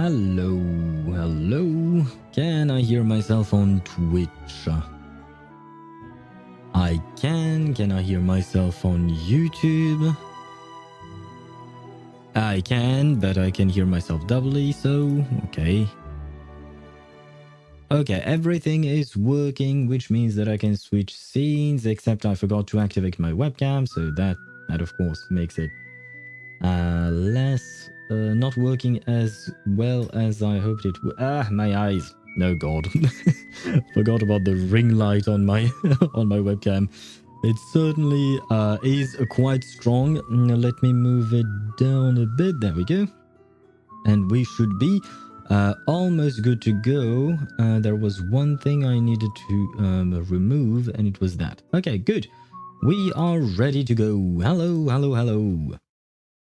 Hello, hello. Can I hear myself on Twitch? I can. Can I hear myself on YouTube? I can, but I can hear myself doubly, so okay. Okay, everything is working, which means that I can switch scenes, except I forgot to activate my webcam, so that of course makes it less not working as well as I hoped it would. My eyes. No god. Forgot about the ring light on my on my webcam. It certainly is quite strong. Now let me move it down a bit. There we go. And we should be almost good to go. There was one thing I needed to remove, and it was that. Okay, good. We are ready to go. Hello, hello, hello.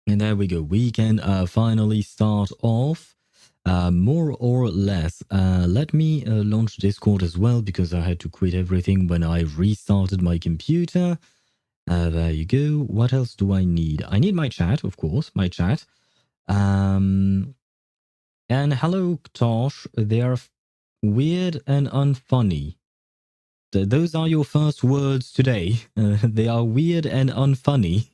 And there we go. We can finally start off more or less. Let me launch Discord as well, because I had to quit everything when I restarted my computer. There you go. What else do I need? I need my chat, of course, my chat. And hello, Tosh. They are weird and unfunny. Those are your first words today. They are weird and unfunny.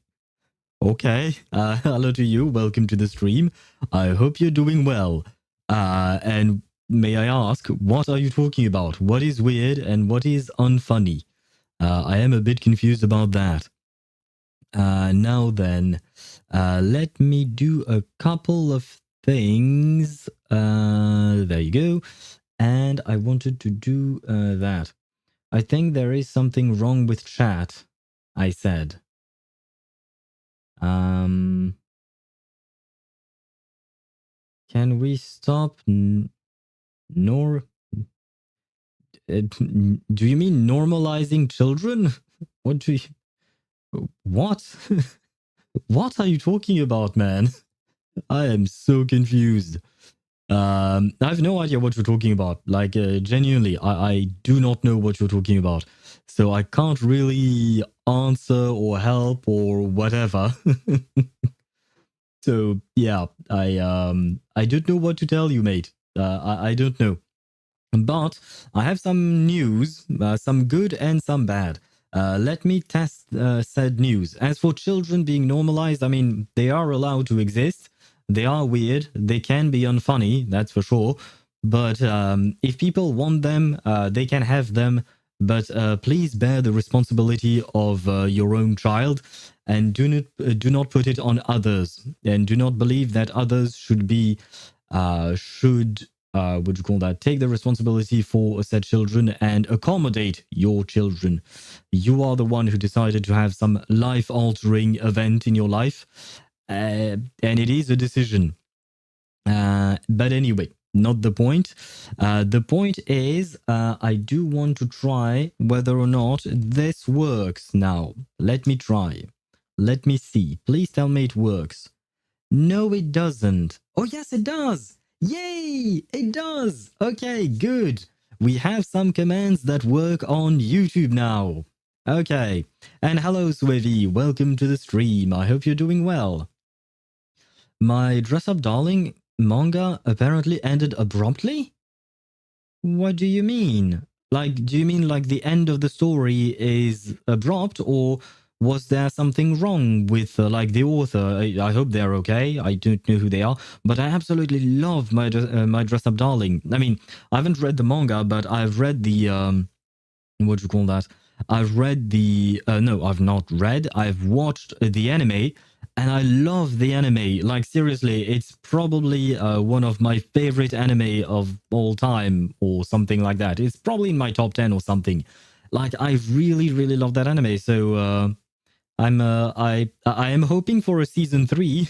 Okay, hello to you. Welcome to the stream. I hope you're doing well. And may I ask, what are you talking about? What is weird and what is unfunny? I am a bit confused about that. Now then, let me do a couple of things. There you go. And I wanted to do that. I think there is something wrong with chat, I said. Can we stop do you mean normalizing children? What do you... What? What are you talking about, man? I am so confused. I have no idea what you're talking about. Like, genuinely, I do not know what you're talking about. So I can't really answer or help or whatever. So yeah, I don't know what to tell you, mate. I don't know. But I have some news, some good and some bad. Let me test said news. As for children being normalized, I mean, they are allowed to exist. They are weird. They can be unfunny, that's for sure. But if people want them, they can have them. But please bear the responsibility of your own child, and do not put it on others. And do not believe that others should be would you call that, take the responsibility for said children and accommodate your children. You are the one who decided to have some life-altering event in your life, and it is a decision. But anyway, not the point. The point is, I do want to try whether or not this works now. Let me try. Let me see. Please tell me it works. No, it doesn't. Oh, yes, it does. Yay! It does! Okay, good. We have some commands that work on YouTube now. Okay. And hello, Swivy. Welcome to the stream. I hope you're doing well. My Dress Up Darling manga apparently ended abruptly? What do you mean? Like, do you mean like the end of the story is abrupt, or was there something wrong with like the author? I hope they're okay. I don't know who they are, but I absolutely love my Dress Up Darling. I mean, I haven't read the manga, but I've read the what do you call that? I've read the no, I've not read. I've watched the anime, and I love the anime. Like, seriously, it's probably one of my favorite anime of all time, or something like that. It's probably in my top 10 or something. Like, I really, really love that anime. So I am hoping for a season 3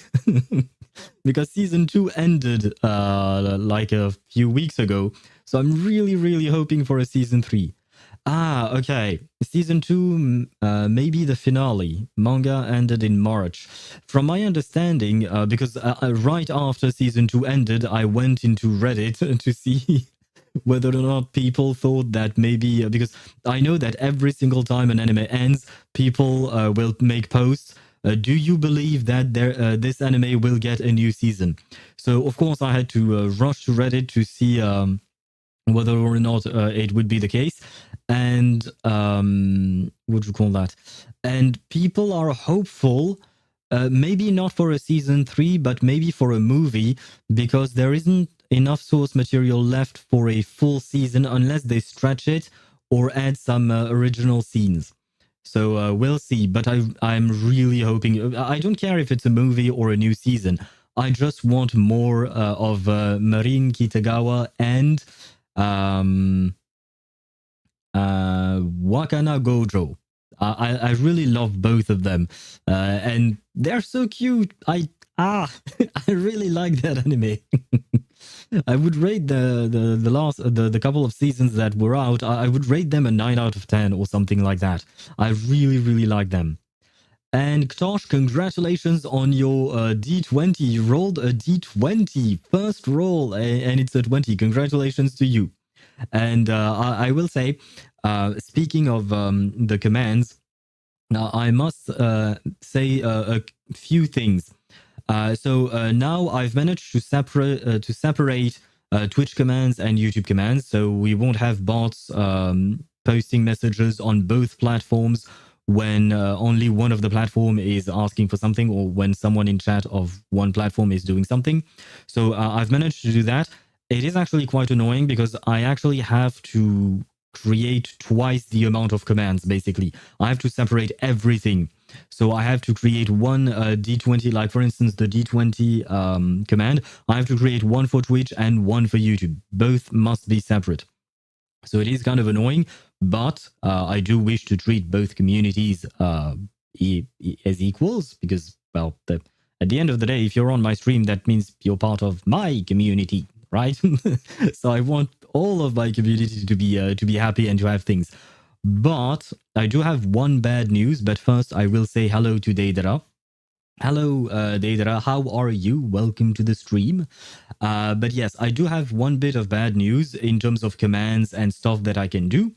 because season 2 ended like a few weeks ago. So I'm really, really hoping for a season 3. Ah, okay. Season 2, maybe the finale. Manga ended in March. From my understanding, because right after season 2 ended, I went into Reddit to see whether or not people thought that maybe, because I know that every single time an anime ends, people will make posts do you believe that this anime will get a new season? So of course I had to rush to Reddit to see whether or not it would be the case, and what do you call that? And people are hopeful. Maybe not for a season 3, but maybe for a movie, because there isn't enough source material left for a full season unless they stretch it or add some original scenes. So we'll see. But I'm really hoping. I don't care if it's a movie or a new season. I just want more of Marin Kitagawa and Wakana Gojo. I really love both of them, and they're so cute. I really like that anime. I would rate the last the couple of seasons that were out. I would rate them a 9 out of 10 or something like that. I really like them. And Ktosh, congratulations on your D20. You rolled a D20 first roll, and it's a 20. Congratulations to you. And I will say, speaking of the commands, I must say a few things. So now I've managed to separate Twitch commands and YouTube commands, so we won't have bots posting messages on both platforms when only one of the platform is asking for something, or when someone in chat of one platform is doing something. So I've managed to do that. It is actually quite annoying because I actually have to create twice the amount of commands, basically. I have to separate everything. So I have to create one D20, like for instance, the D20 command. I have to create one for Twitch and one for YouTube. Both must be separate. So it is kind of annoying, but I do wish to treat both communities as equals, because, well, at the end of the day, if you're on my stream, that means you're part of my community, right? So I want all of my community to be happy and to have things. But I do have one bad news. But first, I will say hello to Deidara. Hello, Deidara. How are you? Welcome to the stream. But yes, I do have one bit of bad news in terms of commands and stuff that I can do.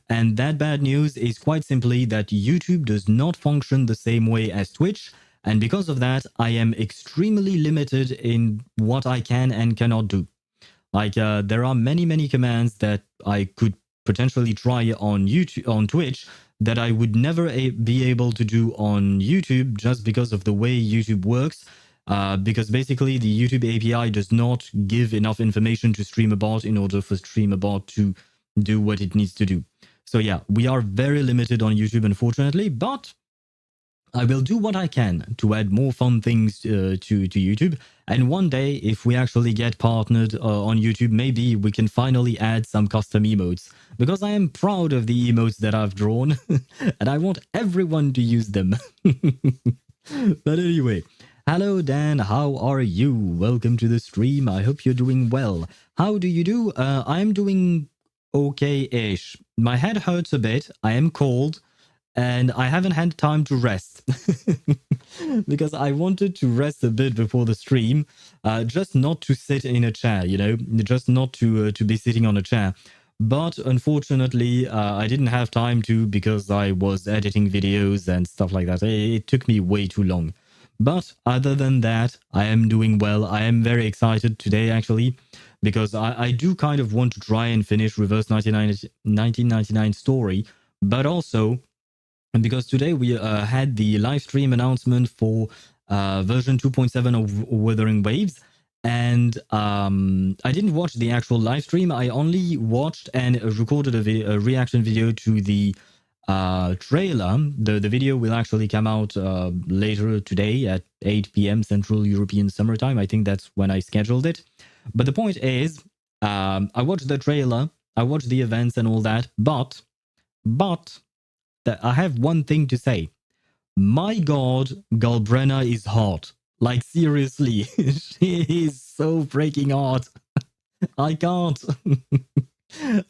And that bad news is quite simply that YouTube does not function the same way as Twitch. And because of that, I am extremely limited in what I can and cannot do. Like, there are many commands that I could potentially try on YouTube, on Twitch, that I would never be able to do on YouTube, just because of the way YouTube works. Because basically the YouTube API does not give enough information to StreamerBot in order for StreamerBot to do what it needs to do. So yeah, we are very limited on YouTube, unfortunately, but I will do what I can to add more fun things to YouTube. And one day, if we actually get partnered on YouTube, maybe we can finally add some custom emotes. Because I am proud of the emotes that I've drawn. And I want everyone to use them. But anyway, hello Dan, how are you? Welcome to the stream. I hope you're doing well. How do you do? I'm doing okay-ish. My head hurts a bit. I am cold. And I haven't had time to rest because I wanted to rest a bit before the stream, just not to sit in a chair, just not to be sitting on a chair. But unfortunately, I didn't have time to, because I was editing videos and stuff like that. It took me way too long. But other than that, I am doing well. I am very excited today, actually, because I do kind of want to try and finish Reverse 1999 story, but also because today we had the live stream announcement for version 2.7 of Wuthering Waves, and I didn't watch the actual live stream. I only watched and recorded a reaction video to the trailer. The video will actually come out later today at 8 p.m. Central European Summer Time. I think that's when I scheduled it. But the point is, I watched the trailer, I watched the events and all that, but I have one thing to say. My God, Galbrenna is hot. Like, seriously, she is so freaking hot. I can't.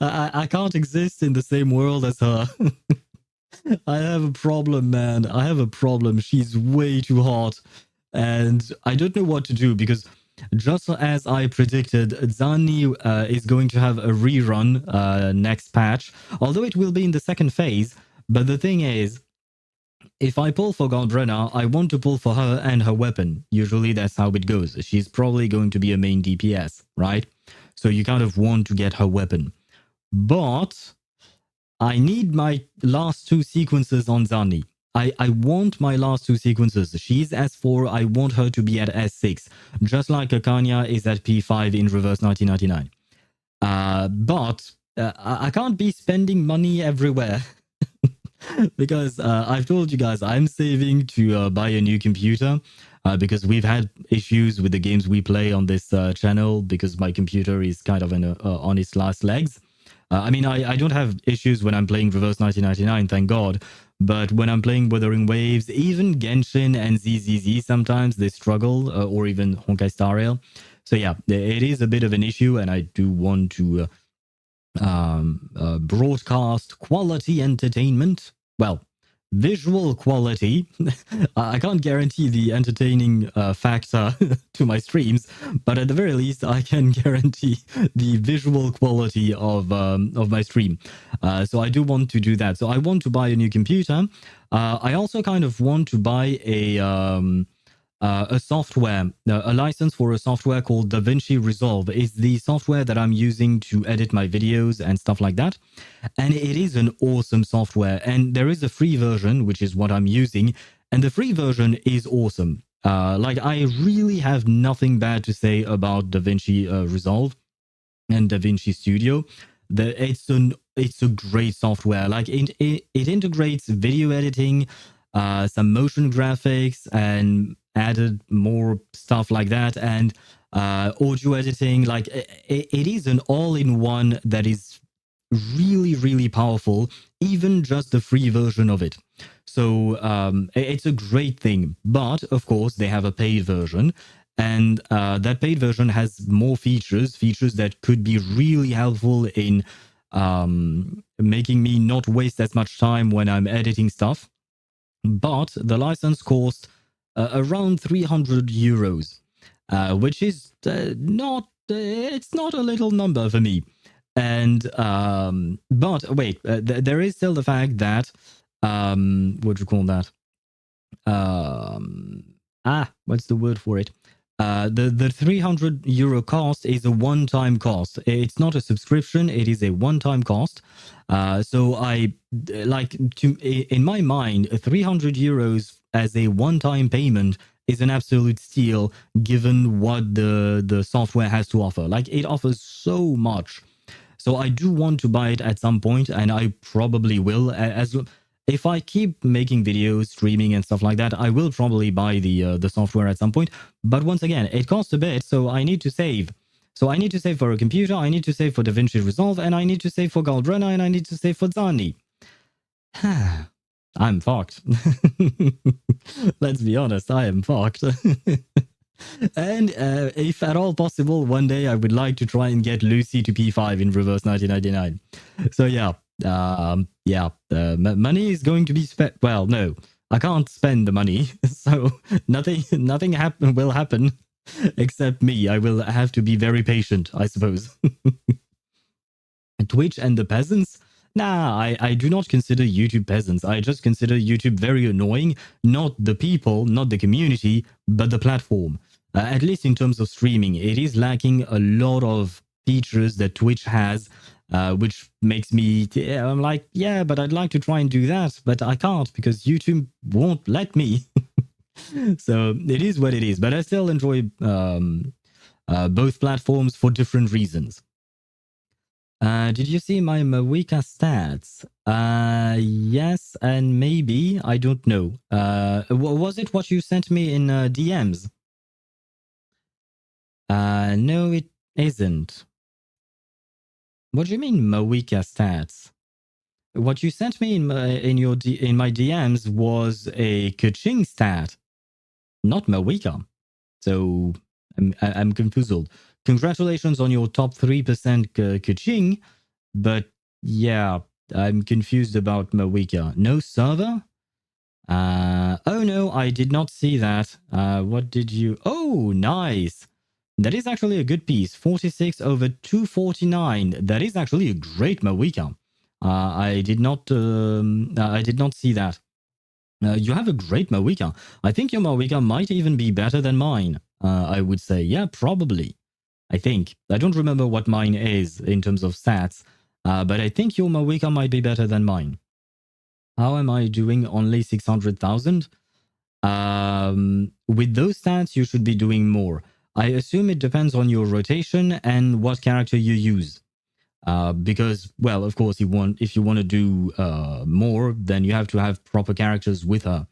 I can't exist in the same world as her. I have a problem, man. I have a problem. She's way too hot. And I don't know what to do, because just as I predicted, Zani is going to have a rerun next patch, although it will be in the second phase. But the thing is, if I pull for Galbrena, I want to pull for her and her weapon. Usually that's how it goes. She's probably going to be a main DPS, right? So you kind of want to get her weapon. But I need my last two sequences on Zani. I want my last two sequences. She's S4, I want her to be at S6. Just like Arcana is at P5 in reverse 1999. But I can't be spending money everywhere. Because I've told you guys I'm saving to buy a new computer because we've had issues with the games we play on this channel because my computer is kind of on its last legs. I mean, I don't have issues when I'm playing Reverse 1999, thank God. But when I'm playing Wuthering Waves, even Genshin and ZZZ, sometimes they struggle, or even Honkai Star Rail. So yeah, it is a bit of an issue, and I do want to broadcast quality entertainment. Well, visual quality. I can't guarantee the entertaining factor to my streams, but at the very least, I can guarantee the visual quality of my stream. So I do want to do that. So I want to buy a new computer. I also kind of want to buy a software, a license for a software called DaVinci Resolve. It's the software that I'm using to edit my videos and stuff like that. And it is an awesome software. And there is a free version, which is what I'm using. And the free version is awesome. Like, I really have nothing bad to say about DaVinci Resolve and DaVinci Studio. It's a great software. Like, it integrates video editing, some motion graphics, and added more stuff like that, and audio editing. Like, it is an all-in-one that is really, really powerful, even just the free version of it. So it's a great thing. But of course, they have a paid version, and that paid version has more features that could be really helpful in making me not waste as much time when I'm editing stuff. But the license cost around 300 euros, which is it's not a little number for me. And but wait, there is still the fact that what do you call that? What's the word for it? The 300 euro cost is a one-time cost. It's not a subscription, it is a one-time cost. So I like to, in my mind, 300 euros as a one-time payment is an absolute steal given what the software has to offer. Like, it offers so much. So I do want to buy it at some point, and I probably will. If I keep making videos, streaming, and stuff like that, I will probably buy the software at some point. But once again, it costs a bit, so I need to save. So I need to save for a computer, I need to save for DaVinci Resolve, and I need to save for Galbrena, and I need to save for Zani. I'm fucked. Let's be honest, I am fucked. And if at all possible, one day I would like to try and get Lucy to P5 in reverse 1999. So yeah, money is going to be spent. Well, no, I can't spend the money, so nothing will happen except me. I will have to be very patient, I suppose. Twitch and the peasants? Nah, I do not consider YouTube peasants. I just consider YouTube very annoying. Not the people, not the community, but the platform. At least in terms of streaming, it is lacking a lot of features that Twitch has, which makes me, I'm like, yeah, but I'd like to try and do that, but I can't because YouTube won't let me. So it is what it is, but I still enjoy both platforms for different reasons. Did you see my Nautika stats? Yes, and maybe, I don't know. Was it what you sent me in DMs? No, it isn't. What do you mean Nautika stats? What you sent me in my DMs was a Kuching stat, not Nautika. So I'm confused. Congratulations on your top 3% Kuching, but yeah, I'm confused about Nautika. No server? Oh no, I did not see that. What did you... Oh, nice. That is actually a good piece. 46 over 249. That is actually a great Nautika. I did not see that. You have a great Mawika. I think your Mawika might even be better than mine. I would say, yeah, probably. I think. I don't remember what mine is in terms of stats, but I think your Mawika might be better than mine. How am I doing? Only 600,000? With those stats, you should be doing more. I assume it depends on your rotation and what character you use. Because, well, of course, if you want to do more, then you have to have proper characters with her.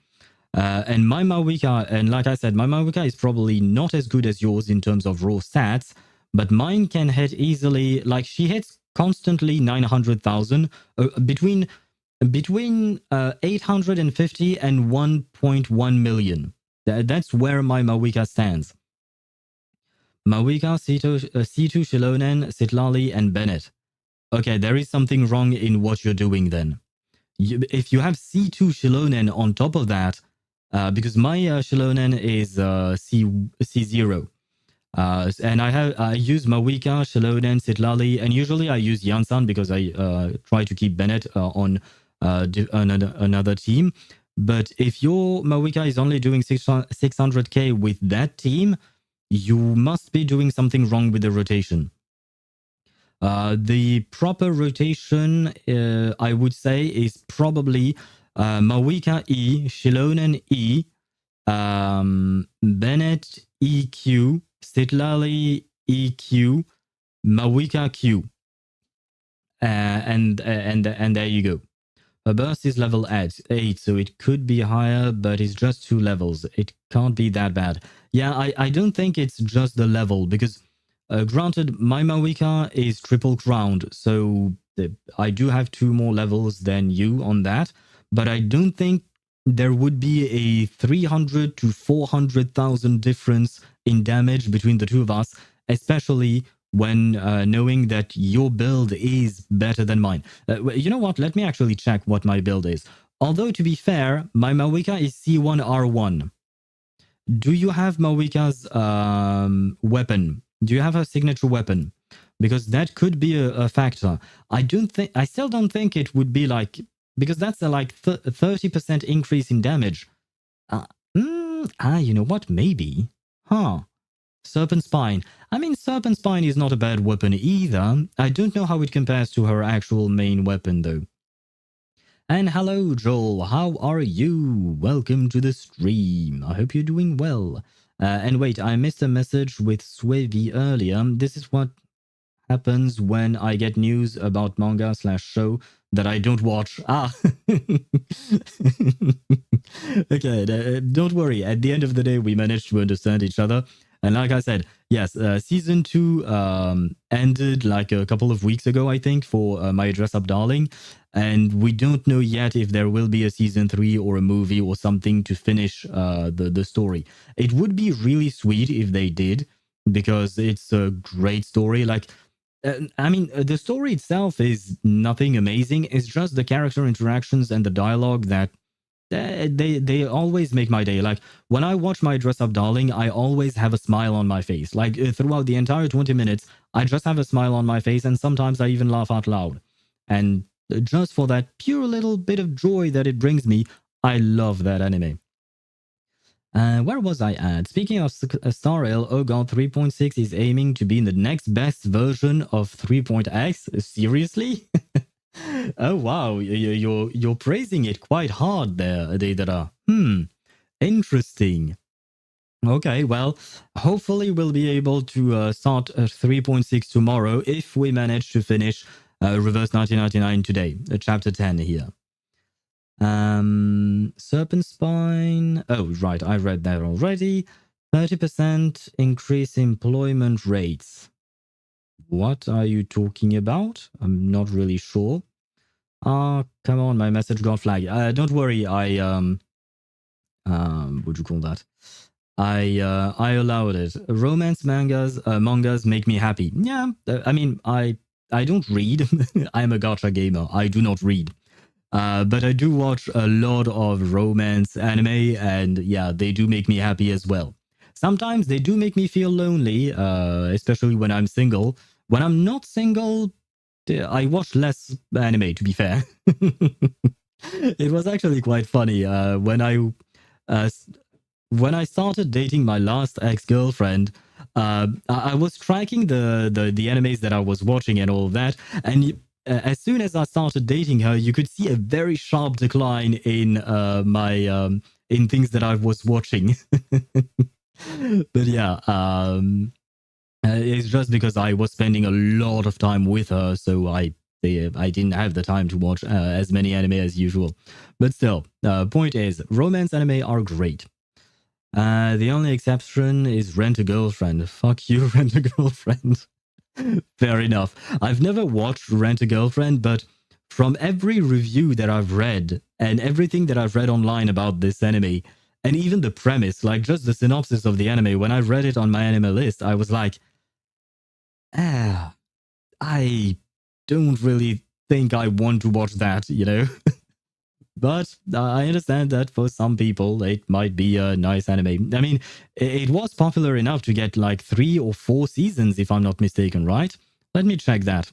And my Mawika, and like I said, my Mawika is probably not as good as yours in terms of raw stats, but mine can hit easily. Like she hits constantly 900,000 between 850 and 1.1 million. That's where my Mawika stands. Mawika, C2 Shilonen, Sitlali, and Bennett. Okay, there is something wrong in what you're doing then. If you have C2 Shilonen on top of that, because my Shilonen is C0. And I use Mawika, Shilonen, Sitlali, and usually I use Yansan because I try to keep Bennett on another team. But if your Mawika is only doing 600k with that team, you must be doing something wrong with the rotation. The proper rotation, I would say, is probably Mawika E, Shilonen E, Bennett EQ, Sitlali EQ, Mawika Q, and there you go. Her burst is level 8, so it could be higher, but it's just 2 levels. It can't be that bad. Yeah, I don't think it's just the level, because granted, my Mawika is triple crowned, so I do have 2 more levels than you on that, but I don't think there would be a 300 to 400,000 difference in damage between the two of us, especially when knowing that your build is better than mine. You know what? Let me actually check what my build is. Although, to be fair, my Mawika is C1R1. Do you have Mawika's weapon? Do you have her signature weapon? Because that could be a factor. I still don't think it would be like, because that's a like 30% increase in damage. You know what? Maybe. Huh. Serpent Spine. I mean, Serpent Spine is not a bad weapon either. I don't know how it compares to her actual main weapon, though. And hello, Joel. How are you? Welcome to the stream. I hope you're doing well. And wait, I missed a message with Swavy earlier. This is what happens when I get news about manga/show that I don't watch. Okay, don't worry. At the end of the day, we managed to understand each other. And like I said, yes, season 2 ended like a couple of weeks ago, I think, for My Dress Up Darling. And we don't know yet if there will be a season 3 or a movie or something to finish the story. It would be really sweet if they did, because it's a great story. Like, I mean, the story itself is nothing amazing. It's just the character interactions and the dialogue that they always make my day. Like when I watch My Dress Up Darling, I always have a smile on my face. Like throughout the entire 20 minutes, I just have a smile on my face, and sometimes I even laugh out loud. And just for that pure little bit of joy that it brings me, I love that anime. Where was I at? Speaking of Star Rail, oh god, 3.6 is aiming to be the next best version of 3.x? Seriously? Oh wow, you're praising it quite hard there, Deidara. Interesting. Okay, well, hopefully we'll be able to start 3.6 tomorrow if we manage to finish Reverse 1999 today, chapter 10 here. Serpent Spine. Oh, right, I read that already. 30% increase employment rates. What are you talking about? I'm not really sure. Come on, my message got flagged. Don't worry, I what do you call that? I allowed it. Romance mangas make me happy. Yeah, I mean, I don't read. I'm a gacha gamer. I do not read. But I do watch a lot of romance anime, and yeah, they do make me happy as well. Sometimes they do make me feel lonely, especially when I'm single. When I'm not single, I watch less anime, to be fair. It was actually quite funny uh, when I started dating my last ex-girlfriend. I was tracking the animes that I was watching and all of that, and as soon as I started dating her, you could see a very sharp decline in my in things that I was watching. But yeah, it's just because I was spending a lot of time with her, so I didn't have the time to watch as many anime as usual. But still, point is, romance anime are great. The only exception is Rent a Girlfriend. Fuck you, Rent a Girlfriend. Fair enough. I've never watched Rent a Girlfriend, but from every review that I've read and everything that I've read online about this anime, and even the premise, like just the synopsis of the anime, when I read it on my anime list, I was like, I don't really think I want to watch that, you know? But I understand that for some people it might be a nice anime. I mean, it was popular enough to get like 3 or 4 seasons, if I'm not mistaken, right? Let me check that.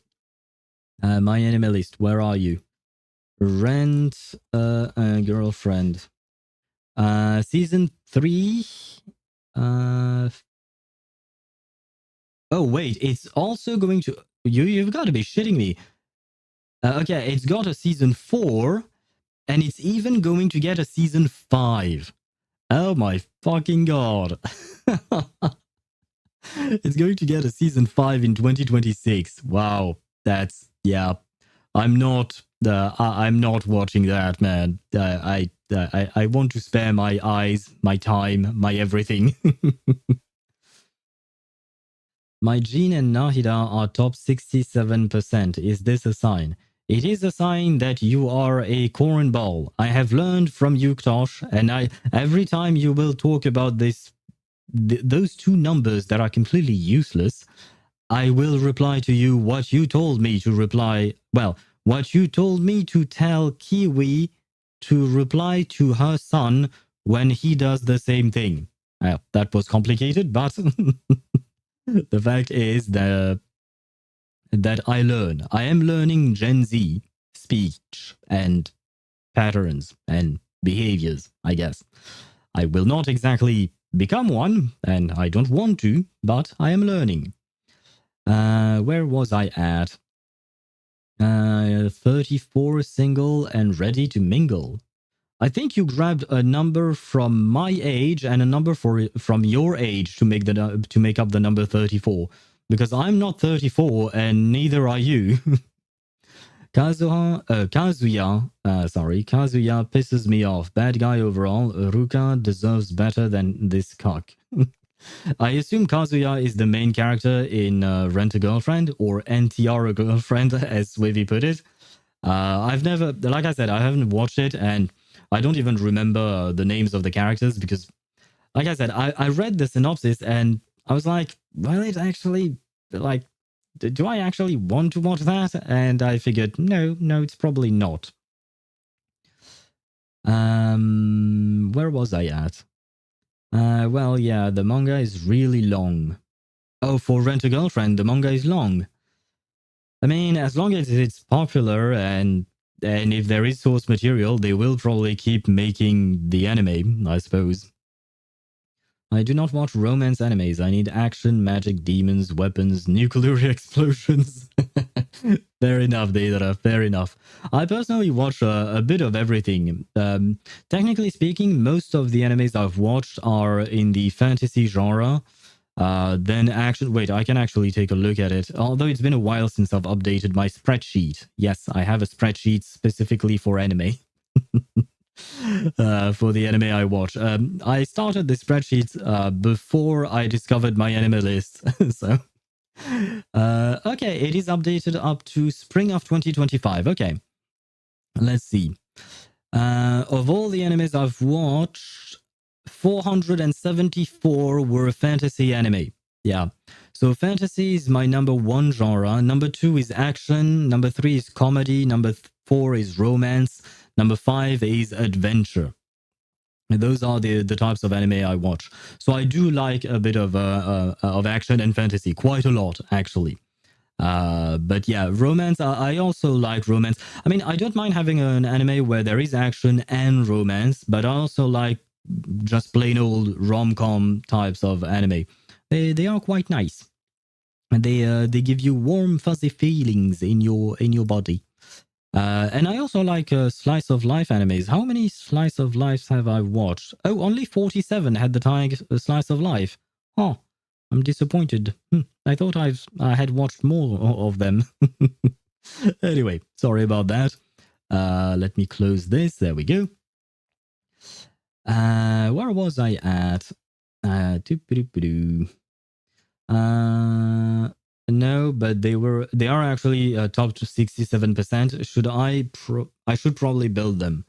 My anime list, where are you? Rent a Girlfriend. Season 3. Oh, wait, it's also going to... You've got to be shitting me. Okay, it's got a season 4, and it's even going to get a season 5. Oh my fucking god. It's going to get a season 5 in 2026. Wow. That's, yeah. I'm not watching that, man. I want to spare my eyes, my time, my everything. My Jean and Nahida are top 67%. Is this a sign? It is a sign that you are a cornball. I have learned from you, Ktosh, and every time you will talk about those two numbers that are completely useless, I will reply to you what you told me to reply. Well, what you told me to tell Kiwi to reply to her son when he does the same thing. That was complicated, but the fact is that I learn. I am learning Gen Z speech and patterns and behaviors, I guess. I will not exactly become one, and I don't want to, but I am learning. Where was I at? 34 single and ready to mingle. I think you grabbed a number from my age and a number from your age to make up the number 34, because I'm not 34 and neither are you. Kazuya pisses me off. Bad guy overall. Ruka deserves better than this cock. I assume Kazuya is the main character in Rent a Girlfriend, or NTR a Girlfriend, as Swivy put it. I've never, like I said, I haven't watched it, and I don't even remember the names of the characters because, like I said, I read the synopsis and I was like, well, it actually, like, do I actually want to watch that? And I figured, no, it's probably not. Where was I at? Well, yeah, the manga is really long. Oh, for Rent a Girlfriend, the manga is long. I mean, as long as it's popular and if there is source material, they will probably keep making the anime, I suppose. I do not watch romance animes. I need action, magic, demons, weapons, nuclear explosions. Fair enough, Deidara, fair enough. I personally watch a bit of everything. Technically speaking, most of the animes I've watched are in the fantasy genre. Then action. Wait, I can actually take a look at it. Although it's been a while since I've updated my spreadsheet. Yes, I have a spreadsheet specifically for anime. For the anime I watch. I started the spreadsheet before I discovered my anime list. So, okay, it is updated up to spring of 2025. Okay, let's see. Of all the animes I've watched, 474 were fantasy anime. Yeah. So fantasy is my number 1 genre. Number 2 is action. Number 3 is comedy. Number 4 is romance. Number 5 is adventure. Those are the types of anime I watch. So I do like a bit of action and fantasy, quite a lot actually. But yeah, romance, I also like romance. I mean, I don't mind having an anime where there is action and romance, but I also like just plain old rom-com types of anime. They are quite nice. And they give you warm, fuzzy feelings in your body. And I also like slice of life animes. How many slice of lives have I watched? Oh, only 47 had the tag slice of life. Oh, I'm disappointed. I thought I had watched more of them. Anyway, sorry about that. Let me close this. There we go. Where was I at? No, but they are actually top to 67%. I should probably build them.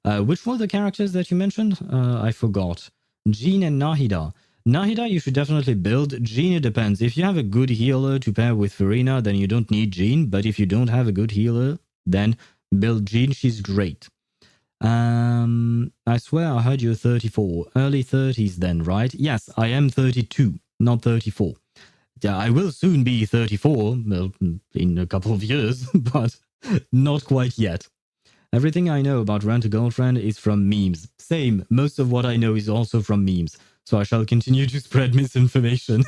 Which were the characters that you mentioned? I forgot. Jean and Nahida. Nahida you should definitely build. Jean, it depends. If you have a good healer to pair with Farina, then you don't need Jean. But if you don't have a good healer, then build Jean. She's great. I swear I heard you're 34. Early 30s then, right? Yes, I am 32, not 34. Yeah, I will soon be 34, well, in a couple of years, but not quite yet. Everything I know about Rent a Girlfriend is from memes. Same, most of what I know is also from memes, so I shall continue to spread misinformation.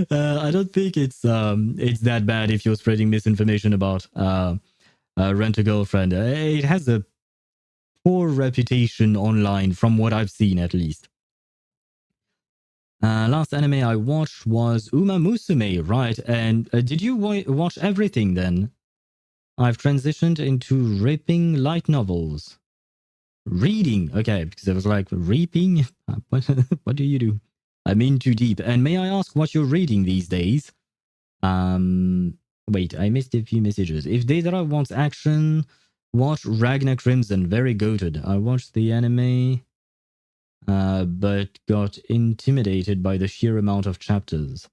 I don't think it's that bad if you're spreading misinformation about Rent a Girlfriend. It has a poor reputation online, from what I've seen at least. Last anime I watched was Uma Musume, right? And did you watch everything then? I've transitioned into ripping light novels. Reading, okay, because I was like, reaping? What do you do? I'm in too deep. And may I ask what you're reading these days? Wait, I missed a few messages. If Daedra wants action, watch Ragnar Crimson. Very goated. I watched the anime, but got intimidated by the sheer amount of chapters.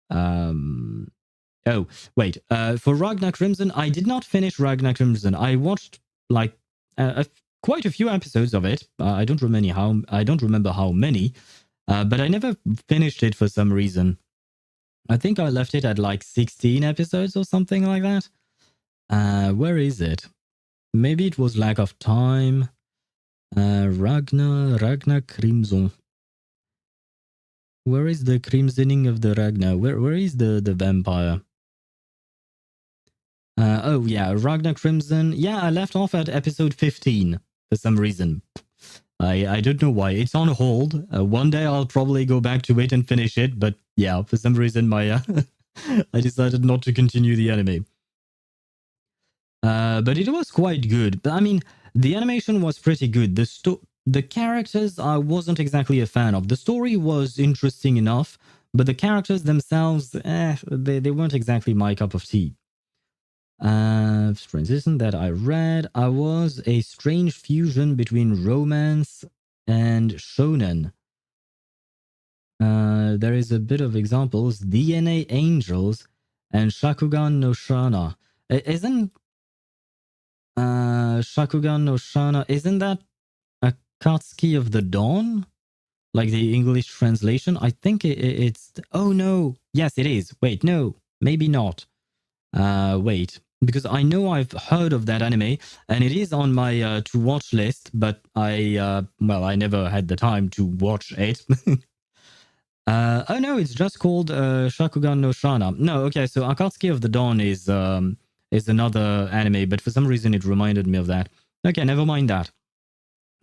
Oh, wait. For Ragnar Crimson, I did not finish Ragnar Crimson. I watched like quite a few episodes of it. I don't remember how many, but I never finished it for some reason. I think I left it at like 16 episodes or something like that. Where is it? Maybe it was lack of time. Ragnar Crimson. Where is the crimsoning of the Ragnar? Where is the vampire? Oh yeah, Ragnar Crimson. Yeah, I left off at episode 15 for some reason. I don't know why. It's on hold. One day I'll probably go back to it and finish it, but yeah, for some reason my I decided not to continue the anime. But it was quite good. I mean, the animation was pretty good. The characters I wasn't exactly a fan of. The story was interesting enough, but the characters themselves, they weren't exactly my cup of tea. Transition that I read, I was a strange fusion between romance and shonen. There is a bit of examples. DNA Angels and Shakugan no Shana. Isn't Shakugan no Shana, isn't that Akatsuki of the Dawn? Like the English translation? I think it's... Oh no! Yes, it is. Wait, no. Maybe not. Wait. Because I know I've heard of that anime, and it is on my to-watch list, but I never had the time to watch it. Oh no, it's just called Shakugan no Shana. No, okay, so Akatsuki of the Dawn is another anime, but for some reason it reminded me of that. Okay, never mind that.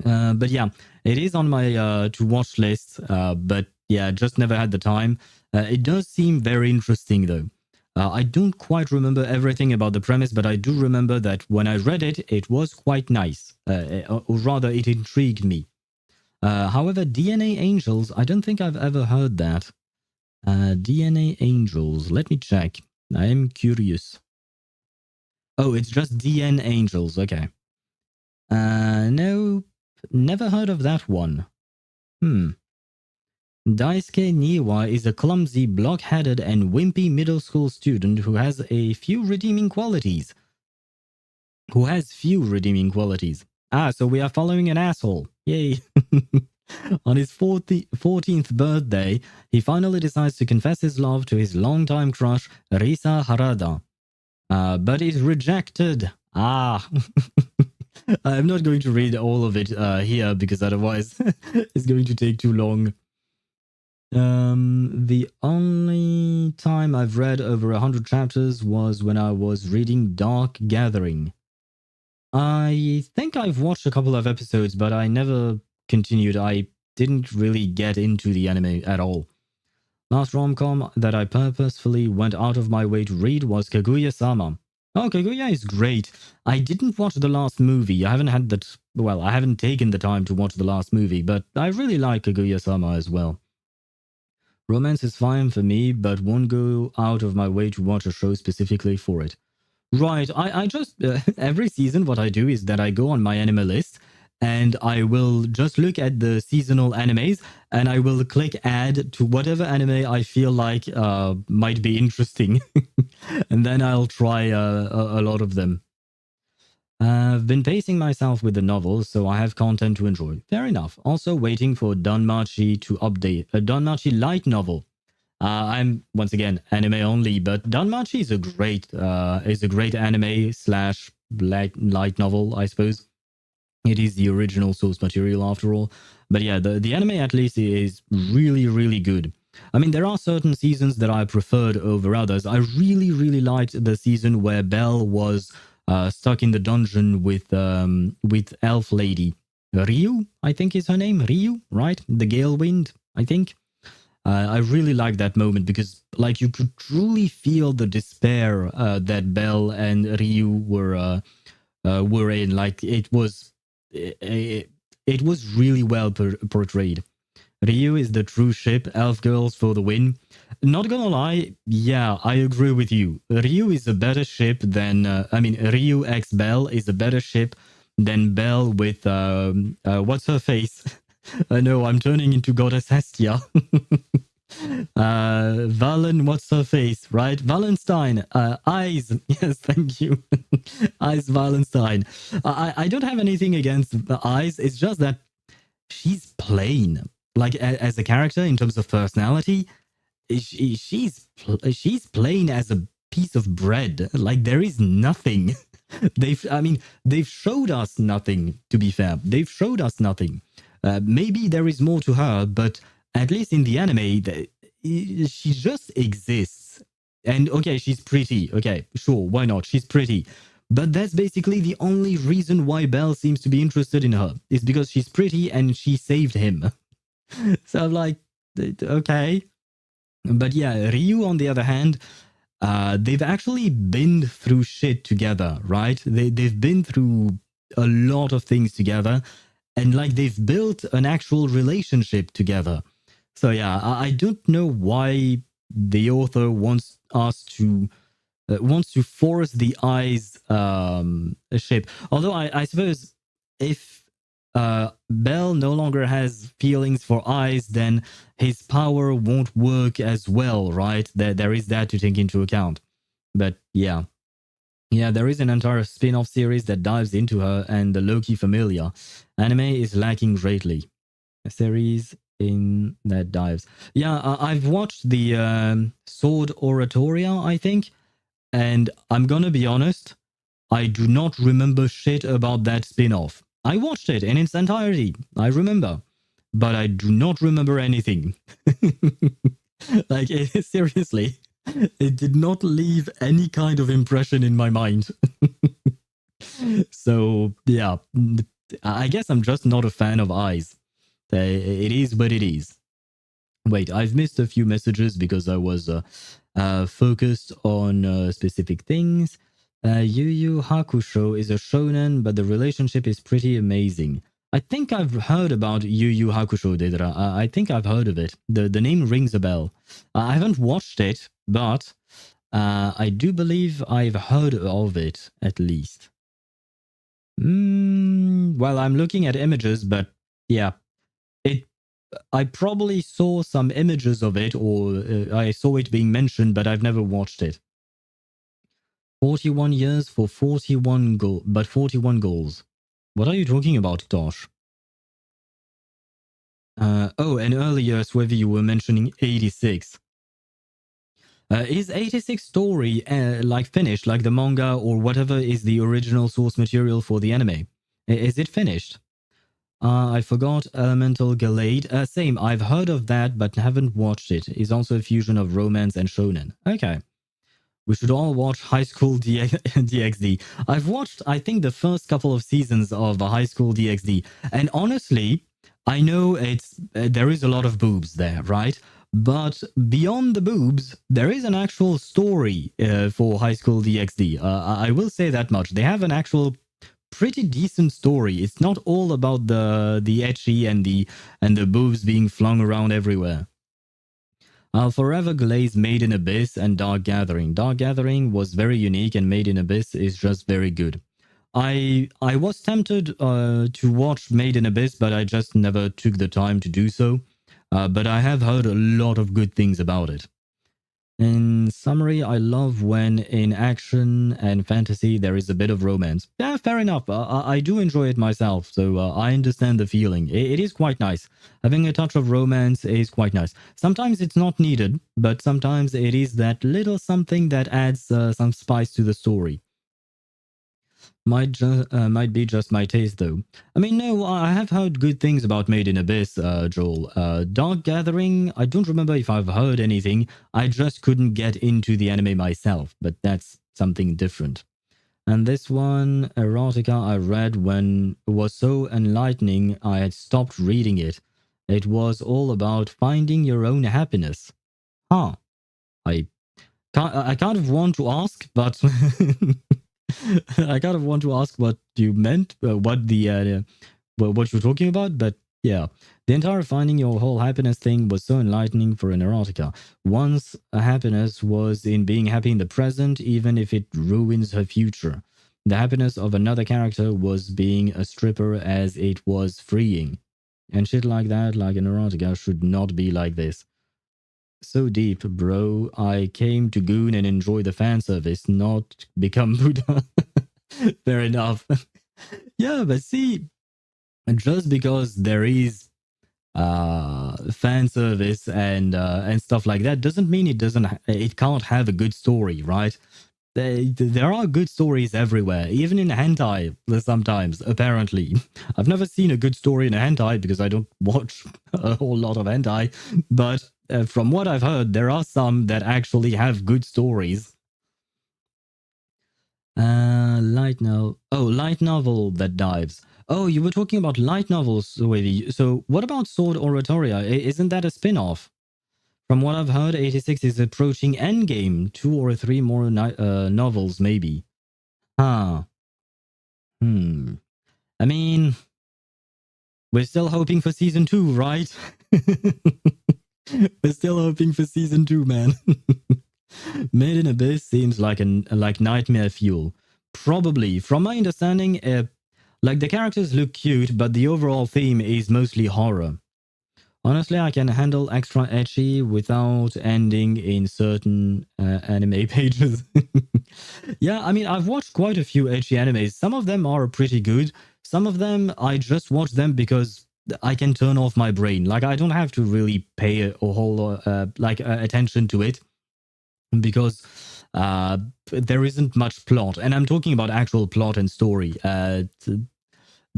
But yeah, it is on my to-watch list, but yeah, just never had the time. It does seem very interesting though. I don't quite remember everything about the premise, but I do remember that when I read it, it was quite nice. Or rather, it intrigued me. However, DNA Angels, I don't think I've ever heard that. DNA Angels, let me check. I am curious. Oh, it's just DN Angels, okay. No, never heard of that one. Daisuke Niwa is a clumsy, block-headed, and wimpy middle school student who has few redeeming qualities. Ah, so we are following an asshole. Yay. On his 14th birthday, he finally decides to confess his love to his longtime crush, Risa Harada. But is rejected. Ah. I'm not going to read all of it here because otherwise it's going to take too long. The only time I've read over 100 chapters was when I was reading Dark Gathering. I think I've watched a couple of episodes, but I never continued. I didn't really get into the anime at all. Last rom-com that I purposefully went out of my way to read was Kaguya-sama. Oh, Kaguya is great. I didn't watch the last movie. I haven't had that. Well, I haven't taken the time to watch the last movie, but I really like Kaguya-sama as well. Romance is fine for me, but won't go out of my way to watch a show specifically for it. Right, I just, every season what I do is that I go on my anime list and I will just look at the seasonal animes and I will click add to whatever anime I feel like might be interesting. And then I'll try a lot of them. I've been pacing myself with the novels, so I have content to enjoy. Fair enough. Also waiting for Danmachi to update a Danmachi light novel. I'm once again anime only, but Danmachi is a great anime slash light novel, I suppose. It is the original source material after all. But yeah, the anime at least is really, really good. I mean, there are certain seasons that I preferred over others. I really, really liked the season where Belle was stuck in the dungeon with Elf Lady. Ryu, I think is her name. Ryu, right? The Gale Wind, I think. I really like that moment because, like, you could truly feel the despair that Belle and Ryu were in. Like, it was really well portrayed. Ryu is the true ship. Elf girls for the win. Not gonna lie, yeah, I agree with you. Ryu is a better ship than Ryu x Belle is a better ship than Belle with what's her face? No, I'm turning into Goddess Hestia. Valen, what's her face, right? Wallenstein, eyes. Yes, thank you. Eyes Wallenstein. I don't have anything against the eyes. It's just that she's plain. Like as a character in terms of personality, she's plain as a piece of bread. Like there is nothing. They've showed us nothing. To be fair, they've showed us nothing. Maybe there is more to her, but at least in the anime, she just exists. And okay, she's pretty. Okay, sure, why not? She's pretty. But that's basically the only reason why Belle seems to be interested in her. Is because she's pretty and she saved him. So I'm like, okay. But yeah, Ryu, on the other hand, they've actually been through shit together, right? They've been through a lot of things together. And like they've built an actual relationship together. So yeah, I don't know why the author wants to force the eyes ship. Although I suppose if Bell no longer has feelings for eyes, then his power won't work as well, right? There is that to take into account. But yeah. Yeah, there is an entire spin-off series that dives into her and the Loki familia. Anime is lacking greatly. A series in that dives. Yeah, I've watched the Sword Oratoria, I think, and I'm gonna be honest, I do not remember shit about that spin-off. I watched it in its entirety, I remember, but I do not remember anything. Like, seriously. It did not leave any kind of impression in my mind. So, yeah, I guess I'm just not a fan of eyes. It is what it is. Wait, I've missed a few messages because I was focused on specific things. Yu Yu Hakusho is a shonen, but the relationship is pretty amazing. I think I've heard about Yu Yu Hakusho, Dedra. I think I've heard of it. The name rings a bell. I haven't watched it, but I do believe I've heard of it, at least. Well, I'm looking at images, but yeah. I probably saw some images of it, or I saw it being mentioned, but I've never watched it. 41 years for 41 but 41 goals. What are you talking about, Tosh? Oh, and earlier, Swevy, you were mentioning 86. Is 86 story like finished, like the manga or whatever is the original source material for the anime? Is it finished? I forgot Elemental Galade. Same, I've heard of that but haven't watched it. It's also a fusion of romance and shonen. Okay. We should all watch High School DxD. I've watched, I think, the first couple of seasons of High School DxD, and honestly, I know there is a lot of boobs there, right? But beyond the boobs, there is an actual story for High School DxD. I will say that much. They have an actual pretty decent story. It's not all about the ecchi and the boobs being flung around everywhere. I'll forever glaze Made in Abyss and Dark Gathering. Dark Gathering was very unique, and Made in Abyss is just very good. I was tempted to watch Made in Abyss, but I just never took the time to do so. But I have heard a lot of good things about it. In summary, I love when in action and fantasy there is a bit of romance. Yeah, fair enough. I do enjoy it myself, so I understand the feeling. It is quite nice. Having a touch of romance is quite nice. Sometimes it's not needed, but sometimes it is that little something that adds some spice to the story. Might be just my taste, though. I mean, no, I have heard good things about Made in Abyss, Joel. Dark Gathering, I don't remember if I've heard anything. I just couldn't get into the anime myself, but that's something different. And this one, Erotica, I read when it was so enlightening I had stopped reading it. It was all about finding your own happiness. Huh. I kind of want to ask, but I kind of want to ask what you meant, what you're talking about, but yeah. The entire finding your whole happiness thing was so enlightening for an erotica. Once a happiness was in being happy in the present, even if it ruins her future. The happiness of another character was being a stripper as it was freeing. And shit like that, like an erotica, should not be like this. So deep, bro. I came to Goon and enjoy the fan service, not become Buddha. Fair enough. Yeah, but see, just because there is fan service and stuff like that doesn't mean it can't have a good story, right? There are good stories everywhere, even in hentai sometimes, apparently. I've never seen a good story in a hentai because I don't watch a whole lot of hentai, but from what I've heard, there are some that actually have good stories. Light novel. Oh, light novel that dives. Oh, you were talking about light novels, Wavy. So what about Sword Oratoria? Isn't that a spin-off? From what I've heard, 86 is approaching Endgame. 2 or 3 more novels, maybe. Huh. I mean, we're still hoping for season 2, right? We're still hoping for season 2, man. Made in Abyss seems like nightmare fuel. Probably. From my understanding, like the characters look cute, but the overall theme is mostly horror. Honestly, I can handle extra ecchi without ending in certain anime pages. Yeah, I mean, I've watched quite a few ecchi animes. Some of them are pretty good. Some of them, I just watch them because I can turn off my brain. Like, I don't have to really pay a whole attention to it because there isn't much plot. And I'm talking about actual plot and story.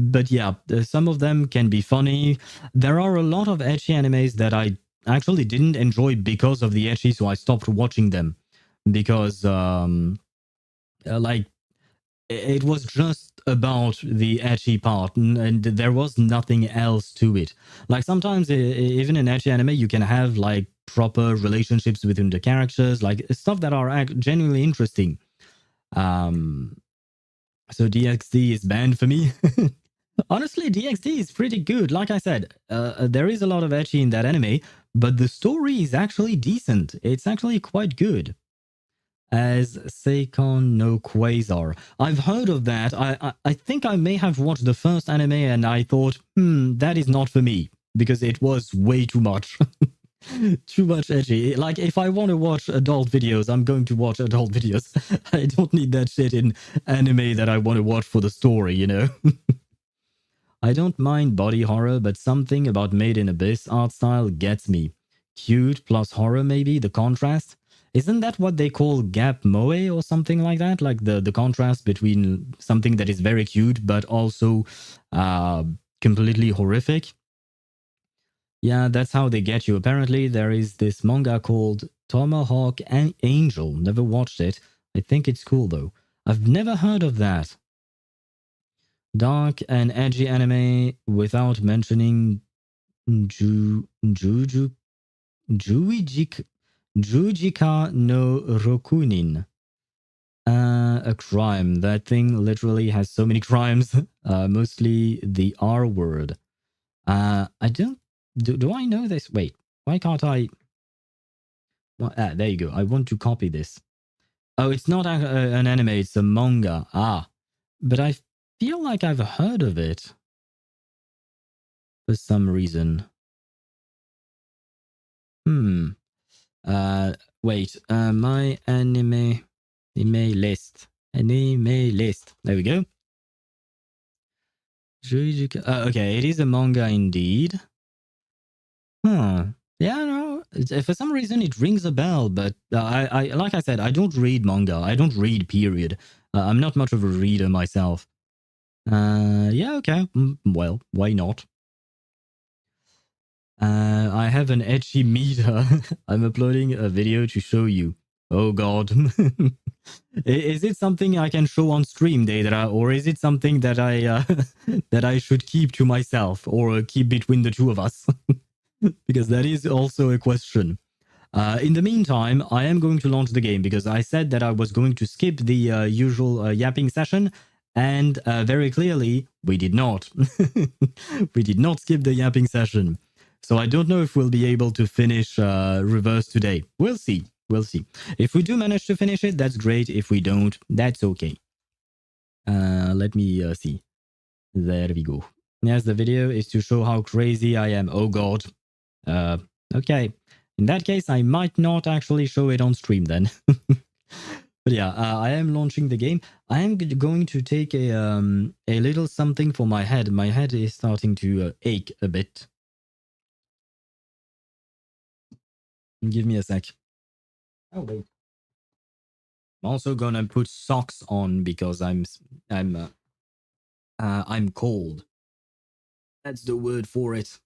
But yeah, some of them can be funny. There are a lot of ecchi animes that I actually didn't enjoy because of the ecchi, so I stopped watching them because like it was just about the ecchi part and there was nothing else to it. Like sometimes even in ecchi anime you can have like proper relationships within the characters, like stuff that are genuinely interesting. So DxD is banned for me. Honestly, DxD is pretty good. Like I said, there is a lot of ecchi in that anime, but the story is actually decent. It's actually quite good. As Seikon no Quasar. I've heard of that. I think I may have watched the first anime and I thought, that is not for me because it was way too much. Too much ecchi. Like, if I want to watch adult videos, I'm going to watch adult videos. I don't need that shit in anime that I want to watch for the story, you know? I don't mind body horror, but something about Made in Abyss art style gets me. Cute plus horror, maybe, the contrast. Isn't that what they call gap moe or something like that? Like the contrast between something that is very cute but also uh, completely horrific? Yeah, that's how they get you. Apparently, there is this manga called Tomahawk and Angel. Never watched it. I think it's cool though. I've never heard of that. Dark and edgy anime without mentioning Juju Juijik Jujika no Rokunin. A crime. That thing literally has so many crimes. Mostly the R word. I don't. Do I know this? Wait, why can't I? Well, there you go. I want to copy this. Oh, it's not an anime. It's a manga. But I feel like I've heard of it for some reason. Hmm. Wait. My anime list. Anime list. There we go. Okay, it is a manga indeed. Huh. Yeah, no. For some reason, it rings a bell, but I, like I said, I don't read manga. I don't read. Period. I'm not much of a reader myself. Yeah, okay. Well, why not? I have an etchy meter. I'm uploading a video to show you. Oh God. Is it something I can show on stream, Deidra, or is it something that I that I should keep to myself or keep between the two of us? Because that is also a question. In the meantime, I am going to launch the game because I said that I was going to skip the usual yapping session, and very clearly, we did not. We did not skip the yapping session. So I don't know if we'll be able to finish Reverse today. We'll see. We'll see. If we do manage to finish it, that's great. If we don't, that's okay. Let me see. There we go. Yes, the video is to show how crazy I am. Oh God. Okay. In that case, I might not actually show it on stream then. But yeah, I am launching the game. I am going to take a little something for my head. My head is starting to ache a bit. Give me a sec. Oh wait. I'm also gonna put socks on because I'm cold. That's the word for it.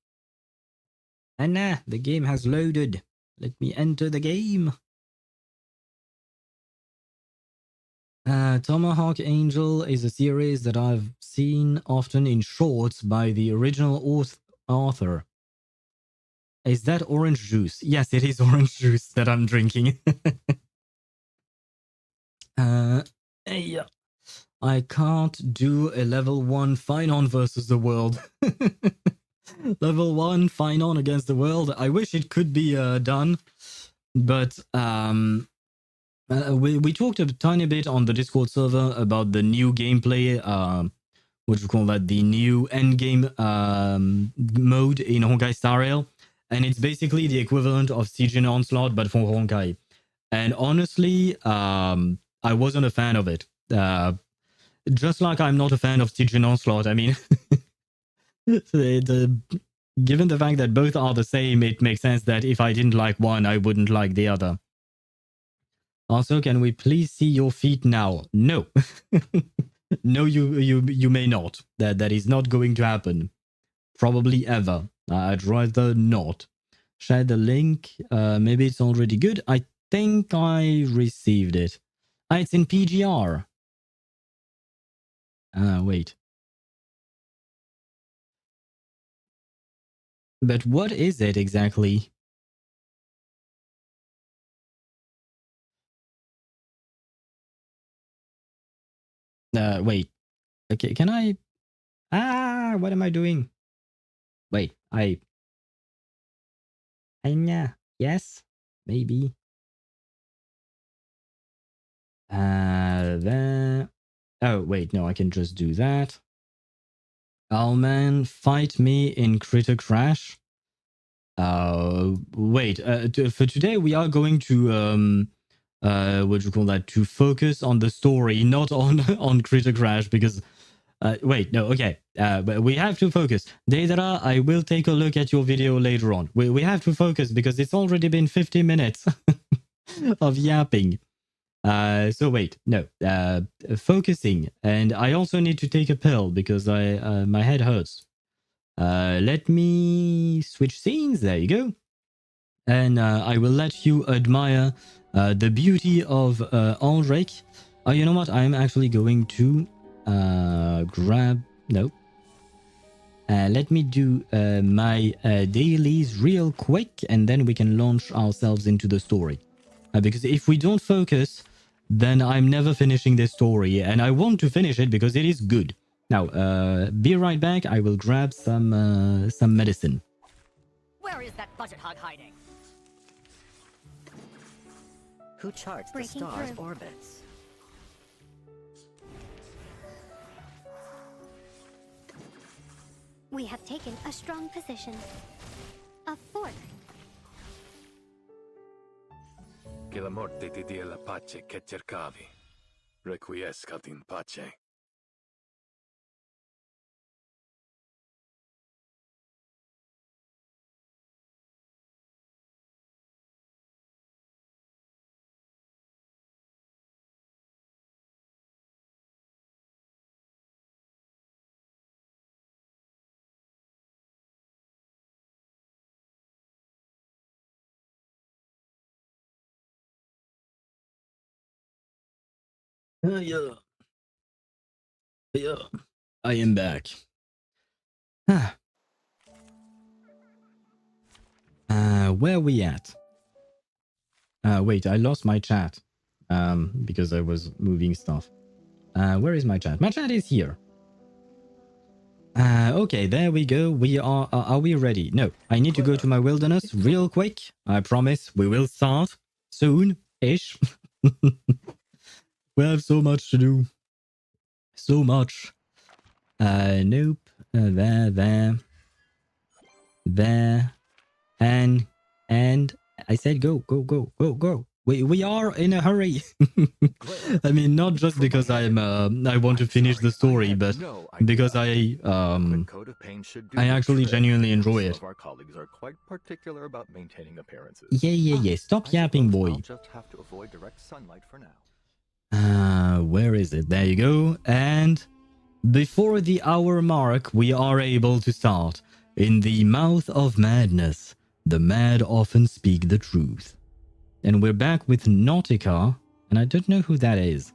And the game has loaded. Let me enter the game. Tomahawk Angel is a series that I've seen often in shorts by the original author. Is that orange juice? Yes, it is orange juice that I'm drinking. Yeah. I can't do a level 1 Finon versus the world. Level 1 Finon against the world. I wish it could be done, but we talked a tiny bit on the Discord server about the new gameplay, what do you call that? The new endgame mode in Honkai Star Rail. And it's basically the equivalent of Siege and Onslaught, but for Honkai. And honestly, I wasn't a fan of it. Just like I'm not a fan of Siege and Onslaught. I mean, given the fact that both are the same, it makes sense that if I didn't like one, I wouldn't like the other. Also, can we please see your feet now? No. No, you may not. That is not going to happen. Probably ever. I'd rather not. Share the link. Maybe it's already good. I think I received it. It's in PGR. Wait. But what is it exactly? Wait. Okay, can I... what am I doing? Wait, yes? Maybe. There... Oh, wait, no, I can just do that. Oh man, fight me in Critter Crash. Wait, for today we are going to, what do you call that? To focus on the story, not on, on Critter Crash, because Wait, no, okay. But we have to focus. Deidara, I will take a look at your video later on. We have to focus because it's already been 50 minutes of yapping. So wait, no. Focusing. And I also need to take a pill because my head hurts. Let me switch scenes. There you go. And I will let you admire the beauty of Ulrich. You know what? I'm actually going to grab... No. Let me do my dailies real quick, and then we can launch ourselves into the story. Because if we don't focus, then I'm never finishing this story, and I want to finish it because it is good. Now, be right back. I will grab some medicine. Where is that budget hog hiding? Who charts the star's orbits? We have taken a strong position. A fort. Che la morte ti dia la pace che cercavi. Requiescat in pace. Yeah. I am back. Where we at? Wait, I lost my chat. Because I was moving stuff. Where is my chat? My chat is here. Okay, there we go. We are we ready? No, I need to go to my wilderness real quick. I promise we will start soon-ish. We have so much to do. So much. Nope. There. And I said go. We are in a hurry. I mean, not just because I want to finish the story, but because I actually genuinely enjoy it. Our colleagues are quite particular about maintaining appearances. Yeah. Stop yapping, boy. I'll just have to avoid direct sunlight for now. Where is it? There you go. And before the hour mark, we are able to start. In the mouth of madness, the mad often speak the truth. And we're back with Nautika, and I don't know who that is.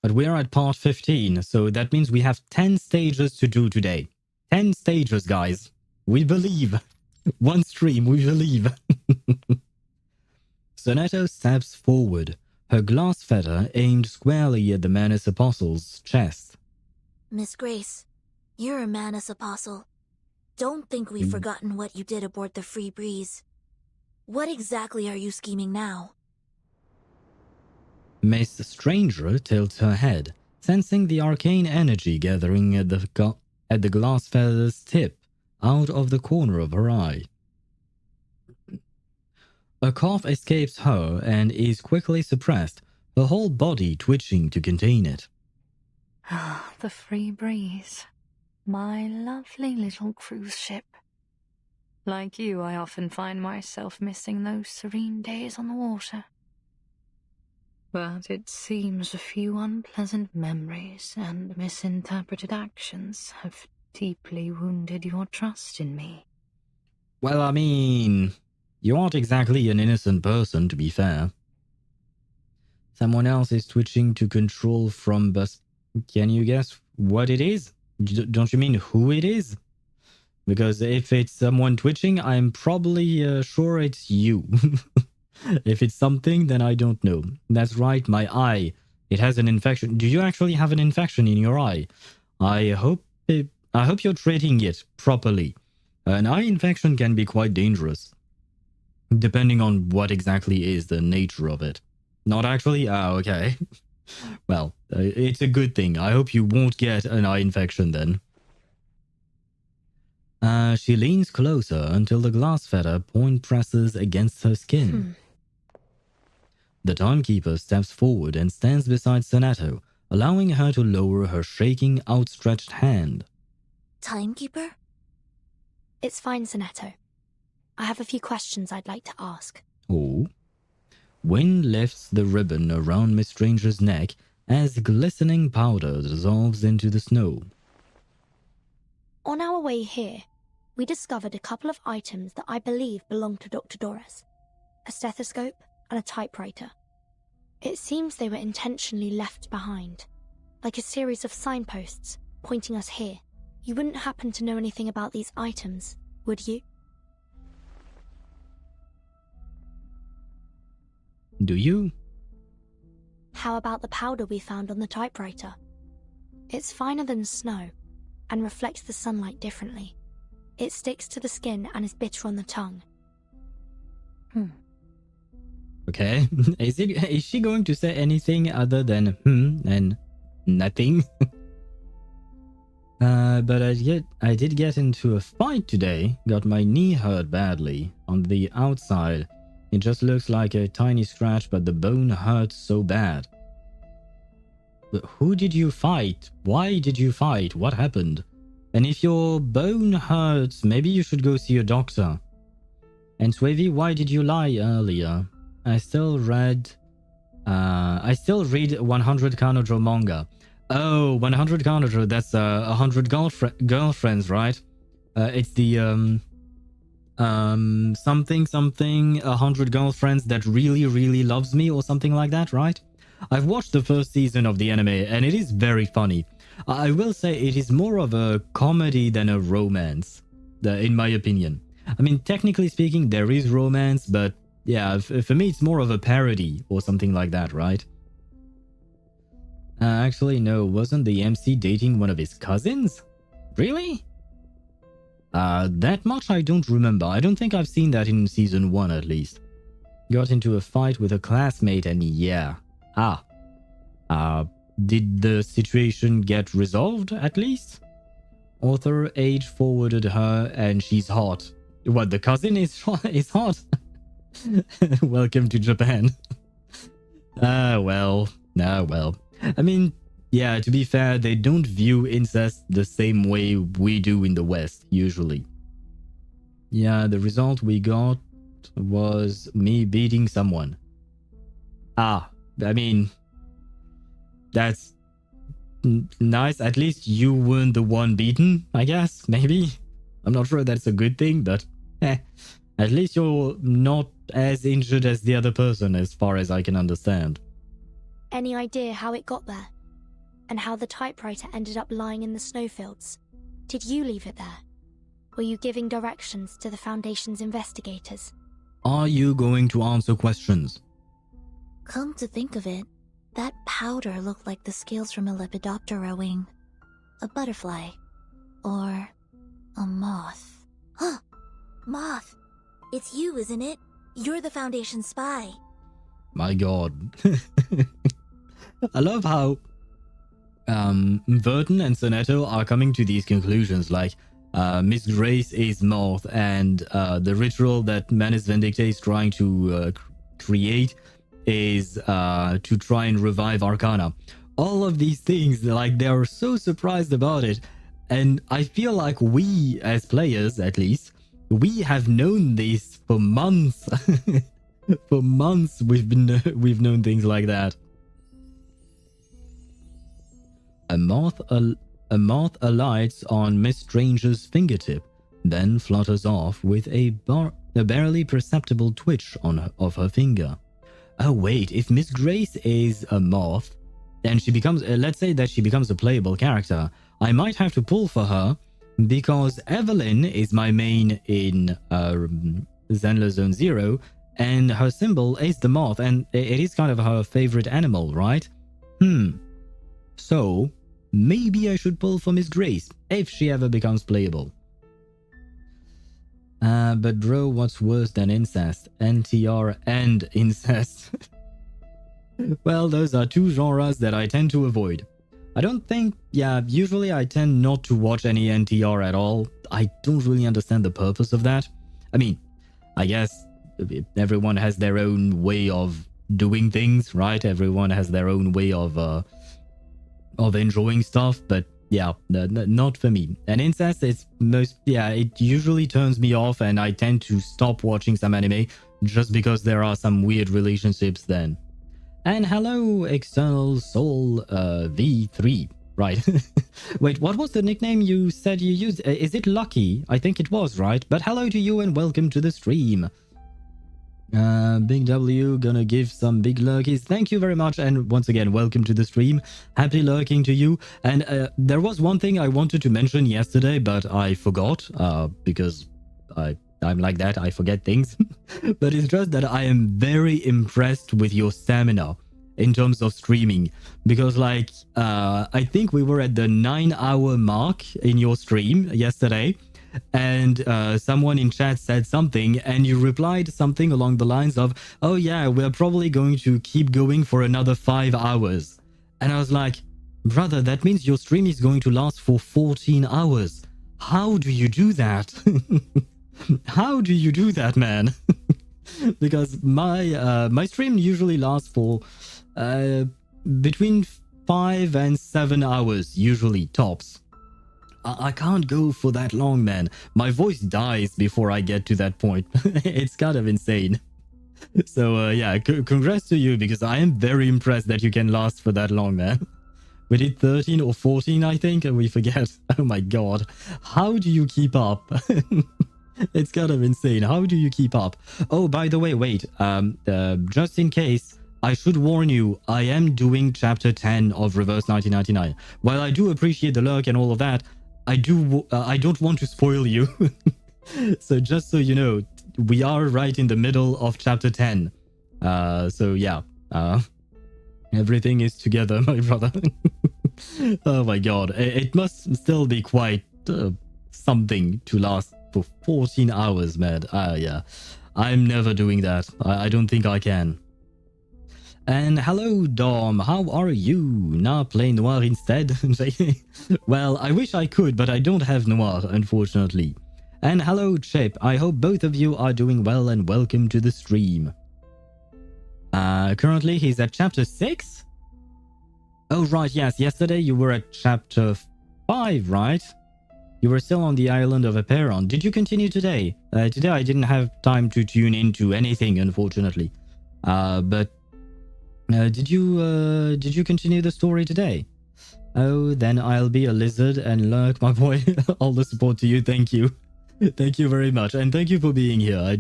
But we're at part 15, so that means we have 10 stages to do today. 10 stages, guys. We believe. One stream, we believe. Sonetto steps forward, her glass feather aimed squarely at the Manus Apostle's chest. Miss Grace, you're a Manus Apostle. Don't think we've forgotten what you did aboard the Free Breeze. What exactly are you scheming now? Miss Stranger tilts her head, sensing the arcane energy gathering at the glass feather's tip out of the corner of her eye. A cough escapes her and is quickly suppressed, her whole body twitching to contain it. Ah, the Free Breeze. My lovely little cruise ship. Like you, I often find myself missing those serene days on the water. But it seems a few unpleasant memories and misinterpreted actions have deeply wounded your trust in me. Well, I mean, you aren't exactly an innocent person, to be fair. Someone else is twitching to control from Can you guess what it is? Don't you mean who it is? Because if it's someone twitching, I'm probably sure it's you. If it's something, then I don't know. That's right, my eye. It has an infection. Do you actually have an infection in your eye? I hope you're treating it properly. An eye infection can be quite dangerous, depending on what exactly is the nature of it. Not actually? Ah, okay. Well, it's a good thing. I hope you won't get an eye infection then. She leans closer until the glass feather point presses against her skin. The timekeeper steps forward and stands beside Sonato, allowing her to lower her shaking, outstretched hand. Timekeeper? It's fine, Sonato. I have a few questions I'd like to ask. Oh. Wind lifts the ribbon around Miss Stranger's neck as glistening powder dissolves into the snow. On our way here, we discovered a couple of items that I believe belong to Dr. Doris. A stethoscope and a typewriter. It seems they were intentionally left behind, like a series of signposts pointing us here. You wouldn't happen to know anything about these items, would you? Do you? How about the powder we found on the typewriter? It's finer than snow and reflects the sunlight differently. It sticks to the skin and is bitter on the tongue. Okay. Is she going to say anything other than and nothing? But I did get into a fight today. Got my knee hurt badly. On the outside, it just looks like a tiny scratch, but the bone hurts so bad. But who did you fight? Why did you fight? What happened? And if your bone hurts, maybe you should go see a doctor. And Swavy, why did you lie earlier? I still read 100 Kanojo manga. Oh, 100 Kanojo, that's 100 girlfriends, right? It's the something 100 girlfriends that really loves me or something like that, right? I've watched the first season of the anime and it is very funny. I will say it is more of a comedy than a romance, in my opinion. I mean, technically speaking, there is romance, but yeah, for me it's more of a parody or something like that, right? Actually, no, wasn't the MC dating one of his cousins? Really? That much I don't remember. I don't think I've seen that in season 1 at least. Got into a fight with a classmate and yeah. Did the situation get resolved at least? Author age forwarded her and she's hot. What, the cousin is hot? Welcome to Japan. Well. I mean, yeah, to be fair, they don't view incest the same way we do in the West, usually. Yeah, the result we got was me beating someone. I mean, that's nice. At least you weren't the one beaten, I guess, maybe. I'm not sure that's a good thing, but at least you're not as injured as the other person, as far as I can understand. Any idea how it got there? And how the typewriter ended up lying in the snowfields? Did you leave it there? Were you giving directions to the Foundation's investigators? Are you going to answer questions? Come to think of it, that powder looked like the scales from a Lepidoptera wing. A butterfly. Or a moth. Huh! Moth! It's you, isn't it? You're the Foundation spy. My god. I love how Vertin and Sonato are coming to these conclusions, like Miss Grace is Moth, and the ritual that Manus Vindicta is trying to create is to try and revive Arcana. All of these things, like, they are so surprised about it, and I feel like we, as players at least, we have known this for months. For months we've known things like that. A moth alights on Miss Stranger's fingertip, then flutters off with a barely perceptible twitch of her finger. Oh wait, if Miss Grace is a moth, then she becomes, let's say that she becomes a playable character, I might have to pull for her, because Evelyn is my main in Zenler Zone Zero, and her symbol is the moth, and it is kind of her favorite animal, right? So, maybe I should pull for Miss Grace, if she ever becomes playable. But bro, what's worse than incest? NTR and incest. Well, those are two genres that I tend to avoid. I don't think, usually I tend not to watch any NTR at all. I don't really understand the purpose of that. I mean, I guess everyone has their own way of doing things, right? Everyone has their own way of enjoying stuff, but yeah, not for me. And incest is it usually turns me off, and I tend to stop watching some anime just because there are some weird relationships then. And hello, External Soul V3. Right. Wait, what was the nickname you said you used? Is it Lucky? I think it was, right? But hello to you and welcome to the stream. Big W gonna give some big lurkies. Thank you very much, and once again, welcome to the stream. Happy lurking to you. And there was one thing I wanted to mention yesterday, but I forgot because I'm like that. I forget things. But it's just that I am very impressed with your stamina in terms of streaming, because like I think we were at the 9-hour mark in your stream yesterday, and someone in chat said something, and you replied something along the lines of, oh yeah, we're probably going to keep going for another 5 hours. And I was like, brother, that means your stream is going to last for 14 hours. How do you do that? How do you do that, man? Because my stream usually lasts for between 5 and 7 hours, usually tops. I can't go for that long, man. My voice dies before I get to that point. It's kind of insane. So yeah, congrats to you, because I am very impressed that you can last for that long, man. We did 13 or 14, I think, and we forget. Oh my god. How do you keep up? It's kind of insane. How do you keep up? Oh, by the way, wait. Just in case, I should warn you, I am doing chapter 10 of Reverse 1999. While I do appreciate the lurk and all of that, I don't want to spoil you. So just so you know, we are right in the middle of chapter 10. So yeah, everything is together, my brother. Oh my god, it must still be quite something to last for 14 hours, man. Yeah, I'm never doing that. I don't think I can. And hello, Dom. How are you? Nah, play Noir instead. Well, I wish I could, but I don't have Noir, unfortunately. And hello, Chip. I hope both of you are doing well, and welcome to the stream. Currently, he's at chapter 6? Oh, right, yes. Yesterday, you were at chapter 5, right? You were still on the island of Aperon. Did you continue today? Today, I didn't have time to tune into anything, unfortunately. But did you continue the story today? Oh, then I'll be a lizard and lurk, my boy. All the support to you. Thank you. Thank you very much. And thank you for being here. I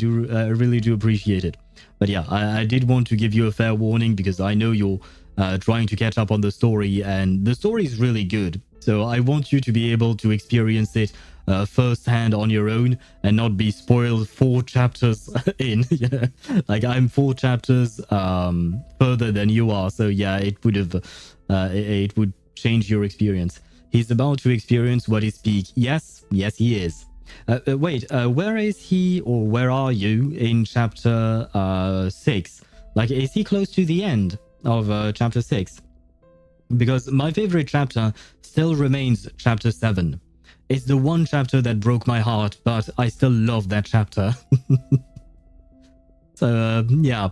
really do appreciate it. But yeah, I did want to give you a fair warning, because I know you're trying to catch up on the story, and the story is really good. So I want you to be able to experience it firsthand on your own, and not be spoiled 4 chapters in. Yeah. Like, I'm 4 chapters further than you are, so yeah, it would change your experience. He's about to experience what is peak. Yes, he is. Wait, where is he, or where are you in chapter 6? Like, is he close to the end of chapter 6? Because my favorite chapter still remains chapter 7. It's the one chapter that broke my heart, but I still love that chapter. So yeah,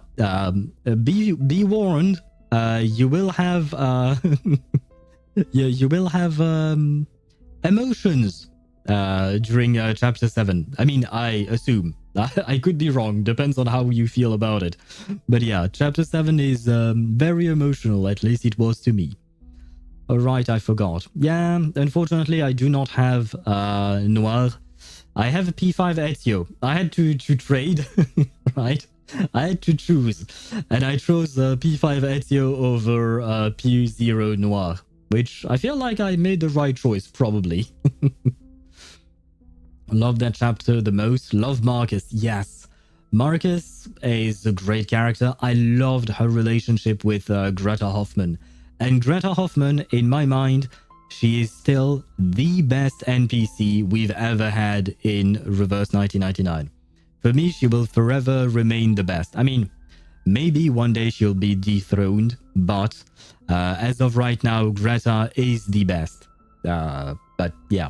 be warned. You will have you will have emotions during chapter 7. I mean, I assume. I could be wrong. Depends on how you feel about it. But yeah, chapter 7 is very emotional. At least it was to me. Oh, right, I forgot. Yeah, unfortunately, I do not have Noir. I have a P5 Ezio. I had to trade, right? I had to choose. And I chose P5 Ezio over P0 Noir, which I feel like I made the right choice, probably. Love that chapter the most. Love Marcus, yes. Marcus is a great character. I loved her relationship with Greta Hoffman. And Greta Hoffman, in my mind, she is still the best NPC we've ever had in Reverse 1999. For me, she will forever remain the best. I mean, maybe one day she'll be dethroned, but as of right now, Greta is the best. But yeah.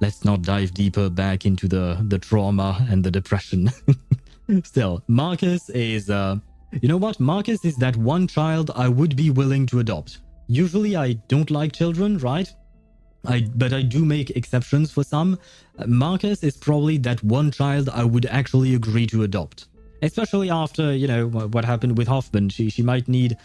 Let's not dive deeper back into the trauma and the depression. Still, Marcus is You know what? Marcus is that one child I would be willing to adopt. Usually I don't like children, right? But I do make exceptions for some. Marcus is probably that one child I would actually agree to adopt. Especially after, you know, what happened with Hoffman. She might need...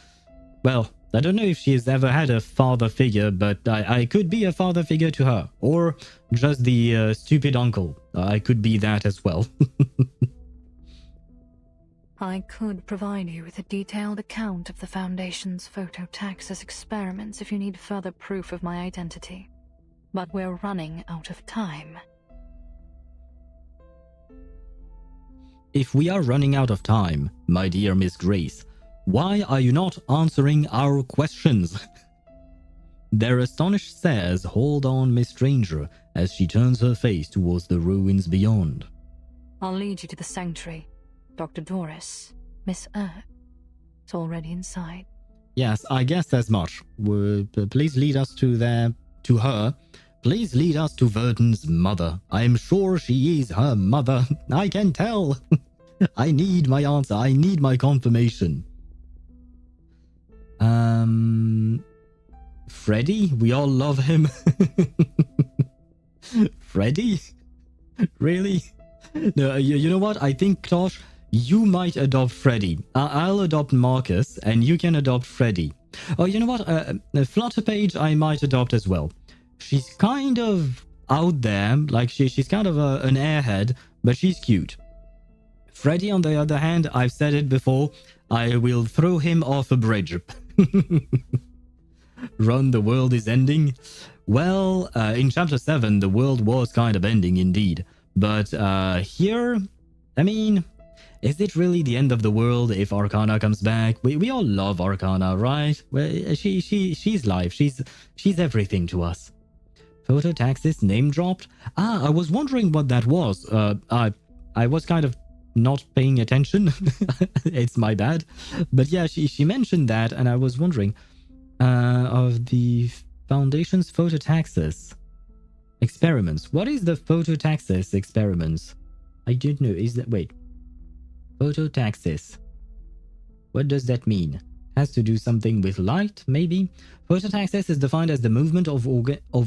Well, I don't know if she has ever had a father figure, but I could be a father figure to her. Or just the stupid uncle. I could be that as well. I could provide you with a detailed account of the Foundation's phototaxis experiments if you need further proof of my identity. But we're running out of time. If we are running out of time, my dear Miss Grace, why are you not answering our questions? Their astonished stares hold on Miss Stranger as she turns her face towards the ruins beyond. I'll lead you to the sanctuary. Dr. Doris, Miss it's already inside. Yes, I guessed as much. Please lead us to her. Please lead us to Vertin's mother. I am sure she is her mother. I can tell. I need my answer. I need my confirmation. Freddy? We all love him. Freddy? Really? No, you know what? I think, Tosh, you might adopt Freddy. I'll adopt Marcus, and you can adopt Freddy. Oh, you know what? Flutterpage I might adopt as well. She's kind of out there, like she's kind of an airhead, but she's cute. Freddy, on the other hand, I've said it before, I will throw him off a bridge. Run, the world is ending. Well, in Chapter 7, the world was kind of ending indeed. But here, I mean... Is it really the end of the world if Arcana comes back? We all love Arcana, right? Well, she's life. She's everything to us. Phototaxis name dropped? I was wondering what that was. I was kind of not paying attention. It's my bad. But yeah, she mentioned that, and I was wondering of the Foundation's phototaxis experiments. What is the phototaxis experiments? I don't know. Is that wait? Phototaxis. What does that mean? Has to do something with light, maybe? Phototaxis is defined as the movement of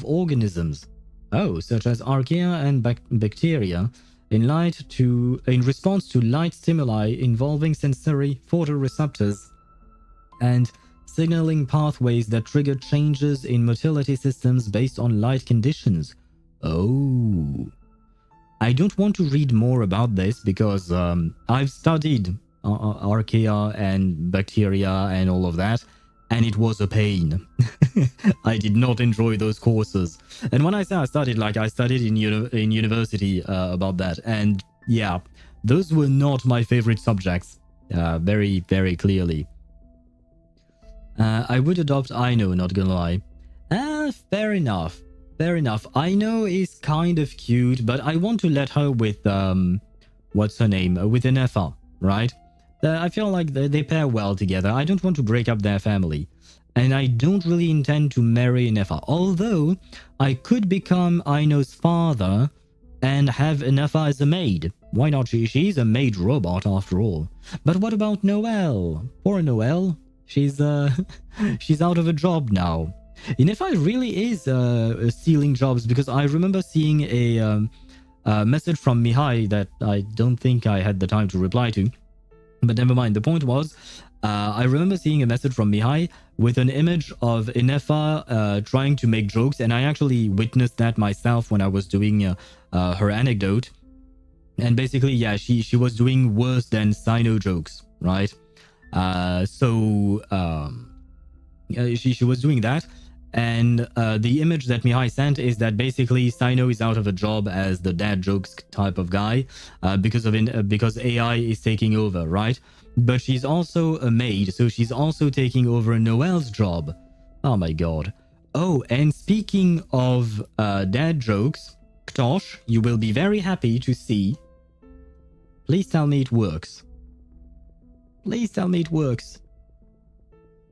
organisms. Oh, such as archaea and bacteria in response to light stimuli involving sensory photoreceptors and signaling pathways that trigger changes in motility systems based on light conditions. Oh. I don't want to read more about this because I've studied archaea and bacteria and all of that, and it was a pain. I did not enjoy those courses. And when I say I studied, like I studied in university about that, and yeah, those were not my favorite subjects, very, very clearly. I would adopt Aino, not gonna lie. Fair enough. Fair enough. Aino is kind of cute, but I want to let her with, what's her name? With Inefa, right? I feel like they pair well together. I don't want to break up their family. And I don't really intend to marry Inefa. Although, I could become Aino's father and have Inefa as a maid. Why not? She's a maid robot after all. But what about Noelle? Poor Noelle. She's out of a job now. Inefa really is stealing jobs, because I remember seeing a message from Mihai that I don't think I had the time to reply to. But never mind. The point was, I remember seeing a message from Mihai with an image of Inefa trying to make jokes, and I actually witnessed that myself when I was doing her anecdote. And basically, yeah, she was doing worse than Sino jokes, right? She was doing that. And the image that Mihai sent is that basically Sino is out of a job as the dad jokes type of guy because AI is taking over, right? But she's also a maid, so she's also taking over Noelle's job. Oh my god. Oh, and speaking of dad jokes, Ktosh, you will be very happy to see. Please tell me it works. Please tell me it works.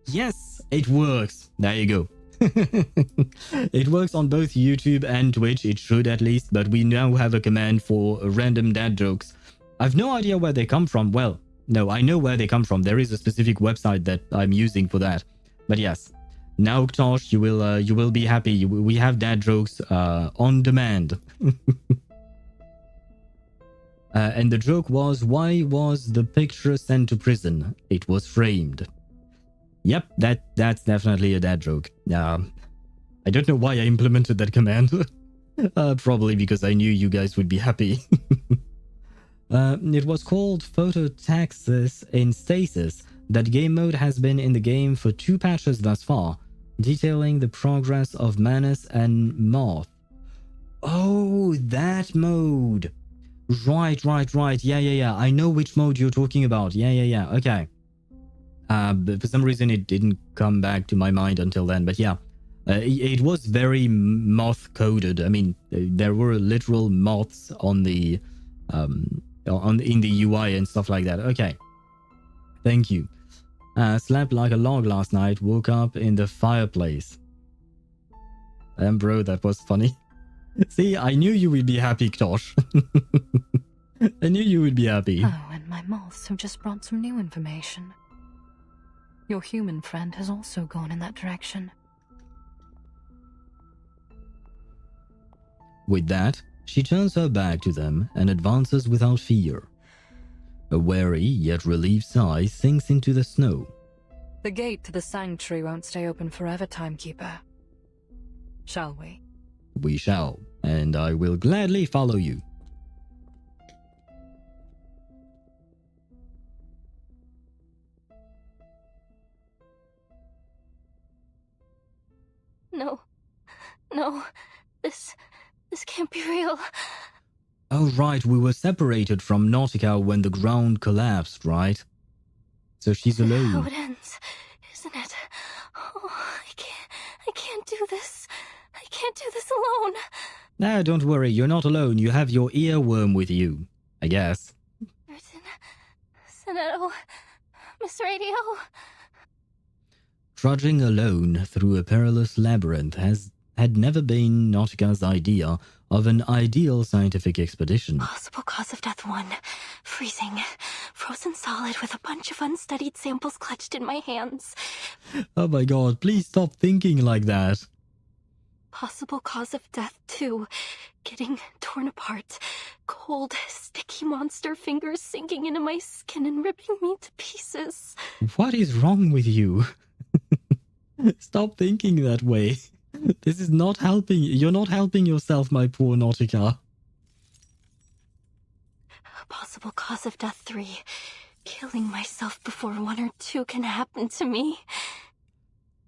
Yes, it works. There you go. It works on both YouTube and Twitch, it should at least, but we now have a command for random dad jokes. I've no idea where they come from. Well, No, I know where they come from. There is a specific website that I'm using for that. But yes, now Tosh, you will be happy. We have dad jokes on demand. And the joke was, why was the picture sent to prison? It was framed. Yep, that's definitely a dad joke. I don't know why I implemented that command. Probably because I knew you guys would be happy. It was called Phototaxis in Stasis. That game mode has been in the game for 2 patches thus far, detailing the progress of Manus and Moth. Oh, that mode. Right. Yeah. I know which mode you're talking about. Yeah. Okay. But for some reason it didn't come back to my mind until then. But yeah, it was very moth coded. I mean, there were literal moths on the in the UI and stuff like that. Okay. Thank you. Slept like a log last night. Woke up in the fireplace. Bro, that was funny. See, I knew you would be happy, Ktosh. I knew you would be happy. Oh, and my moths have just brought some new information. Your human friend has also gone in that direction. With that, she turns her back to them and advances without fear. A wary yet relieved sigh sinks into the snow. The gate to the sanctuary won't stay open forever, Timekeeper. Shall we? We shall, and I will gladly follow you. No, this can't be real. Oh right, we were separated from Nautika when the ground collapsed, right? So she's alone. How it ends, isn't it? Oh, I can't do this. I can't do this alone. Nah, don't worry, you're not alone. You have your earworm with you, I guess. Vertin, Sonetto, Miss Radio. Trudging alone through a perilous labyrinth had never been Nautika's idea of an ideal scientific expedition. Possible cause of death 1. Freezing. Frozen solid with a bunch of unstudied samples clutched in my hands. Oh my god, please stop thinking like that. Possible cause of death 2. Getting torn apart. Cold, sticky monster fingers sinking into my skin and ripping me to pieces. What is wrong with you? Stop thinking that way. This is not helping. You're not helping yourself, my poor Nautika. Possible cause of death 3. Killing myself before 1 or 2 can happen to me.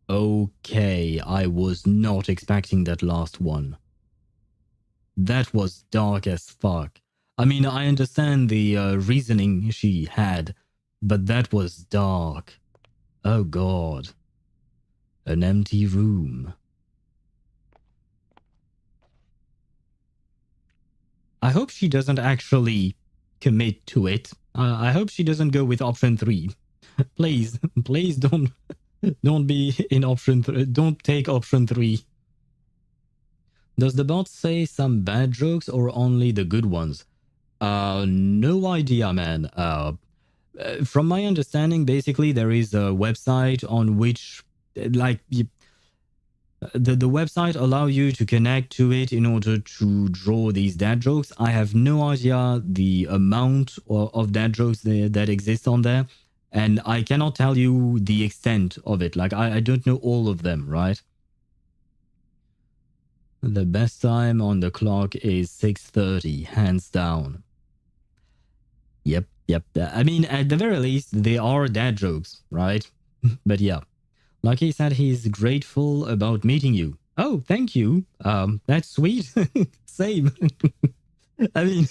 Okay, I was not expecting that last one. That was dark as fuck. I mean, I understand the reasoning she had, but that was dark. Oh god. An empty room. I hope she doesn't actually commit to it. I hope she doesn't go with option 3. Please don't be in option 3. Don't take option 3. Does the bot say some bad jokes or only the good ones? No idea, man. From my understanding, basically there is a website on which, like, the website allow you to connect to it in order to draw these dad jokes. I have no idea the amount of dad jokes that exist on there, and I cannot tell you the extent of it. Like, I don't know all of them, right? The best time on the clock is 6:30, hands down. Yep. I mean, at the very least, they are dad jokes, right? But yeah. Lucky said he's grateful about meeting you. Oh, thank you. That's sweet. Same. I mean,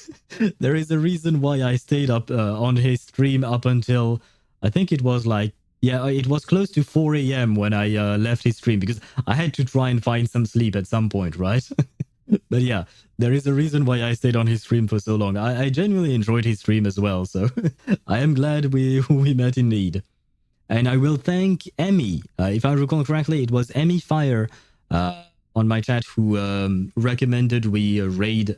there is a reason why I stayed up on his stream up until, I think it was like, yeah, it was close to 4 a.m. when I left his stream, because I had to try and find some sleep at some point, right? But yeah, there is a reason why I stayed on his stream for so long. I genuinely enjoyed his stream as well, so I am glad we met in need. And I will thank Emmy. If I recall correctly, it was Emmy Fire on my chat who recommended we raid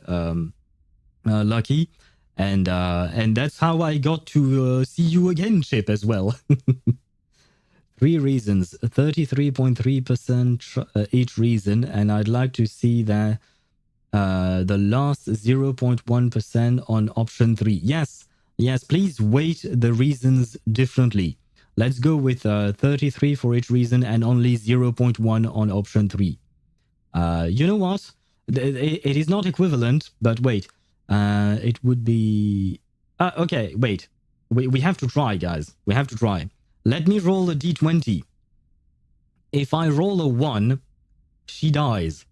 Lucky. And that's how I got to see you again, Chip, as well. 3 reasons, 33.3% each reason, and I'd like to see that the last 0.1% on option 3. Yes, please weight the reasons differently. Let's go with 33 for each reason and only 0.1 on option 3. You know what? It is not equivalent, but wait. It would be... okay, wait. We have to try, guys. We have to try. Let me roll a d20. If I roll a 1, she dies.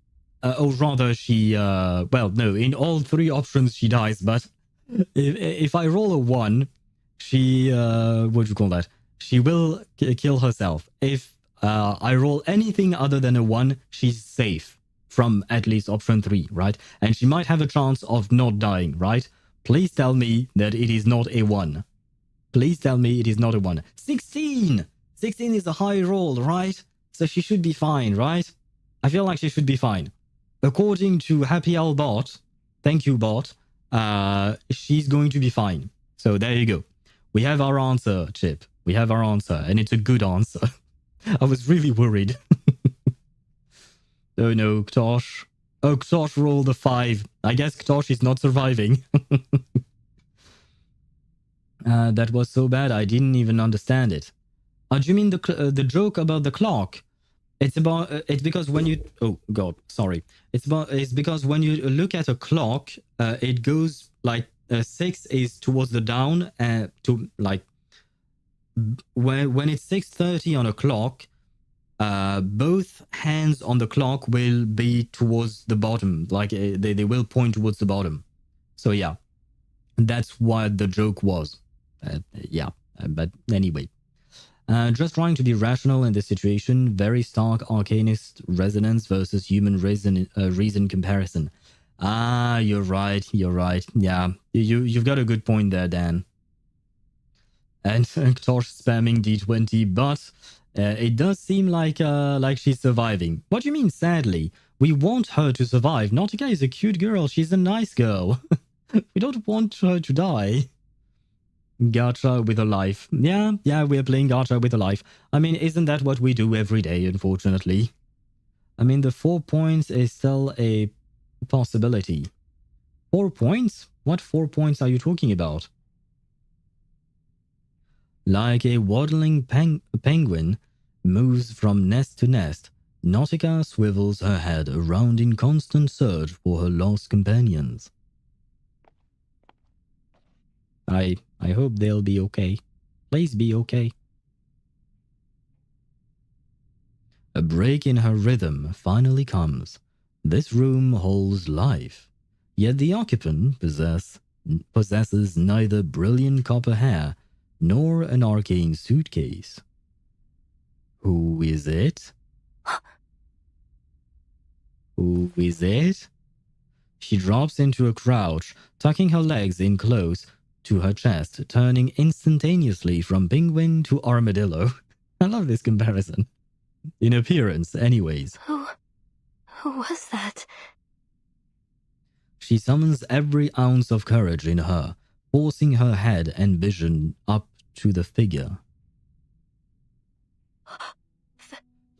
Or rather, she... well, no, in all 3 options, she dies. But if I roll a 1, she... what do you call that? She will kill herself. If I roll anything other than a 1, she's safe from at least option 3, right? And she might have a chance of not dying, right? Please tell me that it is not a 1. Please tell me it is not a 1. 16! 16 is a high roll, right? So she should be fine, right? I feel like she should be fine. According to Happy Owl Bot, thank you, Bot, she's going to be fine. So there you go. We have our answer, Chip. We have our answer, and it's a good answer. I was really worried. Oh no, Ktosh. Oh, Ktosh rolled a 5. I guess Ktosh is not surviving. That was so bad I didn't even understand it. Do you mean the joke about the clock? It's because when you... Oh god, sorry. It's because when you look at a clock, it goes like 6 is towards the down, to like when it's 6:30 on a clock, both hands on the clock will be towards the bottom, like they will point towards the bottom. So yeah, that's what the joke was. But anyway, just trying to be rational in this situation. Very stark arcanist resonance versus human reason comparison. You're right. Yeah, you've got a good point there, Dan. And Tosh spamming D20, but it does seem like she's surviving. What do you mean, sadly? We want her to survive. Nautika is a cute girl. She's a nice girl. We don't want her to die. Gacha with a life. Yeah, we're playing gacha with a life. I mean, isn't that what we do every day, unfortunately? I mean, the 4 points is still a possibility. 4 points? What 4 points are you talking about? Like a waddling penguin moves from nest to nest, Nautika swivels her head around in constant search for her lost companions. I hope they'll be okay. Please be okay. A break in her rhythm finally comes. This room holds life, yet the occupant possesses neither brilliant copper hair nor an arcane suitcase. Who is it? Who is it? She drops into a crouch, tucking her legs in close to her chest, turning instantaneously from penguin to armadillo. I love this comparison. In appearance, anyways. Who was that? She summons every ounce of courage in her, forcing her head and vision up to the figure.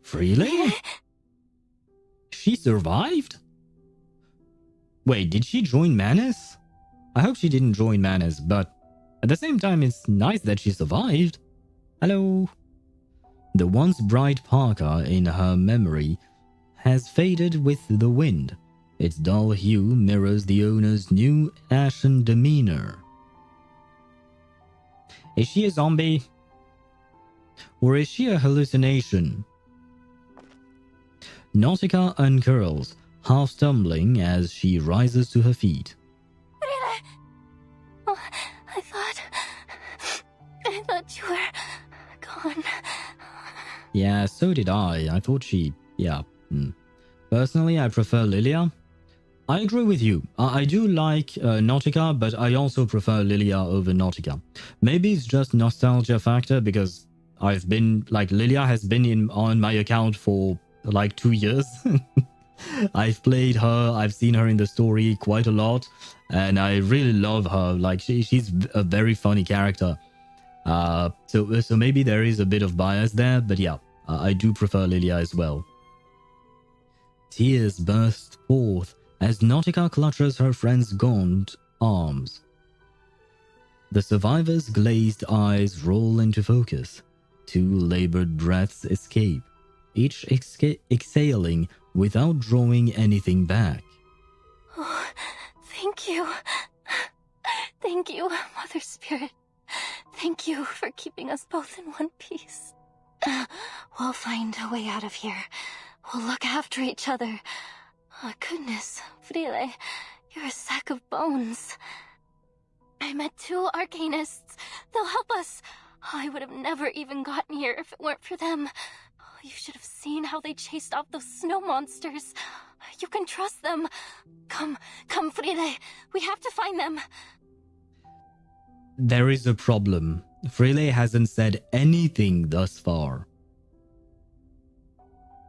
Freely? She survived? Wait, did she join Manus? I hope she didn't join Manus, but at the same time, it's nice that she survived. Hello. The once bright parka in her memory has faded with the wind. Its dull hue mirrors the owner's new ashen demeanor. Is she a zombie? Or is she a hallucination? Nautika uncurls, half stumbling as she rises to her feet. Oh, I thought you were gone. Yeah, so did I. I thought she... yeah. Personally, I prefer Lilia. I agree with you. I do like Nautika, but I also prefer Lilia over Nautika. Maybe it's just nostalgia factor because I've been... like, Lilia has been on my account for like 2 years. I've played her. I've seen her in the story quite a lot, and I really love her. Like she's a very funny character. So maybe there is a bit of bias there, but yeah, I do prefer Lilia as well. Tears burst forth as Nautika clutches her friend's gaunt arms. The survivor's glazed eyes roll into focus. 2 labored breaths escape, each exhaling without drawing anything back. Oh, thank you. Thank you, Mother Spirit. Thank you for keeping us both in one piece. We'll find a way out of here. We'll look after each other. Oh, goodness, Frile, you're a sack of bones. I met 2 arcanists. They'll help us. I would have never even gotten here if it weren't for them. You should have seen how they chased off those snow monsters. You can trust them. Come, Frile. We have to find them. There is a problem. Frile hasn't said anything thus far.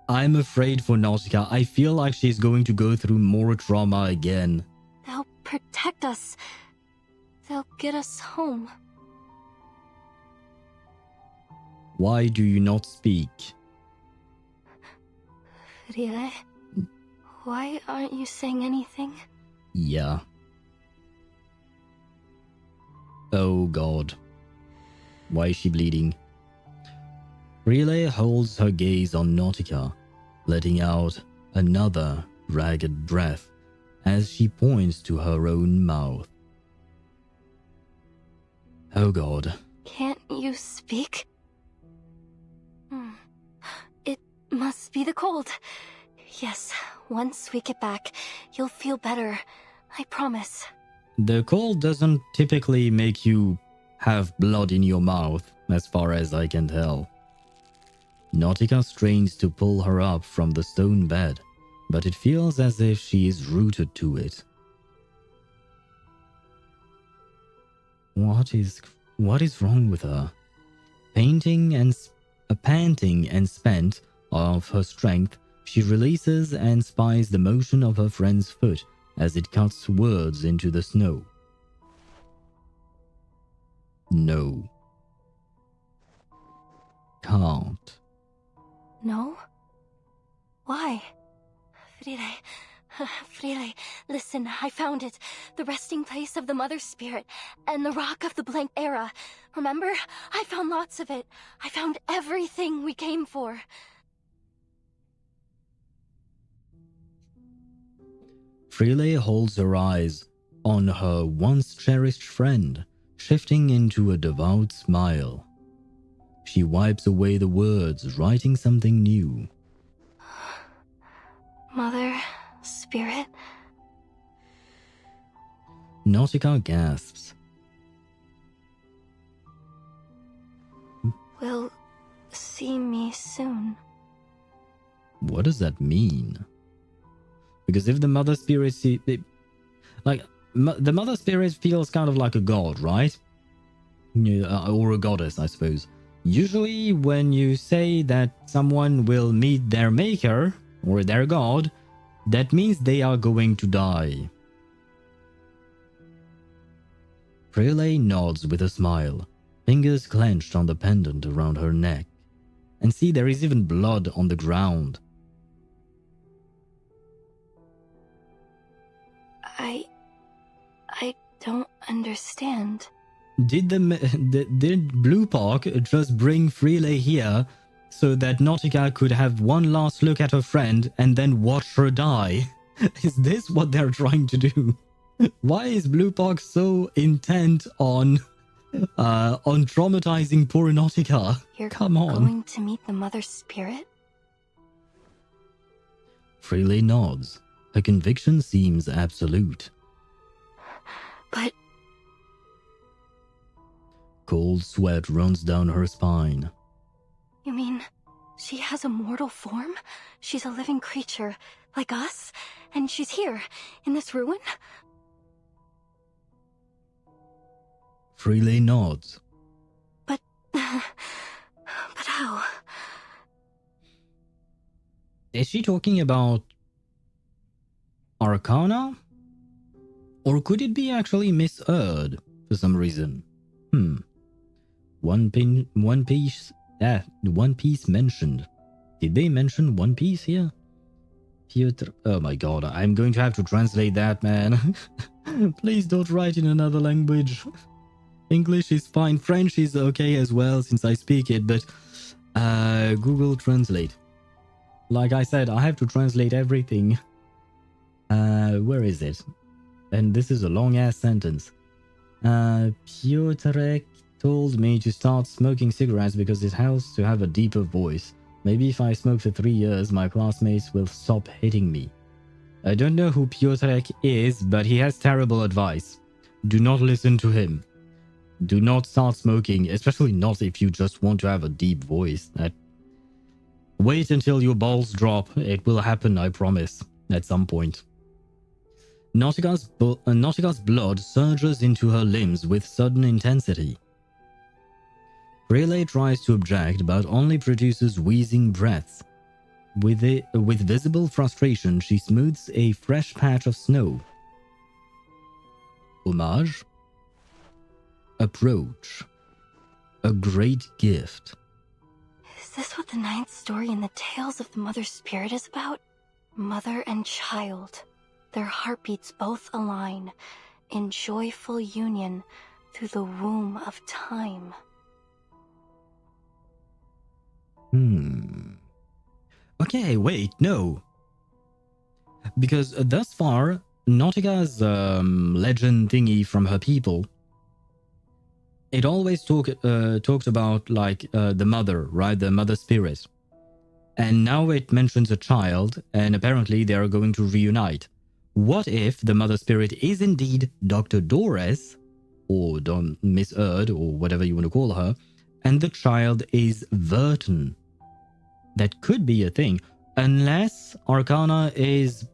I'm afraid for Nautika. I feel like she's going to go through more trauma again. They'll protect us. They'll get us home. Why do you not speak? Frile, why aren't you saying anything? Yeah. Oh god. Why is she bleeding? Frile holds her gaze on Nautika, letting out another ragged breath as she points to her own mouth. Oh god. Can't you speak? It must be the cold. Yes, once we get back, you'll feel better. I promise. The cold doesn't typically make you have blood in your mouth, as far as I can tell. Nautika strains to pull her up from the stone bed, but it feels as if she is rooted to it. What is wrong with her? Panting and spent of her strength, she releases and spies the motion of her friend's foot as it cuts words into the snow. No. Can't. No? Why? Frile, listen, I found it. The resting place of the Mother Spirit and the Rock of the Blank Era. Remember? I found lots of it. I found everything we came for. Frile holds her eyes on her once cherished friend, shifting into a devout smile. She wipes away the words, writing something new. Mother Spirit? Nautika gasps. Will see me soon. What does that mean? Because if the Mother Spirit the Mother Spirit feels kind of like a god, right? Or a goddess, I suppose. Usually when you say that someone will meet their maker or their god, that means they are going to die. Frile nods with a smile, fingers clenched on the pendant around her neck. And see, there is even blood on the ground. I don't understand. Did Bluepoch just bring Frile here so that Nautika could have one last look at her friend and then watch her die? Is this what they're trying to do? Why is Bluepoch so intent on traumatizing poor Nautika? You're Come on. going to meet the Mother Spirit? Frile nods. Her conviction seems absolute. But Cold sweat runs down her spine. you mean she has a mortal form? She's a living creature, like us? And she's here, in this ruin? Frile nods. But how? Is she talking about Arcana? Or could it be actually misheard for some reason? One Piece mentioned. Did they mention One Piece here? Piotr. Oh my god, I'm going to have to translate that, man. Please don't write in another language. English is fine. French is okay as well since I speak it, but Google Translate. Like I said, I have to translate everything. Where is it? And this is a long-ass sentence. Piotrek told me to start smoking cigarettes because it helps to have a deeper voice. Maybe if I smoke for 3 years, my classmates will stop hitting me. I don't know who Piotrek is, but he has terrible advice. Do not listen to him. Do not start smoking, especially not if you just want to have a deep voice. Wait until your balls drop. It will happen, I promise, at some point. Nautika's blood surges into her limbs with sudden intensity. Frele tries to object, but only produces wheezing breaths. With visible frustration, she smooths a fresh patch of snow. Homage? Approach. A great gift. Is this what the ninth story in the Tales of the Mother Spirit is about? Mother and child. Their heartbeats both align in joyful union through the womb of time. Okay, wait, no. Because thus far, Nautika's legend thingy from her people, it always talked about like the mother, right? The mother spirit. And now it mentions a child, and apparently they are going to reunite. What if the mother spirit is indeed Dr. Doris, or Miss Erd, or whatever you want to call her, and the child is Vertin? That could be a thing, unless Arcana is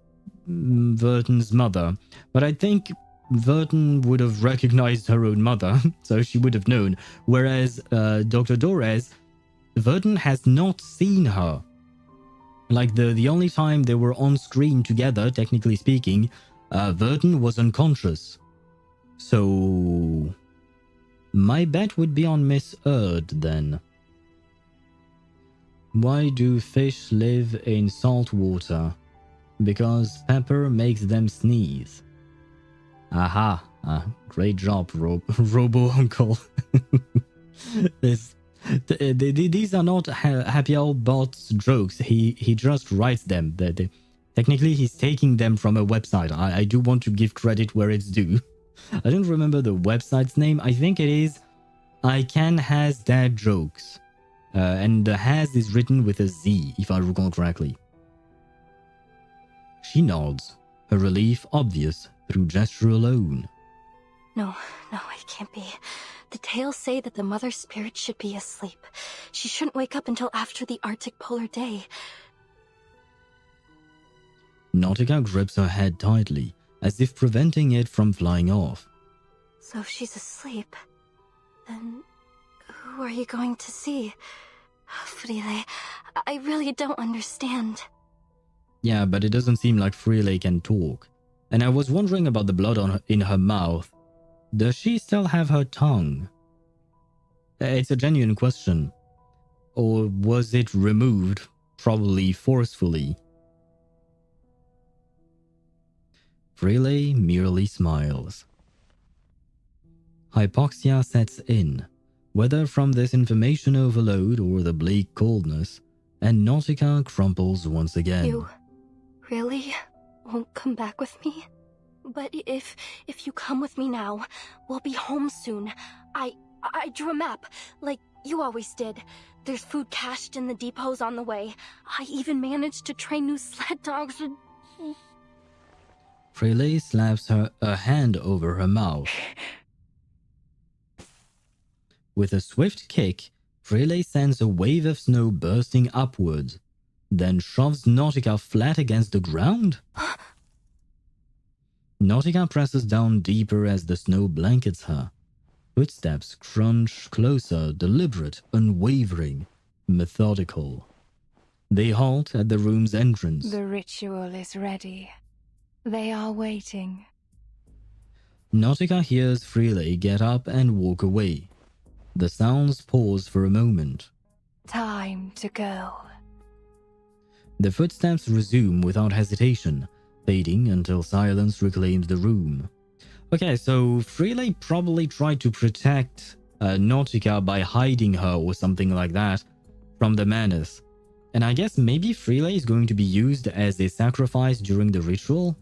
Vertin's mother. But I think Vertin would have recognized her own mother, so she would have known. Whereas Dr. Doris, Vertin has not seen her. Like the only time they were on screen together, technically speaking, Vertin was unconscious. So my bet would be on Miss Erd then. Why do fish live in salt water? Because pepper makes them sneeze. Aha, great job, Robo Uncle. These are not Happy Old Bots jokes. He just writes them. Technically, he's taking them from a website. I do want to give credit where it's due. I don't remember the website's name. I think it is I Can Has Dad Jokes. And the has is written with a Z, if I recall correctly. She nods, her relief obvious through gesture alone. No, it can't be. The tales say that the mother spirit should be asleep. She shouldn't wake up until after the Arctic polar day. Nautika grips her head tightly, as if preventing it from flying off. So if she's asleep, then who are you going to see? Frile, I really don't understand. Yeah, but it doesn't seem like Frile can talk. And I was wondering about the blood in her mouth. Does she still have her tongue? It's a genuine question. Or was it removed, probably forcefully? Frile merely smiles. Hypoxia sets in, whether from this information overload or the bleak coldness, and Nautika crumples once again. You really won't come back with me? But if you come with me now, we'll be home soon. I drew a map, like you always did. There's food cached in the depots on the way. I even managed to train new sled dogs and... Frele slaps a hand over her mouth. With a swift kick, Frele sends a wave of snow bursting upwards, then shoves Nautika flat against the ground. Nautika presses down deeper as the snow blankets her. Footsteps crunch closer, deliberate, unwavering, methodical. They halt at the room's entrance. The ritual is ready. They are waiting. Nautika hears Freely get up and walk away. The sounds pause for a moment. Time to go. The footsteps resume without hesitation, fading until silence reclaims the room. Okay, so Freely probably tried to protect Nautika by hiding her or something like that from the Manus. And I guess maybe Freely is going to be used as a sacrifice during the ritual?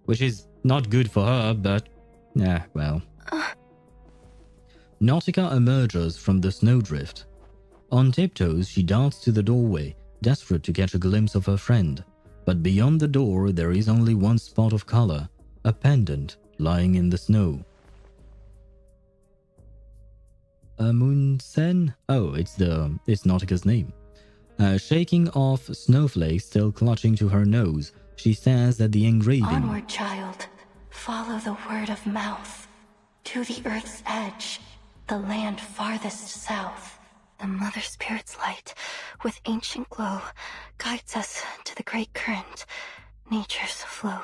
Which is not good for her, but well. Nautika emerges from the snowdrift. On tiptoes, she darts to the doorway, desperate to catch a glimpse of her friend. But beyond the door, there is only one spot of color, a pendant lying in the snow. Amundsen? Oh, it's Nautika's name. Shaking off snowflakes still clutching to her nose, she stares at the engraving. Onward, child. Follow the word of mouth. To the earth's edge, the land farthest south. The Mother Spirit's light, with ancient glow, guides us to the great current, nature's flow.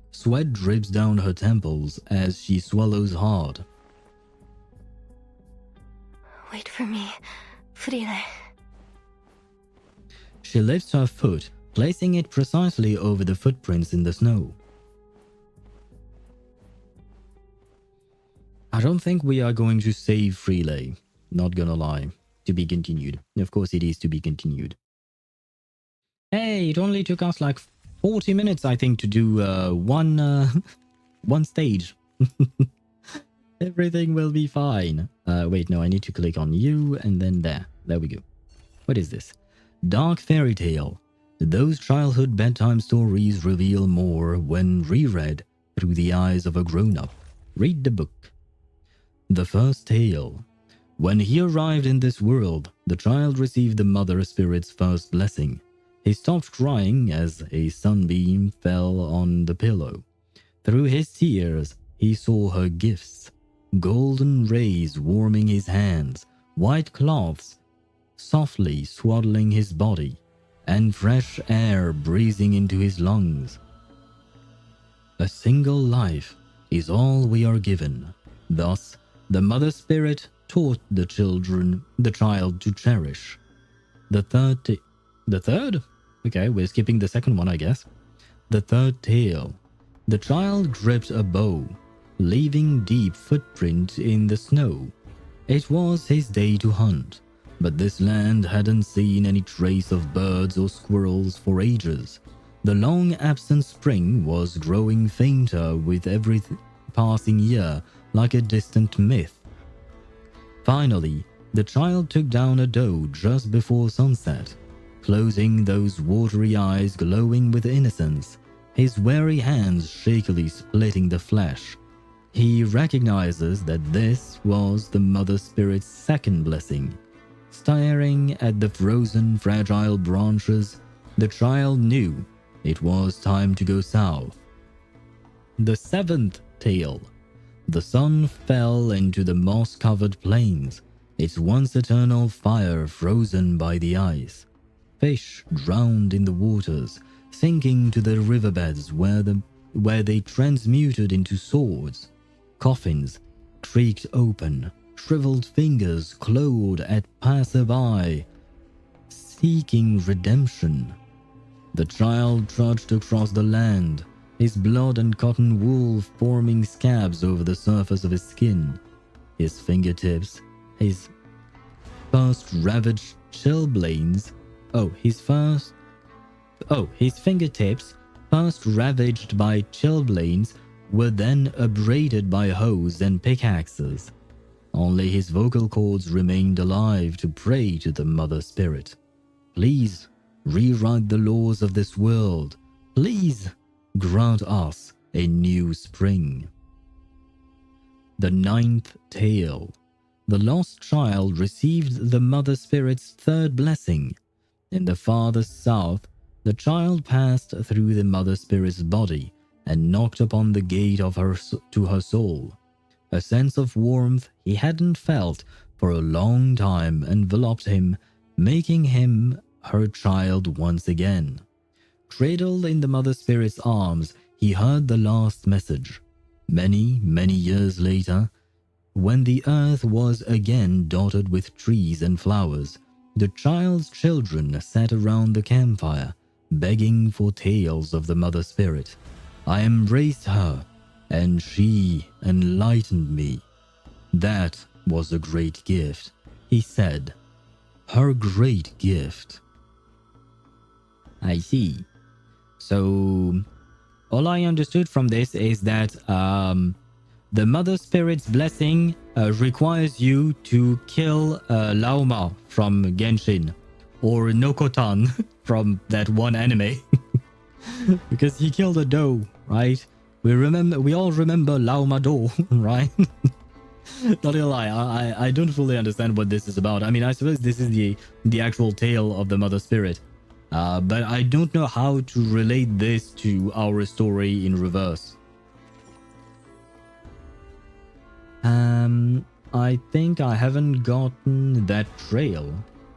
Sweat drips down her temples as she swallows hard. Wait for me, Frile. She lifts her foot, placing it precisely over the footprints in the snow. I don't think we are going to save Freely. Not gonna lie. To be continued. Of course it is to be continued. Hey, it only took us like 40 minutes, I think, to do one stage. Everything will be fine. Wait, no, I need to click on you and then there. There we go. What is this? Dark fairy tale. Those childhood bedtime stories reveal more when reread through the eyes of a grown-up. Read the book. The first tale. When he arrived in this world, the child received the Mother Spirit's first blessing. He stopped crying as a sunbeam fell on the pillow. Through his tears, he saw her gifts. Golden rays warming his hands, white cloths softly swaddling his body, and fresh air breezing into his lungs. A single life is all we are given. Thus, the Mother Spirit taught the child to cherish. The third? Okay, we're skipping the second one, I guess. The third tale. The child gripped a bow, leaving deep footprint in the snow. It was his day to hunt, but this land hadn't seen any trace of birds or squirrels for ages. The long-absent spring was growing fainter with every passing year, like a distant myth. Finally, the child took down a doe just before sunset, closing those watery eyes glowing with innocence, his weary hands shakily splitting the flesh. He recognizes that this was the Mother Spirit's second blessing. Staring at the frozen, fragile branches, the child knew it was time to go south. The seventh tale. The sun fell into the moss-covered plains, its once eternal fire frozen by the ice. Fish drowned in the waters, sinking to the riverbeds where they transmuted into swords. Coffins creaked open, shriveled fingers clawed at passerby, seeking redemption. The child trudged across the land, his blood and cotton wool forming scabs over the surface of his skin. His fingertips, his first ravaged chilblains. His fingertips, first ravaged by chilblains, were then abraded by hoes and pickaxes. Only his vocal cords remained alive to pray to the Mother Spirit. Please, rewrite the laws of this world. Please, grant us a new spring. The ninth tale. The lost child received the Mother Spirit's third blessing. In the farthest south, the child passed through the Mother Spirit's body and knocked upon the gate of her soul. A sense of warmth he hadn't felt for a long time enveloped him, making him her child once again. cradled in the Mother Spirit's arms, he heard the last message. Many, many years later, when the earth was again dotted with trees and flowers, the child's children sat around the campfire, begging for tales of the Mother Spirit. I embraced her, and she enlightened me. That was a great gift, he said. Her great gift. I see. So, all I understood from this is that the Mother Spirit's blessing requires you to kill Laoma from Genshin, or Nokotan from that one anime, because he killed a doe, right? We all remember Laoma Do, right? Not gonna lie, I don't fully understand what this is about. I mean, I suppose this is the actual tale of the Mother Spirit, but I don't know how to relate this to our story in reverse. I think I haven't gotten that trail.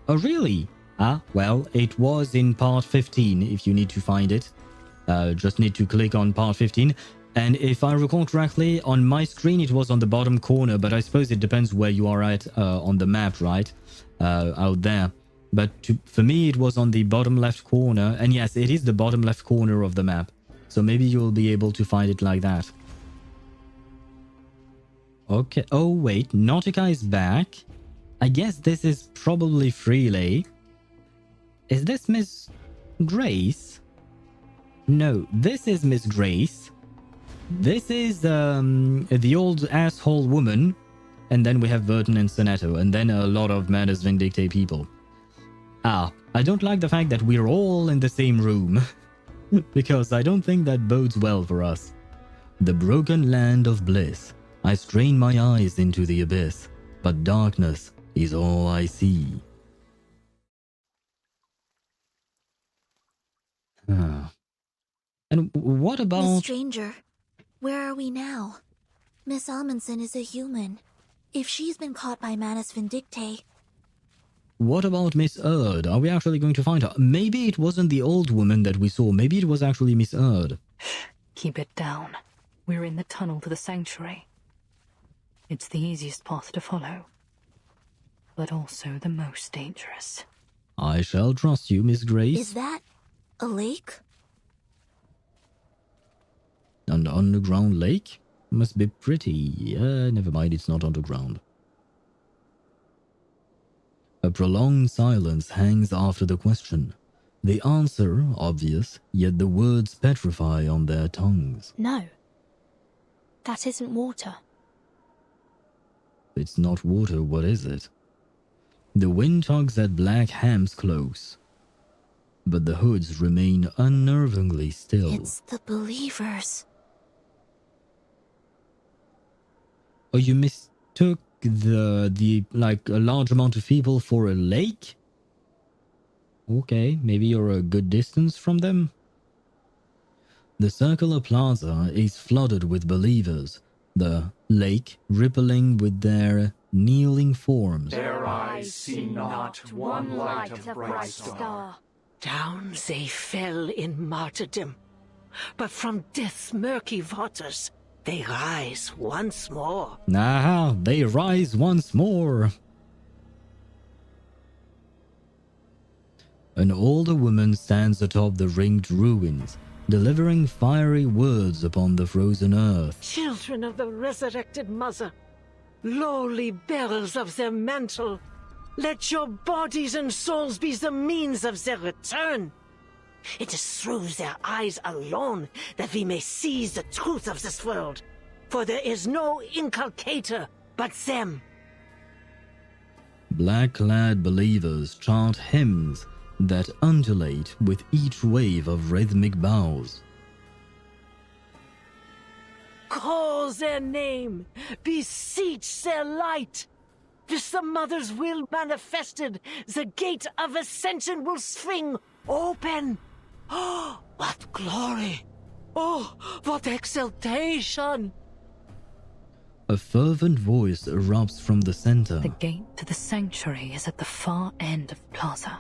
Oh, really? Ah, well, it was in part 15 if you need to find it. Just need to click on part 15. And if I recall correctly, on my screen it was on the bottom corner, but I suppose it depends where you are at on the map, right? Out there. But for me, it was on the bottom left corner. And yes, it is the bottom left corner of the map. So maybe you'll be able to find it like that. Okay. Oh, wait. Nautika is back. I guess this is probably Freeley. Is this Miss Grace? No, this is Miss Grace. This is the old asshole woman. And then we have Vertin and Sonetto. And then a lot of Manus Vindicte people. Ah, I don't like the fact that we're all in the same room. Because I don't think that bodes well for us. The broken land of bliss. I strain my eyes into the abyss, but darkness is all I see. And what about... Miss Stranger, where are we now? Miss Amundsen is a human. If she's been caught by Manus Vindicte... What about Miss Erd? Are we actually going to find her? Maybe it wasn't the old woman that we saw. Maybe it was actually Miss Erd. Keep it down. We're in the tunnel to the sanctuary. It's the easiest path to follow, but also the most dangerous. I shall trust you, Miss Grace. Is that a lake? An underground lake? Must be pretty. Never mind, it's not underground. A prolonged silence hangs after the question. The answer obvious, yet the words petrify on their tongues. No. That isn't water. It's not water, what is it? The wind tugs at Black Ham's close, but the hoods remain unnervingly still. It's the believers. Oh, you mistook the like a large amount of people for a lake? Okay, maybe you're a good distance from them? The circular plaza is flooded with believers, the lake rippling with their kneeling forms. Their eyes see not one light of bright star. Down they fell in martyrdom, but from death's murky waters they rise once more. Ah, they rise once more. An older woman stands atop the ringed ruins, delivering fiery words upon the frozen earth. Children of the resurrected mother, lowly bearers of their mantle, let your bodies and souls be the means of their return. It is through their eyes alone that we may seize the truth of this world, for there is no inculcator but them. Black-clad believers chant hymns that undulate with each wave of rhythmic bows. Call their name, beseech their light. This the Mother's will manifested, the gate of ascension will swing open. Oh, what glory! Oh, what exaltation! A fervent voice erupts from the center. The gate to the sanctuary is at the far end of the plaza.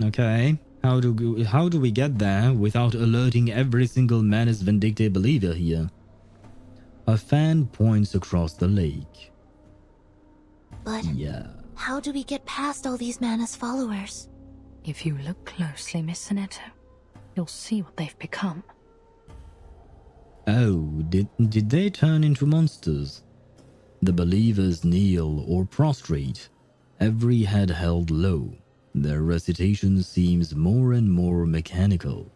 Okay, How do we get there without alerting every single Manus Vindicte believer here? A fan points across the lake. But yeah. How do we get past all these Manus followers? If you look closely, Miss Sonetto, you'll see what they've become. Oh, did they turn into monsters? The believers kneel or prostrate, every head held low. Their recitation seems more and more mechanical.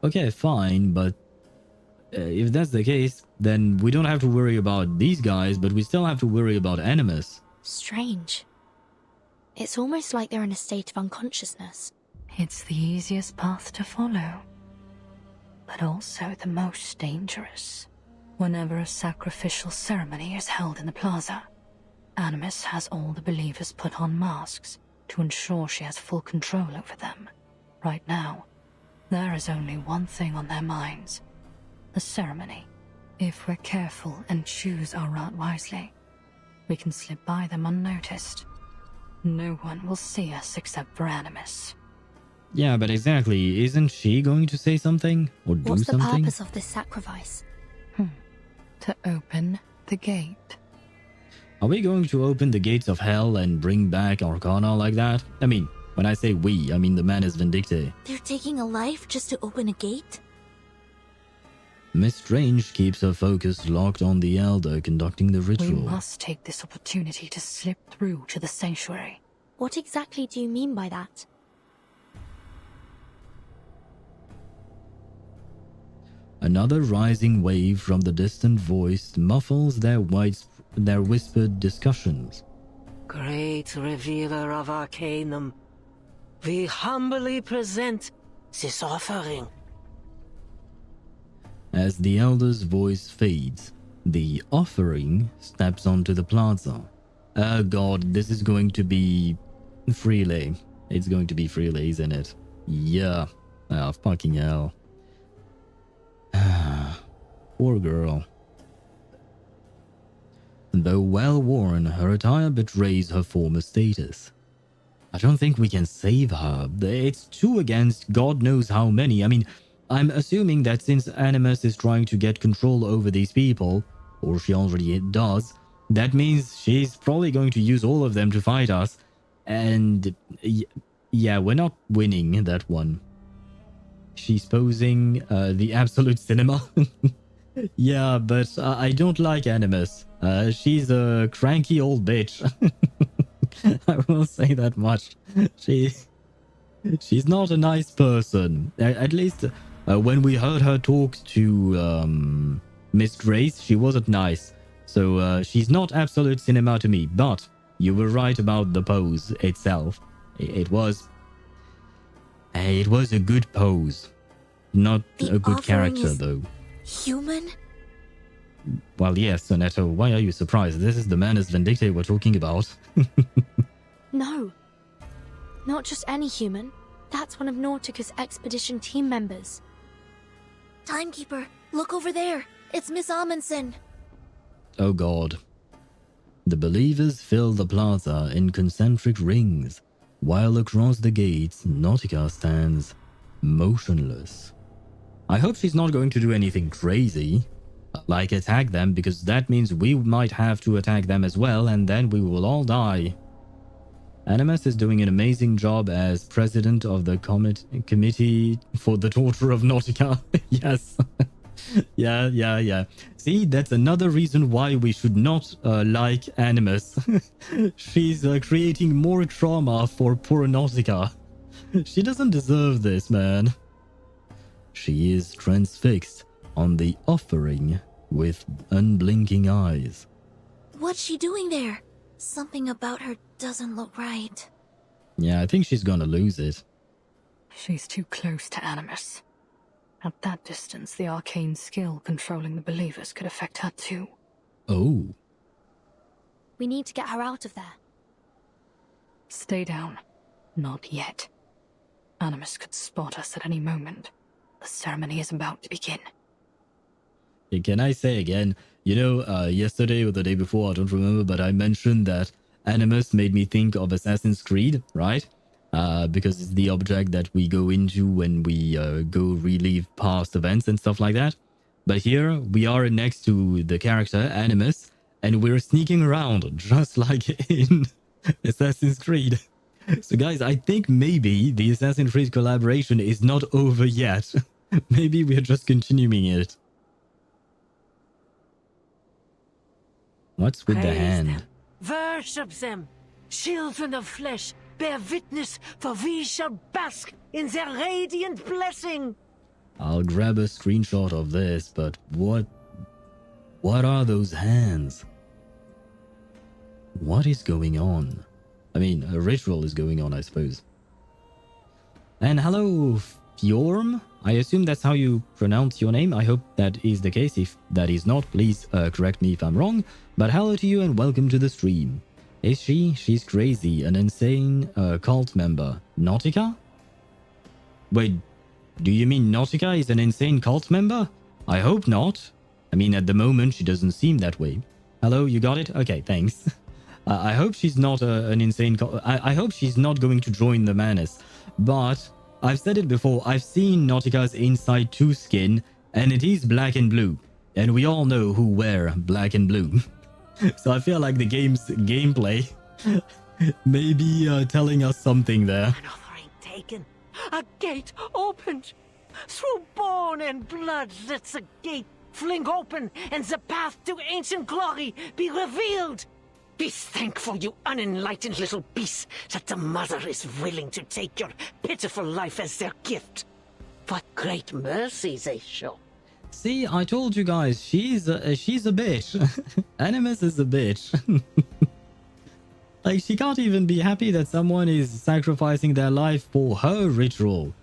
Okay, fine, but if that's the case, then we don't have to worry about these guys, but we still have to worry about Animus. Strange. It's almost like they're in a state of unconsciousness. It's the easiest path to follow, but also the most dangerous. Whenever a sacrificial ceremony is held in the plaza, Animus has all the believers put on masks to ensure she has full control over them. Right now, there is only one thing on their minds: the ceremony. If we're careful and choose our route wisely, we can slip by them unnoticed. No one will see us except for Animus. Yeah, but exactly, isn't she going to say something or do What's something? the purpose of this sacrifice? To open the gate. Are we going to open the gates of hell and bring back Arcana like that? I mean, when I say we, I mean the Manus Vindicte. They're taking a life just to open a gate? Miss Strange keeps her focus locked on the Elder conducting the ritual. We must take this opportunity to slip through to the sanctuary. What exactly do you mean by that? Another rising wave from the distant voice muffles their whispered discussions. Great revealer of Arcanum, we humbly present this offering. As the Elder's voice fades, the offering steps onto the plaza. Oh god, this is going to be Freelay. It's going to be Freelay, isn't it? Yeah. Oh, fucking hell. Poor girl. Though well worn, her attire betrays her former status. I don't think we can save her. It's two against God knows how many. I mean, I'm assuming that since Animus is trying to get control over these people, or she already does, that means she's probably going to use all of them to fight us. And yeah, we're not winning that one. She's posing the absolute cinema. Yeah, but I don't like Animus. She's a cranky old bitch. I will say that much. She's not a nice person. At least when we heard her talk to Miss Grace, she wasn't nice. So she's not absolute cinema to me. But you were right about the pose itself. It was a good pose. Not a good character, though. Human? Well, yes, Sonetto, why are you surprised? This is the Manus Vindicte we're talking about. No. Not just any human. That's one of Nautika's expedition team members. Timekeeper, look over there. It's Miss Amundsen. Oh god. The believers fill the plaza in concentric rings, while across the gates, Nautika stands motionless. I hope she's not going to do anything crazy, like attack them, because that means we might have to attack them as well, and then we will all die. Animus is doing an amazing job as president of the committee for the torture of Nautika. Yes. Yeah. See, that's another reason why we should not like Animus. She's creating more trauma for poor Nautika. She doesn't deserve this, man. She is transfixed on the offering with unblinking eyes. What's she doing there? Something about her doesn't look right. Yeah, I think she's gonna lose it. She's too close to Animus. At that distance, the arcane skill controlling the believers could affect her too. Oh. We need to get her out of there. Stay down. Not yet. Animus could spot us at any moment. The ceremony is about to begin. Can I say again, you know, yesterday or the day before, I don't remember, but I mentioned that Animus made me think of Assassin's Creed, right? because it's the object that we go into when we go relive past events and stuff like that. But here we are next to the character Animus, and we're sneaking around just like in Assassin's Creed. So guys, I think maybe the Assassin's Creed collaboration is not over yet. Maybe we're just continuing it. What's with the Praise hand? them. Worship them. Children of flesh, bear witness, for we shall bask in their radiant blessing. I'll grab a screenshot of this, but what are those hands? What is going on? I mean, a ritual is going on, I suppose. And hello, Fjorm. I assume that's how you pronounce your name. I hope that is the case. If that is not, please correct me if I'm wrong. But hello to you and welcome to the stream. Is she? She's crazy. An insane cult member. Nautika? Wait, do you mean Nautika is an insane cult member? I hope not. I mean, at the moment, she doesn't seem that way. Hello, you got it? Okay, thanks. I hope she's not an insane cult. I hope she's not going to join the Manus. But I've said it before, I've seen Nautika's Inside 2 skin, and it is black and blue. And we all know who wear black and blue. So I feel like the game's gameplay may be telling us something there. An offering taken. A gate opened. Through bone and blood let the gate fling open, and the path to ancient glory be revealed. Be thankful, you unenlightened little beasts, that the Mother is willing to take your pitiful life as their gift. What great mercy they show. See, I told you guys, she's a bitch. Animus is a bitch. Like, she can't even be happy that someone is sacrificing their life for her ritual.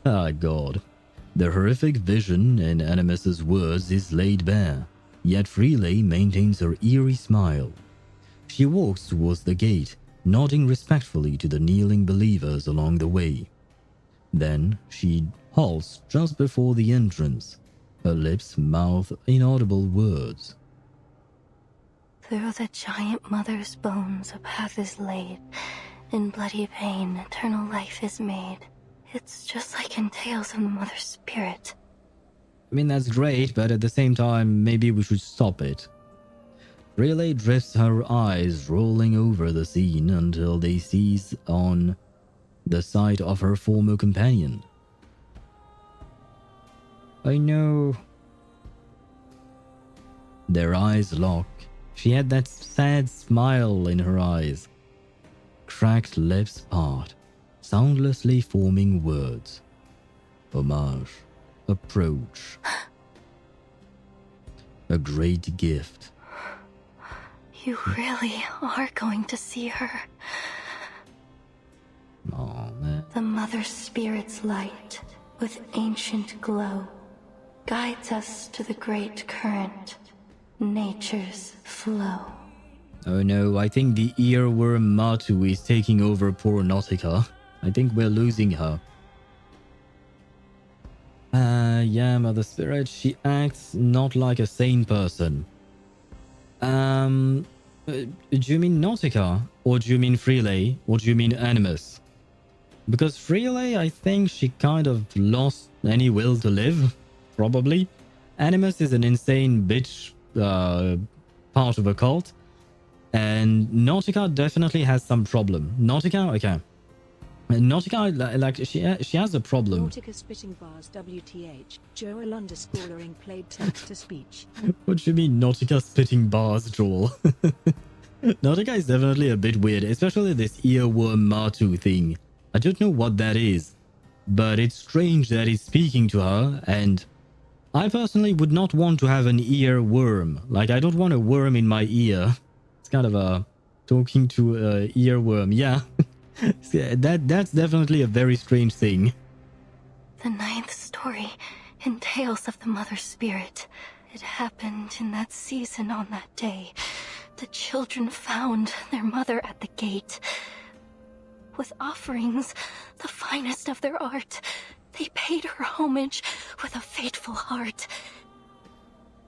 Ah, God. The horrific vision in Animus's words is laid bare, yet Freeley maintains her eerie smile. She walks towards the gate, nodding respectfully to the kneeling believers along the way. Then she halts just before the entrance. Her lips mouth inaudible words. Through the giant mother's bones a path is laid. In bloody pain, eternal life is made. It's just like in tales of the mother's spirit. I mean, that's great, but at the same time, maybe we should stop it. Relay drifts her eyes rolling over the scene until they seize on the sight of her former companion. I know. Their eyes lock. She had that sad smile in her eyes. Cracked lips part, soundlessly forming words. Homage. Approach. A great gift. You really are going to see her. Aw, man. The mother's spirit's light, with ancient glow, guides us to the great current, nature's flow. Oh no, I think the earworm Matu is taking over poor Nautika. I think we're losing her. Yeah, Mother Spirit, she acts not like a sane person. Do you mean Nautika? Or do you mean Freeley? Or do you mean Animus? Because Freeley, I think she kind of lost any will to live, probably. Animus is an insane bitch part of a cult. And Nautika definitely has some problem. Nautika, okay. Nautika, like, she has a problem. Nautika spitting bars WTH. Joel underscoring played text to speech. What do you mean Nautika spitting bars, Joel? Nautika is definitely a bit weird, especially this earworm Matu thing. I don't know what that is, but it's strange that he's speaking to her, and I personally would not want to have an earworm. Like, I don't want a worm in my ear. It's kind of a talking to a earworm, yeah. That's definitely a very strange thing. The 9th story in Tales of the Mother Spirit. It happened in that season on that day. The children found their mother at the gate. With offerings, the finest of their art, they paid her homage with a faithful heart.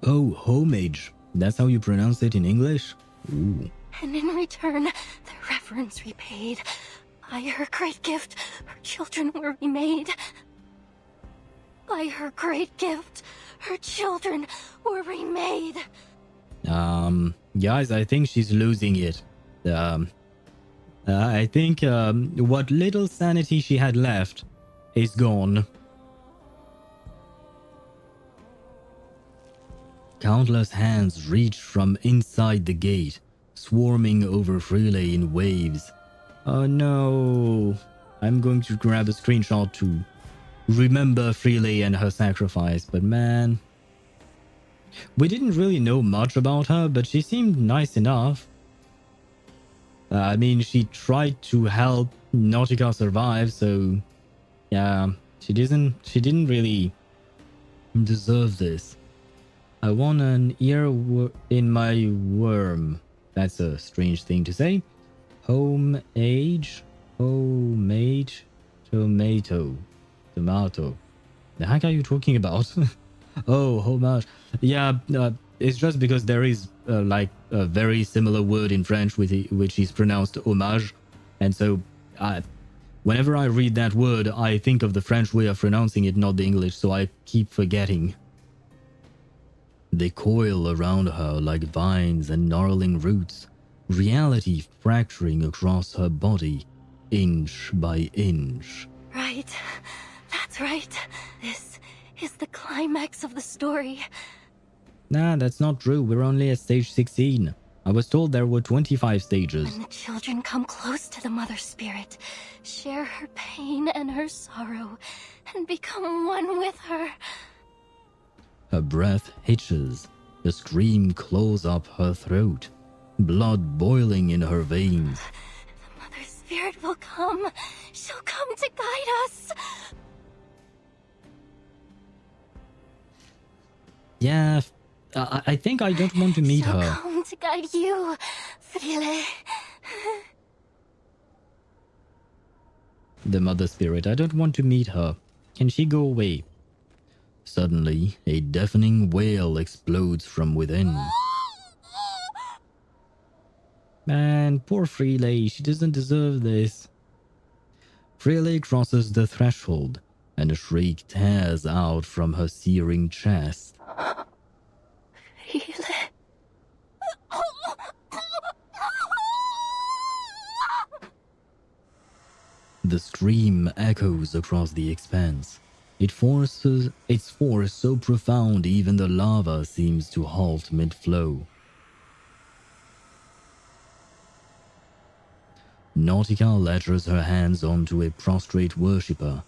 Oh, homage. That's how you pronounce it in English? Ooh. And in return, the reverence repaid. By her great gift, her children were remade. By her great gift, her children were remade. Guys, I think she's losing it. I think what little sanity she had left is gone. Countless hands reached from inside the gate, swarming over Freeley in waves. Oh no! I'm going to grab a screenshot to remember Freeley and her sacrifice, but man... We didn't really know much about her, but she seemed nice enough. I mean, she tried to help Nautika survive, so... Yeah, she didn't really deserve this. I want an ear in my worm. That's a strange thing to say. Homage, tomato. The heck are you talking about? Oh, homage. Yeah, it's just because there is like a very similar word in French which is pronounced homage, and so whenever I read that word, I think of the French way of pronouncing it, not the English, so I keep forgetting. They coil around her like vines and gnarling roots, reality fracturing across her body, inch by inch. Right. That's right. This is the climax of the story. Nah, that's not true. We're only at stage 16. I was told there were 25 stages. When the children come close to the Mother Spirit, share her pain and her sorrow, and become one with her. Her breath hitches. A scream claws up her throat. Blood boiling in her veins. The Mother Spirit will come. She'll come to guide us. Yeah, I think I don't want to meet She'll her. come to guide you, Frile. The Mother Spirit, I don't want to meet her. Can she go away? Suddenly, a deafening wail explodes from within. Man, poor Freeley, she doesn't deserve this. Freeley crosses the threshold, and a shriek tears out from her searing chest. Frile. The scream echoes across the expanse. Its force so profound even the lava seems to halt mid-flow. Nautika ledgers her hands onto a prostrate worshipper,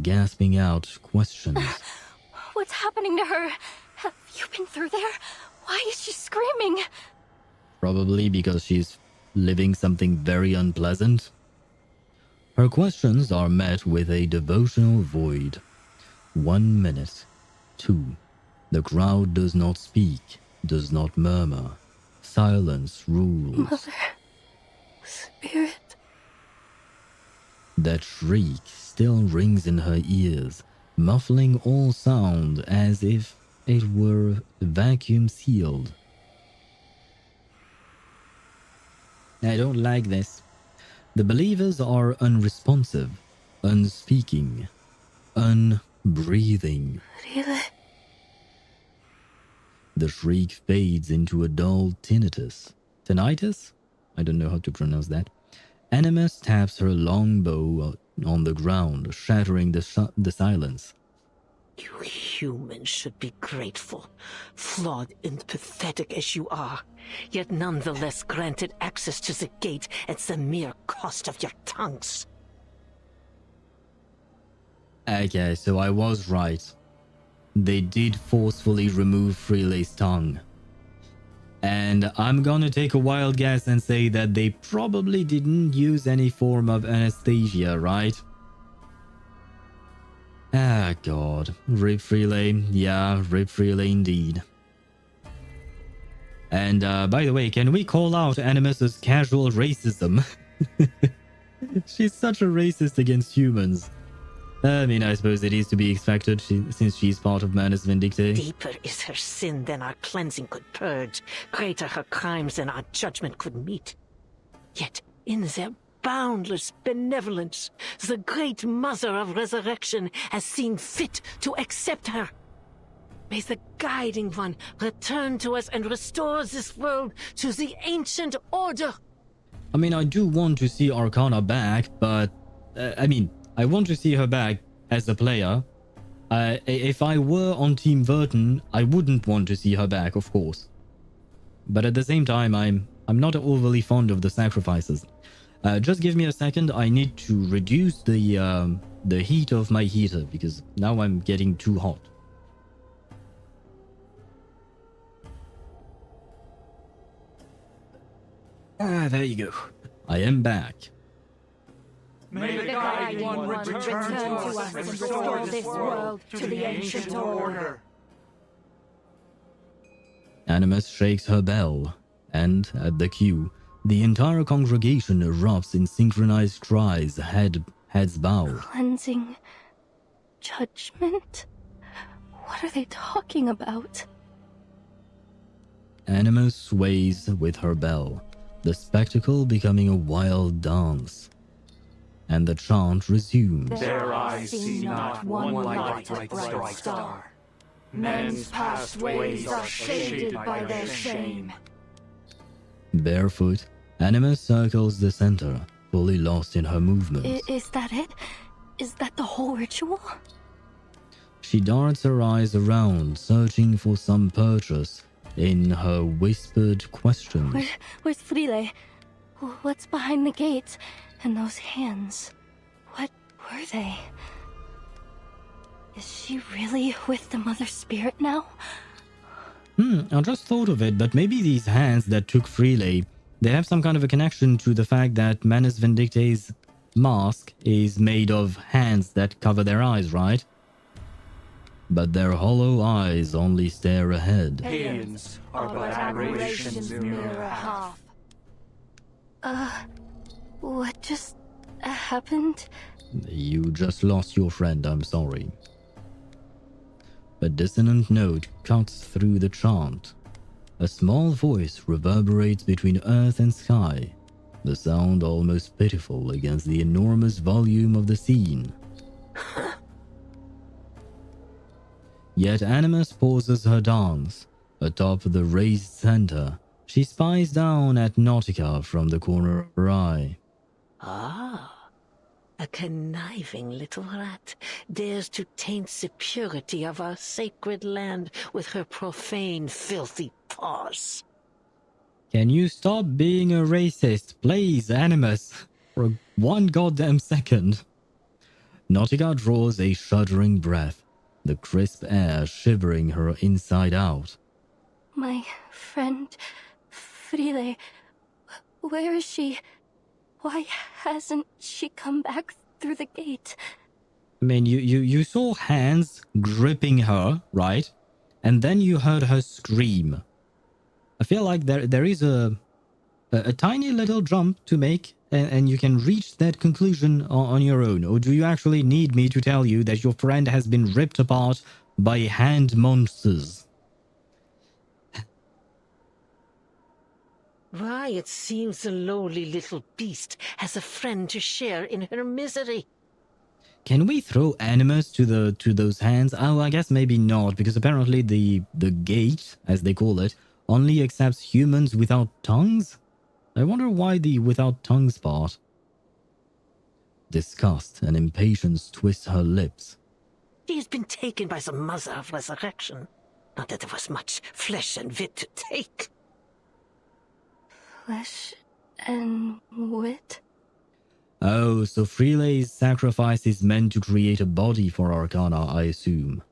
gasping out questions. What's happening to her? Have you been through there? Why is she screaming? Probably because she's living something very unpleasant. Her questions are met with a devotional void. 1 minute. 2. The crowd does not speak, does not murmur. Silence rules. Mother Spirit. That shriek still rings in her ears, muffling all sound as if it were vacuum sealed. I don't like this. The believers are unresponsive, unspeaking, unbreathing. Really? The shriek fades into a dull tinnitus. Tinnitus? I don't know how to pronounce that. Animus taps her long bow on the ground, shattering the silence. You humans should be grateful, flawed and pathetic as you are, yet nonetheless granted access to the gate at the mere cost of your tongues. Okay, so I was right. They did forcefully remove Freeley's tongue. And I'm gonna take a wild guess and say that they probably didn't use any form of anesthesia, right? Ah, God. Rip Freeley. Yeah, Rip Freeley indeed. And, by the way, can we call out Animus's casual racism? She's such a racist against humans. I mean, I suppose it is to be expected since she's part of Manus Vindictae. Deeper is her sin than our cleansing could purge, greater her crimes than our judgment could meet. Yet, in their boundless benevolence, the great Mother of Resurrection has seen fit to accept her. May the Guiding One return to us and restore this world to the ancient order. I mean, I do want to see Arcana back, but I want to see her back as a player. If I were on Team Vertin, I wouldn't want to see her back, of course. But at the same time, I'm not overly fond of the sacrifices. Just give me a second. I need to reduce the heat of my heater because now I'm getting too hot. There you go. I am back. May the Guiding One return to us and restore this world to the ancient order. Animus shakes her bell, and at the cue, the entire congregation erupts in synchronized cries, heads bowed. Cleansing judgment? What are they talking about? Animus sways with her bell, the spectacle becoming a wild dance. And the chant resumes. Their eyes see not one light of bright star. Men's past ways are shaded by their shame. Barefoot, Animus circles the center, fully lost in her movements. Is that it? Is that the whole ritual? She darts her eyes around, searching for some purchase in her whispered questions. Where's Frile? What's behind the gates? And those hands? What were they? Is she really with the Mother Spirit now? I just thought of it, but maybe these hands that took Frile, they have some kind of a connection to the fact that Manus Vindicte's mask is made of hands that cover their eyes, right? But their hollow eyes only stare ahead. Hands are but aberrations mirror half. What just happened? You just lost your friend, I'm sorry. A dissonant note cuts through the chant. A small voice reverberates between earth and sky, the sound almost pitiful against the enormous volume of the scene. Yet Animus pauses her dance. Atop the raised center, she spies down at Nautika from the corner of her eye. Ah, a conniving little rat dares to taint the purity of our sacred land with her profane, filthy paws. Can you stop being a racist, please, Animus? For one goddamn second. Nautika draws a shuddering breath, the crisp air shivering her inside out. My friend, Frile, where is she? Why hasn't she come back through the gate? I mean, you saw hands gripping her, right? And then you heard her scream. I feel like there is a tiny little jump to make, and you can reach that conclusion on your own. Or do you actually need me to tell you that your friend has been ripped apart by hand monsters? Why, it seems the lowly little beast has a friend to share in her misery. Can we throw Animus to those hands? Oh, I guess maybe not, because apparently the gate, as they call it, only accepts humans without tongues? I wonder why the without tongues part. Disgust and impatience twist her lips. She has been taken by the Mother of Resurrection. Not that there was much flesh and wit to take. Flesh and wit? Oh, so Frile's sacrifice is meant to create a body for Arcana, I assume.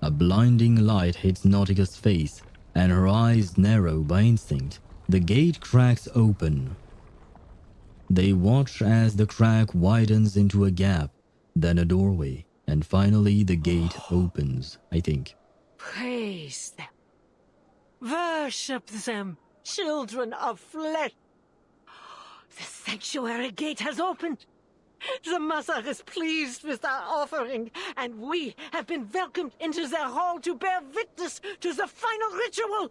A blinding light hits Nautika's face, and her eyes narrow by instinct. The gate cracks open. They watch as the crack widens into a gap, then a doorway, and finally the gate opens, I think. Praise them. Worship them, children of flesh. The sanctuary gate has opened. The Mother is pleased with our offering, and we have been welcomed into their hall to bear witness to the final ritual.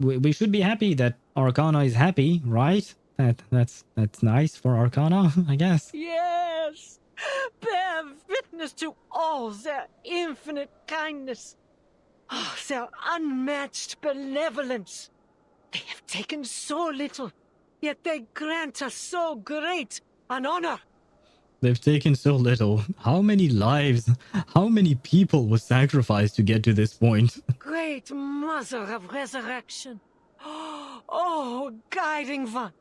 we should be happy that Arcana is happy, right? That's nice for Arcana, I guess. Yes! Bear witness to all their infinite kindness. Oh, their unmatched benevolence. They have taken so little, yet they grant us so great an honor. They've taken so little. How many lives, how many people were sacrificed to get to this point? Great Mother of Resurrection. Oh, guiding one.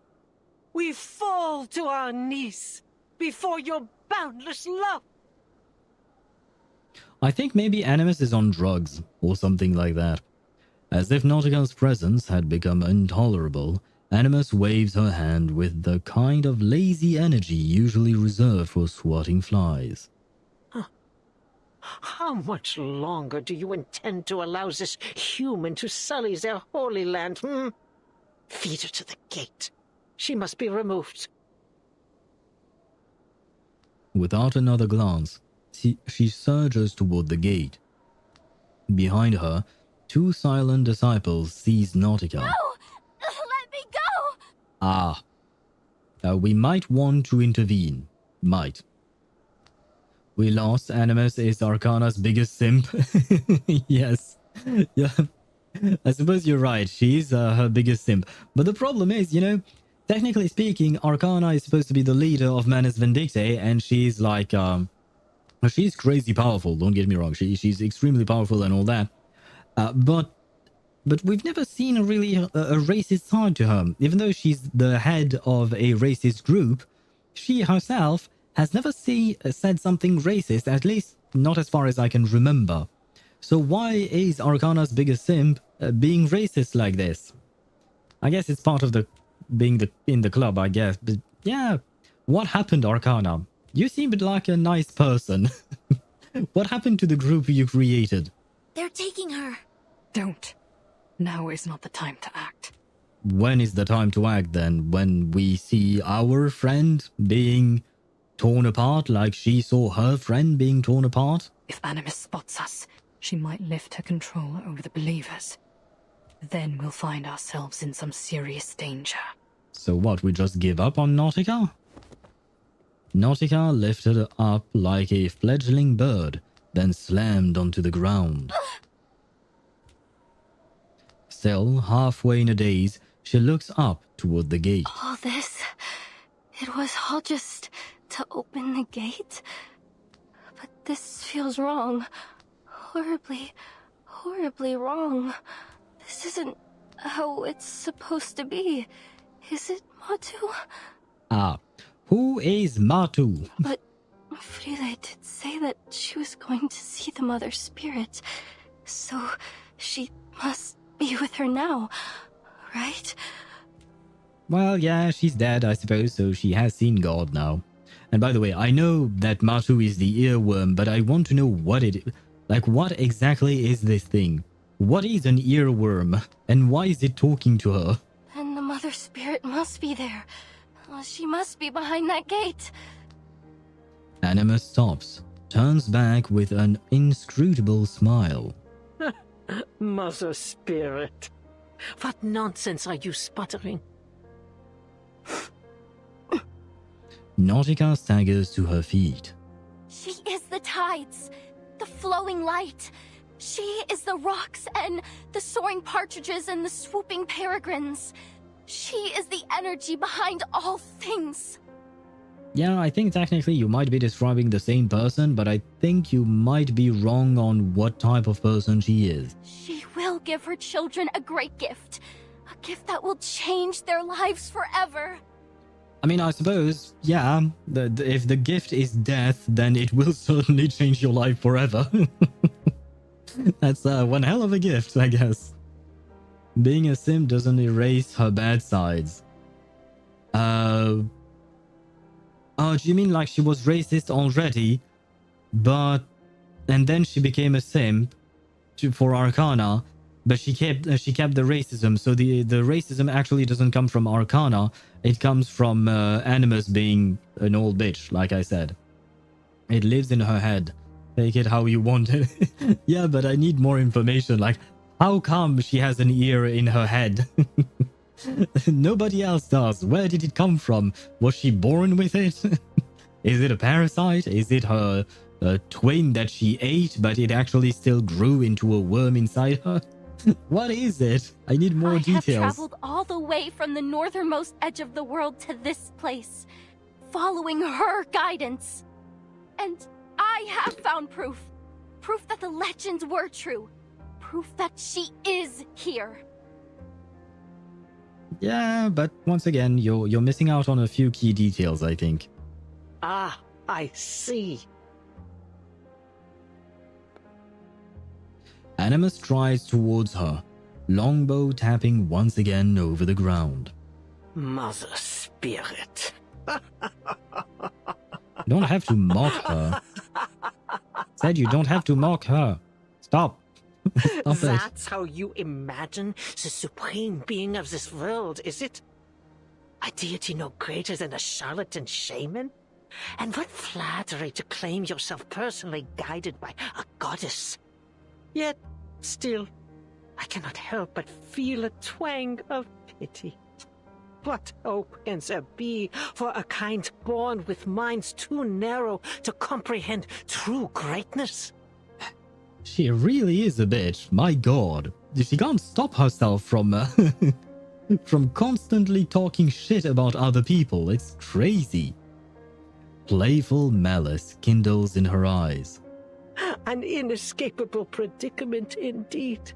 We fall to our knees before your boundless love. I think maybe Animus is on drugs, or something like that. As if Nautika's presence had become intolerable, Animus waves her hand with the kind of lazy energy usually reserved for swatting flies. How much longer do you intend to allow this human to sully their holy land, Feed her to the gate. She must be removed. Without another glance, she surges toward the gate. Behind her, two silent disciples seize Nautika. No! Let me go! Ah. We might want to intervene. Might. We lost. Animus is Arcana's biggest simp. Yes. Yeah. I suppose you're right. She's her biggest simp. But the problem is, technically speaking, Arcana is supposed to be the leader of Manus Vindictae, and she's like, she's crazy powerful, don't get me wrong. She's extremely powerful and all that. But we've never seen a racist side to her. Even though she's the head of a racist group, she herself has never said something racist, at least not as far as I can remember. So why is Arcana's biggest simp being racist like this? I guess it's part of being in the club, I guess. But yeah, what happened, Arcana? You seemed like a nice person. What happened to the group you created? They're taking her. Don't. Now is not the time to act. When is the time to act then? When we see our friend being torn apart like she saw her friend being torn apart? If Animus spots us, she might lift her control over the believers. Then we'll find ourselves in some serious danger. So what, we just give up on Nautika? Nautika lifted up like a fledgling bird, then slammed onto the ground. Still, halfway in a daze, she looks up toward the gate. All this, it was all just to open the gate? But this feels wrong. Horribly, horribly wrong. This isn't how it's supposed to be. Is it, Matu? Ah, who is Matu? But Frida did say that she was going to see the Mother Spirit. So she must be with her now, right? Well, yeah, she's dead, I suppose, so she has seen God now. And by the way, I know that Matu is the earworm, but I want to know what it is. Like, what exactly is this thing? What is an earworm? And why is it talking to her? And the Mother Spirit must be there. She must be behind that gate. Animus stops, turns back with an inscrutable smile. Mother Spirit. What nonsense are you sputtering? Nautika staggers to her feet. She is the tides, the flowing light. She is the rocks and the soaring partridges and the swooping peregrines. She is the energy behind all things. Yeah, I think technically you might be describing the same person, but I think you might be wrong on what type of person she is. She will give her children a great gift. A gift that will change their lives forever. I mean, I suppose, yeah, if the gift is death, then it will certainly change your life forever. That's one hell of a gift, I guess. Being a sim doesn't erase her bad sides. Oh, do you mean like she was racist already, and then she became a simp for Arcana, but she kept the racism, so the racism actually doesn't come from Arcana, it comes from Animus being an old bitch, like I said. It lives in her head. Take it how you want it. Yeah, but I need more information, like, How come she has an ear in her head? Nobody else does. Where did it come from? Was she born with it? Is it a parasite? Is it her twin that she ate, but it actually still grew into a worm inside her? What is it? I need more details. I have traveled all the way from the northernmost edge of the world to this place, following her guidance. And I have found proof. Proof that the legends were true. Proof that she is here. Yeah, but once again, you're missing out on a few key details, I think. Ah, I see. Animus strides towards her, longbow tapping once again over the ground. Mother Spirit. You don't have to mock her. Said you don't have to mock her. Stop. Stop That's how you imagine the supreme being of this world, is it? A deity no greater than a charlatan shaman? And what flattery to claim yourself personally guided by a goddess. Yet, still, I cannot help but feel a twang of pity. What hope can there be for a kind born with minds too narrow to comprehend true greatness? She really is a bitch. My god. She can't stop herself from from constantly talking shit about other people. It's crazy. Playful malice kindles in her eyes. An inescapable predicament indeed.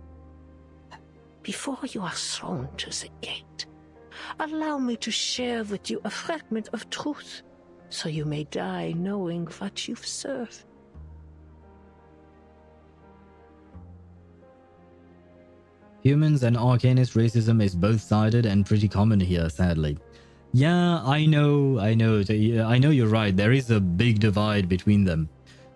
Before you are thrown to the gate, allow me to share with you a fragment of truth, so you may die knowing what you've served. Humans and arcanist racism is both-sided and pretty common here, sadly. Yeah, I know you're right. There is a big divide between them.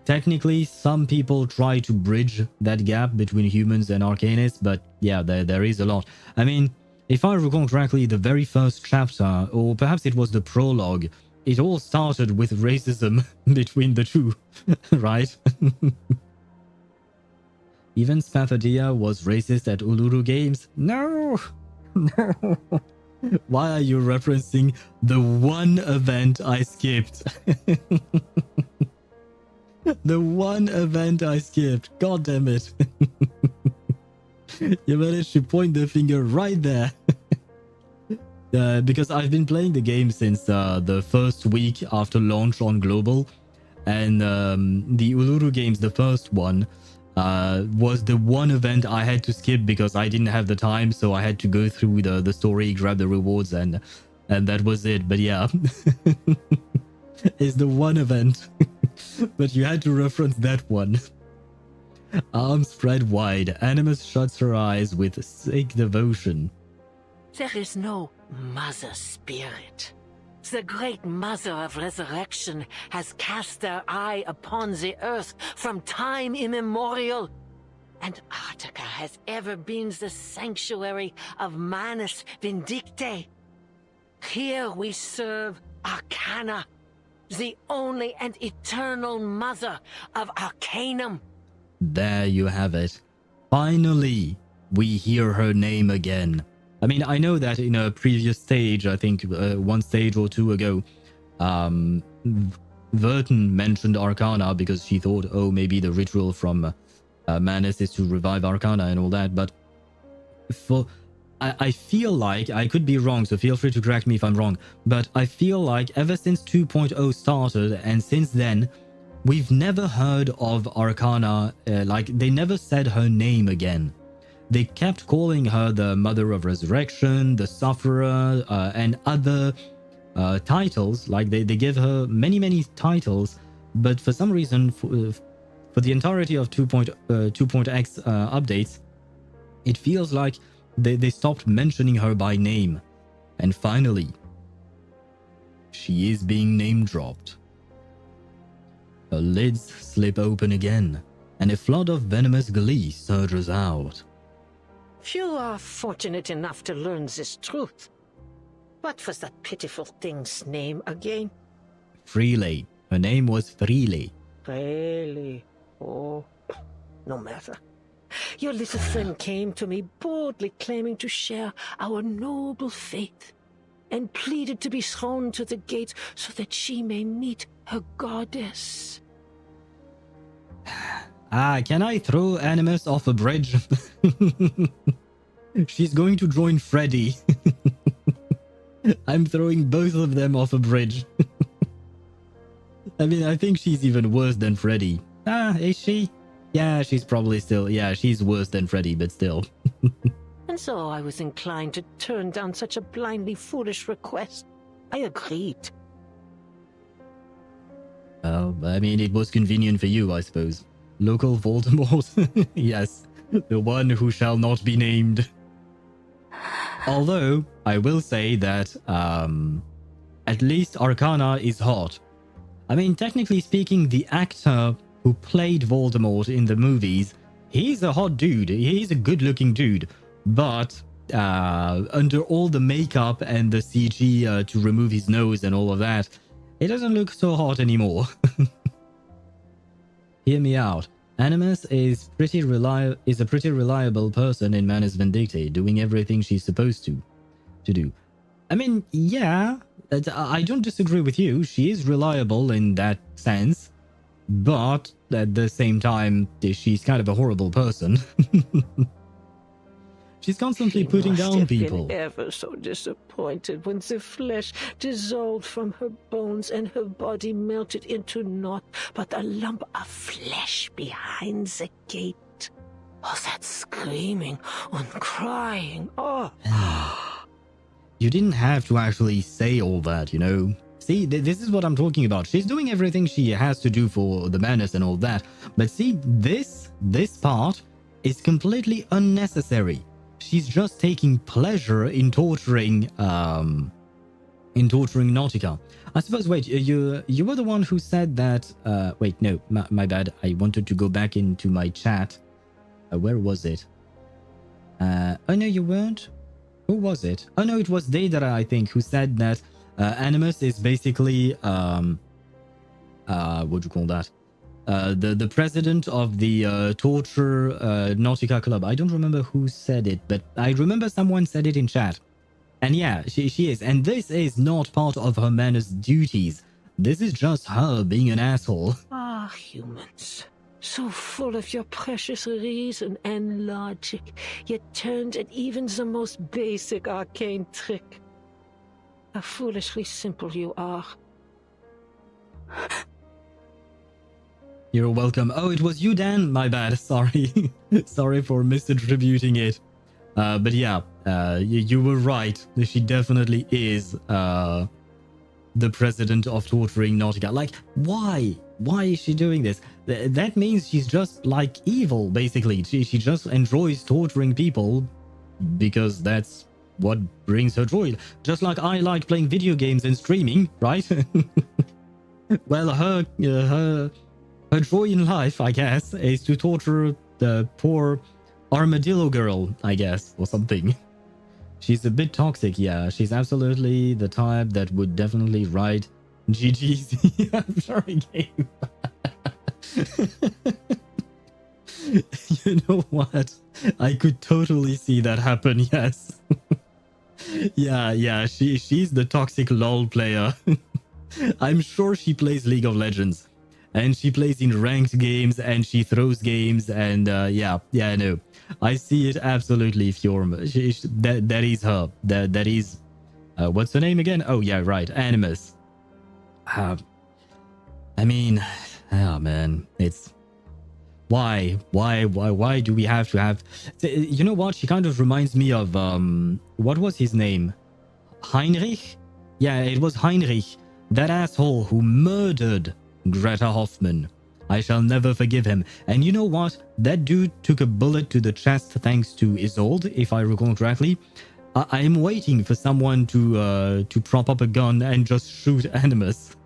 Technically, some people try to bridge that gap between humans and arcanists, but yeah, there is a lot. I mean, if I recall correctly, the very first chapter, or perhaps it was the prologue, it all started with racism between the two, right? Even Spathadia was racist at Uluru Games. No! No! Why are you referencing the one event I skipped? The one event I skipped. God damn it. You managed to point the finger right there. Because I've been playing the game since the first week after launch on Global. And the Uluru Games, the first one, was the one event I had to skip because I didn't have the time, so I had to go through the story, grab the rewards, and that was it. But yeah, it's the one event. But you had to reference that one. Arms spread wide, Animus shuts her eyes with sick devotion. There is no Mother Spirit. The great Mother of Resurrection has cast their eye upon the earth from time immemorial, and Nautika has ever been the sanctuary of Manus Vindicte. Here we serve Arcana, the only and eternal mother of Arcanum. There you have it. Finally, we hear her name again. I mean, I know that in a previous stage, I think one stage or two ago, Vertin mentioned Arcana because she thought, oh, maybe the ritual from Manus is to revive Arcana and all that. But I feel like, I could be wrong, so feel free to correct me if I'm wrong, but I feel like ever since 2.0 started and since then, we've never heard of Arcana, like they never said her name again. They kept calling her the Mother of Resurrection, the Sufferer, and other titles. Like they give her many titles, but for some reason, for the entirety of 2.x updates, it feels like they stopped mentioning her by name. And finally, she is being name-dropped. Her lids slip open again, and a flood of venomous glee surges out. Few are fortunate enough to learn this truth. What was that pitiful thing's name again? Freely. Her name was Freely. Really? Oh, no matter. Your little friend came to me boldly claiming to share our noble faith, and pleaded to be thrown to the gates so that she may meet her goddess. Can I throw Animus off a bridge? She's going to join Freddy. I'm throwing both of them off a bridge. I mean, I think she's even worse than Freddy. Is she? Yeah, she's probably still... Yeah, she's worse than Freddy, but still. And so I was inclined to turn down such a blindly foolish request. I agreed. Well, I mean, it was convenient for you, I suppose. Local Voldemort. Yes, the one who shall not be named. Although, I will say that, at least Arcana is hot. I mean, technically speaking, the actor who played Voldemort in the movies, he's a hot dude. He's a good-looking dude. But under all the makeup and the CG to remove his nose and all of that, it doesn't look so hot anymore. Hear me out. Animus is a pretty reliable person in Manus Vindicte, doing everything she's supposed to do. I mean, yeah, I don't disagree with you. She is reliable in that sense, but at the same time, she's kind of a horrible person. She's constantly putting down people. Been ever so disappointed when the flesh dissolved from her bones and her body melted into naught but a lump of flesh behind the gate. Oh, that screaming and crying. Oh. You didn't have to actually say all that, you know. See, this is what I'm talking about. She's doing everything she has to do for the Manus and all that. But see, this part is completely unnecessary. She's just taking pleasure in torturing Nautika. I suppose, wait, you were the one who said that... wait, no, my bad. I wanted to go back into my chat. Where was it? Oh, no, you weren't? Who was it? Oh, no, it was Deidara, I think, who said that Animus is basically... what do you call that? The president of the torture Nautica club. I don't remember who said it, but I remember someone said it in chat. And yeah, she is. And this is not part of her Manus duties. This is just her being an asshole. Ah, humans. So full of your precious reason and logic, yet turned at even the most basic arcane trick. How foolishly simple you are. You're welcome. Oh, it was you, Dan? My bad. Sorry. Sorry for misattributing it. But yeah, you were right. She definitely is the president of torturing Nautica. Like, why? Why is she doing this? That means she's just like evil, basically. She just enjoys torturing people because that's what brings her joy. Just like I like playing video games and streaming, right? Well, her joy in life, I guess, is to torture the poor armadillo girl, I guess, or something. She's a bit toxic, yeah. She's absolutely the type that would definitely write GG's. I'm sorry, game. You know what? I could totally see that happen, yes. Yeah, she's the toxic LOL player. I'm sure she plays League of Legends. And she plays in ranked games, and she throws games, and yeah, I know. I see it absolutely, Fjorm. That is her. That is... what's her name again? Oh, yeah, right. Animus. I mean... Oh, man. It's... Why do we have to have... You know what? She kind of reminds me of... what was his name? Heinrich? Yeah, it was Heinrich. That asshole who murdered Greta Hoffman. I shall never forgive him. And you know what? That dude took a bullet to the chest thanks to Isolde, if I recall correctly. I am waiting for someone to prop up a gun and just shoot Animus.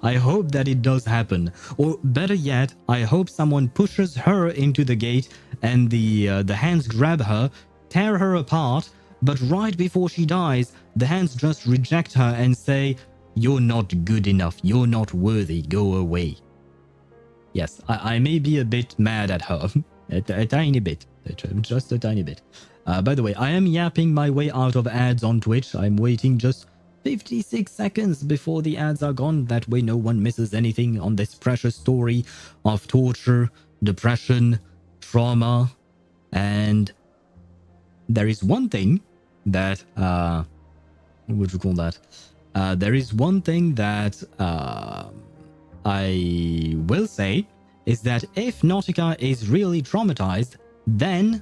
I hope that it does happen. Or better yet, I hope someone pushes her into the gate and the hands grab her, tear her apart, but right before she dies, the hands just reject her and say, "You're not good enough. You're not worthy. Go away." Yes, I may be a bit mad at her. A tiny bit. Just a tiny bit. By the way, I am yapping my way out of ads on Twitch. I'm waiting just 56 seconds before the ads are gone. That way no one misses anything on this precious story of torture, depression, trauma, and there is one thing that, what would you call that? There is one thing that I will say is that if Nautika is really traumatized, then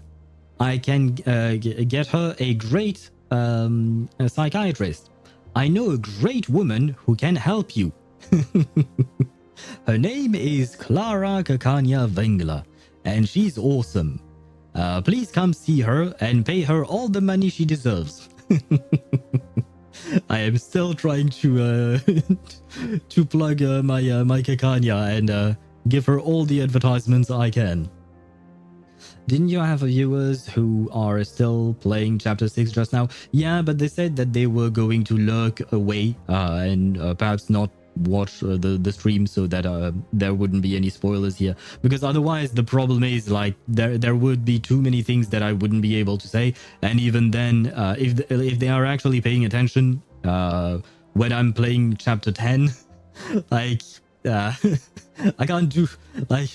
I can get her a great a psychiatrist. I know a great woman who can help you. Her name is Clara Kakanya Vengla, and she's awesome. Please come see her and pay her all the money she deserves. I am still trying to to plug my Kakanya and give her all the advertisements I can. Didn't you have viewers who are still playing Chapter 6 just now? Yeah, but they said that they were going to lurk away and perhaps not watch the stream so that there wouldn't be any spoilers here. Because otherwise the problem is like there would be too many things that I wouldn't be able to say. And even then, if they are actually paying attention when I'm playing Chapter 10, like I can't do like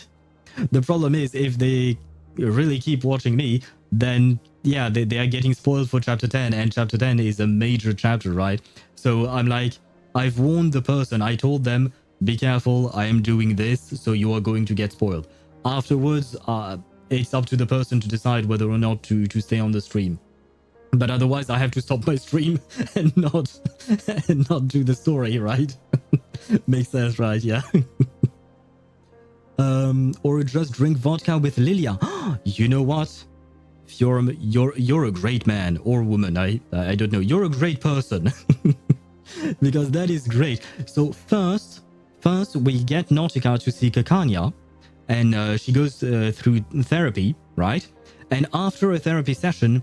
the problem is if they really keep watching me, then yeah, they are getting spoiled for Chapter 10, and Chapter 10 is a major chapter, right? So I'm like, I've warned the person, I told them, be careful, I am doing this, so you are going to get spoiled. Afterwards, it's up to the person to decide whether or not to stay on the stream. But otherwise, I have to stop my stream and not do the story, right? Makes sense, right? Yeah. Or just drink vodka with Lilia. You know what? You're a great man or woman. I don't know. You're a great person. Because that is great. So first we get Nautika to see Kakanya, and she goes through therapy, right? And after a therapy session,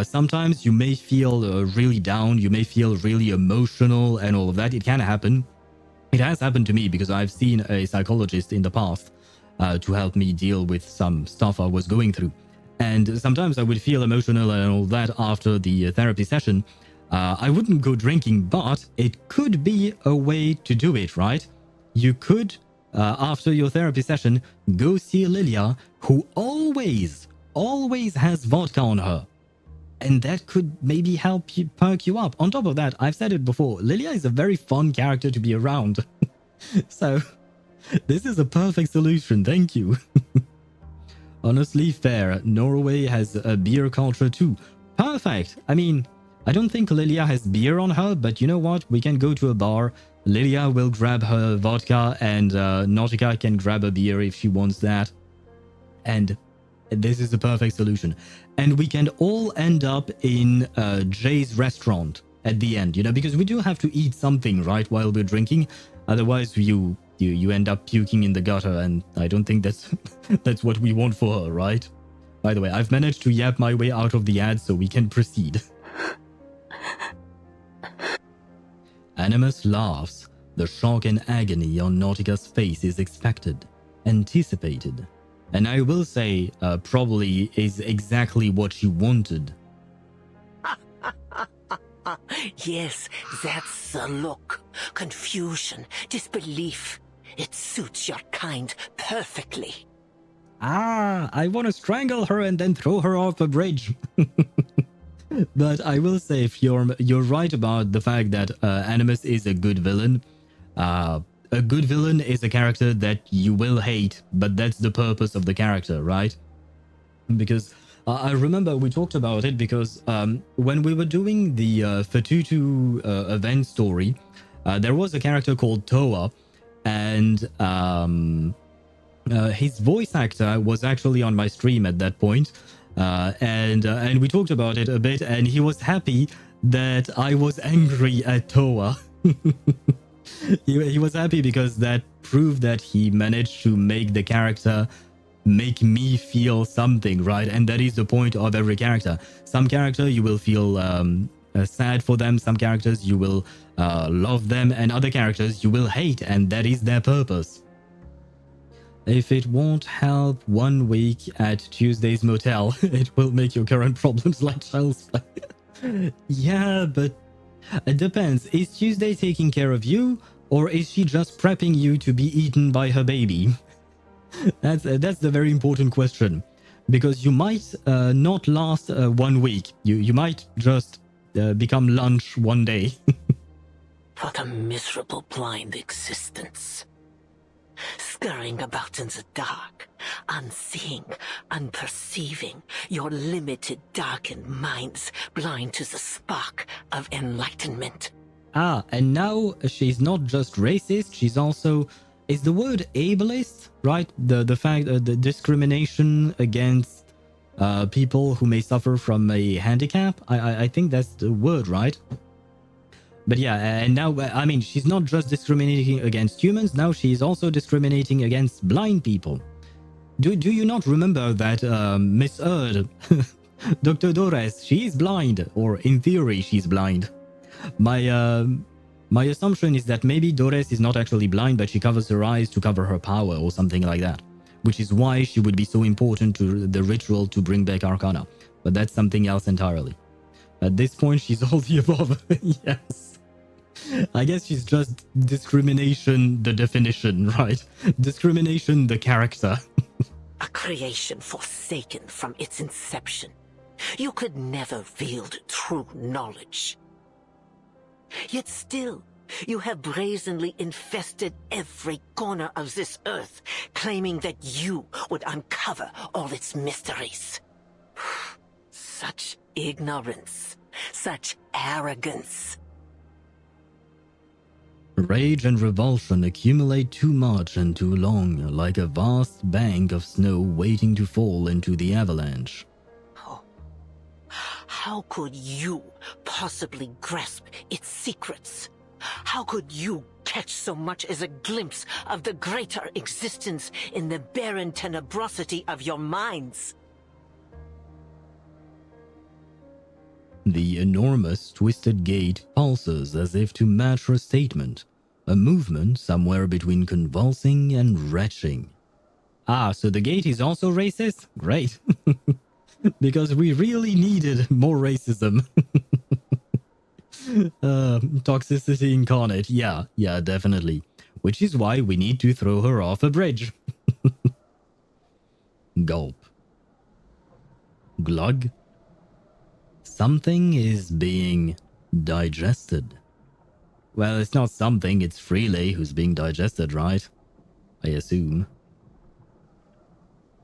sometimes you may feel really down, you may feel really emotional and all of that. It can happen. It has happened to me because I've seen a psychologist in the past to help me deal with some stuff I was going through. And sometimes I would feel emotional and all that after the therapy session. I wouldn't go drinking, but it could be a way to do it, right? You could, after your therapy session, go see Lilia, who always has vodka on her. And that could maybe help you perk you up. On top of that, I've said it before, Lilia is a very fun character to be around. So, this is a perfect solution, thank you. Honestly, fair. Norway has a beer culture too. Perfect. I mean, I don't think Lilia has beer on her, but you know what? We can go to a bar. Lilia will grab her vodka and Nautika can grab a beer if she wants that. And this is the perfect solution. And we can all end up in Jay's restaurant at the end, you know, because we do have to eat something, right, while we're drinking. Otherwise, you end up puking in the gutter, and I don't think that's that's what we want for her, right? By the way, I've managed to yap my way out of the ad, so we can proceed. Animus laughs. The shock and agony on Nautika's face is expected, anticipated. And I will say, probably is exactly what she wanted. Yes, that's the look. Confusion, disbelief. It suits your kind perfectly. Ah, I want to strangle her and then throw her off a bridge. But I will say, if you're right about the fact that Animus is a good villain. A good villain is a character that you will hate, but that's the purpose of the character, right? Because I remember we talked about it because when we were doing the Fatutu event story, there was a character called Toa, and his voice actor was actually on my stream at that point, and we talked about it a bit, and he was happy that I was angry at Toa. He was happy because that proved that he managed to make the character make me feel something, right? And that is the point of every character. Some character you will feel sad for them, some characters you will love them, and other characters you will hate, and that is their purpose. If it won't help 1 week at Tuesday's motel, it will make your current problems like child's play. Yeah, but it depends. Is Tuesday taking care of you, or is she just prepping you to be eaten by her baby? That's the very important question, because you might not last 1 week. You might just become lunch one day. What a miserable blind existence. Scurrying about in the dark, unseeing, unperceiving, your limited, darkened minds blind to the spark of enlightenment. Ah, and now she's not just racist, she's also... Is the word ableist, right? The fact the discrimination against people who may suffer from a handicap? I think that's the word, right? But yeah, and now, I mean, she's not just discriminating against humans, now she's also discriminating against blind people. Do you not remember that Miss Erd, Dr. Dores, she is blind, or in theory she's blind. My assumption is that maybe Dores is not actually blind, but she covers her eyes to cover her power or something like that, which is why she would be so important to the ritual to bring back Arcana. But that's something else entirely. At this point, she's all the above. Yes. I guess she's just discrimination, the definition, right? Discrimination, the character. A creation forsaken from its inception. You could never wield true knowledge. Yet still, you have brazenly infested every corner of this earth, claiming that you would uncover all its mysteries. Such ignorance, such arrogance. Rage and revulsion accumulate too much and too long, like a vast bank of snow waiting to fall into the avalanche. Oh. How could you possibly grasp its secrets? How could you catch so much as a glimpse of the greater existence in the barren tenebrosity of your minds? The enormous, twisted gate pulses as if to match her statement, a movement somewhere between convulsing and retching. Ah, so the gate is also racist? Great. Because we really needed more racism. Toxicity incarnate, yeah, definitely. Which is why we need to throw her off a bridge. Gulp. Glug. Something is being digested. Well, it's not something, it's Freely who's being digested, right? I assume.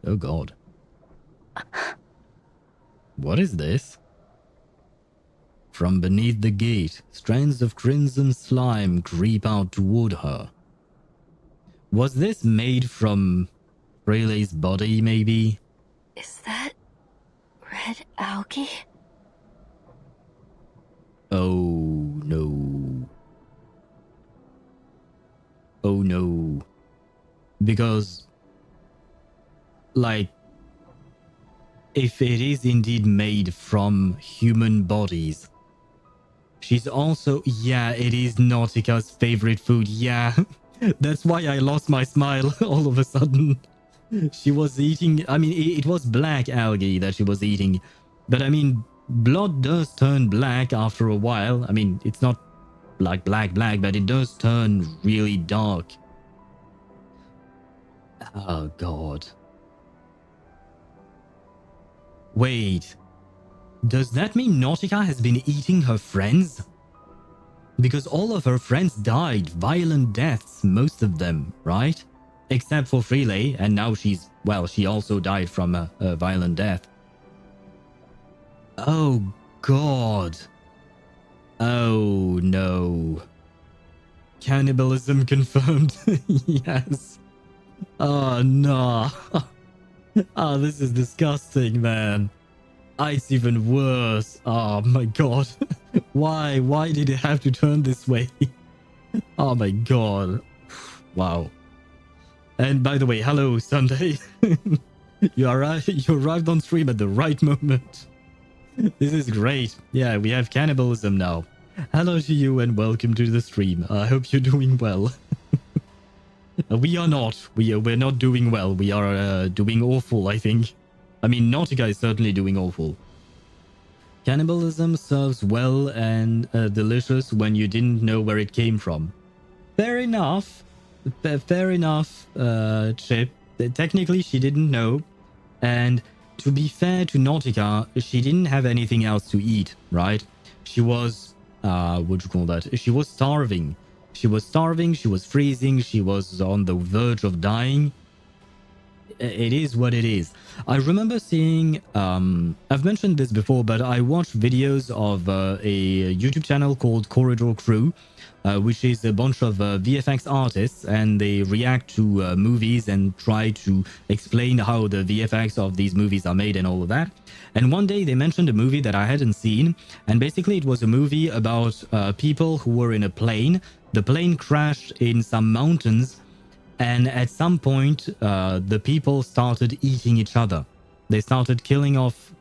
Oh god. What is this? From beneath the gate, strands of crimson slime creep out toward her. Was this made from Freely's body, maybe? Is that red algae? Oh no. Oh no. Because, like, if it is indeed made from human bodies, she's also, yeah, it is Nautika's favorite food, yeah. That's why I lost my smile all of a sudden. She was eating, I mean, it was black algae that she was eating, but I mean, blood does turn black after a while. I mean, it's not like black, but it does turn really dark. Oh, God. Wait. Does that mean Nautika has been eating her friends? Because all of her friends died violent deaths, most of them, right? Except for Freely, and now she's, well, she also died from a violent death. Oh, God. Oh, no. Cannibalism confirmed. Yes. Oh, no. Oh, this is disgusting, man. It's even worse. Oh, my God. Why? Why did it have to turn this way? Oh, my God. Wow. And by the way, hello, Sunday. You arrived on stream at the right moment. This is great. Yeah, we have cannibalism now. Hello to you and welcome to the stream. I hope you're doing well. We are not. We're not doing well. We are doing awful, I think. I mean, Nautika is certainly doing awful. Cannibalism serves well and delicious when you didn't know where it came from. Fair enough. Fair enough, Chip. Technically, she didn't know. And to be fair to Nautika, she didn't have anything else to eat, right? She was, what do you call that? She was starving. She was starving, she was freezing, she was on the verge of dying. It is what it is. I remember seeing, I've mentioned this before, but I watched videos of a YouTube channel called Corridor Crew, which is a bunch of VFX artists, and they react to movies and try to explain how the VFX of these movies are made and all of that. And one day they mentioned a movie that I hadn't seen, and basically it was a movie about people who were in a plane. The plane crashed in some mountains, and at some point, the people started eating each other. They started killing off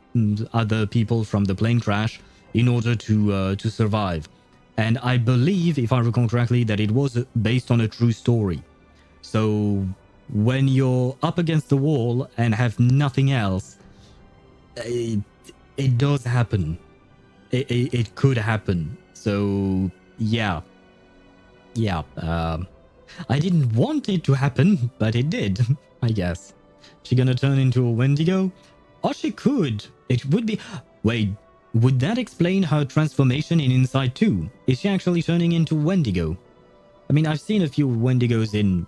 other people from the plane crash in order to survive. And I believe, if I recall correctly, that it was based on a true story. So when you're up against the wall and have nothing else, it does happen. It could happen. So yeah. Yeah, I didn't want it to happen, but it did, I guess. She gonna turn into a Wendigo? Or she could. It would be... Wait, would that explain her transformation in Inside 2? Is she actually turning into Wendigo? I mean, I've seen a few Wendigos in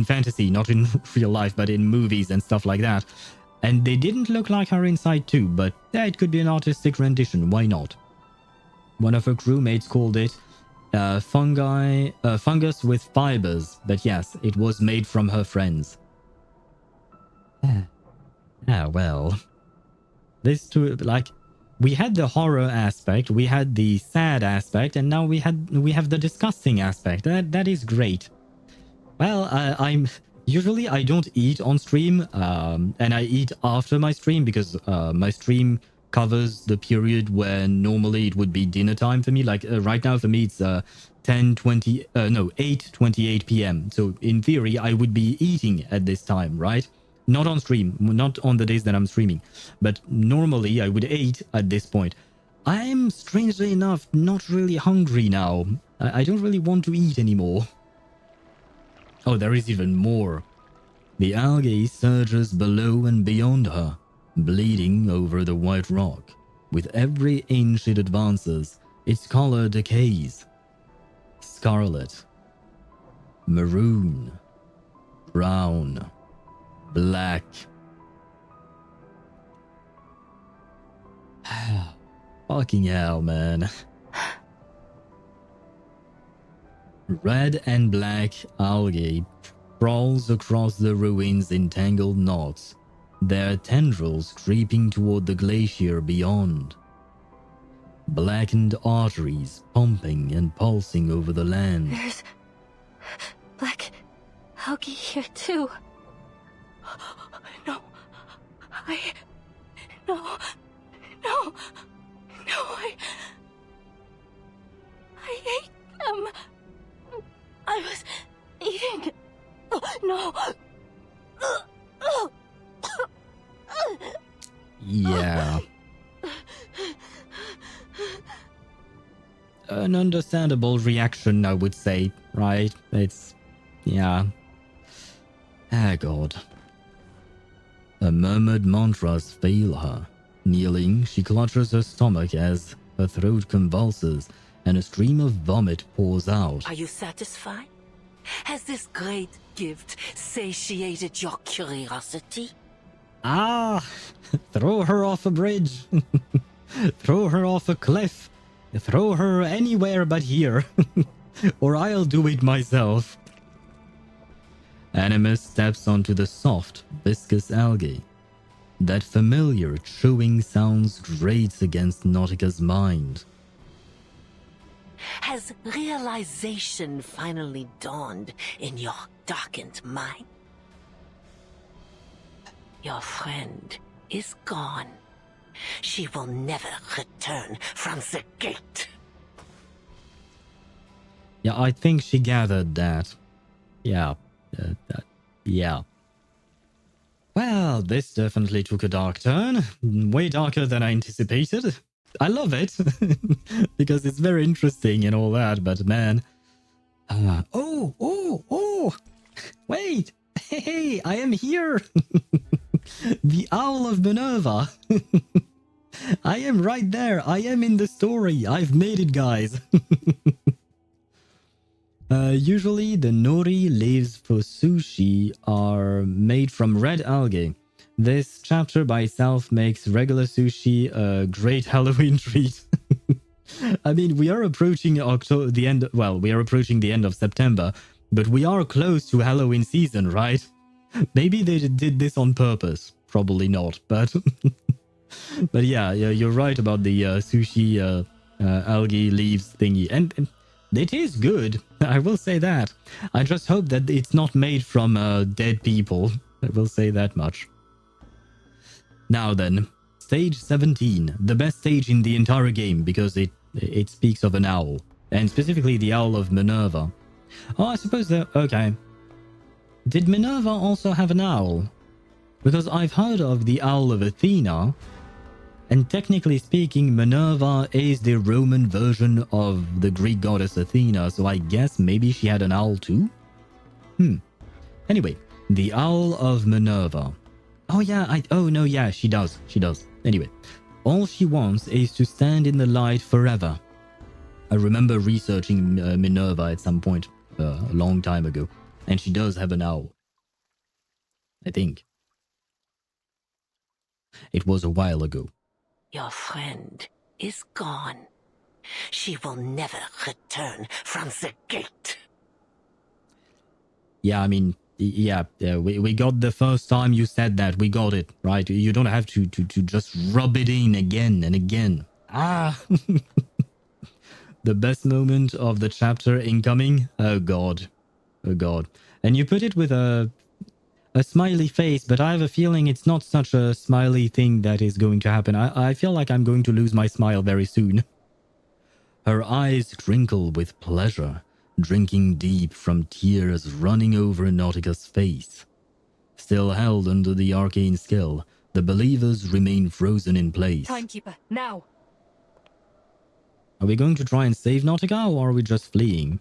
fantasy, not in real life, but in movies and stuff like that. And they didn't look like her Inside 2, but yeah, it could be an artistic rendition, why not? One of her crewmates called it fungus with fibers, but yes, it was made from her friends. Well. This two, like, we had the horror aspect, we had the sad aspect, and now we have the disgusting aspect. That is great. Well, usually I don't eat on stream, and I eat after my stream because my stream covers the period where normally it would be dinner time for me. Like right now for me it's 8:28 p.m. So in theory I would be eating at this time, right? Not on stream, not on the days that I'm streaming, but normally I would eat at this point. I'm strangely enough not really hungry now. I don't really want to eat anymore. Oh, there is even more. The algae surges below and beyond her, bleeding over the white rock. With every inch it advances, its color decays. Scarlet, maroon, brown, black. Fucking hell, man. Red and black algae crawls across the ruins in tangled knots, their tendrils creeping toward the glacier beyond. Blackened arteries pumping and pulsing over the land. There's black algae here too. No, I ate them. I was eating. No. Yeah. An understandable reaction, I would say, right? It's... yeah. Ah, God. Her murmured mantras fail her. Kneeling, she clutches her stomach as her throat convulses and a stream of vomit pours out. Are you satisfied? Has this great gift satiated your curiosity? Ah! Throw her off a bridge. Throw her off a cliff. Throw her anywhere but here. Or I'll do it myself. Animus steps onto the soft, viscous algae. That familiar chewing sounds grates against Nautika's mind. Has realization finally dawned in your darkened mind? Your friend is gone. She will never return from the gate. Yeah, I think she gathered that. Yeah, Yeah. Well, this definitely took a dark turn. Way darker than I anticipated. I love it because it's very interesting and all that, but man. Oh! Wait! Hey, I am here! The Owl of Minerva! I am right there! I am in the story! I've made it, guys! Usually, the nori leaves for sushi are made from red algae. This chapter by itself makes regular sushi a great Halloween treat. I mean, we are approaching the end. Well, we are approaching the end of September, but we are close to Halloween season, right? Maybe they did this on purpose. Probably not, but but yeah, you're right about the sushi algae leaves thingy, and it is good. I will say that. I just hope that it's not made from dead people. I will say that much. Now then, stage 17, the best stage in the entire game because it speaks of an owl, and specifically the Owl of Minerva. Oh, I suppose that... Okay. Did Minerva also have an owl? Because I've heard of the Owl of Athena, and technically speaking, Minerva is the Roman version of the Greek goddess Athena, so I guess maybe she had an owl too? Anyway, the Owl of Minerva. Oh yeah, oh no, yeah, she does. Anyway, all she wants is to stand in the light forever. I remember researching Minerva at some point a long time ago, and she does have an owl. I think. It was a while ago. Your friend is gone. She will never return from the gate. Yeah, I mean, yeah, we got the first time you said that. We got it, right? You don't have to just rub it in again and again. Ah! The best moment of the chapter incoming? Oh god. Oh god. And you put it with a smiley face, but I have a feeling it's not such a smiley thing that is going to happen. I feel like I'm going to lose my smile very soon. Her eyes crinkle with pleasure, drinking deep from tears running over Nautika's face. Still held under the arcane skill, the believers remain frozen in place. Timekeeper, now! Are we going to try and save Nautika, or are we just fleeing?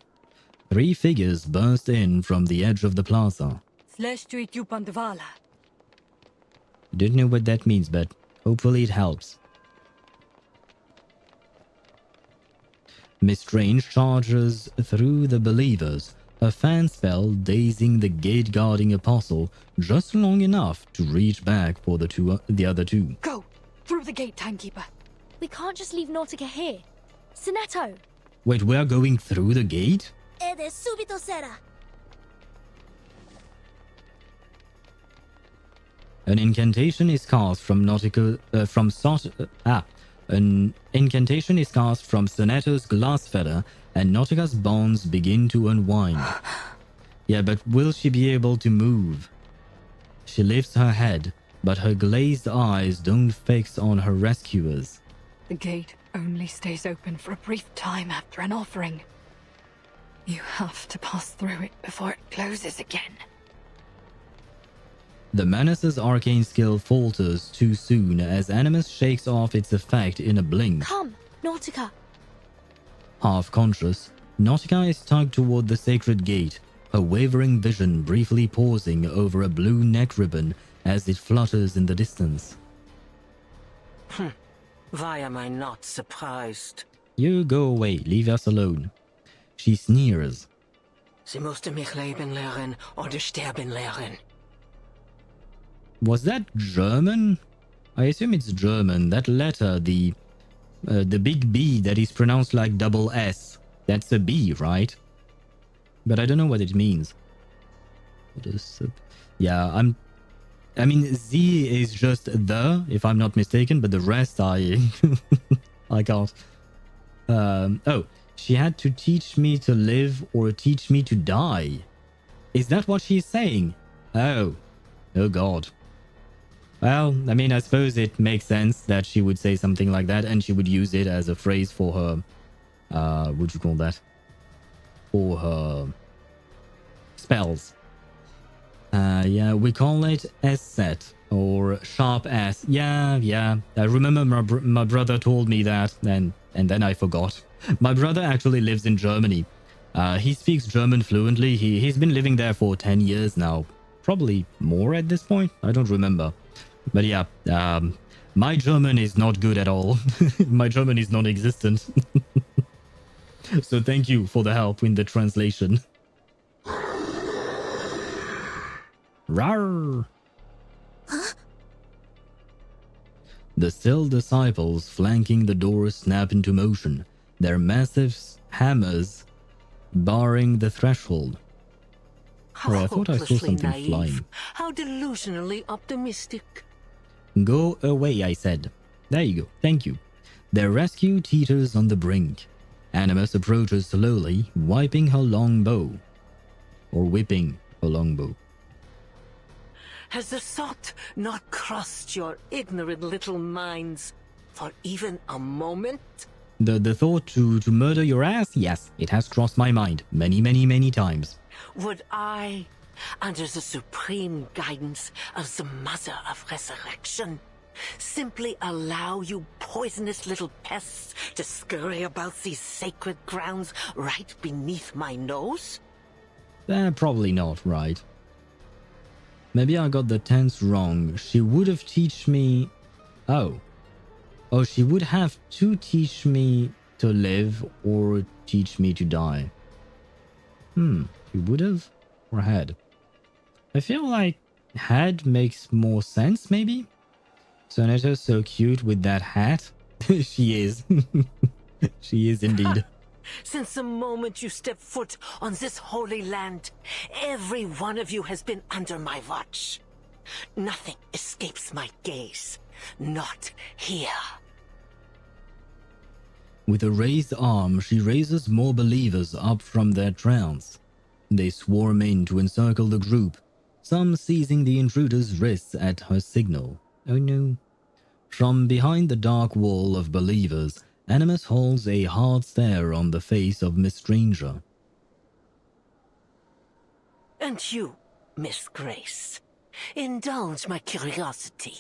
3 figures burst in from the edge of the plaza. I don't know what that means, but hopefully it helps. Miss Strange charges through the believers, a fan spell dazing the gate-guarding apostle just long enough to reach back for the other two. Go! Through the gate, Timekeeper! We can't just leave Nautica here. Sonetto! Wait, we're going through the gate? Subito sera. An incantation is cast from Nautica An incantation is cast from Sonetto's glass feather, and Nautica's bonds begin to unwind. Yeah, but will she be able to move? She lifts her head, but her glazed eyes don't fix on her rescuers. The gate only stays open for a brief time after an offering. You have to pass through it before it closes again. The Manus' arcane skill falters too soon as Animus shakes off its effect in a blink. Come, Nautica! Half conscious, Nautica is tugged toward the sacred gate, her wavering vision briefly pausing over a blue neck ribbon as it flutters in the distance. Why am I not surprised? You go away, leave us alone. She sneers. Sie musste mich leben lehren oder sterben lehren. Was that German? I assume it's German. That letter, the big B that is pronounced like double S. That's a B, right? But I don't know what it means. What is it? Yeah, I mean, Z is just the, if I'm not mistaken, but the rest I can't. Oh, she had to teach me to live or teach me to die. Is that what she's saying? Oh god. Well, I mean, I suppose it makes sense that she would say something like that, and she would use it as a phrase for her, what do you call that? For her spells. Yeah, we call it S-set or sharp S. Yeah. I remember my brother told me that, and then I forgot. My brother actually lives in Germany. He speaks German fluently. He's been living there for 10 years now. Probably more at this point. I don't remember. But yeah, my German is not good at all. My German is non-existent. So thank you for the help in the translation. Rawr! Huh? The still disciples flanking the door snap into motion, their massive hammers barring the threshold. How I thought I saw hopelessly something naive. flying. How delusionally optimistic. Go away, I said. There you go. Thank you. Their rescue teeters on the brink. Animus approaches slowly, wiping her long bow. Or whipping her long bow. Has the thought not crossed your ignorant little minds for even a moment? The thought to murder your ass? Yes, it has crossed my mind many times. Would I, under the supreme guidance of the Mother of Resurrection, simply allow you poisonous little pests to scurry about these sacred grounds right beneath my nose? Probably not, right? Maybe I got the tense wrong. She would have teach me... Oh, she would have to teach me to live or teach me to die. She would have or had? I feel like had makes more sense, maybe? Sonata's so cute with that hat. She is. She is indeed. Since the moment you stepped foot on this holy land, every one of you has been under my watch. Nothing escapes my gaze. Not here. With a raised arm, she raises more believers up from their trance. They swarm in to encircle the group, some seizing the intruder's wrists at her signal. Oh no. From behind the dark wall of believers, Animus holds a hard stare on the face of Miss Stranger. And you, Miss Grace, indulge my curiosity.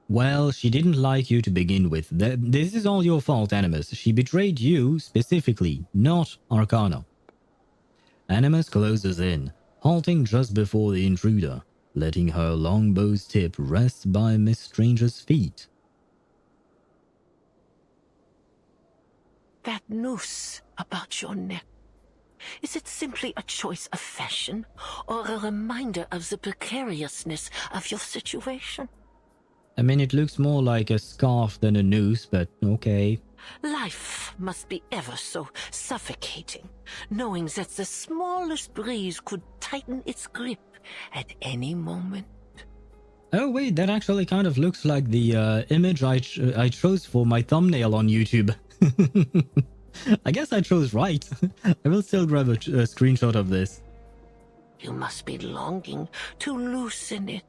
Well, she didn't like you to begin with. This is all your fault, Animus. She betrayed you specifically, not Arcana. Animus closes in, halting just before the intruder, letting her longbow's tip rest by Miss Stranger's feet. That noose about your neck, is it simply a choice of fashion or a reminder of the precariousness of your situation? I mean, it looks more like a scarf than a noose, but okay. Life must be ever so suffocating, knowing that the smallest breeze could tighten its grip at any moment. Oh wait, that actually kind of looks like the image I chose for my thumbnail on YouTube. I guess I chose right. I will still grab a screenshot of this. You must be longing to loosen it.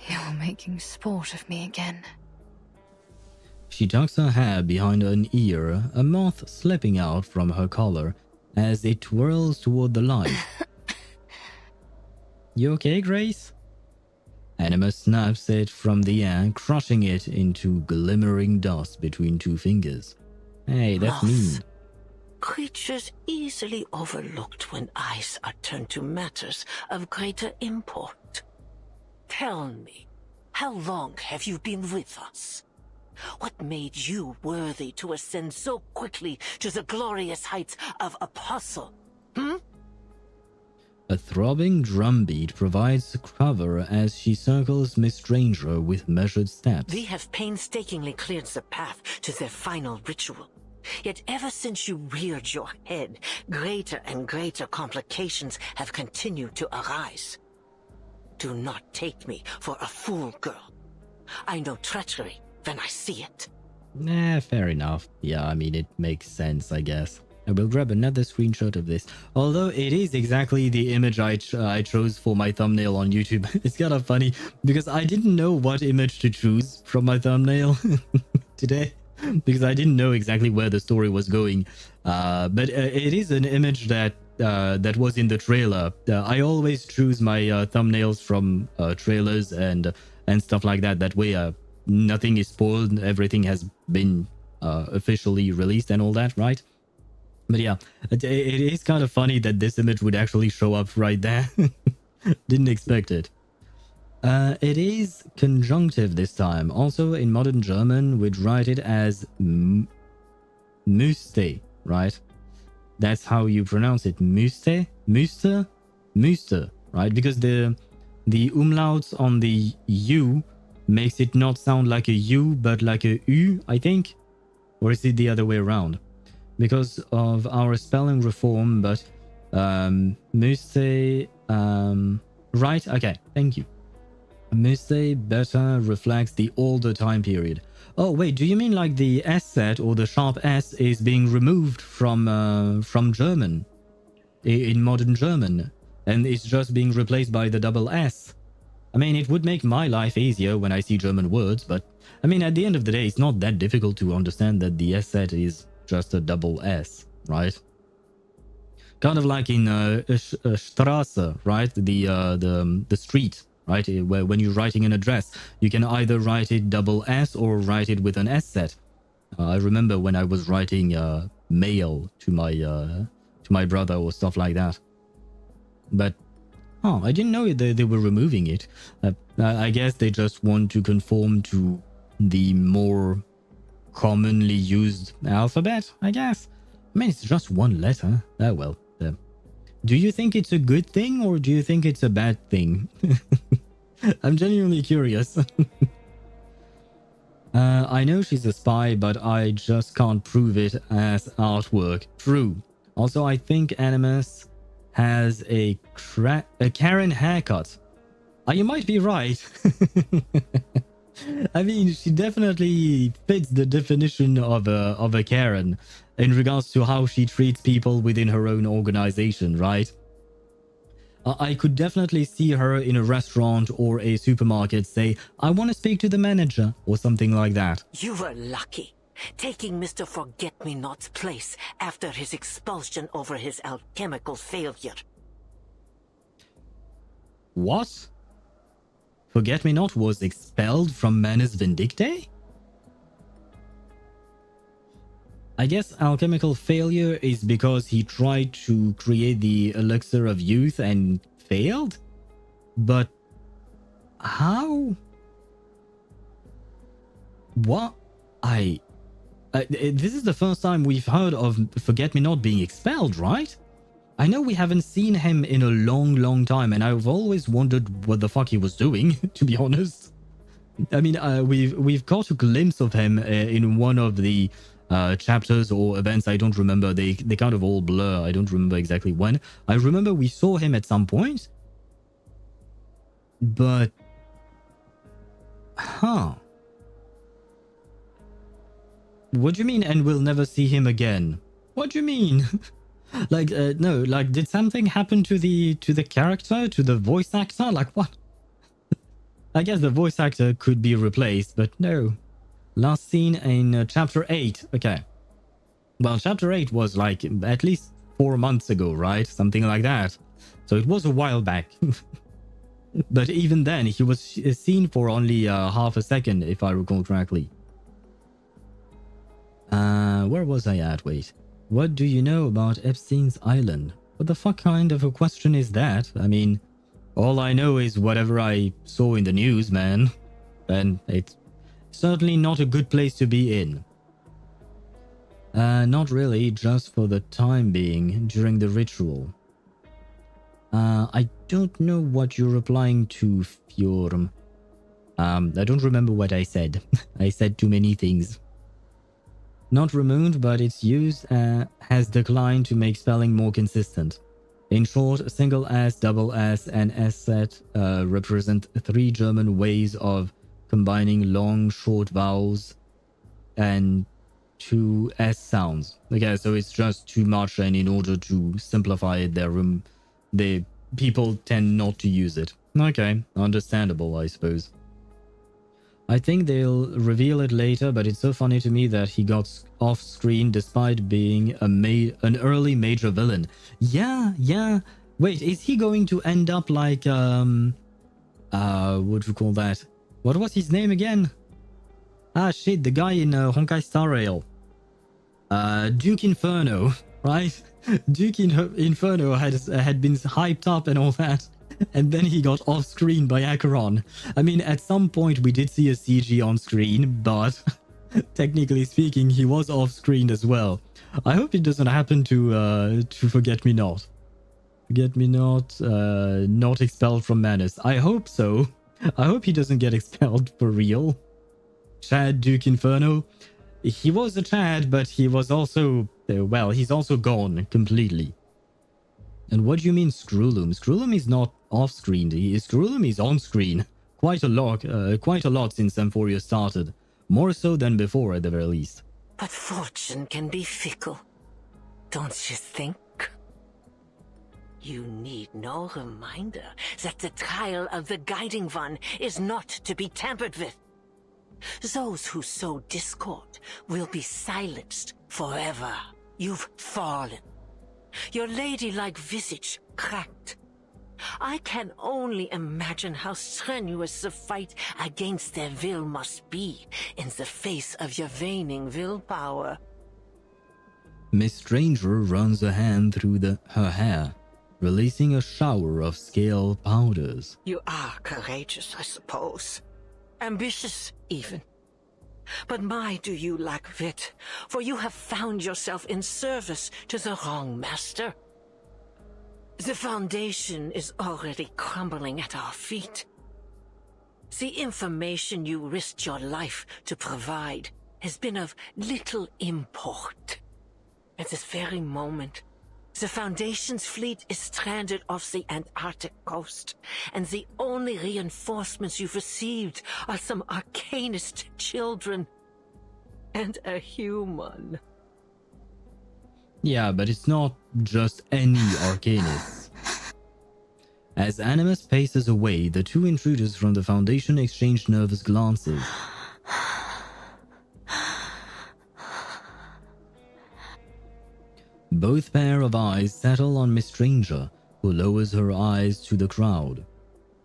You're making sport of me again. She tucks her hair behind an ear, a moth slipping out from her collar as it twirls toward the light. You okay, Grace? Animus snaps it from the air, crushing it into glimmering dust between two fingers. Hey, that's mean. Creatures easily overlooked when eyes are turned to matters of greater import. Tell me, how long have you been with us? What made you worthy to ascend so quickly to the glorious heights of Apostle? A throbbing drumbeat provides cover as she circles Miss Stranger with measured steps. We have painstakingly cleared the path to their final ritual. Yet ever since you reared your head, greater and greater complications have continued to arise. Do not take me for a fool, girl. I know treachery when I see it. Fair enough. Yeah, I mean, it makes sense, I guess. I will grab another screenshot of this. Although it is exactly the image I chose for my thumbnail on YouTube. It's kind of funny because I didn't know what image to choose from my thumbnail today. Because I didn't know exactly where the story was going. But it is an image that that was in the trailer. I always choose my thumbnails from trailers and stuff like that. That way, nothing is spoiled. Everything has been officially released and all that, right? But yeah, it is kind of funny that this image would actually show up right there. Didn't expect it. It is conjunctive this time. Also, in modern German, we'd write it as müsste, right? That's how you pronounce it. Müsste? Müsste? Müsste, right? Because the umlauts on the U makes it not sound like a U, but like a U, I think? Or is it the other way around? Because of our spelling reform, but müsste... right? Okay, thank you. Müsste better reflects the older time period. Oh, wait, do you mean like the S set or the sharp S is being removed from German? In modern German? And it's just being replaced by the double S? I mean, it would make my life easier when I see German words, but I mean, at the end of the day, it's not that difficult to understand that the S set is just a double S, right? Kind of like in Straße, right? The street, right? Where when you're writing an address, you can either write it double S or write it with an S set. I remember when I was writing mail to my brother or stuff like that. But I didn't know they were removing it. I guess they just want to conform to the more commonly used alphabet, I guess. I mean, it's just one letter. Oh well. Do you think it's a good thing or do you think it's a bad thing? I'm genuinely curious. I know she's a spy, but I just can't prove it as artwork. True. Also, I think Animus has a Karen haircut. You might be right. I mean, she definitely fits the definition of a Karen in regards to how she treats people within her own organization, right? I could definitely see her in a restaurant or a supermarket say, I want to speak to the manager, or something like that. You were lucky, taking Mr. Forget-Me-Not's place after his expulsion over his alchemical failure. What? Forget-Me-Not was expelled from Manus Vindictae? I guess alchemical failure is because he tried to create the elixir of youth and failed? But how? What? This is the first time we've heard of Forget-Me-Not being expelled, right? I know we haven't seen him in a long time, and I've always wondered what the fuck he was doing, to be honest. I mean, we've caught a glimpse of him in one of the chapters or events. I don't remember. They kind of all blur. I don't remember exactly when. I remember we saw him at some point. But... What do you mean, and we'll never see him again? What do you mean? Like, no, like, did something happen to the character, to the voice actor? Like, what? I guess the voice actor could be replaced, but no. Last seen in chapter 8. Okay. Well, chapter 8 was like at least 4 months ago, right? Something like that. So it was a while back. But even then, he was seen for only half a second, if I recall correctly. Where was I at? Wait. What do you know about Epstein's Island? What the fuck kind of a question is that? I mean, all I know is whatever I saw in the news, man. And it's certainly not a good place to be in. Not really, just for the time being, during the ritual. I don't know what you're replying to, Fjorm. I don't remember what I said. I said too many things. Not removed, but its use has declined to make spelling more consistent. In short, single S, double S, and S set represent 3 German ways of combining long, short vowels and 2 S sounds. Okay, so it's just too much, and in order to simplify it, the people tend not to use it. Okay, understandable, I suppose. I think they'll reveal it later, but it's so funny to me that he got off screen despite being an early major villain. Yeah. Wait, is he going to end up like what do you call that? What was his name again? Ah shit, the guy in Honkai Star Rail. Duke Inferno, right? Duke Inferno had been hyped up and all that. And then he got off screen by Acheron. I mean, at some point we did see a CG on screen, but technically speaking, he was off screen as well. I hope it doesn't happen to Forget Me Not. Forget Me Not, not expelled from Manus. I hope so. I hope he doesn't get expelled for real. Chad Duke Inferno. He was a Chad, but he was also, well, he's also gone completely. And what do you mean Screwloom? Screwloom is not off-screen. Screwloom is on-screen. Quite a lot since Symphoria started. More so than before, at the very least. But fortune can be fickle, don't you think? You need no reminder that the trial of the Guiding One is not to be tampered with. Those who sow discord will be silenced forever. You've fallen. Your ladylike visage cracked. I can only imagine how strenuous the fight against their will must be in the face of your waning willpower. Miss Stranger runs a hand through her hair, releasing a shower of scale powders. You are courageous, I suppose. Ambitious, even. But my, do you lack wit, for you have found yourself in service to the wrong master. The foundation is already crumbling at our feet. The information you risked your life to provide has been of little import. At this very moment, the Foundation's fleet is stranded off the Antarctic coast, and the only reinforcements you've received are some arcanist children. And a human. Yeah, but it's not just any arcanist. As Animus paces away, the two intruders from the Foundation exchange nervous glances. Both pair of eyes settle on Miss Stranger, who lowers her eyes to the crowd.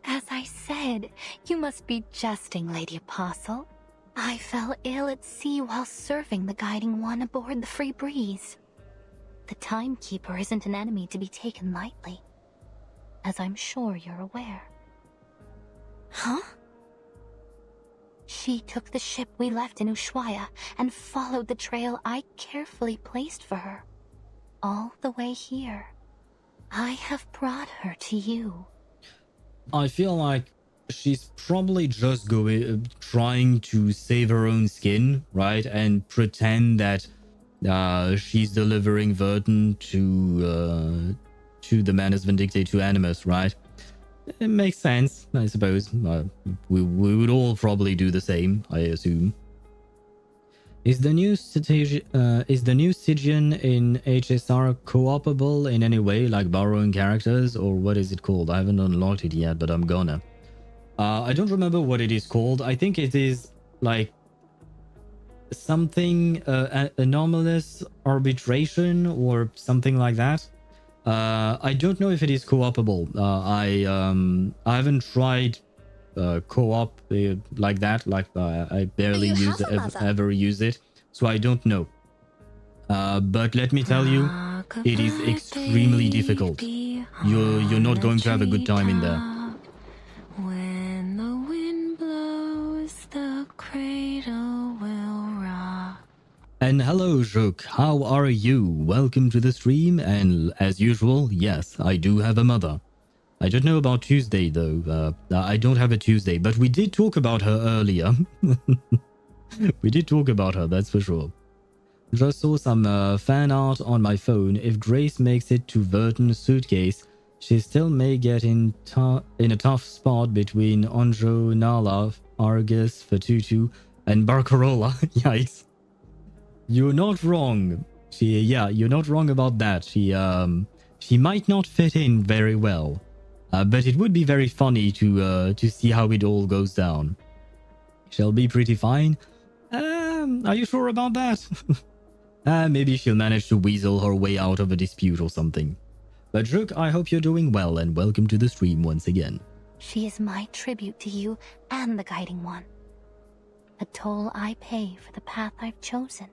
As I said, you must be jesting, Lady Apostle. I fell ill at sea while serving the Guiding One aboard the Free Breeze. The Timekeeper isn't an enemy to be taken lightly, as I'm sure you're aware. Huh? She took the ship we left in Ushuaia and followed the trail I carefully placed for her, all the way here. I have brought her to you. I feel like she's probably just trying to save her own skin, right? And pretend that she's delivering Vertin to the Manus Vindictae, to Animus, right? It makes sense, I suppose. We would all probably do the same, I assume. Is the new Stygian in HSR co-opable in any way, like borrowing characters, or what is it called? I haven't unlocked it yet, but I'm gonna. I don't remember what it is called. I think it is like something anomalous arbitration or something like that. I don't know if it is co-opable. I haven't tried co-op like that. Like I barely ever use it, so I don't know. But let me tell you, it is extremely difficult. You're not going to have a good time in there. When the wind blows, the cradle will rock. And hello, Jook. How are you? Welcome to the stream. And as usual, yes, I do have a mother. I don't know about Tuesday, though. I don't have a Tuesday, but we did talk about her earlier. We did talk about her, that's for sure. Just saw some fan art on my phone. If Grace makes it to Vertin's suitcase, she still may get in a tough spot between Onjo, Nala, Argus, Fatutu, and Barcarola. Yikes. You're not wrong. You're not wrong about that. She might not fit in very well. But it would be very funny to see how it all goes down. She'll be pretty fine. Are you sure about that? Maybe she'll manage to weasel her way out of a dispute or something. But Rook, I hope you're doing well and welcome to the stream once again. She is my tribute to you and the Guiding One. A toll I pay for the path I've chosen.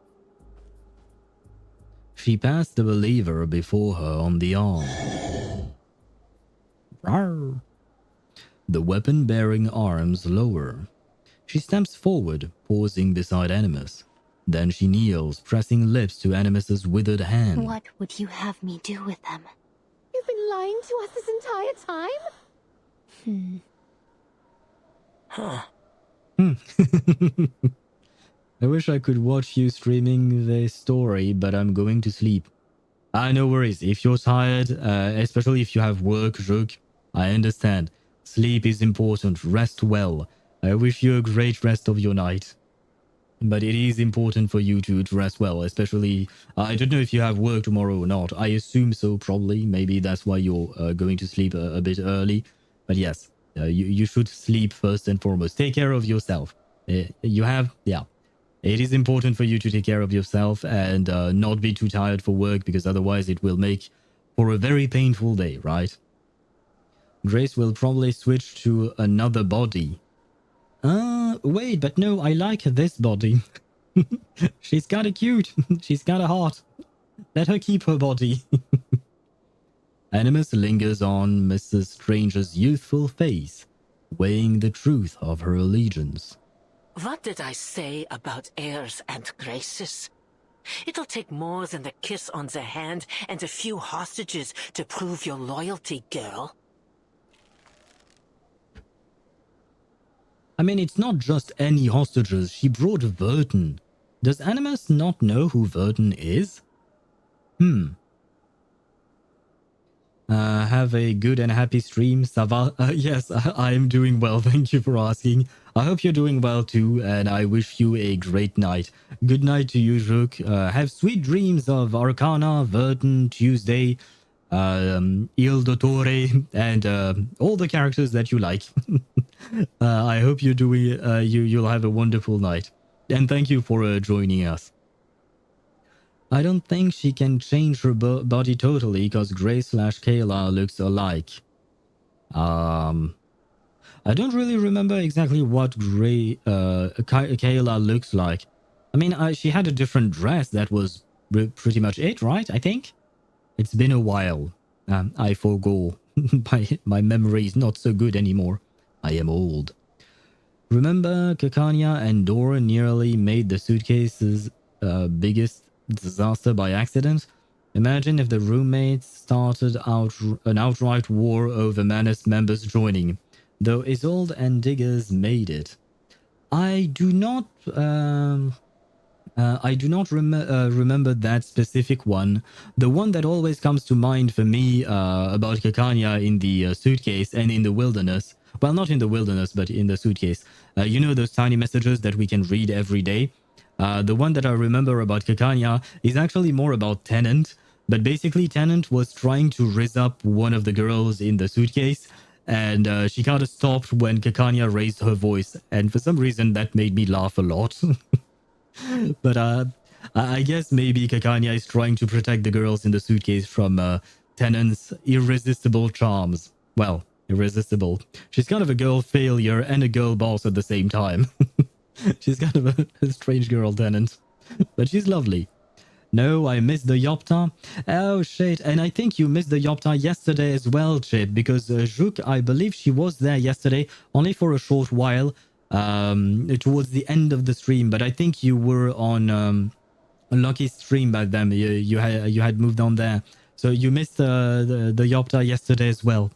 She passed the believer before her on the arm. Rawr. The weapon-bearing arms lower. She steps forward, pausing beside Animus. Then she kneels, pressing lips to Animus's withered hand. What would you have me do with them? You've been lying to us this entire time? I wish I could watch you streaming the story, but I'm going to sleep. No worries. If you're tired, especially if you have work, Rook, I understand. Sleep is important. Rest well. I wish you a great rest of your night. But it is important for you to rest well, especially... I don't know if you have work tomorrow or not. I assume so, probably. Maybe that's why you're going to sleep a bit early. But yes, you should sleep first and foremost. Take care of yourself. It is important for you to take care of yourself and not be too tired for work, because otherwise it will make for a very painful day, right? Grace will probably switch to another body. Wait, but no, I like this body. She's kinda cute. She's kinda hot. Let her keep her body. Animus lingers on Mrs. Strange's youthful face, weighing the truth of her allegiance. What did I say about airs and graces? It'll take more than a kiss on the hand and a few hostages to prove your loyalty, girl. I mean, it's not just any hostages. She brought Vertin. Does Animus not know who Vertin is? Have a good and happy stream, Sava. Yes, I am doing well. Thank you for asking. I hope you're doing well too, and I wish you a great night. Good night to you, Rook. Have sweet dreams of Arcana, Vertin, Tuesday, Il Dottore, and all the characters that you like. I hope you're doing. You'll have a wonderful night, and thank you for joining us. I don't think she can change her body totally because Grace/Kayla looks alike. I don't really remember exactly what Kayla looks like. I mean, she had a different dress. That was pretty much it, right? I think. It's been a while. I forgo. My memory is not so good anymore. I am old. Remember, Kakanya and Dora nearly made the suitcase's biggest disaster by accident? Imagine if the roommates started an outright war over Manus members joining, though Isolde and Diggers made it. I do not remember that specific one. The one that always comes to mind for me about Kakanya in the suitcase and in the wilderness. Well, not in the wilderness, but in the suitcase. You know those tiny messages that we can read every day? The one that I remember about Kakanya is actually more about Tennant. But basically, Tennant was trying to rizz up one of the girls in the suitcase. And she kind of stopped when Kakanya raised her voice. And for some reason, that made me laugh a lot. But I guess maybe Kakanya is trying to protect the girls in the suitcase from Tennant's irresistible charms. Well, irresistible. She's kind of a girl failure and a girl boss at the same time. She's kind of a strange girl, Tennant. But she's lovely. No, I missed the Yopta. Oh, shit. And I think you missed the Yopta yesterday as well, Chip, because Juk, I believe she was there yesterday, only for a short while, towards the end of the stream. But I think you were on Lucky's stream back then. You had moved on there. So you missed the Yopta yesterday as well.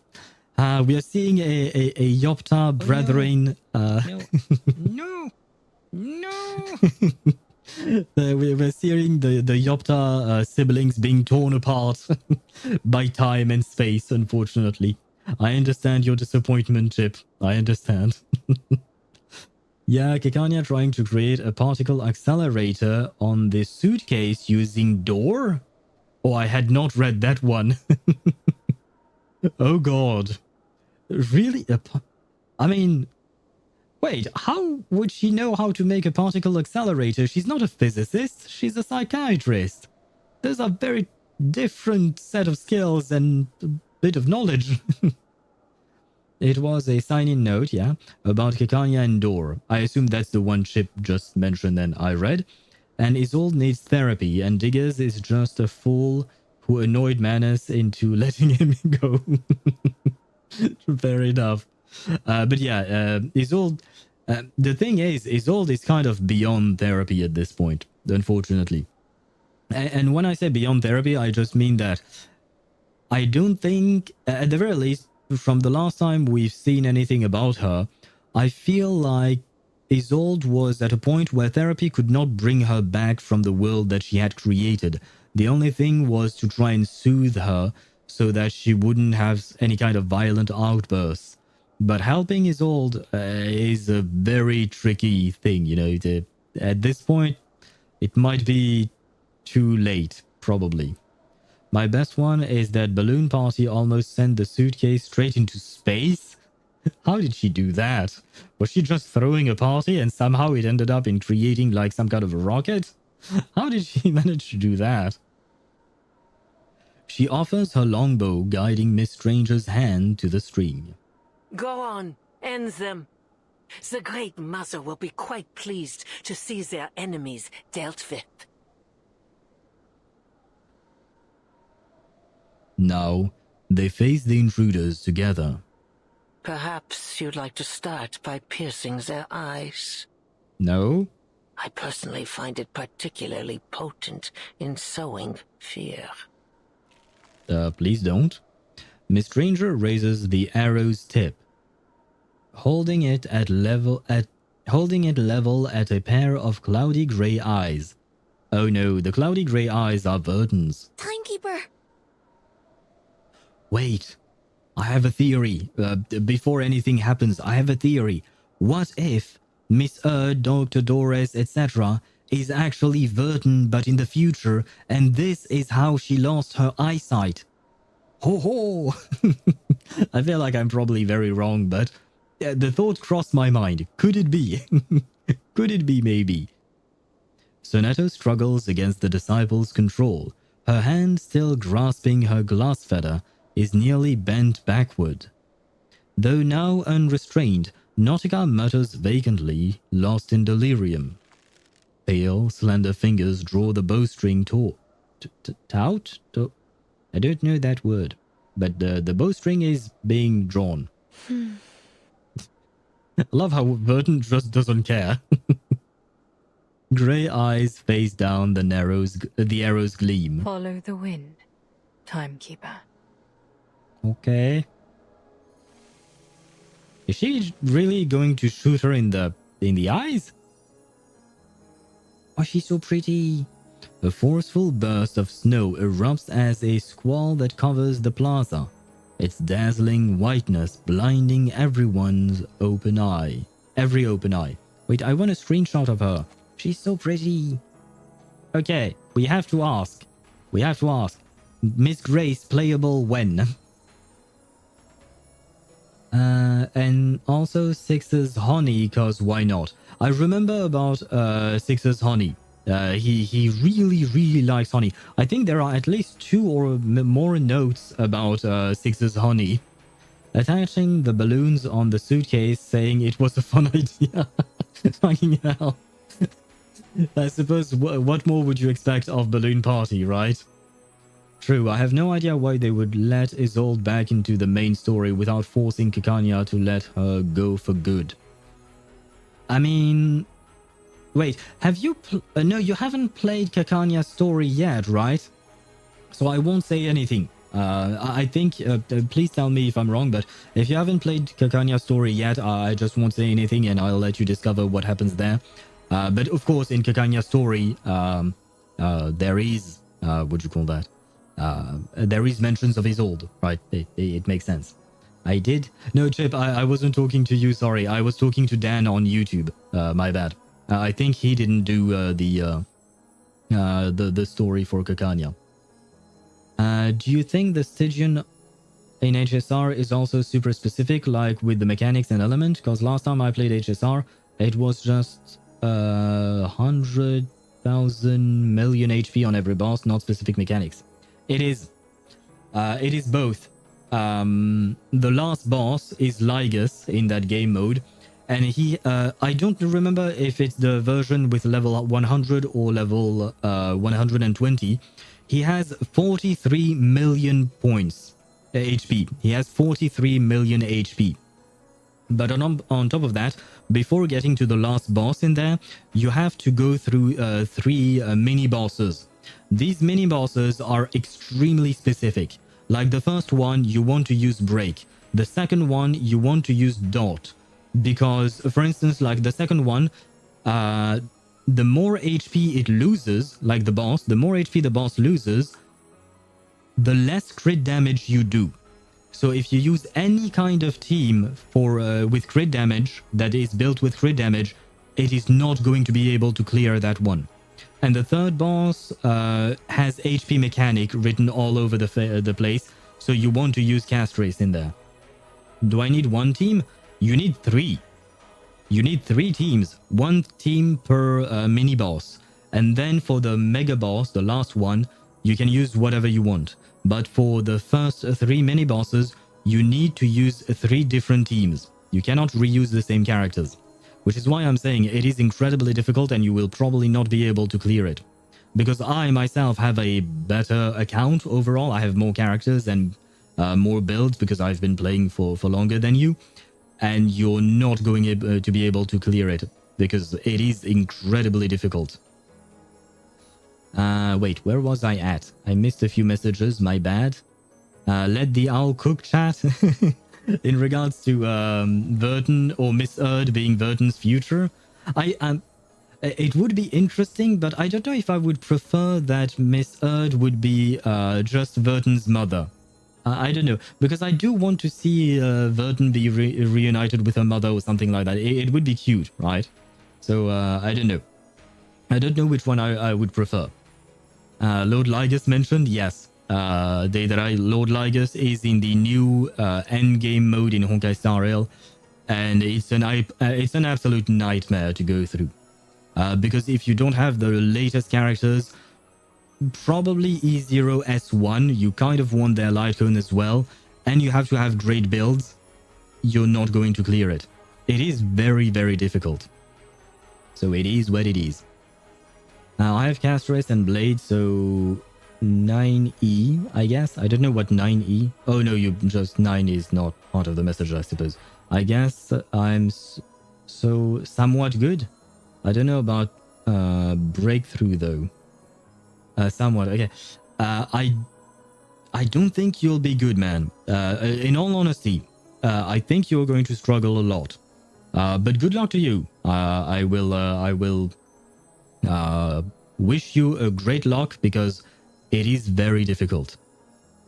We are seeing a Yopta brethren. No. We're seeing the Yopta siblings being torn apart by time and space, unfortunately. I understand your disappointment, Chip. I understand. Yeah, Kakanya trying to create a particle accelerator on the suitcase using door? Oh, I had not read that one. Oh god. Really? I mean, Wait, how would she know how to make a particle accelerator? She's not a physicist, she's a psychiatrist. Those are very different set of skills and a bit of knowledge. It was a sign-in note, yeah, about Kekania and Dor. I assume that's the one Chip just mentioned and I read. And Isolde needs therapy, and Diggers is just a fool who annoyed Manus into letting him go. Fair enough. But yeah, Isolde... the thing is, Isolde is kind of beyond therapy at this point, unfortunately. And when I say beyond therapy, I just mean that I don't think, at the very least, from the last time we've seen anything about her, I feel like Isolde was at a point where therapy could not bring her back from the world that she had created. The only thing was to try and soothe her so that she wouldn't have any kind of violent outbursts. But helping Isolde is a very tricky thing, you know. At this point, it might be too late, probably. My best one is that balloon party almost sent the suitcase straight into space. How did she do that? Was she just throwing a party and somehow it ended up in creating like some kind of a rocket? How did she manage to do that? She offers her longbow, guiding Miss Stranger's hand to the stream. Go on, end them. The Great Mother will be quite pleased to see their enemies dealt with. Now, they face the intruders together. Perhaps you'd like to start by piercing their eyes. No? I personally find it particularly potent in sowing fear. Please don't. Miss Stranger raises the arrow's tip, holding it level at a pair of cloudy grey eyes. Oh no, the cloudy grey eyes are Vertin's. Timekeeper! Wait, I have a theory. Before anything happens, I have a theory. What if Miss Dr. Dores, etc. is actually Vertin but in the future, and this is how she lost her eyesight? Ho ho! I feel like I'm probably very wrong, but the thought crossed my mind. Could it be? Could it be maybe? Sonetto struggles against the disciple's control. Her hand, still grasping her glass feather, is nearly bent backward. Though now unrestrained, Nautika mutters vacantly, lost in delirium. Pale, slender fingers draw the bowstring taut? I don't know that word, but the bowstring is being drawn. Love how Vertin just doesn't care. Grey eyes face down the arrow's gleam. Follow the wind, timekeeper. Okay. Is she really going to shoot her in the eyes? Oh, she's so pretty. A forceful burst of snow erupts as a squall that covers the plaza, its dazzling whiteness blinding every open eye. Wait, I want a screenshot of her. She's so pretty. Okay, we have to ask. Miss Grace playable when? And also Six's honey, cause why not? I remember about Six's honey. He really likes honey. I think there are at least 2 or more notes about Six's honey. Attaching the balloons on the suitcase, saying it was a fun idea. Fucking hell. I suppose what more would you expect of Balloon Party, right? True, I have no idea why they would let Isolde back into the main story without forcing Kekania to let her go for good. I mean... Wait, have you... no, you haven't played Kekania's story yet, right? So I won't say anything. I think... please tell me if I'm wrong, but if you haven't played Kekania's story yet, I just won't say anything and I'll let you discover what happens there. But of course, in Kekania's story, there is... what do you call that? There is mentions of Isolde, right? It makes sense. I did? No, Chip, I wasn't talking to you, sorry. I was talking to Dan on YouTube. My bad. I think he didn't do the story for Kekania. Do you think the Stygian in HSR is also super specific, like with the mechanics and element, because last time I played HSR, it was just 100,000 million HP on every boss, not specific mechanics. It is both. The last boss is Lygus in that game mode, and he, I don't remember if it's the version with level 100 or level 120. He has 43 million points HP. He has 43 million HP. But on top of that, before getting to the last boss in there, you have to go through 3 mini bosses. These mini bosses are extremely specific. Like the first one, you want to use break. The second one, you want to use dot. Because, for instance, like the second one, the more HP it loses, like the boss, the more HP the boss loses, the less crit damage you do. So if you use any kind of team for with crit damage that is built with crit damage, it is not going to be able to clear that one. And the third boss has HP mechanic written all over the place, so you want to use cast race in there. Do I need one team? You need 3. You need 3 teams, 1 team per mini boss. And then for the mega boss, the last one, you can use whatever you want. But for the first 3 mini bosses, you need to use 3 different teams. You cannot reuse the same characters. Which is why I'm saying it is incredibly difficult and you will probably not be able to clear it. Because I myself have a better account overall. I have more characters and more builds because I've been playing for longer than you. And you're not going to be able to clear it because it is incredibly difficult. Wait, where was I at? I missed a few messages, my bad. Let the owl cook chat. In regards to Vertin or Miss Erd being Vertin's future, it would be interesting, but I don't know if I would prefer that Miss Erd would be just Vertin's mother. I don't know, because I do want to see Vertin be reunited with her mother or something like that. It would be cute, right? So I don't know. I don't know which one I would prefer. Lord Lygus mentioned, yes. Lord Lygus is in the new endgame mode in Honkai Star Rail, and it's an absolute nightmare to go through. Because if you don't have the latest characters, probably E0 S1, you kind of want their light cone as well, and you have to have great builds, you're not going to clear it. It is very, very difficult. So it is what it is. Now I have cast race and blade, so 9E, I guess. I don't know what 9E. Oh no, you just 9 is not part of the message, I suppose. I guess I'm so somewhat good. I don't know about breakthrough though. Somewhat, okay. I don't think you'll be good, man. In all honesty, I think you're going to struggle a lot. But good luck to you. I will wish you a great luck because it is very difficult.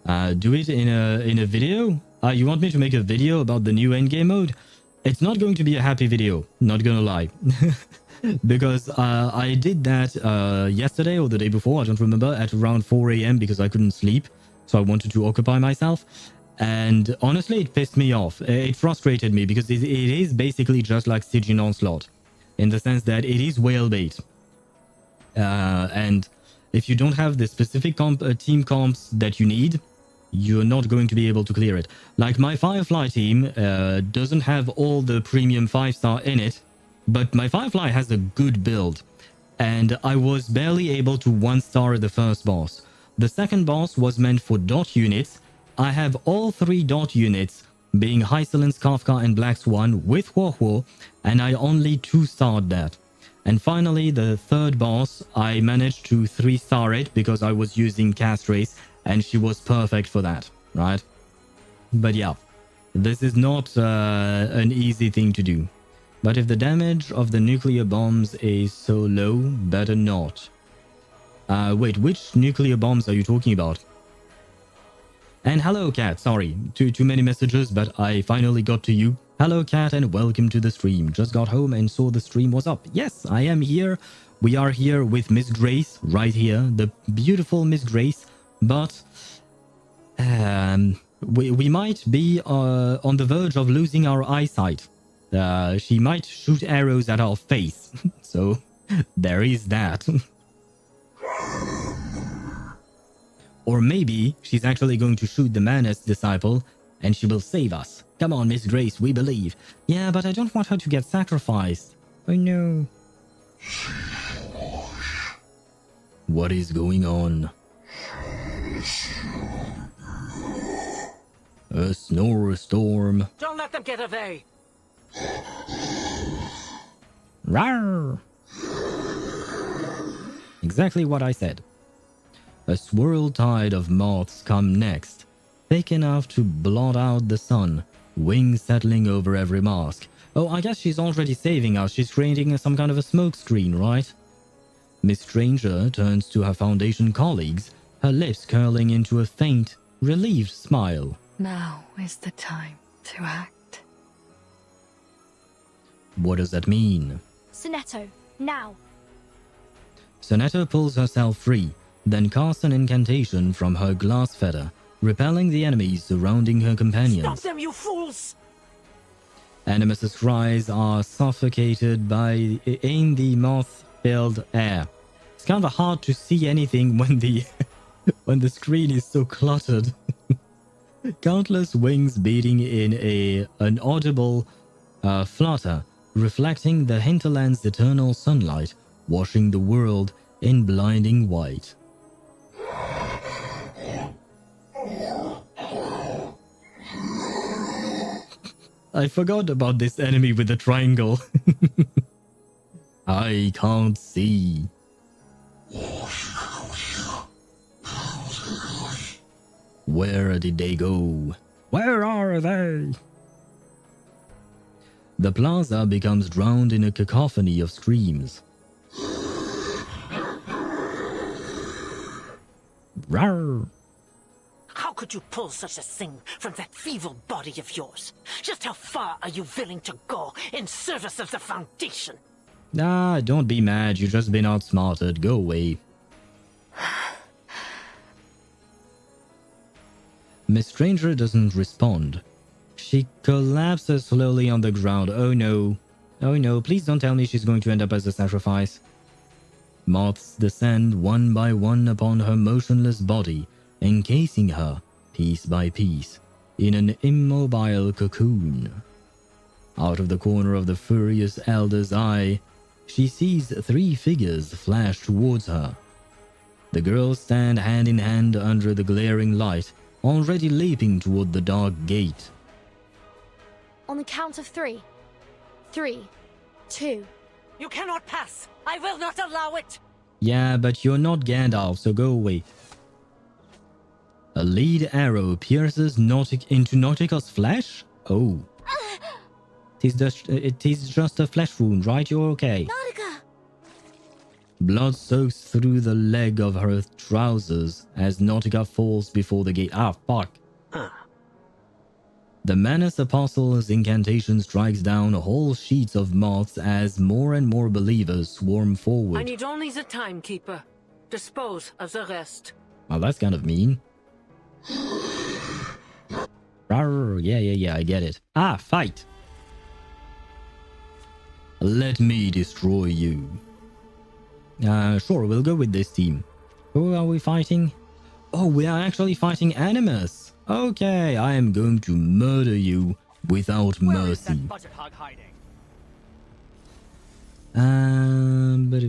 Do it in a video? You want me to make a video about the new endgame mode? It's not going to be a happy video, not gonna lie. Because I did that yesterday or the day before, I don't remember, at around 4 a.m. because I couldn't sleep. So I wanted to occupy myself. And honestly, it pissed me off. It frustrated me because it is basically just like Stygian Onslaught. In the sense that it is whale bait. And if you don't have the specific team comps that you need, you're not going to be able to clear it. Like my Firefly team doesn't have all the premium 5-star in it, but my Firefly has a good build. And I was barely able to 1-star the first boss. The second boss was meant for dot units. I have all 3 dot units, being Hysolence, Kafka and Black Swan with Huohuo, and I only 2-starred that. And finally, the third boss, I managed to 3-star it because I was using Cast Race and she was perfect for that, right? But yeah, this is not an easy thing to do. But if the damage of the nuclear bombs is so low, better not. Wait, which nuclear bombs are you talking about? And hello, Cat. Sorry, too many messages, but I finally got to you. Hello, Cat, and welcome to the stream. Just got home and saw the stream was up. Yes, I am here. We are here with Miss Grace, right here. The beautiful Miss Grace. But, we might be on the verge of losing our eyesight. She might shoot arrows at our face. So there is that. Or maybe she's actually going to shoot the Manus disciple and she will save us. Come on, Miss Grace, we believe. Yeah, but I don't want her to get sacrificed. Oh no. What is going on? A snowstorm. Don't let them get away. Rawr! Exactly what I said. A swirl tide of moths come next, thick enough to blot out the sun, wings settling over every mask. Oh, I guess she's already saving us. She's creating some kind of a smoke screen, right? Miss Stranger turns to her Foundation colleagues, her lips curling into a faint, relieved smile. Now is the time to act. What does that mean? Sonetto, now. Sonetto pulls herself free, then casts an incantation from her glass feather, repelling the enemies surrounding her companions. Stop them, you fools! Animus's cries are suffocated in the moth-filled air. It's kind of hard to see anything when the when the screen is so cluttered. Countless wings beating in an audible flutter, reflecting the hinterland's eternal sunlight, washing the world in blinding white. I forgot about this enemy with the triangle. I can't see. Where did they go? Where are they? The plaza becomes drowned in a cacophony of screams. Rawr! How could you pull such a thing from that feeble body of yours? Just how far are you willing to go in service of the Foundation? Ah, don't be mad. You've just been outsmarted. Go away. Miss Stranger doesn't respond. She collapses slowly on the ground. Oh no. Oh no, please don't tell me she's going to end up as a sacrifice. Moths descend one by one upon her motionless body, encasing her, piece by piece, in an immobile cocoon. Out of the corner of the furious elder's eye, she sees 3 figures flash towards her. The girls stand hand in hand under the glaring light, already leaping toward the dark gate. On the count of 3. 3, 2. You cannot pass! I will not allow it! Yeah, but you're not Gandalf, so go away. A lead arrow pierces into Nautika's flesh? Oh. It is just a flesh wound, right? You're okay. Nautika! Blood soaks through the leg of her trousers as Nautika falls before the gate. Ah, fuck. The Manus Apostle's incantation strikes down whole sheets of moths as more and more believers swarm forward. I need only the timekeeper. Dispose of the rest. Well, that's kind of mean. Rawr, yeah, I get it. Ah, fight! Let me destroy you. Sure, we'll go with this team. Who are we fighting? Oh, we are actually fighting Animus. Okay, I am going to murder you without mercy. Budget hog hiding? But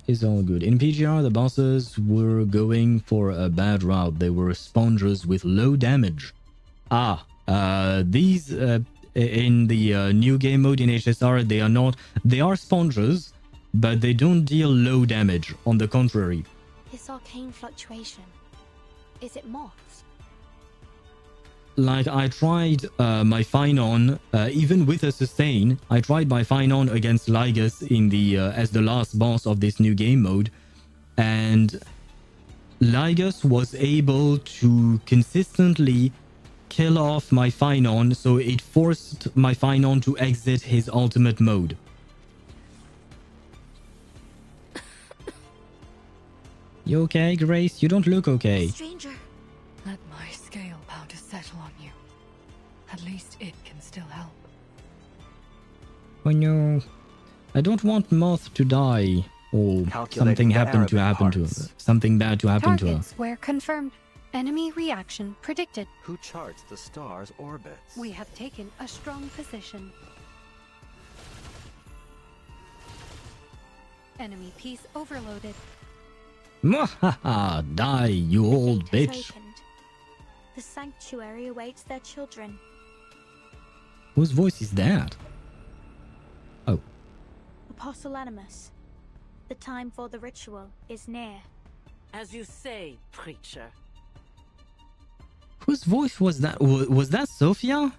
it's all good. In PGR, the bosses were going for a bad route. They were spongers with low damage. These in the new game mode in HSR, they are not. They are spongers, but they don't deal low damage. On the contrary. This arcane fluctuation. Is it moths? Like, I tried my Finon, even with a sustain, I tried my Finon against Lygus in the as the last boss of this new game mode, and Lygus was able to consistently kill off my Finon, so it forced my Finon to exit his ultimate mode. You okay, Grace? You don't look okay. Stranger. Let my scale powder settle on At least it can still help. Oh no. I don't want Moth to die. Or something happen to her. Something bad to happen to her. Target square confirmed. Enemy reaction predicted. Who charts the star's orbits? We have taken a strong position. Enemy piece overloaded. Mwahaha! Die, you old Gate has bitch. opened. The sanctuary awaits their children. Whose voice is that? Oh. Apostle Animus, the time for the ritual is near. As you say, preacher. Whose voice was that? Was that Sophia?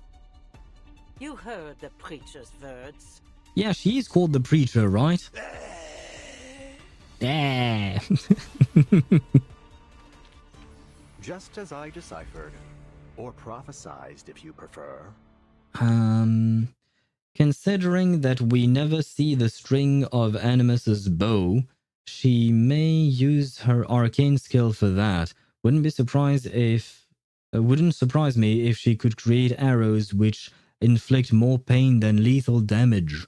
You heard the preacher's words. Yeah, she is called the preacher, right? Yeah. Just as I deciphered. Or prophesized, if you prefer. Considering that we never see the string of Animus's bow, she may use her arcane skill for that. Wouldn't surprise me if she could create arrows which inflict more pain than lethal damage.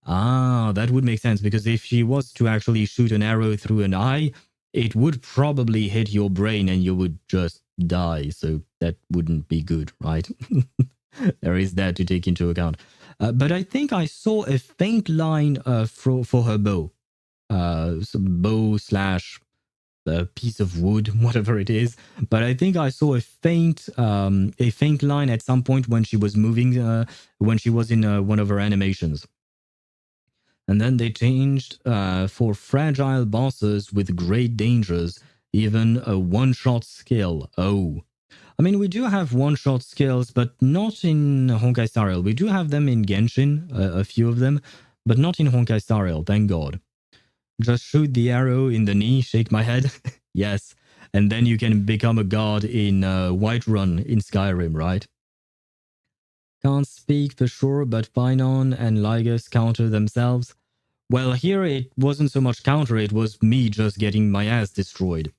Ah, that would make sense, because if she was to actually shoot an arrow through an eye, it would probably hit your brain and you would just die, so that wouldn't be good, right? There is that to take into account. But I think I saw a faint line for her bow. Bow slash piece of wood, whatever it is. But I think I saw a faint line at some point when she was moving, when she was in one of her animations. And then they changed for fragile bosses with great dangers, even a one-shot skill. Oh. I mean, we do have one-shot skills, but not in Honkai Star Rail. We do have them in Genshin, a few of them, but not in Honkai Star Rail, thank God. Just shoot the arrow in the knee, shake my head. Yes. And then you can become a god in Whiterun in Skyrim, right? Can't speak for sure, but Pynon and Lygus counter themselves. Well, here it wasn't so much counter, it was me just getting my ass destroyed.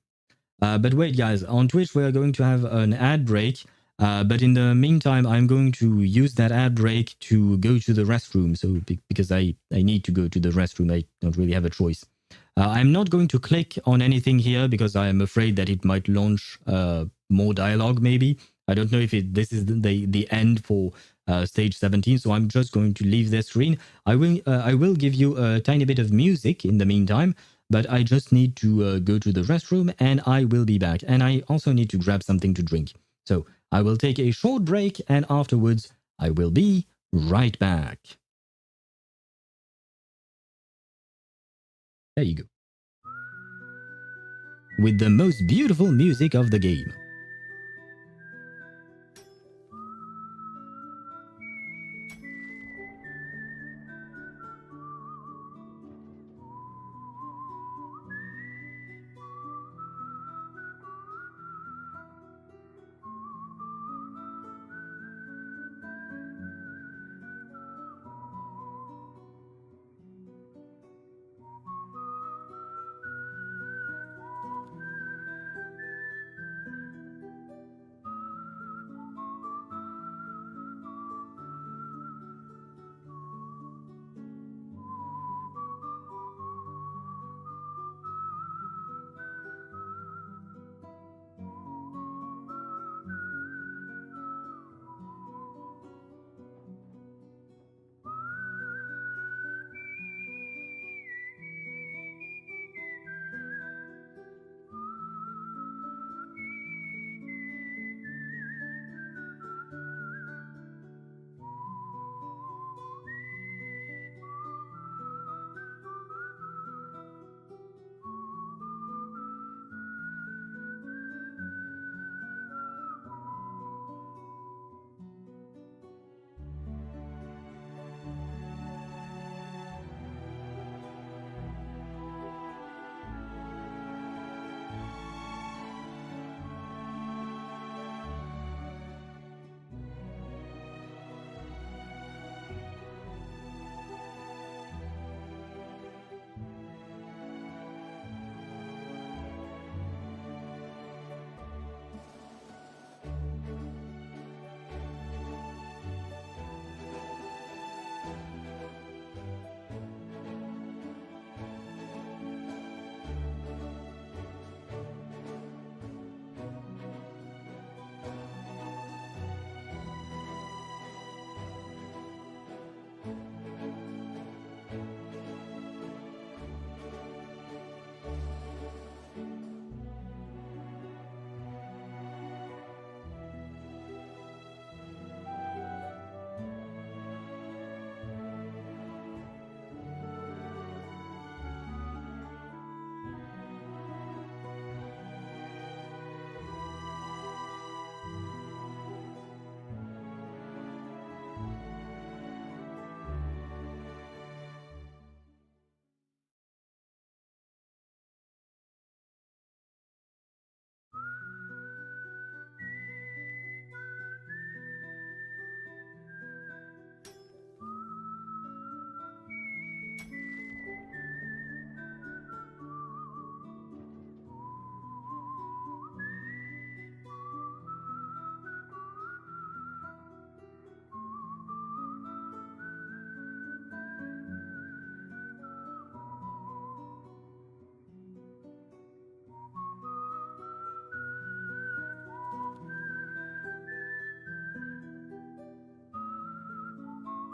But wait, guys, on Twitch we are going to have an ad break. But in the meantime, I'm going to use that ad break to go to the restroom. So because I need to go to the restroom, I don't really have a choice. I'm not going to click on anything here because I am afraid that it might launch more dialogue, maybe. I don't know if this is the end for stage 17, so I'm just going to leave the screen. I will give you a tiny bit of music in the meantime, but I just need to go to the restroom and I will be back. And I also need to grab something to drink. So I will take a short break and afterwards I will be right back. There you go. With the most beautiful music of the game.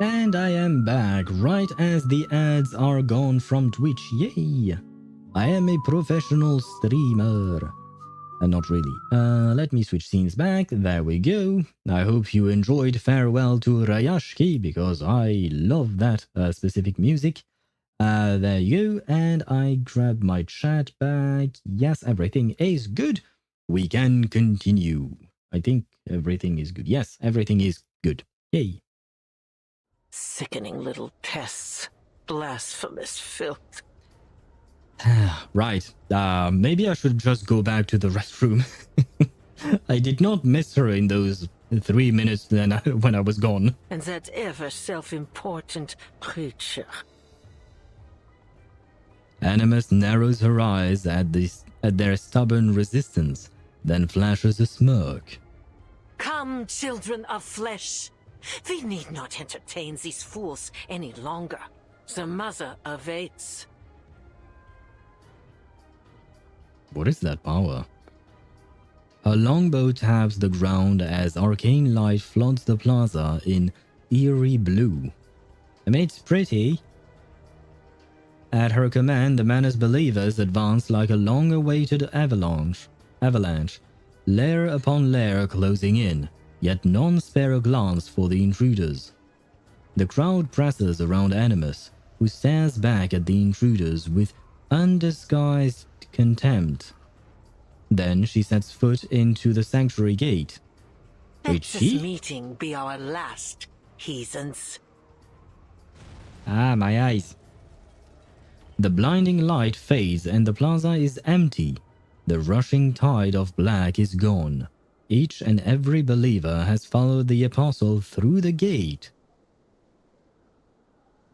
And I am back right as the ads are gone from Twitch. Yay! I am a professional streamer. Not really. Let me switch scenes back. There we go. I hope you enjoyed Farewell to Rayashki because I love that specific music. There you go. And I grab my chat back. Yes, everything is good. We can continue. I think everything is good. Yes, everything is good. Yay. Sickening little pests. Blasphemous filth. Right. Maybe I should just go back to the restroom. I did not miss her in those 3 minutes then when I was gone. And that ever self-important creature. Animus narrows her eyes at their stubborn resistance, then flashes a smirk. Come, children of flesh. We need not entertain these fools any longer. The mother awaits. What is that power? A longbow taps the ground as arcane light floods the plaza in eerie blue. I mean, it's pretty. At her command, the Manus believers advance like a long-awaited avalanche, layer upon layer closing in, yet none spare a glance for the intruders. The crowd presses around Animus, who stares back at the intruders with undisguised contempt. Then she sets foot into the sanctuary gate. Let this meeting be our last, heathens. Ah, my eyes. The blinding light fades and the plaza is empty. The rushing tide of black is gone. Each and every believer has followed the apostle through the gate.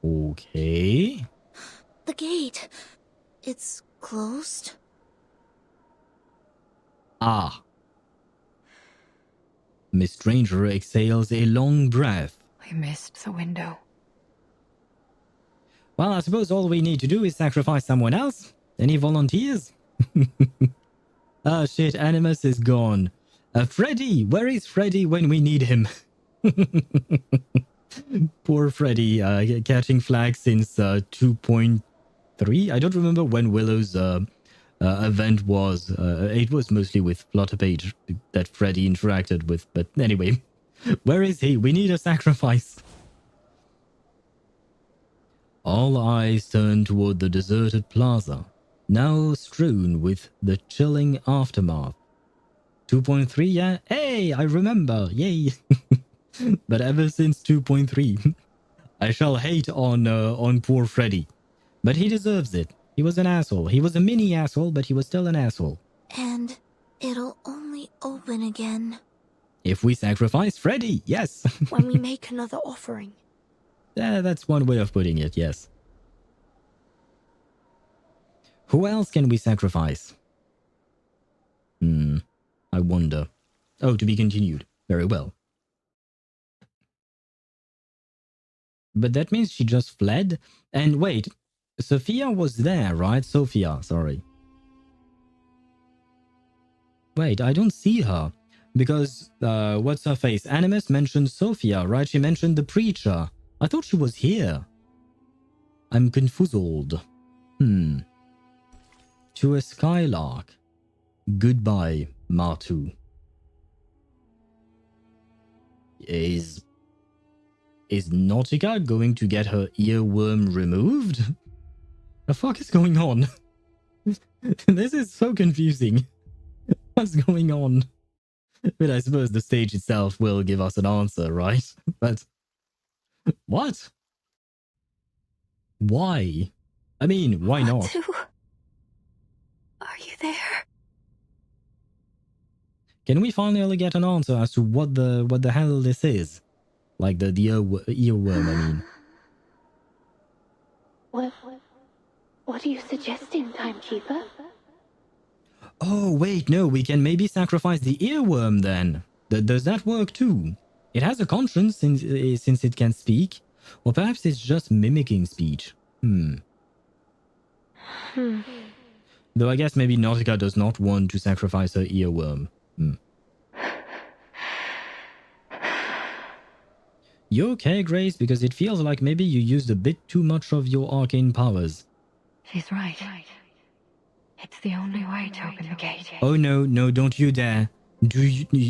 Okay. The gate. It's closed? Ah. Miss Stranger exhales a long breath. We missed the window. Well, I suppose all we need to do is sacrifice someone else. Any volunteers? Ah, shit, Animus is gone. Freddy! Where is Freddy when we need him? Poor Freddy, catching flags since 2.3. I don't remember when Willow's event was. It was mostly with Flutterpage that Freddy interacted with. But anyway, where is he? We need a sacrifice. All eyes turn toward the deserted plaza, now strewn with the chilling aftermath. 2.3, yeah? Hey, I remember. Yay. But ever since 2.3, I shall hate on poor Freddy. But he deserves it. He was an asshole. He was a mini asshole, but he was still an asshole. And it'll only open again. If we sacrifice Freddy, yes. When we make another offering. That's one way of putting it, yes. Who else can we sacrifice? I wonder. Oh, to be continued. Very well. But that means she just fled? And wait, Sophia was there, right? Sophia, sorry. Wait, I don't see her. Because, what's her face? Animus mentioned Sophia, right? She mentioned the preacher. I thought she was here. I'm confused. To a skylark. Goodbye, Martu. Is Nautika going to get her earworm removed? The fuck is going on? This is so confusing. What's going on? But I suppose the stage itself will give us an answer, right? But what? Why? I mean, why not? Are you there? Can we finally get an answer as to what the hell this is? Like the earworm, I mean. What are you suggesting, Timekeeper? Oh, wait, no, we can maybe sacrifice the earworm then. Does that work too? It has a conscience since it can speak. Or perhaps it's just mimicking speech. Though I guess maybe Nautika does not want to sacrifice her earworm. You okay, Grace? Because it feels like maybe you used a bit too much of your arcane powers. She's right. It's the only way to open the gate. Oh no, no, don't you dare.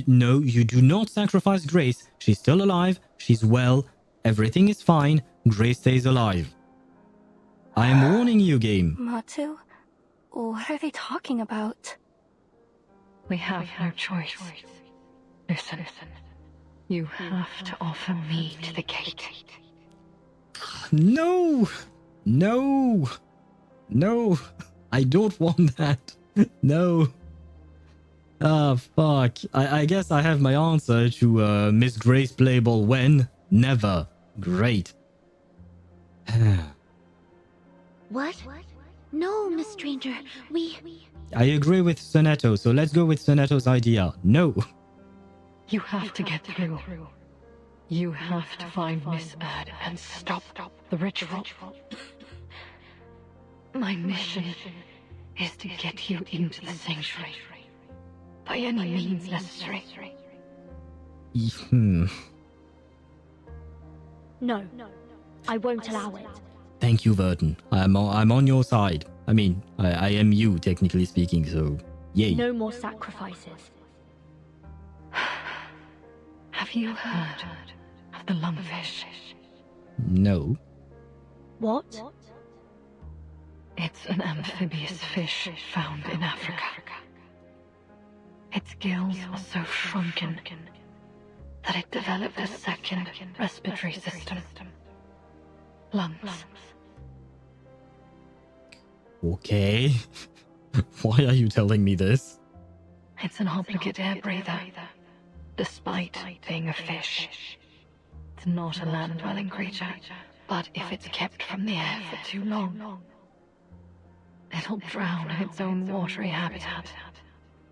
No, you do not sacrifice Grace. She's still alive. She's well. Everything is fine. Grace stays alive. I am warning you, game. Matu? What are they talking about? We have no choice. Listen. You have to offer me to the gate. No! No! No! I don't want that. No. Ah, fuck. I guess I have my answer to Miss Grace Playable when? Never. Great. What? No, Miss Stranger. I agree with Sonetto, so let's go with Sonetto's idea. No. You have to get through. You have to find Miss Erd and stop the ritual. My mission is to get you into the sanctuary. By any means necessary. No, I won't allow it. Thank you, Vertin. I'm on your side. I mean, I am you, technically speaking, so yay. No more sacrifices. Have you heard of the lungfish? No. What? It's an amphibious fish found in Africa. Its gills are so shrunken that it developed a second respiratory system. Lungs. Okay. Why are you telling me this? It's an obligate air breather, despite being a fish. It's not a land-dwelling creature, but if it's kept from the air for too long, it'll drown in its own watery habitat.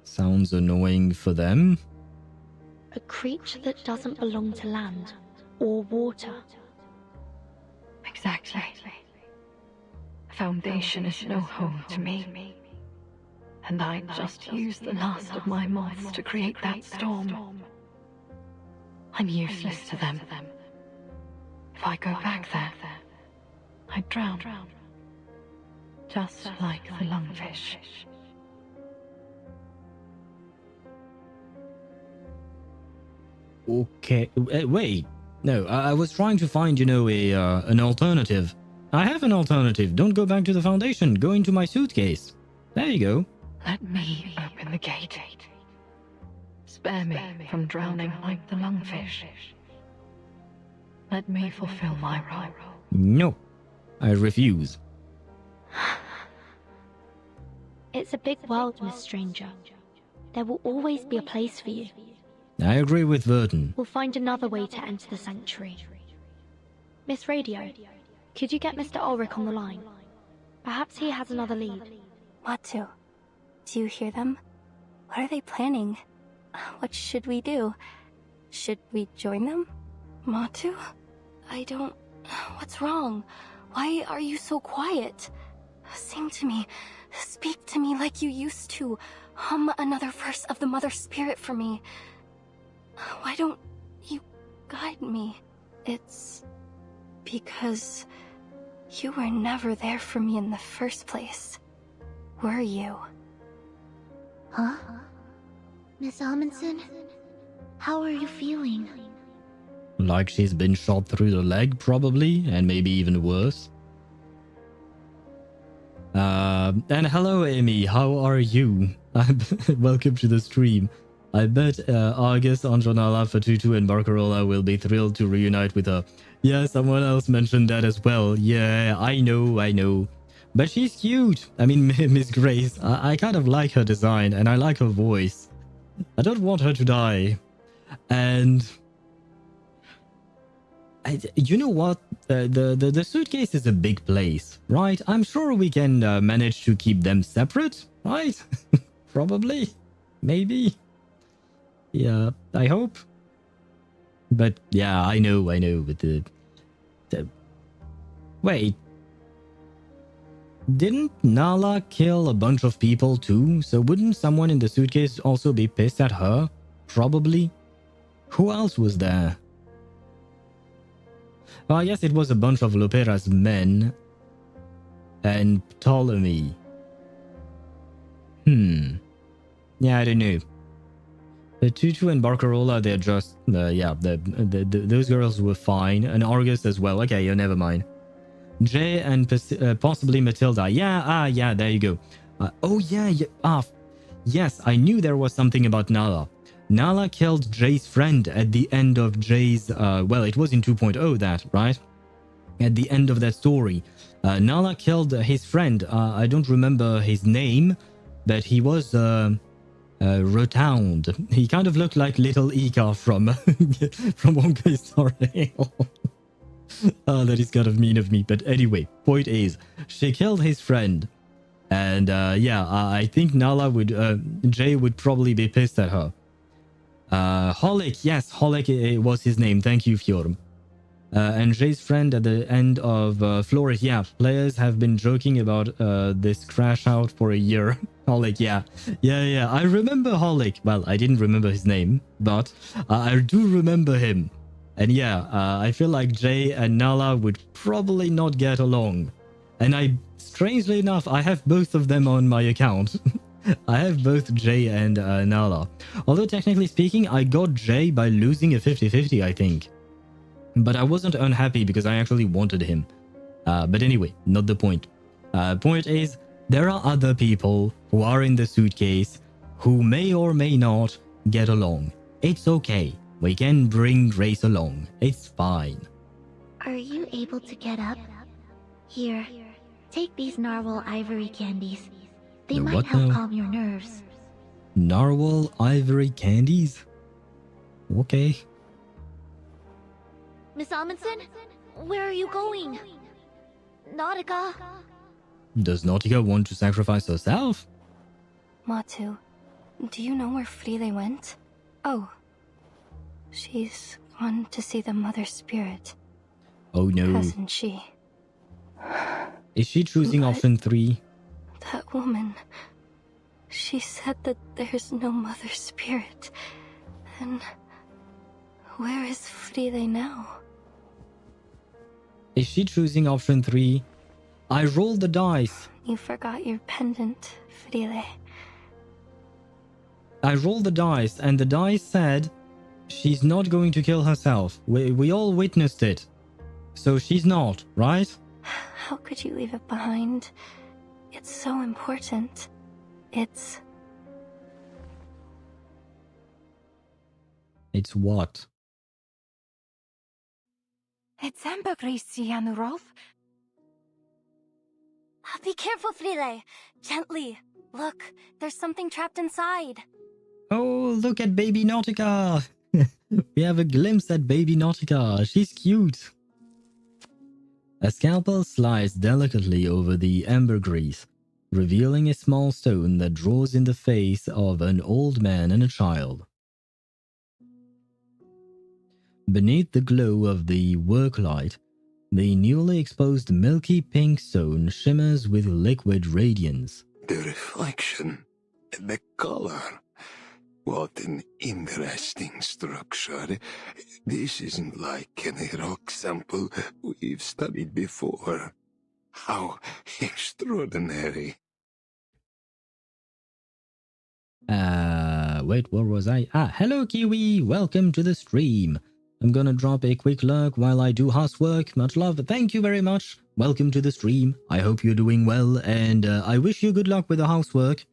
Sounds annoying for them. A creature that doesn't belong to land or water. Exactly. Foundation is no home to me. And I just used the last of my moths to create that storm. I'm useless to them. If I go back there, I'd drown. Just like the lungfish. Okay, wait. No, I was trying to find, an alternative. I have an alternative. Don't go back to the Foundation. Go into my suitcase. There you go. Let me open the gate. Spare me from drowning like the lungfish. Let me fulfill my role. No, I refuse. It's a big world, Miss Stranger. There will always be a place for you. I agree with Vertin. We'll find another way to enter the sanctuary. Miss Radio, could you get Mr. Ulrich on the line? Perhaps he has another lead. Matu, do you hear them? What are they planning? What should we do? Should we join them? Matu? I don't... What's wrong? Why are you so quiet? Sing to me. Speak to me like you used to. Hum another verse of the Mother Spirit for me. Why don't you guide me? It's because you were never there for me in the first place. Were you? Huh? Miss Amundsen? How are you feeling? Like she's been shot through the leg, probably, and maybe even worse. And hello, Amy. How are you? Welcome to the stream. I bet Argus, Anjanala, Fatutu, and Barcarola will be thrilled to reunite with her. Yeah, someone else mentioned that as well. Yeah, I know. But she's cute. I mean, Miss Grace, I kind of like her design, and I like her voice. I don't want her to die. And... you know what? The suitcase is a big place, right? I'm sure we can manage to keep them separate, right? Probably. Maybe. Yeah, I hope. But yeah, I know. But the... Wait. Didn't Nala kill a bunch of people too? So wouldn't someone in the suitcase also be pissed at her? Probably. Who else was there? Well, I guess it was a bunch of Lopera's men and Ptolemy. Yeah, I don't know. The Tutu and Barcarola, they're just, those girls were fine. And Argus as well. Okay, yeah, never mind. Jay and possibly Matilda. Yeah, there you go. Yes, I knew there was something about Nala. Nala killed Jay's friend at the end of Jay's, it was in 2.0 that, right? At the end of that story. Nala killed his friend. I don't remember his name, but he was rotund. He kind of looked like little Ika from Wonka Star Rail. That is kind of mean of me. But anyway, point is, she killed his friend. And I think Nala Jay would probably be pissed at her. Holik, yes, Holik was his name. Thank you, Fjorm. And Jay's friend at the end of Floris. Yeah, players have been joking about this crash out for a year. Holik, yeah. I remember Holik. Well, I didn't remember his name, but I do remember him. And I feel like Jay and Nala would probably not get along. And strangely enough, I have both of them on my account. I have both Jay and Nala. Although technically speaking, I got Jay by losing a 50-50, I think. But I wasn't unhappy because I actually wanted him. But anyway, not the point. Point is, there are other people who are in the suitcase who may or may not get along. It's okay. We can bring Grace along. It's fine. Are you able to get up? Here, take these narwhal ivory candies. They might help calm your nerves. Narwhal ivory candies? Okay. Miss Amundsen, where are you going? Nautika? Does Nautika want to sacrifice herself? Matu, do you know where Frile went? Oh, she's gone to see the Mother Spirit. Oh no. Hasn't she? Is she choosing option 3? That woman, she said that there's no Mother Spirit. And where is Frile now? Is she choosing option 3? I rolled the dice. You forgot your pendant, Frile. I rolled the dice and the dice said she's not going to kill herself. We all witnessed it. So she's not, right? How could you leave it behind? It's so important. It's what? It's ambergris, Yanurov. Be careful, Frile. Gently. Look, there's something trapped inside. Oh, look at baby Nautika. We have a glimpse at baby Nautika. She's cute. A scalpel slides delicately over the ambergris, revealing a small stone that draws in the face of an old man and a child. Beneath the glow of the work light, the newly exposed milky pink stone shimmers with liquid radiance. The reflection, the color. What an interesting structure. This isn't like any rock sample we've studied before. How extraordinary. Wait, where was I? Hello Kiwi, welcome to the stream. I'm gonna drop a quick lurk while I do housework. Much love, thank you very much. Welcome to the stream. I hope you're doing well, and I wish you good luck with the housework.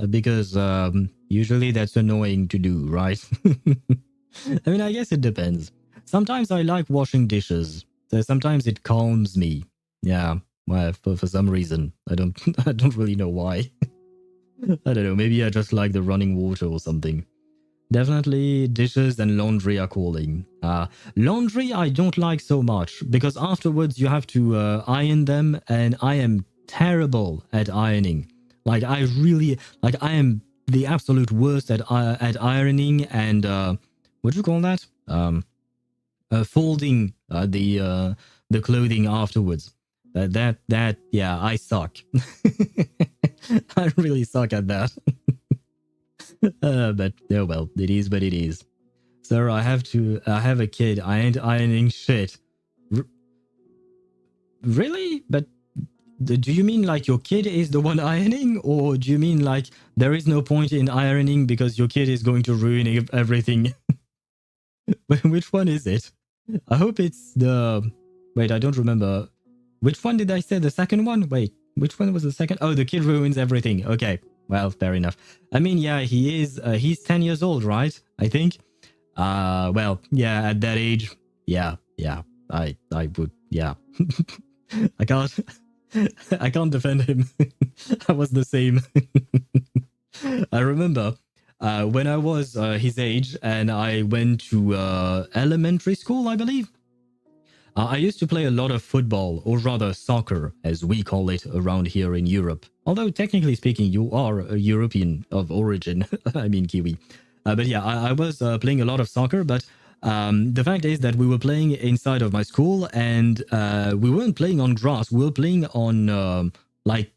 Because usually that's annoying to do, right? I mean, I guess it depends. Sometimes I like washing dishes. So sometimes it calms me. Yeah, well, for some reason. I don't really know why. I don't know, maybe I just like the running water or something. Definitely dishes and laundry are calling. Laundry I don't like so much, because afterwards you have to iron them, and I am terrible at ironing. Like, I am the absolute worst at ironing and, what do you call that? Folding the clothing afterwards. Yeah, I suck. I really suck at that. But, oh well, it is what it is. Sir, I have a kid. I ain't ironing shit. Really? But do you mean like your kid is the one ironing, or do you mean like there is no point in ironing because your kid is going to ruin everything? Which one is it? I hope it's the... Wait, I don't remember. Which one did I say? The second one? Wait, which one was the second? Oh, the kid ruins everything. Okay, well, fair enough. I mean, yeah, he is... he's 10 years old, right? I think. Well, yeah, at that age, yeah, I would, yeah. I can't defend him. I was the same. I remember when I was his age and I went to elementary school, I believe. I used to play a lot of football, or rather soccer, as we call it around here in Europe. Although technically speaking, you are a European of origin. I mean Kiwi. But yeah, I was playing a lot of soccer, but the fact is that we were playing inside of my school, and we weren't playing on grass. We were playing on like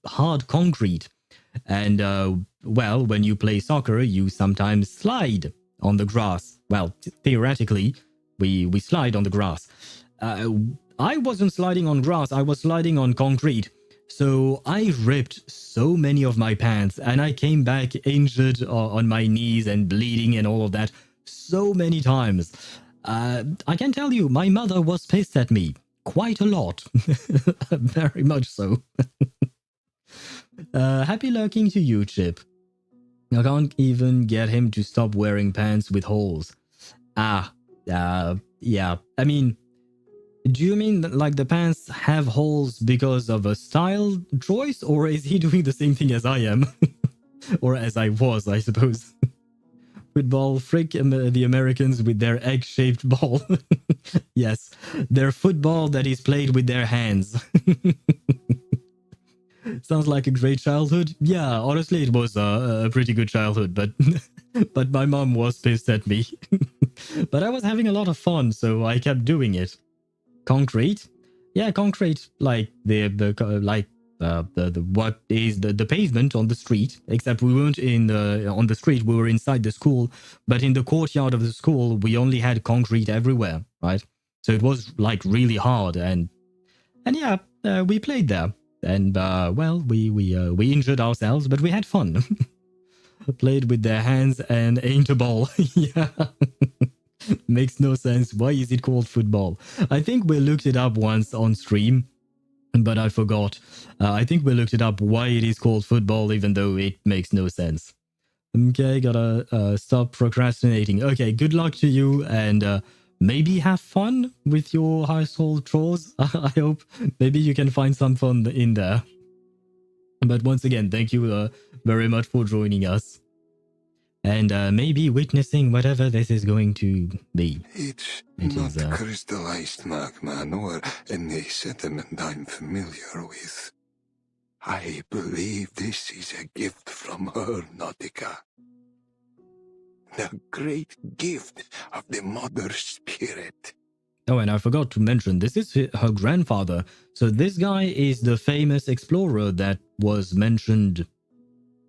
hard concrete. And well, when you play soccer, you sometimes slide on the grass. Well, theoretically, we slide on the grass. I wasn't sliding on grass. I was sliding on concrete. So I ripped so many of my pants, and I came back injured on my knees and bleeding and all of that so many times. I can tell you, my mother was pissed at me quite a lot. Very much so. Happy lurking to you, Chip. I can't even get him to stop wearing pants with holes. Yeah. I mean, do you mean that, like, the pants have holes because of a style choice, or is he doing the same thing as I am? Or as I was, I suppose. Football, frick the Americans with their egg-shaped ball. Yes, their football that is played with their hands. Sounds like a great childhood. Yeah, honestly, it was a pretty good childhood, but but my mom was pissed at me. But I was having a lot of fun, so I kept doing it. Concrete? Yeah, concrete, like the what is the pavement on the street, except we weren't on the street, we were inside the school, but in the courtyard of the school, we only had concrete everywhere, right? So it was like really hard, and yeah, we played there. And, well, we injured ourselves, but we had fun. Played with their hands and aimed a ball. Yeah. Makes no sense. Why is it called football? I think we looked it up once on stream, but I forgot. I think we looked it up why it is called football, even though it makes no sense. Okay, gotta stop procrastinating. Okay, good luck to you, and maybe have fun with your household chores. I hope maybe you can find some fun in there. But once again, thank you very much for joining us. And maybe witnessing whatever this is going to be. It's not crystallized magma nor any sediment I'm familiar with. I believe this is a gift from her, Nautika. The great gift of the Mother Spirit. Oh, and I forgot to mention, this is her grandfather. So this guy is the famous explorer that was mentioned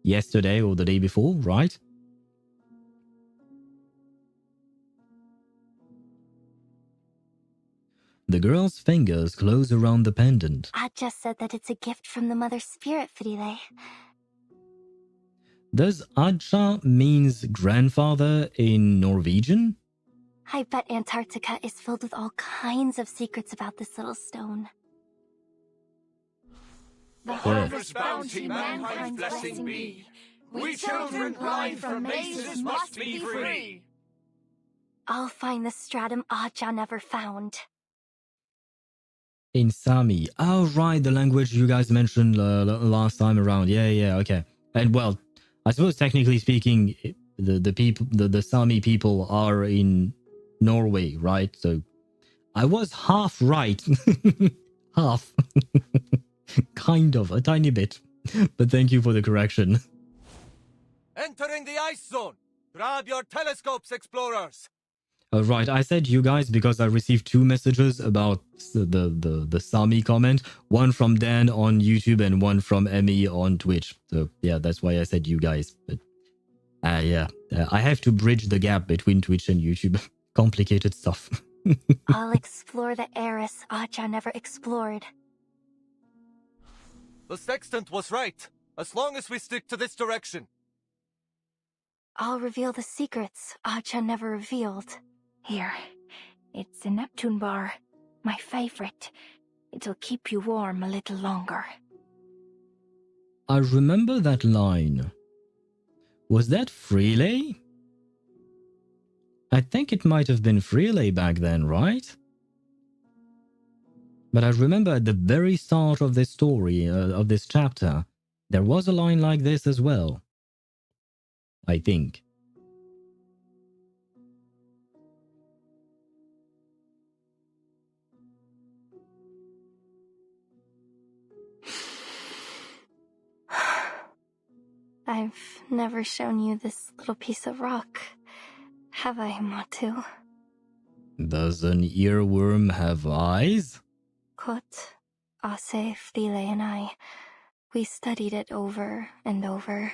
yesterday or the day before, right? The girl's fingers close around the pendant. I just said that it's a gift from the Mother Spirit, Frile. Does Adja means grandfather in Norwegian? I bet Antarctica is filled with all kinds of secrets about this little stone. The harvest bounty mankind's blessing be. We children blind from mazes must be free. I'll find the stratum Adja never found. In Sami. Oh, right, the language you guys mentioned last time around. Yeah, okay. And well, I suppose technically speaking, the Sami people are in Norway, right? So I was half right. Half. Kind of, a tiny bit. But thank you for the correction. Entering the ice zone. Grab your telescopes, explorers. Right, I said you guys because I received 2 messages about the Sami comment. One from Dan on YouTube and one from Emmy on Twitch. So yeah, that's why I said you guys. But yeah, I have to bridge the gap between Twitch and YouTube. Complicated stuff. I'll explore the heiress Aja never explored. The sextant was right, as long as we stick to this direction. I'll reveal the secrets Aja never revealed. Here, it's a Neptune bar, my favorite. It'll keep you warm a little longer. I remember that line. Was that Freelay? I think it might have been Freelay back then, right? But I remember at the very start of this story, of this chapter, there was a line like this as well. I think. I've never shown you this little piece of rock, have I, Matu? Does an earworm have eyes? Kot, Ase, Freelay, and I, we studied it over and over.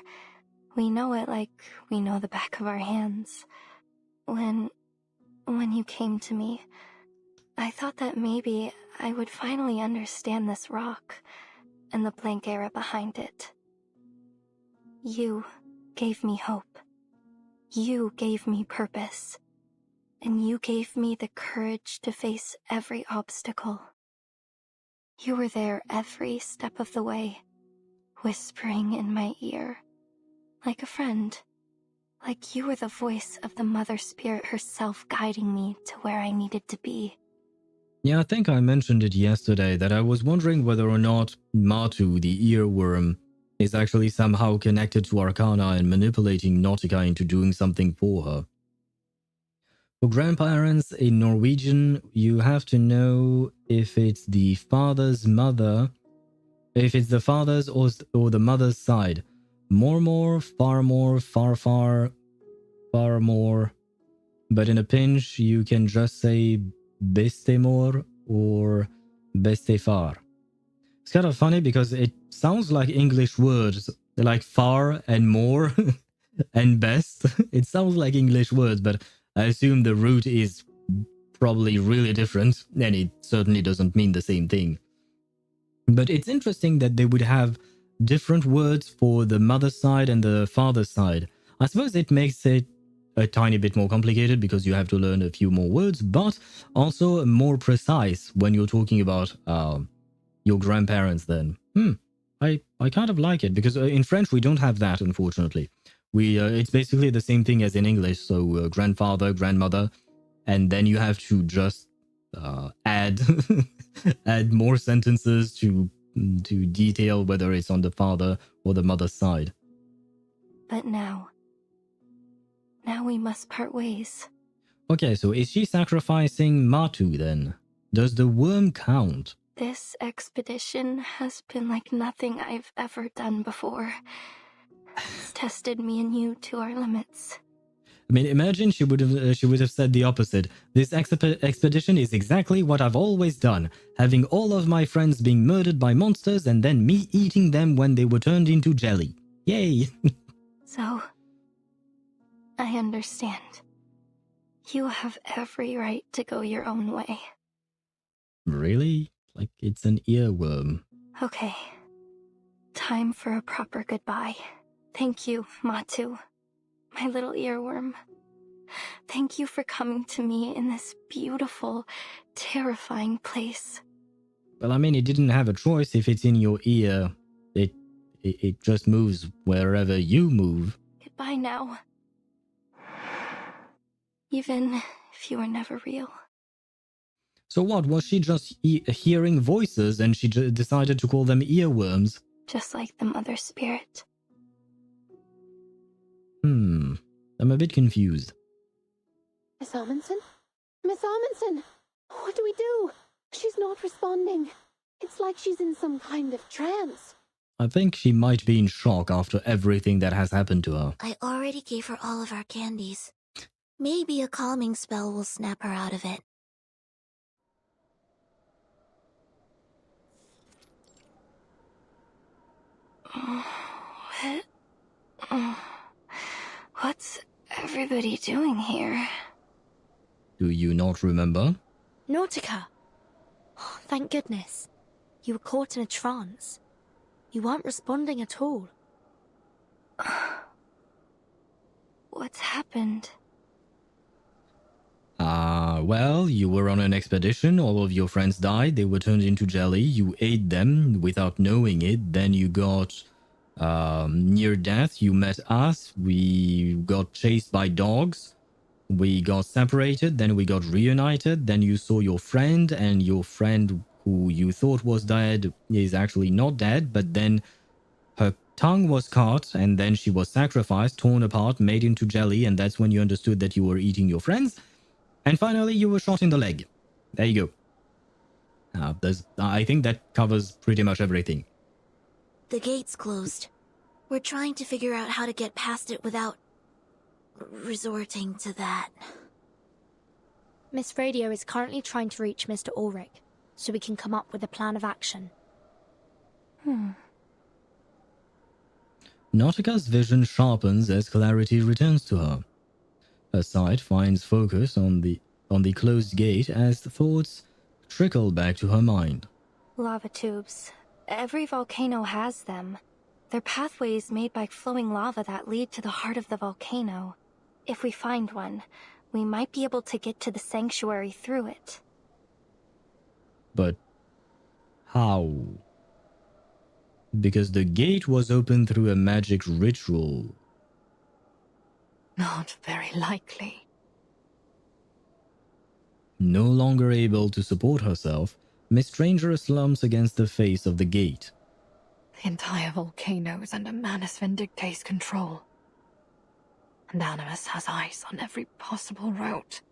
We know it like we know the back of our hands. When you came to me, I thought that maybe I would finally understand this rock and the blank era behind it. You gave me hope. You gave me purpose. And you gave me the courage to face every obstacle. You were there every step of the way, whispering in my ear, like a friend. Like you were the voice of the Mother Spirit herself guiding me to where I needed to be. Yeah, I think I mentioned it yesterday that I was wondering whether or not Matu, the earworm, is actually somehow connected to Arcana and manipulating Nautika into doing something for her. For grandparents in Norwegian, you have to know if it's the father's mother, if it's the father's or the mother's side. More, far more, far more. But in a pinch, you can just say bestemor or bestefar. It's kind of funny because it sounds like English words, like far and more and best. It sounds like English words, but I assume the root is probably really different, and it certainly doesn't mean the same thing. But it's interesting that they would have different words for the mother's side and the father's side. I suppose it makes it a tiny bit more complicated because you have to learn a few more words, but also more precise when you're talking about your grandparents then. I kind of like it because in French we don't have that, unfortunately. It's basically the same thing as in English, so grandfather, grandmother, and then you have to just add add more sentences to detail whether it's on the father or the mother's side. But now we must part ways. Okay, so is she sacrificing Matu then? Does the worm count? This expedition has been like nothing I've ever done before. It's tested me and you to our limits. I mean, imagine she would have said the opposite. This expedition is exactly what I've always done, having all of my friends being murdered by monsters and then me eating them when they were turned into jelly. Yay! So, I understand. You have every right to go your own way. Really? Like it's an earworm. Okay. Time for a proper goodbye. Thank you, Matu. My little earworm. Thank you for coming to me in this beautiful, terrifying place. Well, I mean, it didn't have a choice if it's in your ear. It just moves wherever you move. Goodbye now. Even if you were never real. So what, was she just hearing voices and she decided to call them earworms? Just like the Mother Spirit. I'm a bit confused. Miss Amundsen? Miss Amundsen! What do we do? She's not responding. It's like she's in some kind of trance. I think she might be in shock after everything that has happened to her. I already gave her all of our candies. Maybe a calming spell will snap her out of it. What's everybody doing here? Do you not remember? Nautika! Oh, thank goodness. You were caught in a trance. You weren't responding at all. What's happened? Well, you were on an expedition, all of your friends died, they were turned into jelly, you ate them without knowing it, then you got near death, you met us, we got chased by dogs, we got separated, then we got reunited, then you saw your friend, and your friend who you thought was dead is actually not dead, but then her tongue was cut, and then she was sacrificed, torn apart, made into jelly, and that's when you understood that you were eating your friends. And finally, you were shot in the leg. There you go. I think that covers pretty much everything. The gate's closed. We're trying to figure out how to get past it without resorting to that. Miss Radio is currently trying to reach Mr. Ulrich, so we can come up with a plan of action. Nautika's vision sharpens as clarity returns to her. Her sight finds focus on the closed gate as the thoughts trickle back to her mind. Lava tubes. Every volcano has them. They're pathways made by flowing lava that lead to the heart of the volcano. If we find one, we might be able to get to the sanctuary through it. But how? Because the gate was opened through a magic ritual. Not very likely. No longer able to support herself, Miss Stranger slumps against the face of the gate. The entire volcano is under Manus Vindicta's control. And Animus has eyes on every possible route.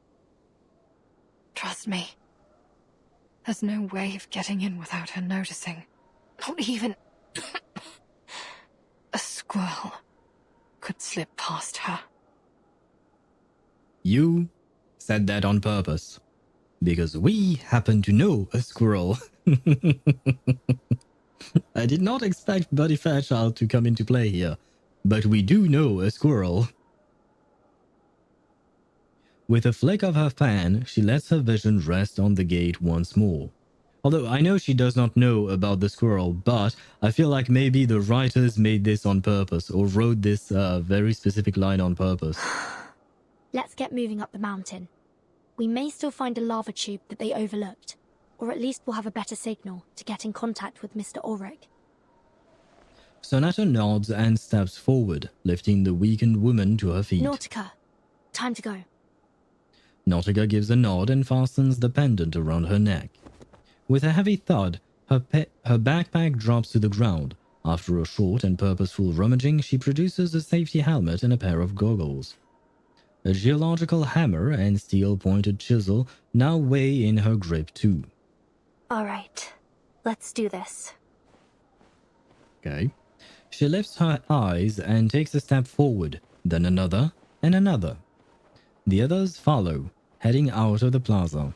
Trust me. There's no way of getting in without her noticing. Not even a squirrel could slip past her. You said that on purpose. Because we happen to know a squirrel. I did not expect Buddy Fairchild to come into play here, but we do know a squirrel. With a flick of her fan, she lets her vision rest on the gate once more. Although I know she does not know about the squirrel, but I feel like maybe the writers made this on purpose or wrote this very specific line on purpose. Let's get moving up the mountain. We may still find a lava tube that they overlooked, or at least we'll have a better signal to get in contact with Mr. Ulrich. Sonata nods and steps forward, lifting the weakened woman to her feet. Nautika, time to go. Nautika gives a nod and fastens the pendant around her neck. With a heavy thud, her backpack drops to the ground. After a short and purposeful rummaging, she produces a safety helmet and a pair of goggles. A geological hammer and steel-pointed chisel now weigh in her grip too. All right, let's do this. Okay. She lifts her eyes and takes a step forward, then another and another. The others follow, heading out of the plaza.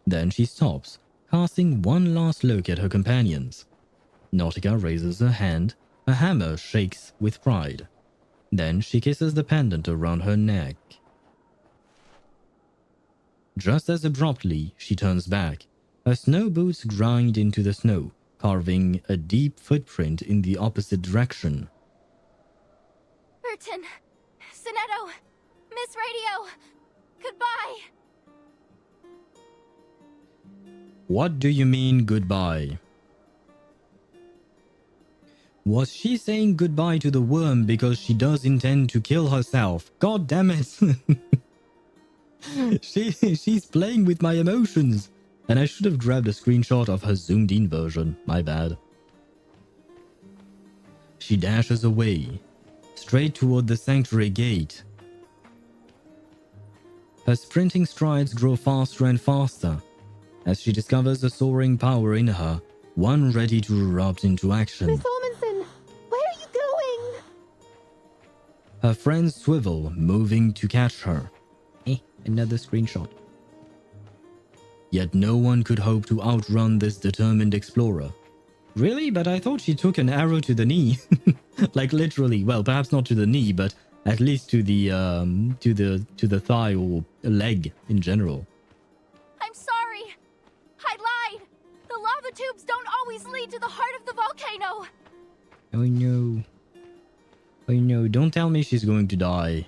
Then she stops, casting one last look at her companions. Nautika raises her hand, her hammer shakes with pride. Then she kisses the pendant around her neck. Just as abruptly, she turns back. Her snow boots grind into the snow, carving a deep footprint in the opposite direction. Vertin! Sonetto! Miss Radio! Goodbye! What do you mean goodbye? Was she saying goodbye to the worm because she does intend to kill herself? God damn it! She's playing with my emotions. And I should have grabbed a screenshot of her zoomed in version. My bad. She dashes away, straight toward the sanctuary gate. Her sprinting strides grow faster and faster as she discovers a soaring power in her, one ready to erupt into action. Miss Ormanson, where are you going? Her friends swivel, moving to catch her. Another screenshot. Yet no one could hope to outrun this determined explorer. Really? But I thought she took an arrow to the knee. Like literally, well, perhaps not to the knee, but at least to the thigh or leg in general. I'm sorry. The lava tubes don't always lead to the heart of the volcano. Oh no. Oh no, don't tell me she's going to die.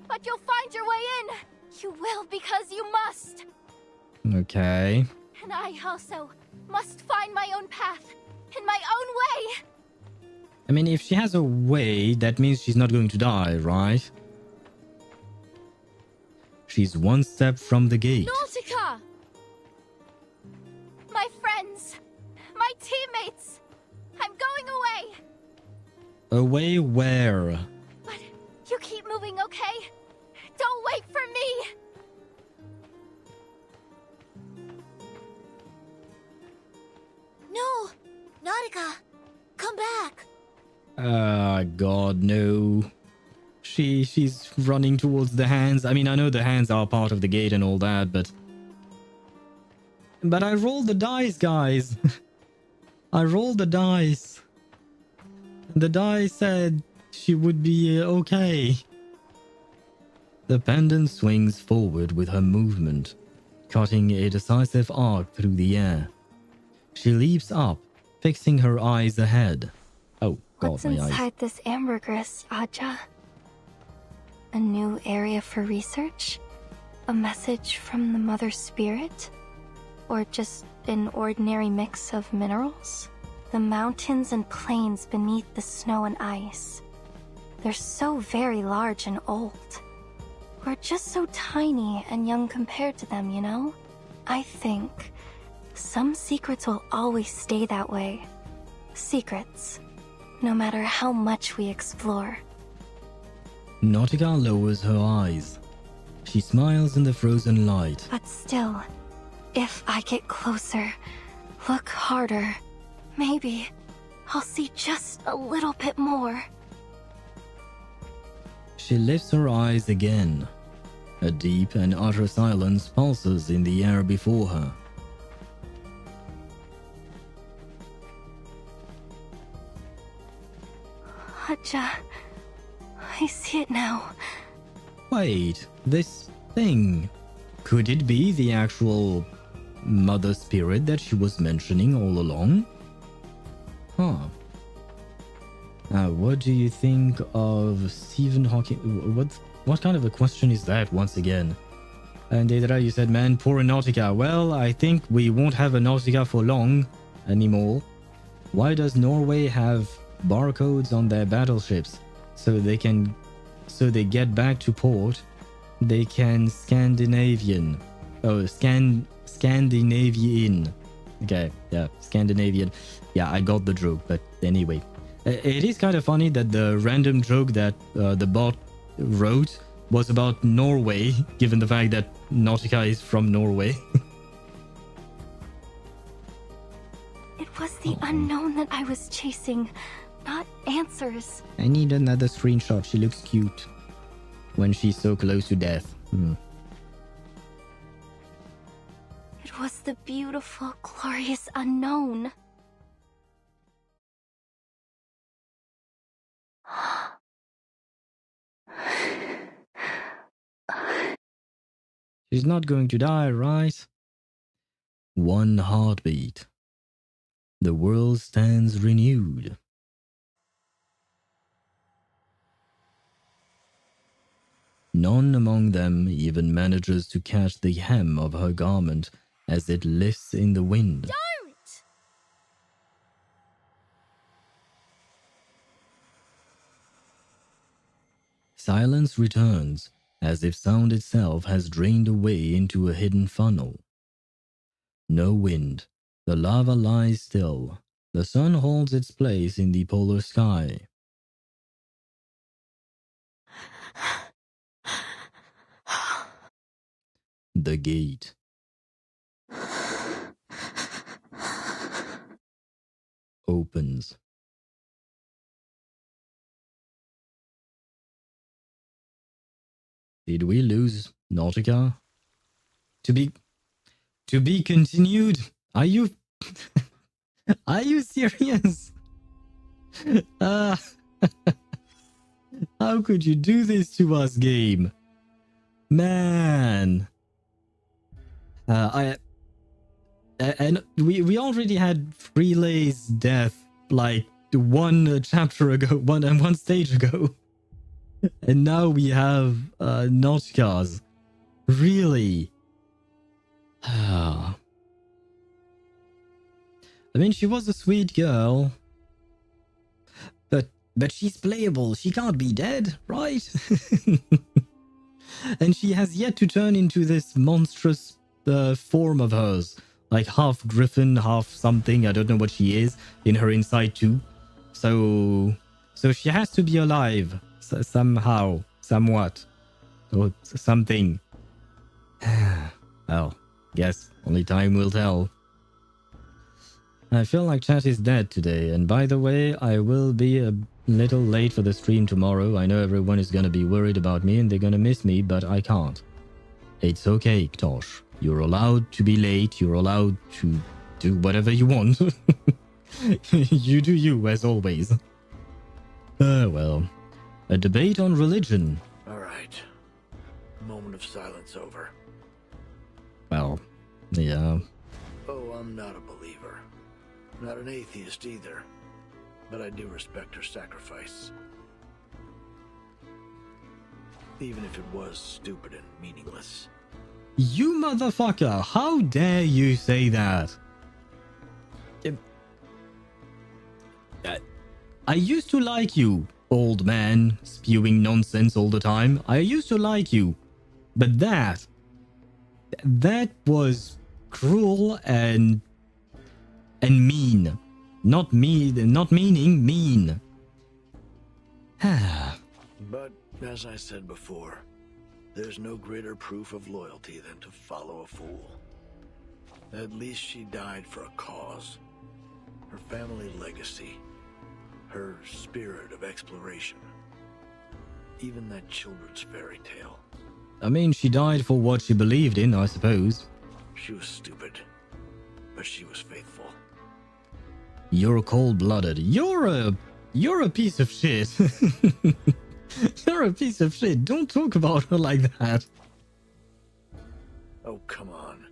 But you'll find your way in. You will because you must. Okay. And I also must find my own path, in my own way. I mean, if she has a way, that means she's not going to die, right? She's one step from the gate. Nautika! My friends, my teammates, I'm going away. Away where? But you keep moving, okay? Don't wait for me. No! Nautika! Come back! God, no. She's running towards the hands. I mean, I know the hands are part of the gate and all that, but I rolled the dice, guys. I rolled the dice. The die said she would be okay. The pendant swings forward with her movement, cutting a decisive arc through the air. She leaps up, fixing her eyes ahead. Oh, God, What's my eyes. inside this ambergris, Aja? A new area for research? A message from the Mother Spirit? Or just an ordinary mix of minerals? The mountains and plains beneath the snow and ice. They're so very large and old. We're just so tiny and young compared to them, you know? I think some secrets will always stay that way. Secrets, no matter how much we explore. Nautika lowers her eyes. She smiles in the frozen light. But still, if I get closer, look harder, maybe I'll see just a little bit more. She lifts her eyes again. A deep and utter silence pulses in the air before her. Aja, I see it now. Wait, this thing. Could it be the actual Mother Spirit that she was mentioning all along? Huh. What do you think of Stephen Hawking? What kind of a question is that once again? And Deidara, you said, man, poor Nautica. Well, I think we won't have a Nautica for long anymore. Why does Norway have barcodes on their battleships so they get back to port? They can Scandinavian. Okay, yeah, Scandinavian. Yeah, I got the joke, but anyway. It is kind of funny that the random joke that the bot wrote was about Norway, given the fact that Nautica is from Norway. It was the unknown that I was chasing, not answers. I need another screenshot. She looks cute when she's so close to death. It was the beautiful, glorious unknown. She's not going to die, right? One heartbeat. The world stands renewed. None among them even manages to catch the hem of her garment as it lifts in the wind. Don't! Silence returns, as if sound itself has drained away into a hidden funnel. No wind. The lava lies still. The sun holds its place in the polar sky. The gate. Opens. Did we lose Nautica? To be continued? Are you are you serious? How could you do this to us, game? Man. And we already had Freelay's death like one chapter ago, one stage ago. And now we have Nautika's. Really? I mean, she was a sweet girl. But she's playable. She can't be dead, right? And she has yet to turn into this monstrous form of hers. Like half griffin, half something. I don't know what she is in her inside too. So she has to be alive somehow, somewhat, or something. Well, guess only time will tell. I feel like chat is dead today, and by the way, I will be a little late for the stream tomorrow. I know everyone is gonna be worried about me and they're gonna miss me, but I can't. It's okay, Ktosh. You're allowed to be late, you're allowed to do whatever you want. You do you, as always. Well. A debate on religion. Alright. Moment of silence over. Well, yeah. Oh, I'm not a believer. Not an atheist either. But I do respect her sacrifice. Even if it was stupid and meaningless. You motherfucker, how dare you say that? I used to like you, old man, spewing nonsense all the time. I used to like you. But that was cruel and mean. Not meaning, mean. But, as I said before, there's no greater proof of loyalty than to follow a fool. At least she died for a cause. Her family legacy. Her spirit of exploration. Even that children's fairy tale. I mean, she died for what she believed in, I suppose. She was stupid, but she was faithful. You're cold-blooded. You're a piece of shit. You're a piece of shit. Don't talk about her like that. Oh, come on.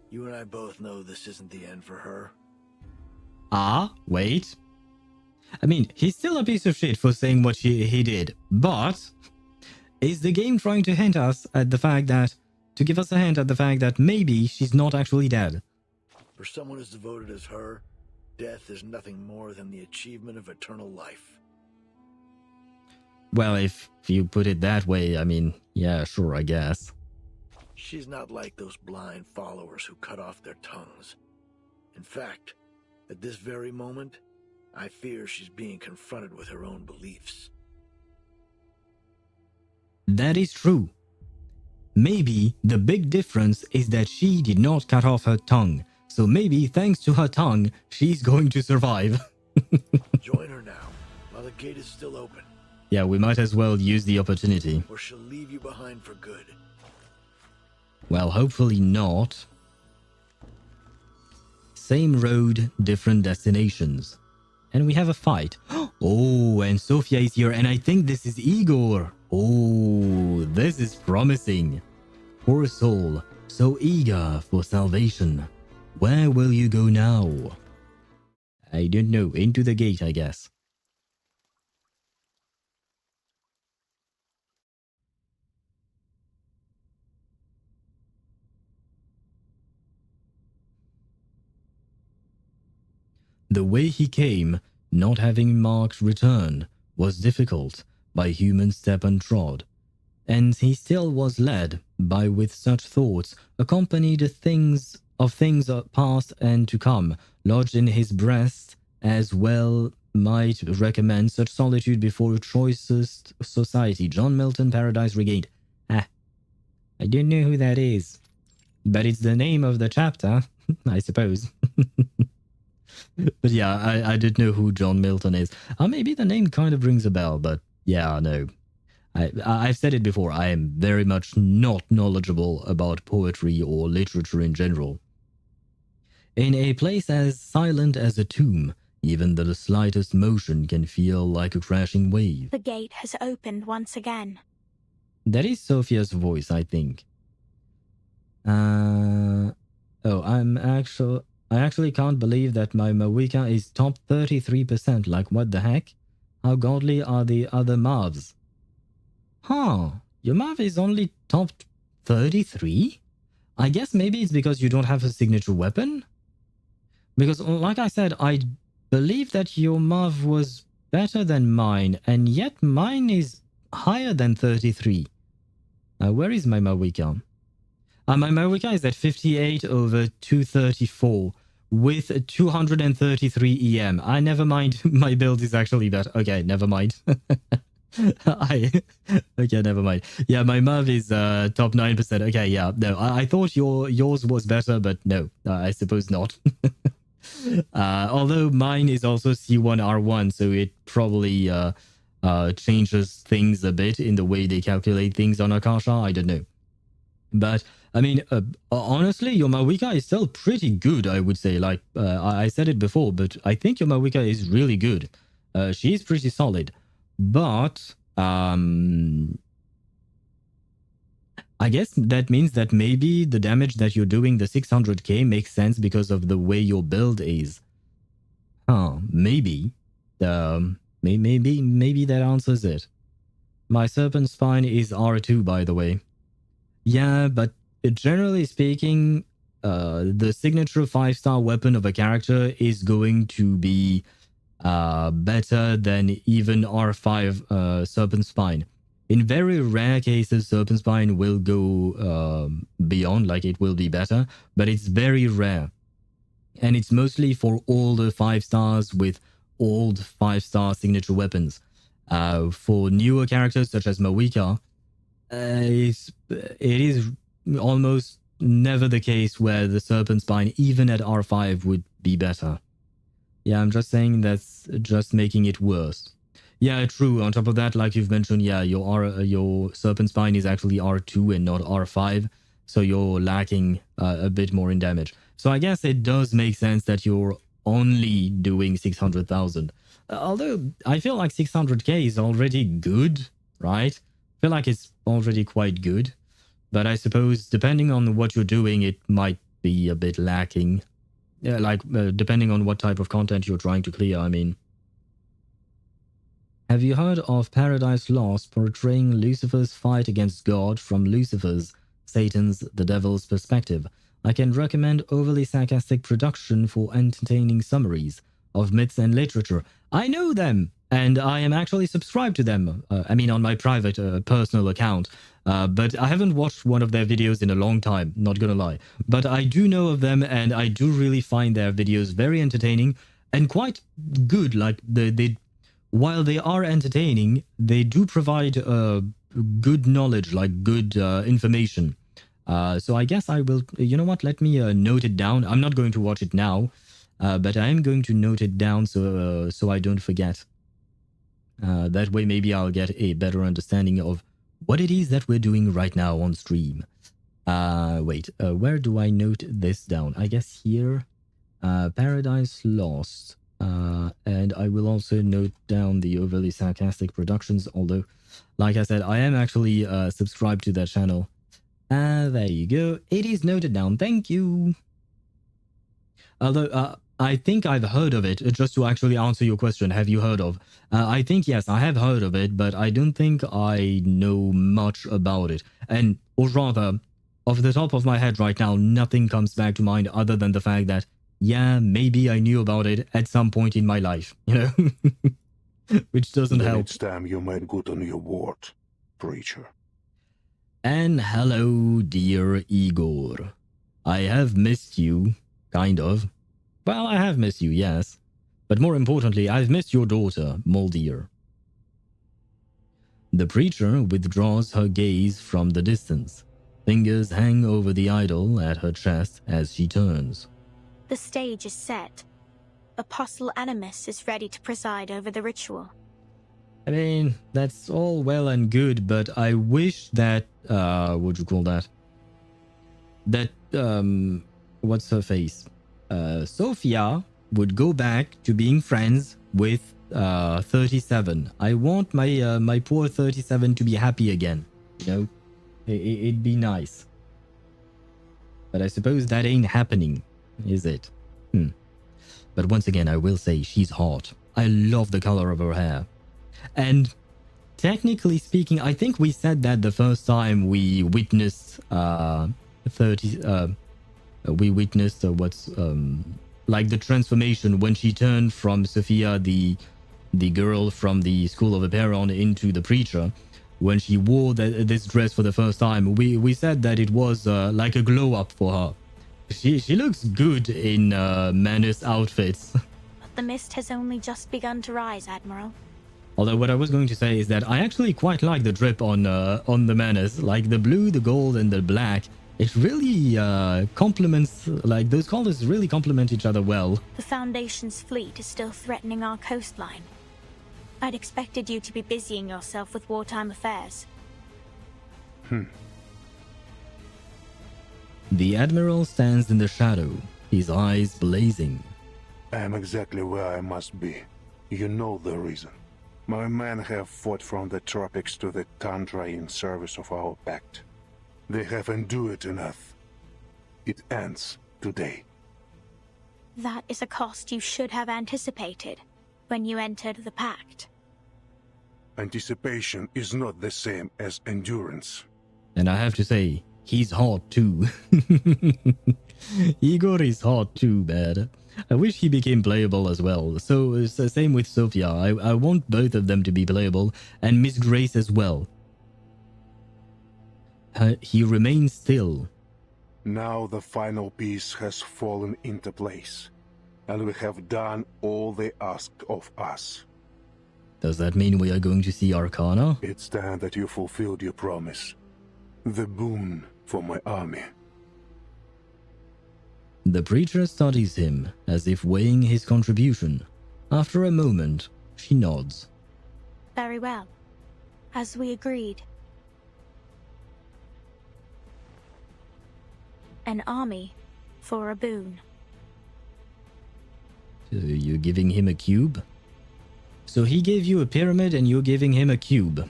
You and I both know this isn't the end for her. Ah, wait. I mean, he's still a piece of shit for saying what he did, but is the game trying to hint us at the fact that, to give us a hint at the fact that maybe she's not actually dead? For someone as devoted as her, death is nothing more than the achievement of eternal life. Well, if you put it that way, I mean, yeah, sure, I guess. She's not like those blind followers who cut off their tongues. In fact, at this very moment, I fear she's being confronted with her own beliefs. That is true. Maybe the big difference is that she did not cut off her tongue. So maybe thanks to her tongue, she's going to survive. Join her now, while the gate is still open. Yeah, we might as well use the opportunity. Or she'll leave you behind for good. Well, hopefully not. Same road, different destinations. And we have a fight. Oh, and Sofia is here, and I think this is Igor. Oh, this is promising. Poor soul, so eager for salvation. Where will you go now? I don't know. Into the gate, I guess. The way he came, not having marked return, was difficult by human step untrod, and he still was led by with such thoughts, accompanied things past and to come, lodged in his breast, as well might recommend such solitude before choicest society. John Milton, Paradise Regained. Ah, I don't know who that is, but it's the name of the chapter, I suppose. But yeah, I did know who John Milton is. Maybe the name kind of rings a bell, but yeah, no. I've said it before, I am very much not knowledgeable about poetry or literature in general. In a place as silent as a tomb, even the slightest motion can feel like a crashing wave. The gate has opened once again. That is Sophia's voice, I think. Oh, I actually can't believe that my Mawika is top 33%. Like, what the heck? How godly are the other mobs? Huh, your mob is only top 33? I guess maybe it's because you don't have a signature weapon? Because, like I said, I believe that your mob was better than mine, and yet mine is higher than 33. Where is my Mawika? My Mawika is at 58 over 234 with 233 EM. Never mind, my build is actually better. Okay, never mind. Okay, never mind. Yeah, my Mav is top 9%. Okay, yeah, no, I thought yours was better, but no, I suppose not. Although mine is also C1R1, so it probably changes things a bit in the way they calculate things on Akasha. I don't know. But, I mean, honestly, your Mawika is still pretty good, I would say. Like, I said it before, but I think your Mawika is really good. She's pretty solid. But, I guess that means that maybe the damage that you're doing, the 600k, makes sense because of the way your build is. Huh, maybe. Maybe that answers it. My Serpent Spine is R2, by the way. Yeah, but generally speaking, the signature 5-star weapon of a character is going to be better than even R5 Serpent Spine. In very rare cases, Serpent Spine will go beyond, like it will be better, but it's very rare. And it's mostly for all the 5 stars with old 5-star signature weapons. For newer characters such as Mawika, it is almost never the case where the Serpent Spine, even at R5, would be better. Yeah, I'm just saying that's just making it worse. Yeah, true. On top of that, like you've mentioned, yeah, your Serpent Spine is actually R2 and not R5, so you're lacking a bit more in damage. So I guess it does make sense that you're only doing 600,000. Although I feel like 600k is already good, right? I feel like it's already quite good. But I suppose depending on what you're doing, it might be a bit lacking. Yeah, like depending on what type of content you're trying to clear, I mean. Have you heard of Paradise Lost portraying Lucifer's fight against God from Lucifer's, Satan's, the Devil's perspective? I can recommend overly sarcastic production for entertaining summaries of myths and literature. I know them, and I am actually subscribed to them. I mean, on my private, personal account. But I haven't watched one of their videos in a long time, not gonna lie. But I do know of them, and I do really find their videos very entertaining and quite good. Like, while they are entertaining, they do provide good knowledge, like good information. So I guess I will, you know what, let me note it down. I'm not going to watch it now, but I am going to note it down so I don't forget. That way maybe I'll get a better understanding of what it is that we're doing right now on stream. Wait, where do I note this down? I guess here, Paradise Lost. And I will also note down the overly sarcastic productions, although, like I said, I am actually subscribed to that channel. There you go. It is noted down. Thank you. Although, I think I've heard of it, just to actually answer your question. Have you heard of? I think, yes, I have heard of it, but I don't think I know much about it. And, or rather, off the top of my head right now, nothing comes back to mind other than the fact that, yeah, maybe I knew about it at some point in my life, you know? Which doesn't help. It's time you made good on your word, preacher. And hello, dear Igor. I have missed you, kind of. Well, I have missed you, yes. But more importantly, I've missed your daughter, Moldir. The preacher withdraws her gaze from the distance. Fingers hang over the idol at her chest as she turns. The stage is set. Apostle Animus is ready to preside over the ritual. I mean, that's all well and good, but I wish that, what do you call that? That, what's her face? Sophia would go back to being friends with 37. I want my my poor 37 to be happy again. You know, it'd be nice. But I suppose that ain't happening, is it? But once again, I will say she's hot. I love the color of her hair. And technically speaking, I think we said that the first time we witnessed like the transformation when she turned from Sophia, the girl from the School of Aperon, into the preacher. When she wore this dress for the first time, we said that it was like a glow up for her. She looks good in Manus outfits. But the mist has only just begun to rise, Admiral. Although what I was going to say is that I actually quite like the drip on the Manus, like the blue, the gold, and the black. It really complements, like those colors really complement each other well. The Foundation's fleet is still threatening our coastline. I'd expected you to be busying yourself with wartime affairs. The Admiral stands in the shadow, his eyes blazing. I am exactly where I must be. You know the reason. My men have fought from the tropics to the tundra in service of our pact. They have endured enough. It ends today. That is a cost you should have anticipated when you entered the pact. Anticipation is not the same as endurance. And I have to say, he's hot too. Igor is hot too, man. I wish he became playable as well. So same with Sophia. I want both of them to be playable, and Miss Grace as well. He remains still. Now the final piece has fallen into place, and we have done all they asked of us. Does that mean we are going to see Arcana? It's time that you fulfilled your promise. The boon for my army. The preacher studies him, as if weighing his contribution. After a moment, she nods. Very well. As we agreed. An army for a boon. So you're giving him a cube? So he gave you a pyramid and you're giving him a cube.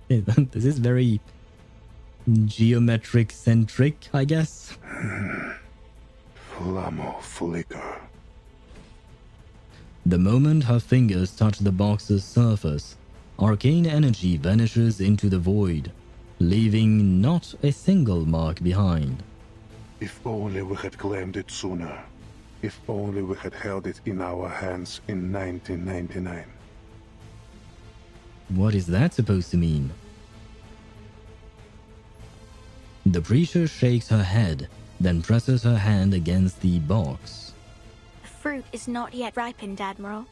This is very geometric-centric, I guess. Flammo flicker. The moment her fingers touch the box's surface, arcane energy vanishes into the void, leaving not a single mark behind. If only we had claimed it sooner. If only we had held it in our hands in 1999. What is that supposed to mean? The preacher shakes her head, then presses her hand against the box. The fruit is not yet ripened, Admiral.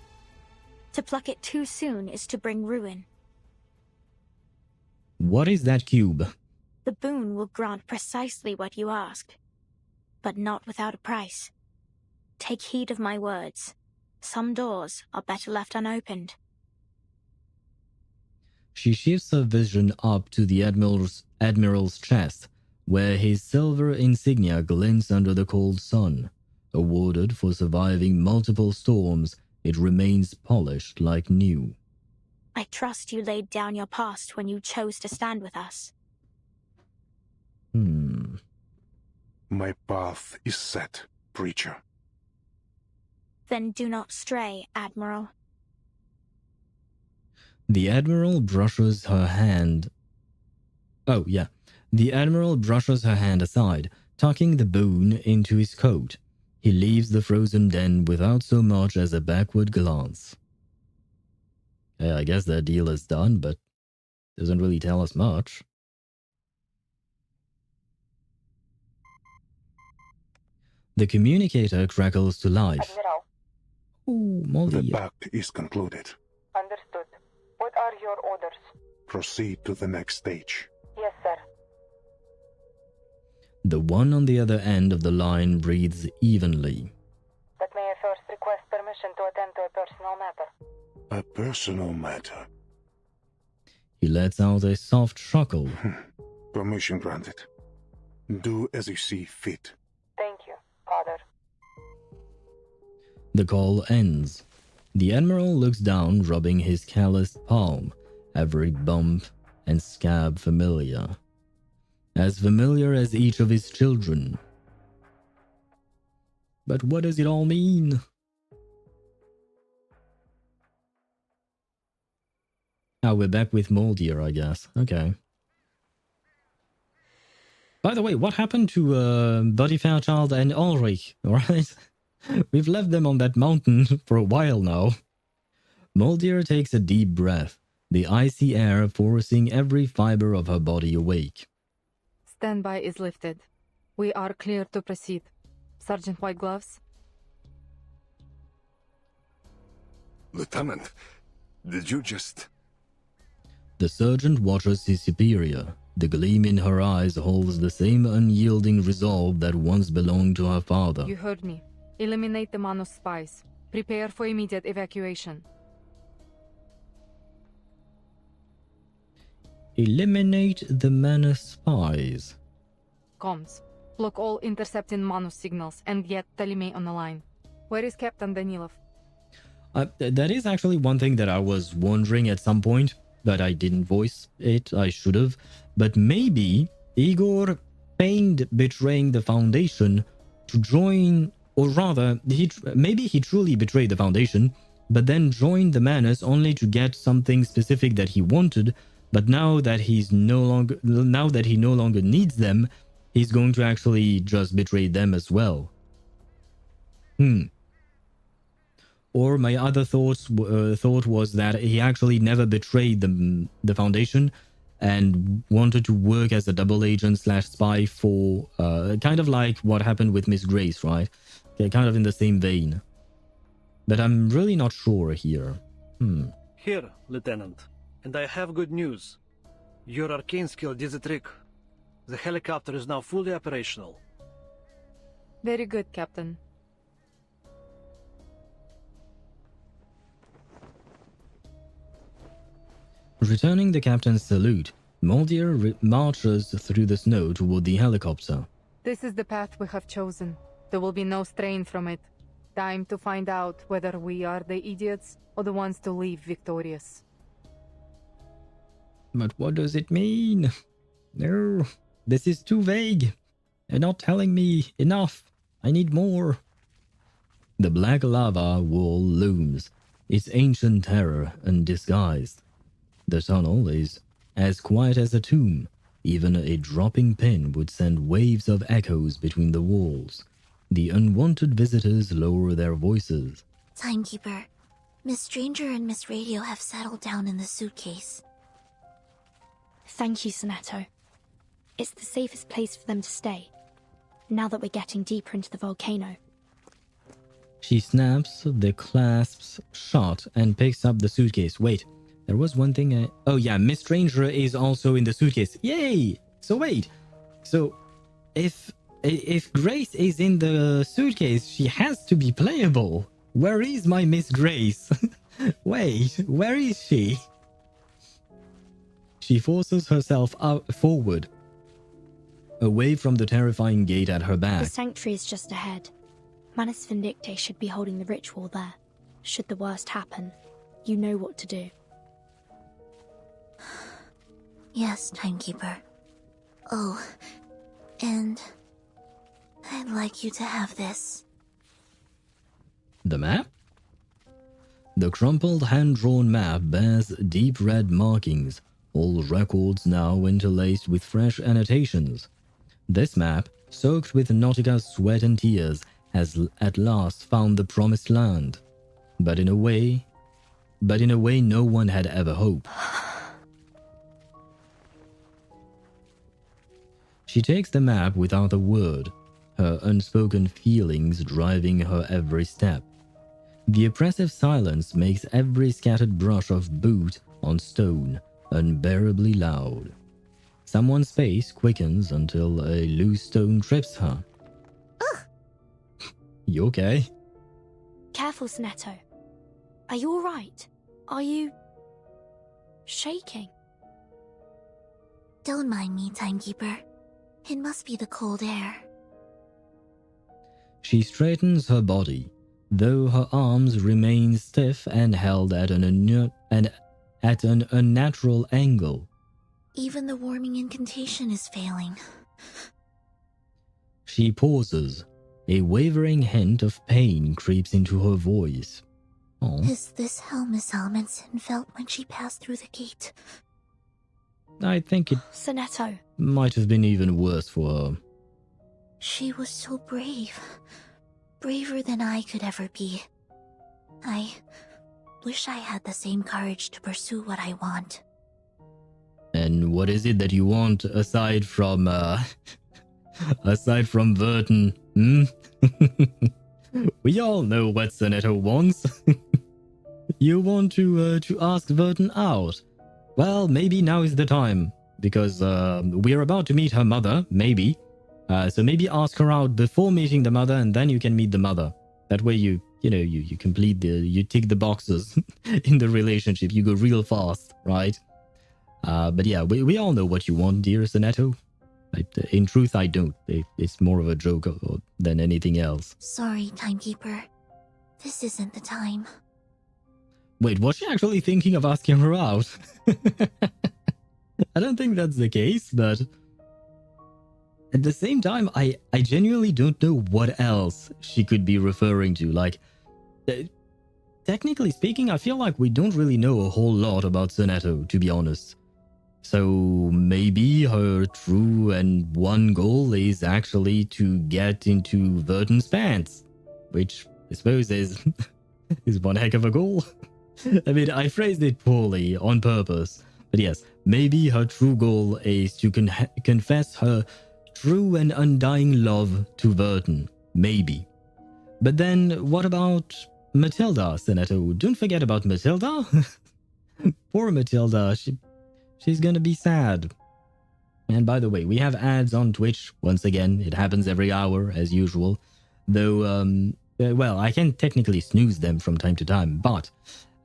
To pluck it too soon is to bring ruin. What is that cube? The boon will grant precisely what you asked, but not without a price. Take heed of my words. Some doors are better left unopened. She shifts her vision up to the Admiral's chest, where his silver insignia glints under the cold sun. Awarded for surviving multiple storms, it remains polished like new. I trust you laid down your past when you chose to stand with us. My path is set, preacher. Then do not stray, Admiral. The Admiral brushes her hand... Oh, yeah. The Admiral brushes her hand aside, tucking the boon into his coat. He leaves the frozen den without so much as a backward glance. I guess that deal is done, but doesn't really tell us much. The communicator crackles to life. Admiral. Oh, Moldir. The pact is concluded. Understood. What are your orders? Proceed to the next stage. Yes, sir. The one on the other end of the line breathes evenly. But may I first request permission to attend to a personal matter? A personal matter? He lets out a soft chuckle. Permission granted. Do as you see fit. Thank you, Father. The call ends. The Admiral looks down, rubbing his calloused palm, every bump and scab familiar. As familiar as each of his children. But what does it all mean? Oh, we're back with Moldir, I guess. Okay. By the way, what happened to Buddy Fairchild and Ulrich? Alright? We've left them on that mountain for a while now. Moldir takes a deep breath, the icy air forcing every fiber of her body awake. Standby is lifted. We are clear to proceed. Sergeant White Gloves? Lieutenant, did you just... The sergeant watches his superior. The gleam in her eyes holds the same unyielding resolve that once belonged to her father. You heard me. Eliminate the Manus spies. Prepare for immediate evacuation. Eliminate the Manus spies. Comms. Block all intercepting Manus signals and get Telemay on the line. Where is Captain Danilov? That is actually one thing that I was wondering at some point, but I didn't voice it. I should have. But maybe Igor feigned betraying the Foundation to join, or rather, maybe he truly betrayed the Foundation, but then joined the Manus only to get something specific that he wanted. But now that he no longer needs them, he's going to actually just betray them as well. Or my other thought was that he actually never betrayed the Foundation and wanted to work as a double agent / spy for kind of like what happened with Miss Grace, right? Kind of in the same vein. But I'm really not sure here. Here, Lieutenant. And I have good news. Your arcane skill did the trick. The helicopter is now fully operational. Very good, Captain. Returning the captain's salute, Moldir marches through the snow toward the helicopter. This is the path we have chosen. There will be no strain from it. Time to find out whether we are the idiots or the ones to leave victorious. But what does it mean? No, this is too vague. They're not telling me enough. I need more. The black lava wall looms, its ancient terror undisguised. The tunnel is as quiet as a tomb. Even a dropping pin would send waves of echoes between the walls. The unwanted visitors lower their voices. Timekeeper, Miss Stranger and Miss Radio have settled down in the suitcase. Thank you, Sonetto. It's the safest place for them to stay, now that we're getting deeper into the volcano. She snaps the clasps shut and picks up the suitcase. Wait, there was one thing oh yeah, Miss Stranger is also in the suitcase. Yay! So wait, so if Grace is in the suitcase, she has to be playable. Where is my Miss Grace? Wait, where is she? She forces herself forward, away from the terrifying gate at her back. The sanctuary is just ahead. Manus Vindicte should be holding the ritual there. Should the worst happen, you know what to do. Yes, Timekeeper. Oh, and I'd like you to have this. The map? The crumpled hand-drawn map bears deep red markings, all records now interlaced with fresh annotations. This map, soaked with Nautika's sweat and tears, has at last found the promised land. But in a way no one had ever hoped. She takes the map without a word, her unspoken feelings driving her every step. The oppressive silence makes every scattered brush of boot on stone unbearably loud. Someone's pace quickens until a loose stone trips her. Ugh. You okay? Careful, Sonetto. Are you alright? Are you... shaking? Don't mind me, Timekeeper. It must be the cold air. She straightens her body, though her arms remain stiff and held at an unnatural angle. Even the warming incantation is failing. She pauses, A wavering hint of pain creeps into her voice. Oh. Is this how Miss Amundsen felt when she passed through the gate? I think it Sonetto. might have been even worse for her. She was so brave. Braver than I could ever be. I wish I had the same courage to pursue what I want. And what is it that you want aside from Vertin? We all know what Sonetto wants. You want to ask Vertin out? Well, maybe now is the time, because we're about to meet her mother, maybe. So maybe ask her out before meeting the mother, and then you can meet the mother. That way you complete you tick the boxes in the relationship. You go real fast, right? But yeah, we all know what you want, dear Sonetto. In truth, I don't. It's more of a joke than anything else. Sorry, Timekeeper. This isn't the time. Wait, was she actually thinking of asking her out? I don't think that's the case, but at the same time, I genuinely don't know what else she could be referring to. Like, technically speaking, I feel like we don't really know a whole lot about Sonetto, to be honest. So maybe her true and one goal is actually to get into Vertin's pants, which I suppose is one heck of a goal. I mean, I phrased it poorly on purpose, but yes, maybe her true goal is to confess her true and undying love to Vertin. Maybe. But then, what about Matilda, Sonetto? Don't forget about Matilda. Poor Matilda, she's gonna be sad. And by the way, we have ads on Twitch. Once again, it happens every hour, as usual. Though, well, I can technically snooze them from time to time, but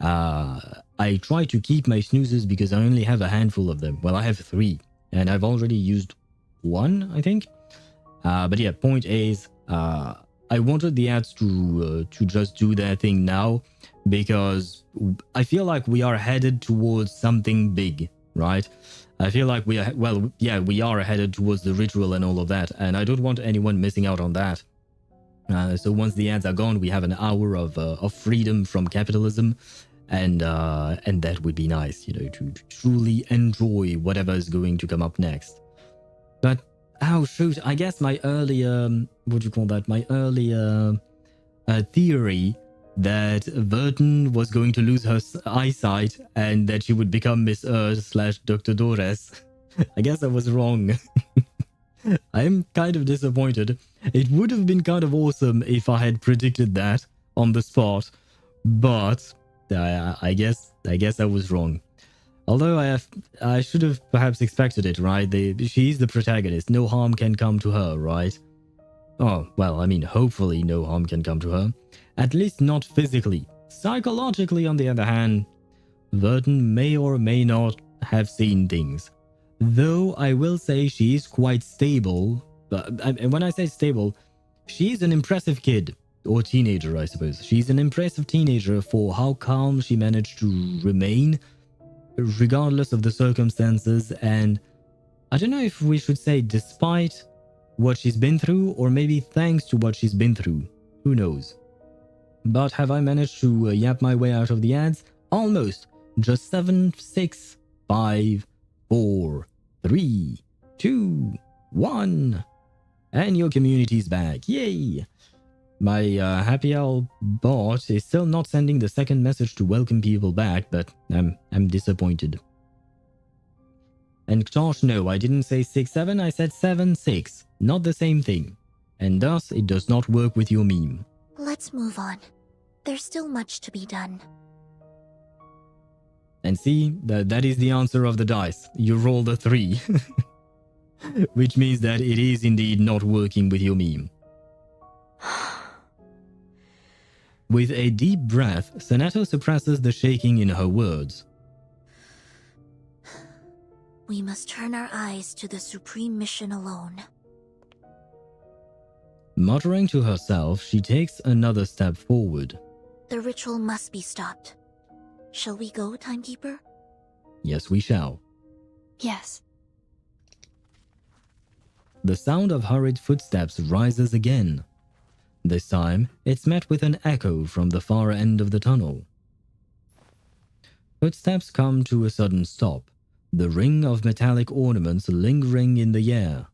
I try to keep my snoozes because I only have a handful of them. Well, I have 3, and I've already used 1, I think. But yeah, point is, I wanted the ads to just do their thing now, because I feel like we are headed towards something big, right? I feel like we are, well, yeah, we are headed towards the ritual and all of that, and I don't want anyone missing out on that. So once the ads are gone, we have an hour of freedom from capitalism, and that would be nice, you know, to truly enjoy whatever is going to come up next. But oh shoot, I guess my earlier theory that Vertin was going to lose her eyesight and that she would become Miss Earth / Dr. Dores. I guess I was wrong. I'm kind of disappointed. It would have been kind of awesome if I had predicted that on the spot, but I guess I was wrong. Although I should have perhaps expected it, right? She's the protagonist. No harm can come to her, right? Oh, well, I mean, hopefully no harm can come to her. At least not physically. Psychologically, on the other hand, Vertin may or may not have seen things. Though I will say she is quite stable. And when I say stable, she's an impressive kid. Or teenager, I suppose. She's an impressive teenager for how calm she managed to remain, regardless of the circumstances, and I don't know if we should say despite what she's been through, or maybe thanks to what she's been through. Who knows? But have I managed to yap my way out of the ads? Almost. Just 7, 6, 5, 4, 3, 2, 1. And your community's back. Yay! My happy owl bot is still not sending the second message to welcome people back, but I'm disappointed. And Tosh, no, I didn't say 6-7, I said 7-6. Not the same thing. And thus, it does not work with your meme. Let's move on. There's still much to be done. And see, that is the answer of the dice. You rolled a 3. Which means that it is indeed not working with your meme. With a deep breath, Sonetto suppresses the shaking in her words. We must turn our eyes to the supreme mission alone. Muttering to herself, she takes another step forward. The ritual must be stopped. Shall we go, Timekeeper? Yes, we shall. Yes. The sound of hurried footsteps rises again. This time, it's met with an echo from the far end of the tunnel. Footsteps come to a sudden stop, the ring of metallic ornaments lingering in the air.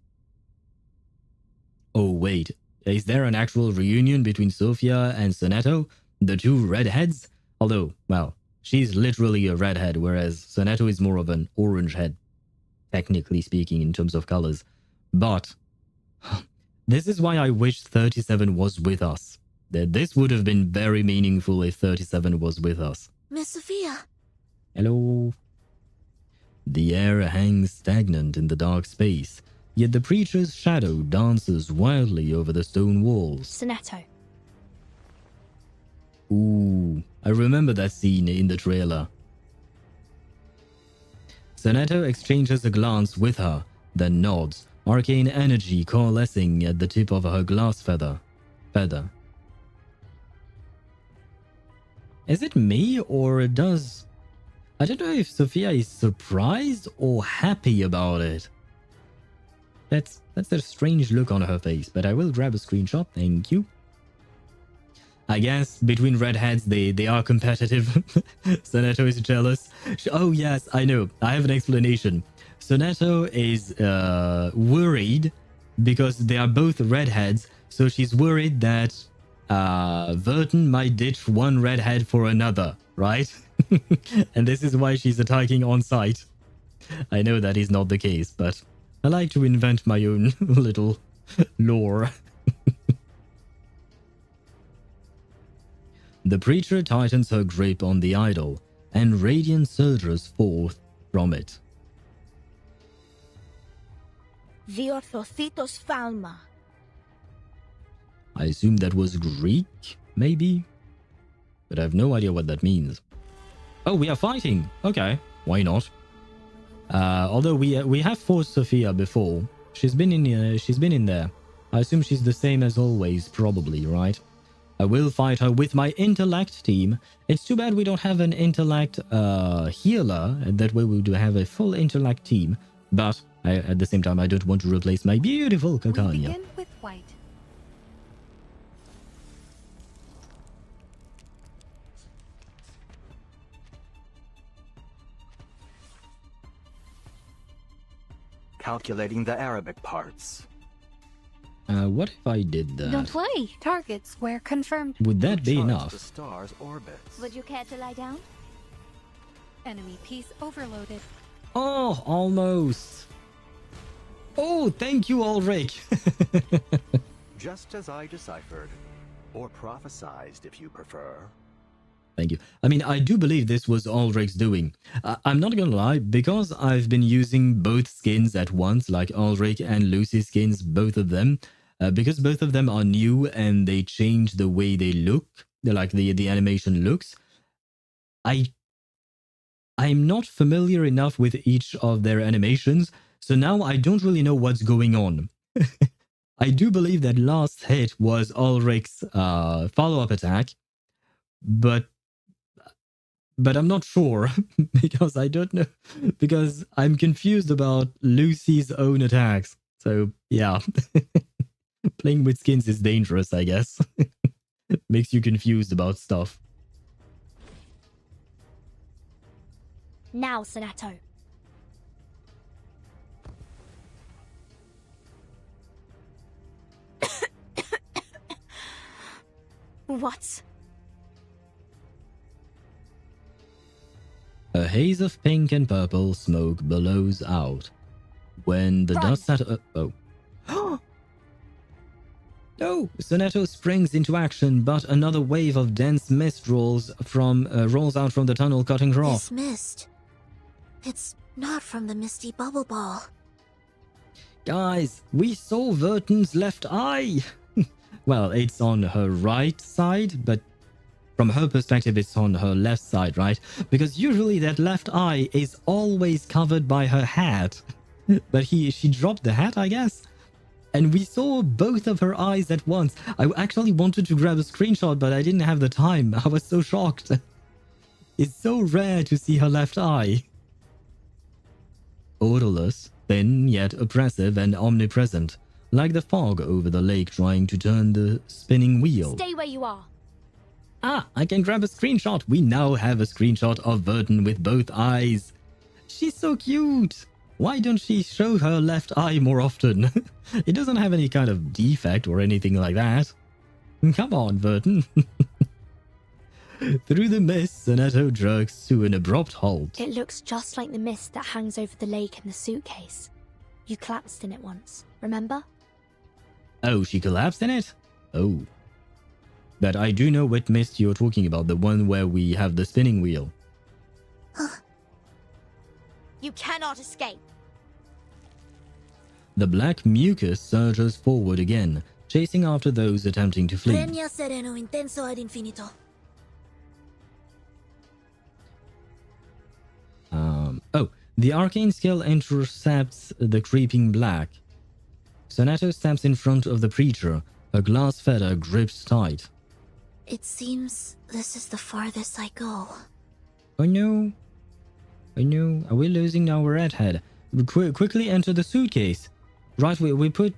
Oh wait, is there an actual reunion between Sophia and Sonetto, the two redheads? Although, well, she's literally a redhead, whereas Sonetto is more of an orange head, technically speaking in terms of colors. But this is why I wish 37 was with us. That this would have been very meaningful if 37 was with us. Miss Sophia. Hello. The air hangs stagnant in the dark space, yet the preacher's shadow dances wildly over the stone walls. Sonetto. Ooh, I remember that scene in the trailer. Sonetto exchanges a glance with her, then nods, arcane energy coalescing at the tip of her glass feather. Is it me, or does... I don't know if Sophia is surprised or happy about it. That's a strange look on her face, but I will grab a screenshot, thank you. I guess between redheads they are competitive. Sonetto is jealous. Oh yes, I know. I have an explanation. Sonetto is worried because they are both redheads, so she's worried that Vertin might ditch one redhead for another, right? And this is why she's attacking on sight. I know that is not the case, but I like to invent my own little lore. The preacher tightens her grip on the idol, and radiance surges forth from it. Diorthositos Falma. I assume that was Greek, maybe? But I have no idea what that means. Oh, we are fighting! Okay, why not? Although we have fought Sophia before. She's been in there. I assume she's the same as always, probably, right? I will fight her with my intellect team. It's too bad we don't have an intellect healer. That way we do have a full intellect team. But at the same time, I don't want to replace my beautiful Kakanya. We begin with white. Calculating the Arabic parts. What if I did that? Don't worry. Target square confirmed. Would that be enough? The star's orbits. Would you care to lie down? Enemy piece overloaded. Oh, almost. Oh, thank you, Ulrich. Just as I deciphered, or prophesized if you prefer. Thank you. I mean, I do believe this was Ulrich's doing. I'm not gonna lie, because I've been using both skins at once, like Ulrich and Lucy's skins, both of them, because both of them are new and they change the way they look, like the animation looks. I'm not familiar enough with each of their animations, so now I don't really know what's going on. I do believe that last hit was Ulrich's follow-up attack, but I'm not sure because I don't know, because I'm confused about Lucy's own attacks. So yeah, playing with skins is dangerous, I guess. Makes you confused about stuff. Now, Sonetto. What? A haze of pink and purple smoke billows out. When the dust settles... oh. No! Sonetto springs into action, but another wave of dense mist rolls out from the tunnel, cutting her off. This mist. It's not from the misty bubble ball. Guys, we saw Vertin's left eye! Well, it's on her right side, but from her perspective, it's on her left side, right? Because usually that left eye is always covered by her hat. But she dropped the hat, I guess? And we saw both of her eyes at once. I actually wanted to grab a screenshot, but I didn't have the time. I was so shocked. It's so rare to see her left eye. Odorless, thin yet oppressive and omnipresent, like the fog over the lake trying to turn the spinning wheel. Stay where you are. Ah, I can grab a screenshot. We now have a screenshot of Vertin with both eyes. She's so cute. Why don't she show her left eye more often? It doesn't have any kind of defect or anything like that. Come on, Vertin. Through the mist, Sonetto jerks to an abrupt halt. It looks just like the mist that hangs over the lake in the suitcase. You collapsed in it once, remember? Oh, she collapsed in it? Oh. But I do know what mist you're talking about, the one where we have the spinning wheel. You cannot escape. The black mucus surges forward again, chasing after those attempting to flee. Regna sereno intenso ad infinito. Oh, the arcane skill intercepts the creeping black. Sonetto steps in front of the preacher, her glass feather gripped tight. It seems this is the farthest I go. Oh no. Oh no, are we losing our redhead? Quickly enter the suitcase. Right, we put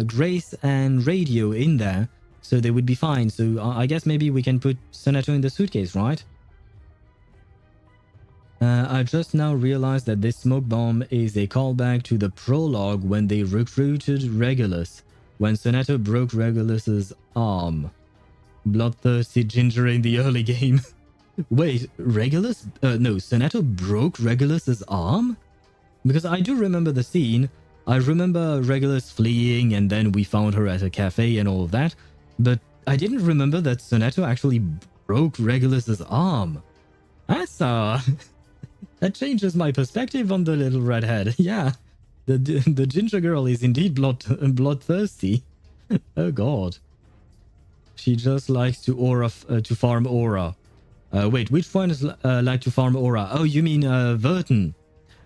Grace and Radio in there, so they would be fine. So I guess maybe we can put Sonetto in the suitcase, right? I just now realized that this smoke bomb is a callback to the prologue when they recruited Regulus, when Sonetto broke Regulus's arm. Bloodthirsty ginger in the early game. Wait, Regulus? No, Sonetto broke Regulus's arm? Because I do remember the scene. I remember Regulus fleeing and then we found her at a cafe and all of that. But I didn't remember that Sonetto actually broke Regulus's arm. That's that changes my perspective on the little redhead. Yeah, the ginger girl is indeed bloodthirsty. Oh god. She just likes to farm aura. Wait, which one is like to farm aura? Oh, you mean Vertin,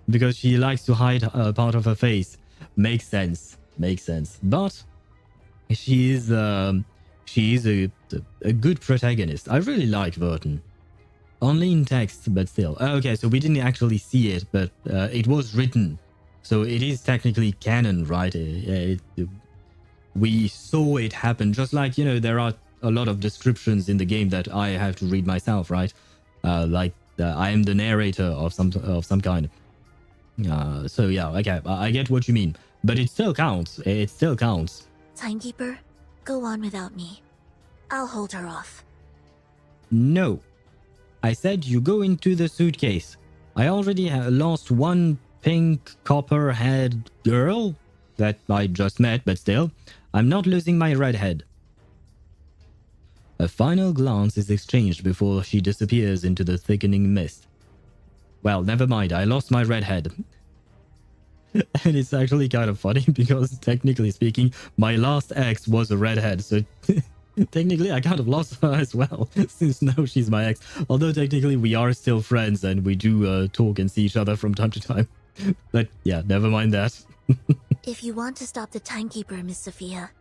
because she likes to hide part of her face. Makes sense. Makes sense. But she is a good protagonist. I really like Vertin. Only in text, but still. Okay, so we didn't actually see it, but it was written. So it is technically canon, right? We saw it happen. Just like, you know, there are a lot of descriptions in the game that I have to read myself, right? I am the narrator of some kind. So yeah, okay, I get what you mean. But it still counts. It still counts. Timekeeper, go on without me. I'll hold her off. No. I said you go into the suitcase. I already lost one pink copper-haired girl that I just met, but still, I'm not losing my redhead. A final glance is exchanged before she disappears into the thickening mist. Well, never mind, I lost my redhead. And it's actually kind of funny because, technically speaking, my last ex was a redhead, so technically I kind of lost her as well, since now she's my ex. Although technically we are still friends and we do talk and see each other from time to time. But yeah, never mind that. If you want to stop the Timekeeper, Miss Sophia,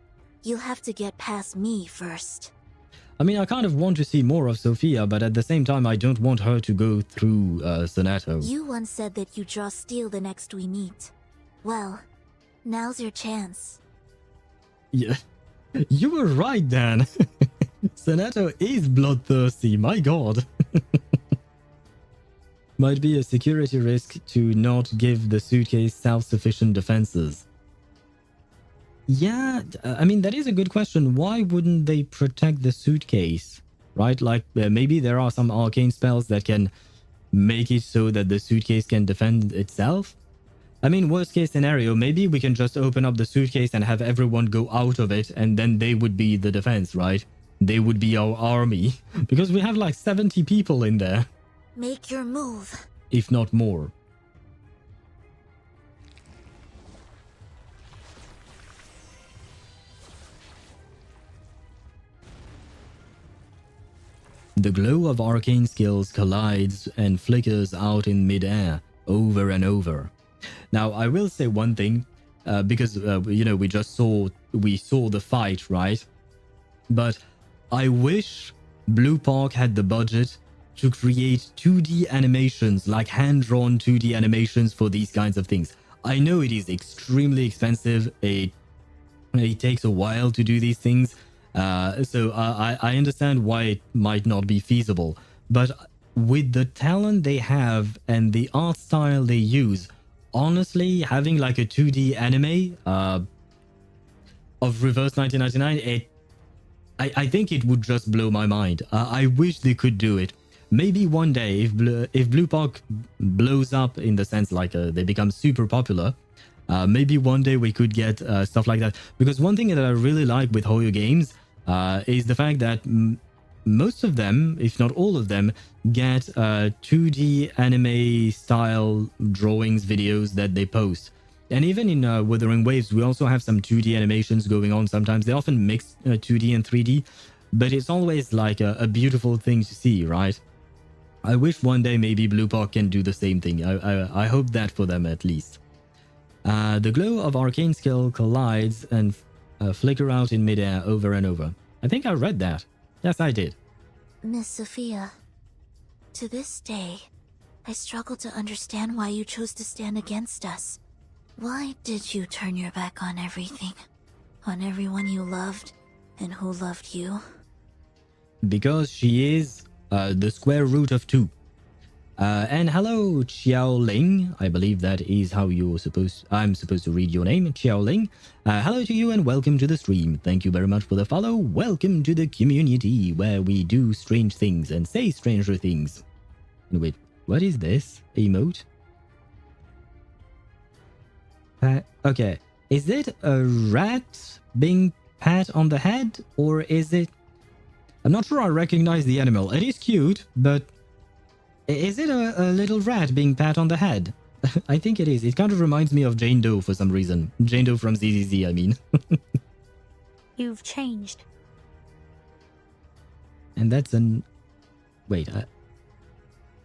you'll have to get past me first. I mean, I kind of want to see more of Sophia, but at the same time, I don't want her to go through Sonetto. You once said that you draw steel the next we meet. Well, now's your chance. Yeah, you were right, Dan. Sonetto is bloodthirsty, my god. Might be a security risk to not give the suitcase self-sufficient defenses. Yeah, I mean, that is a good question. Why wouldn't they protect the suitcase? Right? Like, maybe there are some arcane spells that can make it so that the suitcase can defend itself? I mean, worst case scenario, maybe we can just open up the suitcase and have everyone go out of it, and then they would be the defense, right? They would be our army. Because we have like 70 people in there. Make your move. If not more. The glow of arcane skills collides and flickers out in midair, over and over. Now, I will say one thing, because, you know, we saw the fight, right? But I wish Bluepoch had the budget to create 2D animations, like hand-drawn 2D animations for these kinds of things. I know it is extremely expensive. It It takes a while to do these things. So I understand why it might not be feasible. But with the talent they have and the art style they use, honestly, having like a 2D anime of Reverse 1999, I think it would just blow my mind. I wish they could do it. Maybe one day, if Bluepoch blows up in the sense like they become super popular, maybe one day we could get stuff like that. Because one thing that I really like with Hoyo games is the fact that most of them, if not all of them, get 2D anime style drawings, videos that they post. And even in Wuthering Waves, we also have some 2D animations going on sometimes. They often mix 2D and 3D, but it's always like a beautiful thing to see, right? I wish one day maybe Bluepoch can do the same thing. I hope that for them at least. The glow of arcane skill collides and flicker out in midair over and over. I think I read that. Yes, I did. Miss Sophia, to this day, I struggle to understand why you chose to stand against us. Why did you turn your back on everything? On everyone you loved and who loved you? Because she is the square root of 2. And hello, Xiao Ling. I believe that is how I'm supposed to read your name, Xiao Ling. Hello to you and welcome to the stream. Thank you very much for the follow. Welcome to the community where we do strange things and say stranger things. Wait, what is this? Emote? Okay, is it a rat being pat on the head, or is it... I'm not sure I recognize the animal. It is cute, but is it a little rat being pat on the head? I think it is. It kind of reminds me of Jane Doe for some reason. Jane Doe from ZZZ, I mean. You've changed. And that's an... Wait,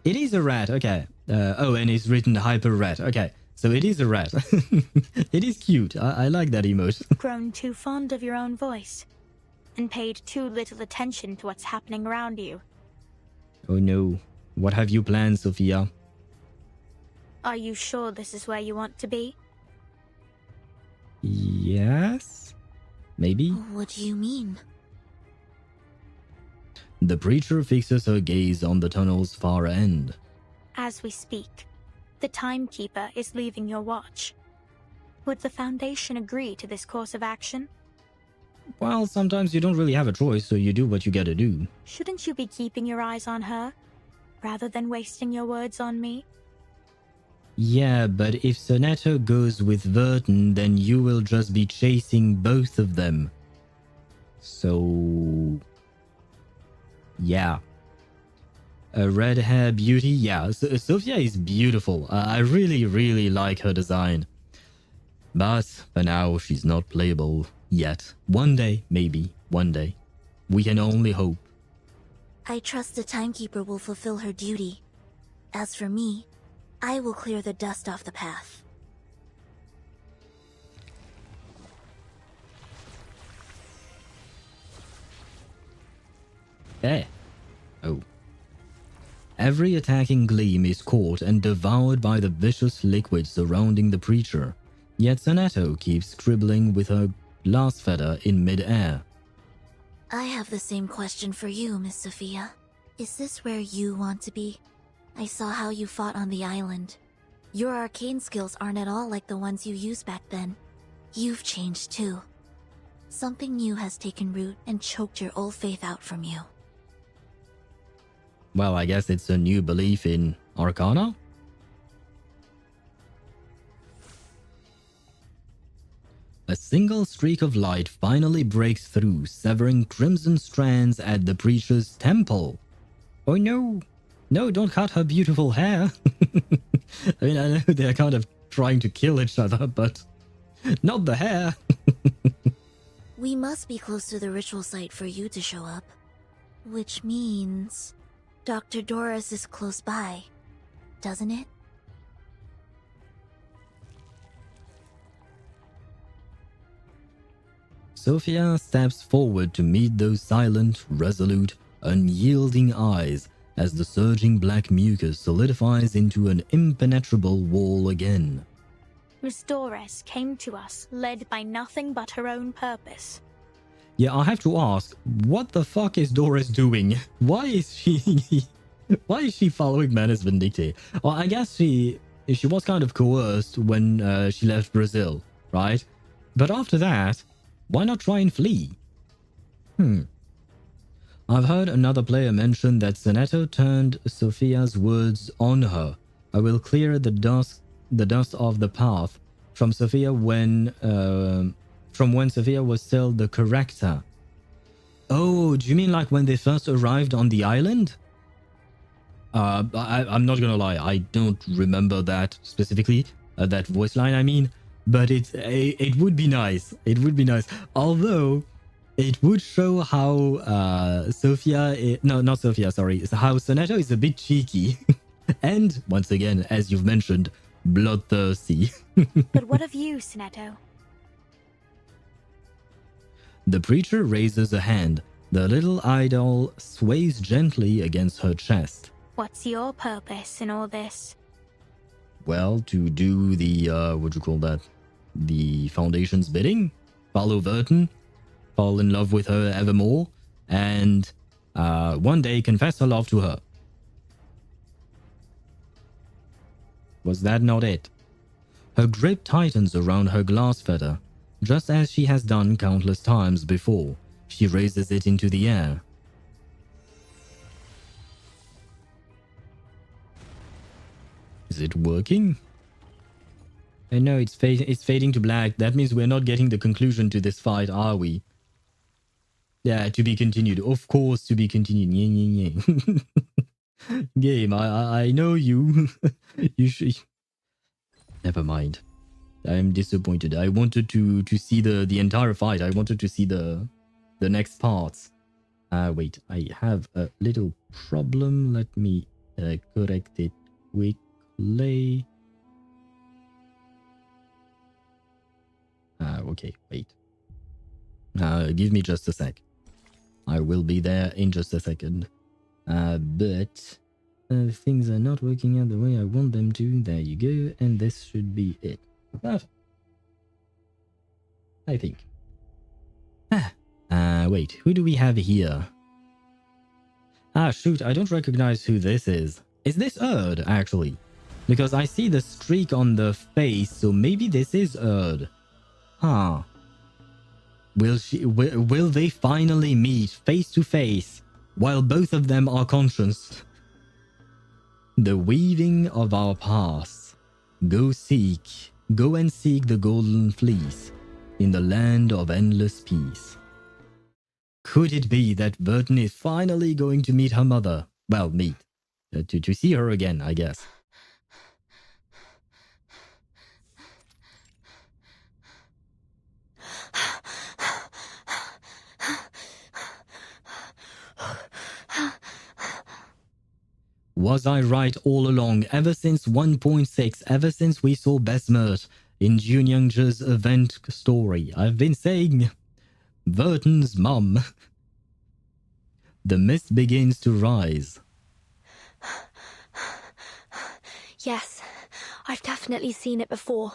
it is a rat, okay. Oh, and it's written hyper rat, okay. So it is a rat. It is cute. I like that emote. Grown too fond of your own voice and paid too little attention to what's happening around you. Oh no. What have you planned, Sophia? Are you sure this is where you want to be? Yes? Maybe? What do you mean? The preacher fixes her gaze on the tunnel's far end. As we speak, the timekeeper is leaving your watch. Would the Foundation agree to this course of action? Well, sometimes you don't really have a choice, so you do what you gotta do. Shouldn't you be keeping your eyes on her, rather than wasting your words on me? Yeah, but if Sonetto goes with Vertin, then you will just be chasing both of them. So... yeah. A red hair beauty? Yeah, Sophia is beautiful. I really, really like her design. But for now, she's not playable yet. One day, maybe. One day. We can only hope. I trust the timekeeper will fulfill her duty. As for me, I will clear the dust off the path. Eh. Oh. Every attacking gleam is caught and devoured by the vicious liquid surrounding the preacher. Yet Sonetto keeps scribbling with her glass feather in mid-air. I have the same question for you, Miss Sophia. Is this where you want to be? I saw how you fought on the island. Your arcane skills aren't at all like the ones you used back then. You've changed too. Something new has taken root and choked your old faith out from you. Well, I guess it's a new belief in Arcana? A single streak of light finally breaks through, severing crimson strands at the preacher's temple. Oh no! No, don't cut her beautiful hair! I mean, I know they're kind of trying to kill each other, but not the hair! We must be close to the ritual site for you to show up. Which means... Dr. Doris is close by, doesn't it? Sophia steps forward to meet those silent, resolute, unyielding eyes as the surging black mucus solidifies into an impenetrable wall again. Miss Doris came to us led by nothing but her own purpose. Yeah, I have to ask, what the fuck is Doris doing? Why is she following Manus Vindicte? Well, I guess she was kind of coerced when she left Brazil, right? But after that, why not try and flee? I've heard another player mention that Seneto turned Sophia's words on her. I will clear the dust of the path from Sophia when Sophia was still the corrector. Oh, do you mean like when they first arrived on the island? I'm not gonna lie, I don't remember that specifically, that voice line I mean, but it would be nice. It would be nice. Although, it would show how how Seneto is a bit cheeky. And, once again, as you've mentioned, bloodthirsty. But what of you, Seneto? The preacher raises a hand. The little idol sways gently against her chest. What's your purpose in all this? Well, to do the, the Foundation's bidding, follow Vertin, fall in love with her evermore, and one day confess her love to her. Was that not it? Her grip tightens around her glass feather, just as she has done countless times before. She raises it into the air. Is it working? I know it's fading to black. That means we're not getting the conclusion to this fight, are we? Yeah, to be continued. Of course, to be continued. Game, I know you. You should... Never mind. I'm disappointed. I wanted to see the entire fight. I wanted to see the next parts. Wait, I have a little problem. Let me correct it quickly. Okay, wait. Give me just a sec. I will be there in just a second. But things are not working out the way I want them to. There you go. And this should be it. Perfect. I think. Wait. Who do we have here? Ah, shoot. I don't recognize who this is. Is this Erd, actually? Because I see the streak on the face, so maybe this is Erd. Huh. Will they finally meet face to face while both of them are conscious? The weaving of our past. Go and seek the golden fleece in the land of endless peace. Could it be that Vertin is finally going to meet her mother? Well, meet. To see her again, I guess. Was I right all along, ever since 1.6, ever since we saw Besmert in Junyoung's event story? I've been saying, Vertin's mum. The mist begins to rise. Yes, I've definitely seen it before.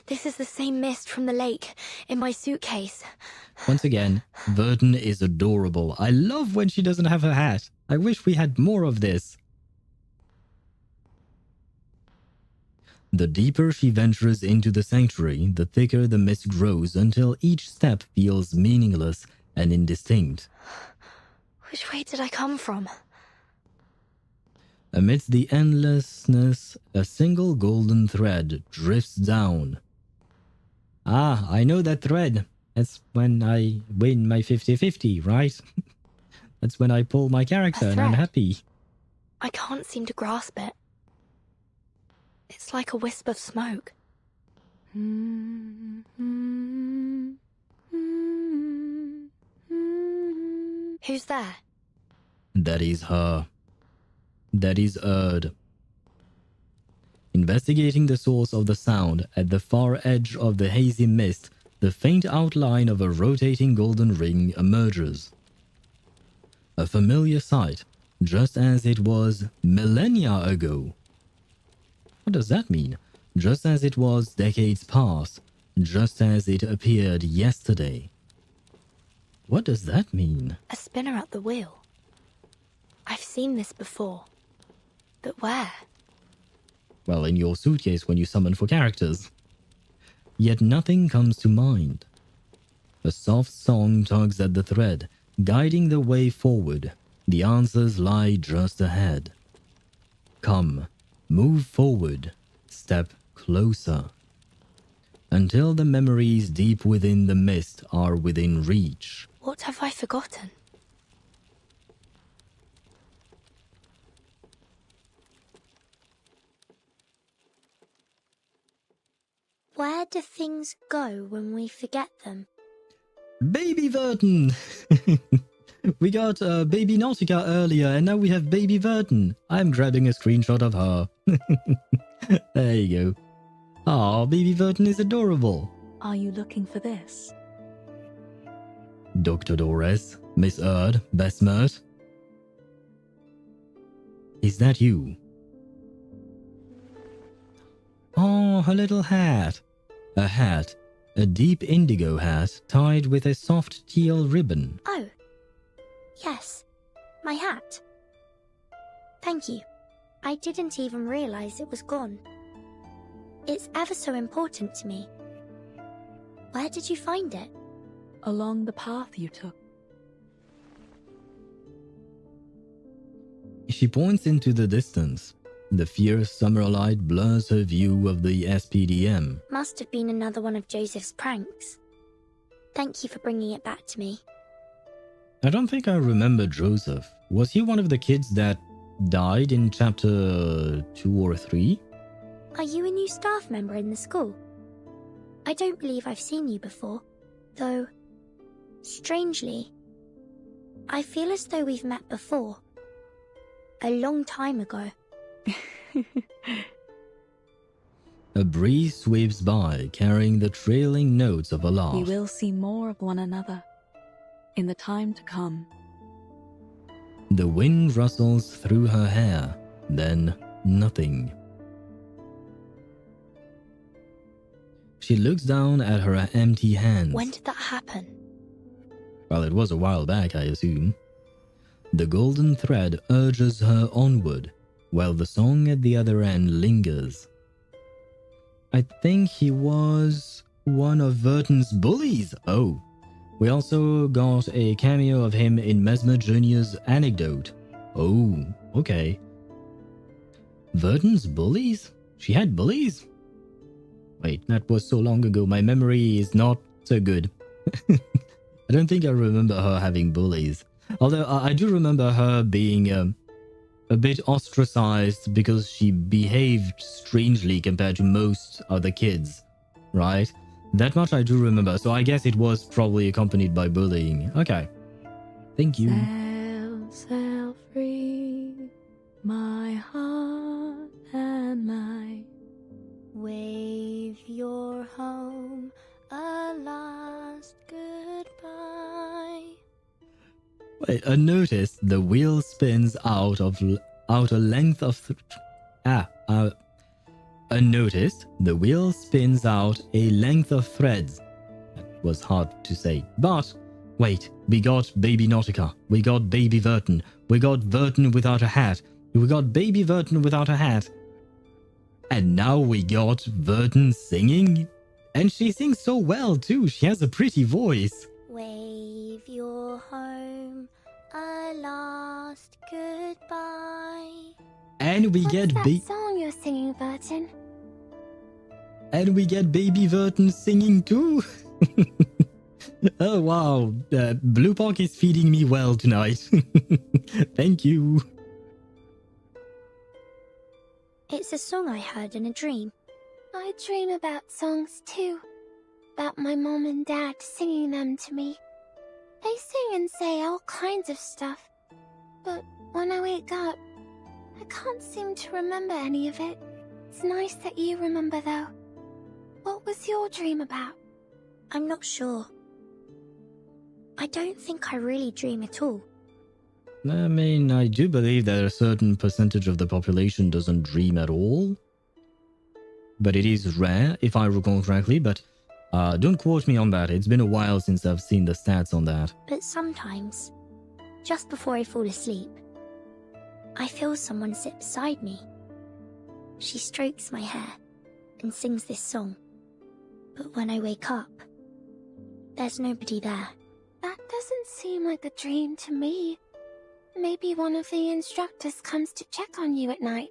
This is the same mist from the lake in my suitcase. Once again, Vertin is adorable. I love when she doesn't have her hat. I wish we had more of this. The deeper she ventures into the sanctuary, the thicker the mist grows until each step feels meaningless and indistinct. Which way did I come from? Amidst the endlessness, a single golden thread drifts down. Ah, I know that thread. That's when I win my 50-50, right? That's when I pull my character and I'm happy. I can't seem to grasp it. It's like a wisp of smoke. Who's there? That is her. That is Erd. Investigating the source of the sound, at the far edge of the hazy mist, the faint outline of a rotating golden ring emerges. A familiar sight, just as it was millennia ago. What does that mean? just as it was decades past, just as it appeared yesterday. What does that mean? A spinner at the wheel. I've seen this before. But where? Well, in your suitcase when you summon for characters. Yet nothing comes to mind. A soft song tugs at the thread, guiding the way forward. The answers lie just ahead. Come, move forward, step closer. Until the memories deep within the mist are within reach. What have I forgotten? Where do things go when we forget them? Baby Vertin! We got baby Nautika earlier, and now we have baby Vertin. I'm grabbing a screenshot of her. There you go. Aw, baby Vertin is adorable. Are you looking for this? Dr. Dores, Miss Erd, Besmert. Is that you? Oh, her little hat. A hat. A deep indigo hat tied with a soft teal ribbon. Oh. Yes. My hat. Thank you. I didn't even realize it was gone. It's ever so important to me. Where did you find it? Along the path you took. She points into the distance. The fierce summer light blurs her view of the SPDM. Must have been another one of Joseph's pranks. Thank you for bringing it back to me. I don't think I remember Joseph. Was he one of the kids that died in chapter 2 or 3? Are you a new staff member in the school? I don't believe I've seen you before, though, strangely, I feel as though we've met before. A long time ago. A breeze sweeps by, carrying the trailing notes of a laugh. We will see more of one another in the time to come. The wind rustles through her hair, then nothing. She looks down at her empty hands. When did that happen? Well, it was a while back, I assume. The golden thread urges her onward, while the song at the other end lingers. I think he was one of Vertin's bullies. Oh, we also got a cameo of him in Mesmer Jr.'s anecdote. Oh, okay. Vertin's bullies? She had bullies? Wait, that was so long ago, my memory is not so good. I don't think I remember her having bullies. Although I do remember her being a bit ostracized because she behaved strangely compared to most other kids, right? That much I do remember, so I guess it was probably accompanied by bullying. Okay. Thank you. Sail free, my heart and my... Wave your home a last goodbye. Wait, notice the wheel spins out a length of... Unnoticed, the wheel spins out a length of threads. That was hard to say. But, wait, we got baby Nautika. We got baby Vertin. We got Vertin without a hat. We got baby Vertin without a hat. And now we got Vertin singing. And she sings so well too. She has a pretty voice. Wave your home a last goodbye. And we get What's that song you're singing, Vertin? And we get baby Vertin singing too. Oh wow, Bluepoch is feeding me well tonight. Thank you. It's a song I heard in a dream. I dream about songs too. About my mom and dad singing them to me. They sing and say all kinds of stuff. But when I wake up, I can't seem to remember any of it. It's nice that you remember though. What was your dream about? I'm not sure. I don't think I really dream at all. I mean, I do believe that a certain percentage of the population doesn't dream at all. but it is rare, if I recall correctly, but don't quote me on that. It's been a while since I've seen the stats on that. But sometimes, just before I fall asleep, I feel someone sit beside me. She strokes my hair and sings this song. But when I wake up, there's nobody there. That doesn't seem like a dream to me. Maybe one of the instructors comes to check on you at night.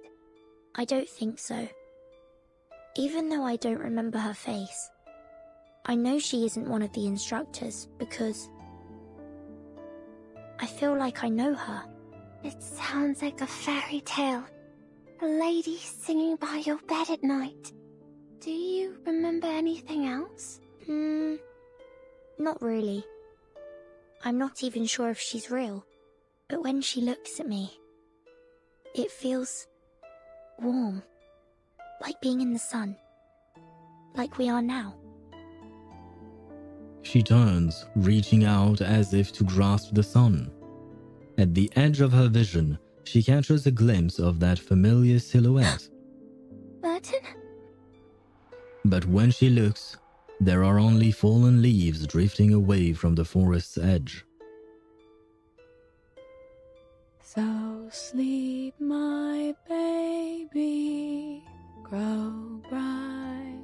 I don't think so. Even though I don't remember her face, I know she isn't one of the instructors because I feel like I know her. It sounds like a fairy tale. A lady singing by your bed at night. Do you remember anything else? Not really. I'm not even sure if she's real. But when she looks at me, it feels warm. Like being in the sun. Like we are now. She turns, reaching out as if to grasp the sun. At the edge of her vision, she catches a glimpse of that familiar silhouette. Vertin? But when she looks, there are only fallen leaves drifting away from the forest's edge. So sleep, my baby, grow bright,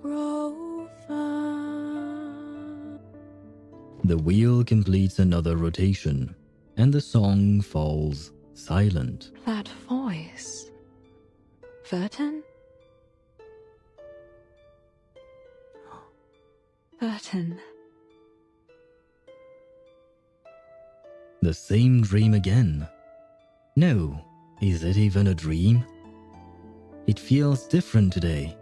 grow far. The wheel completes another rotation, and the song falls silent. That voice. Vertin? Vertin. The same dream again. No, is it even a dream? It feels different today.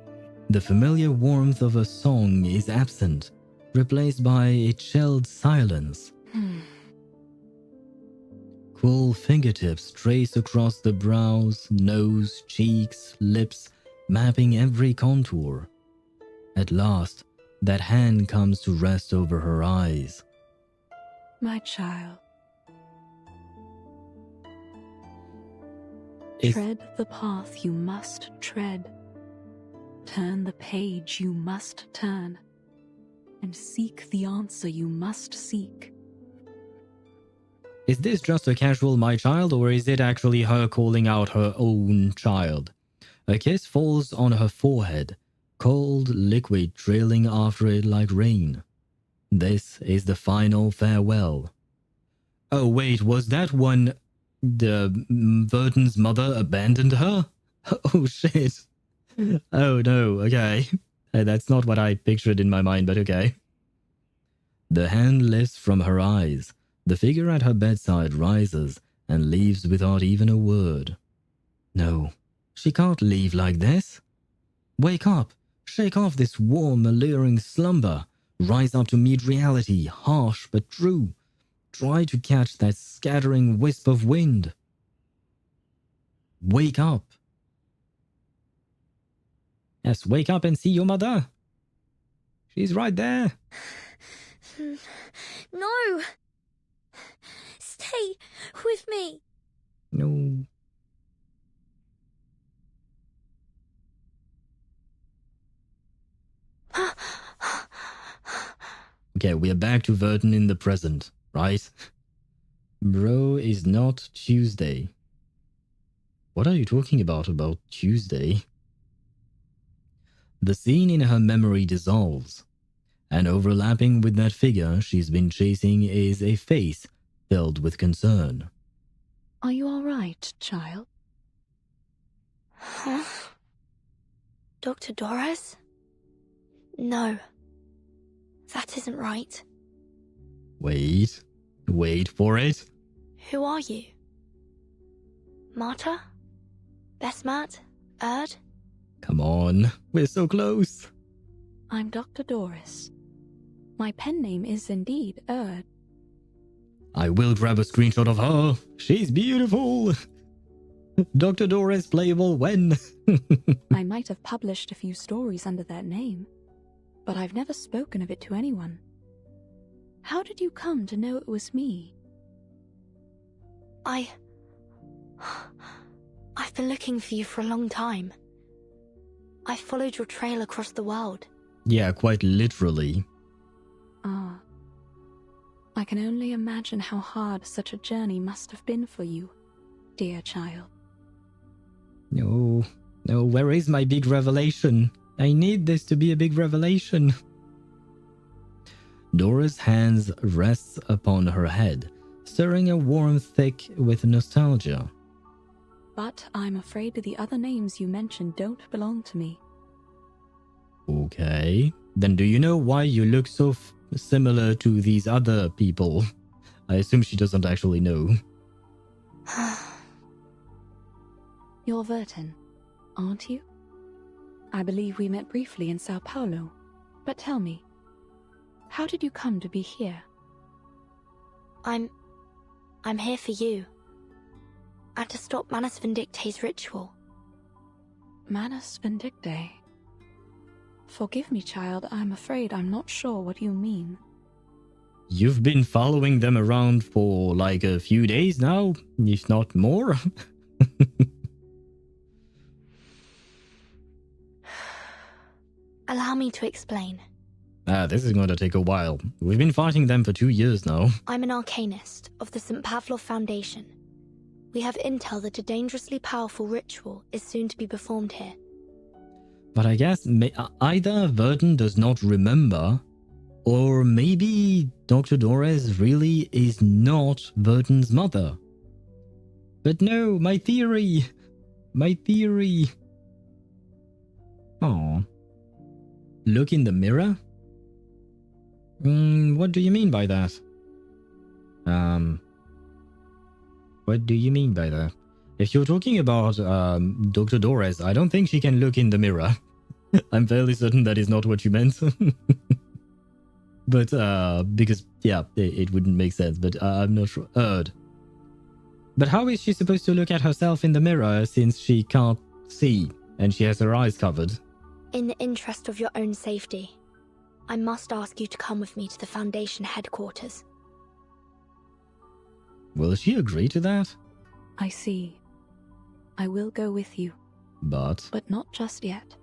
The familiar warmth of a song is absent, replaced by a chilled silence. Cool fingertips trace across the brows, nose, cheeks, lips, mapping every contour. At last, that hand comes to rest over her eyes. My child. Tread the path you must tread. Turn the page you must turn. And seek the answer you must seek. Is this just a casual "my child" or is it actually her calling out her own child? A kiss falls on her forehead, cold liquid trailing after it like rain. This is the final farewell. Oh wait, was that when Vertin's mother abandoned her? Oh shit. Oh no, okay. That's not what I pictured in my mind, but okay. The hand lifts from her eyes. The figure at her bedside rises and leaves without even a word. No, she can't leave like this. Wake up, shake off this warm, alluring slumber. Rise up to meet reality, harsh but true. Try to catch that scattering wisp of wind. Wake up. Yes, wake up and see your mother. She's right there. No! Stay with me. No. Okay, we are back to Vertin in the present, right? Bro is not Tuesday. What are you talking about Tuesday? The scene in her memory dissolves, and overlapping with that figure she's been chasing is a face filled with concern. Are you all right, child? Huh? Dr. Doris? No. That isn't right. Wait for it. Who are you? Marta? Besmat? Erd? Come on, we're so close. I'm Dr. Doris. My pen name is indeed Erd. I will grab a screenshot of her. She's beautiful. Dr. Doris playable when? I might have published a few stories under that name, but I've never spoken of it to anyone. How did you come to know it was me? I've been looking for you for a long time. I followed your trail across the world. Yeah, quite literally. Ah. I can only imagine how hard such a journey must have been for you, dear child. No, where is my big revelation? I need this to be a big revelation. Dora's hands rests upon her head, stirring a warm thick with nostalgia. But I'm afraid the other names you mentioned don't belong to me. Okay. Then do you know why you look so similar to these other people? I assume she doesn't actually know. You're Vertin, aren't you? I believe we met briefly in Sao Paulo. But tell me, how did you come to be here? I'm here for you. And to stop Manus Vindicte's ritual. Manus Vindicte? Forgive me, child, I'm afraid I'm not sure what you mean. You've been following them around for like a few days now, if not more. Allow me to explain. This is going to take a while. We've been fighting them for 2 years now. I'm an arcanist of the St. Pavlov Foundation. We have intel that a dangerously powerful ritual is soon to be performed here. But I guess either Vertin does not remember, or maybe Dr. Dores really is not Vertin's mother. But no, my theory! My theory! Aww. Look in the mirror? What do you mean by that? What do you mean by that? If you're talking about Dr. Dores, I don't think she can look in the mirror. I'm fairly certain that is not what you meant. But, because, yeah, it wouldn't make sense, but I'm not sure. But how is she supposed to look at herself in the mirror since she can't see and she has her eyes covered? In the interest of your own safety, I must ask you to come with me to the Foundation headquarters. Will she agree to that? I see. I will go with you. But not just yet.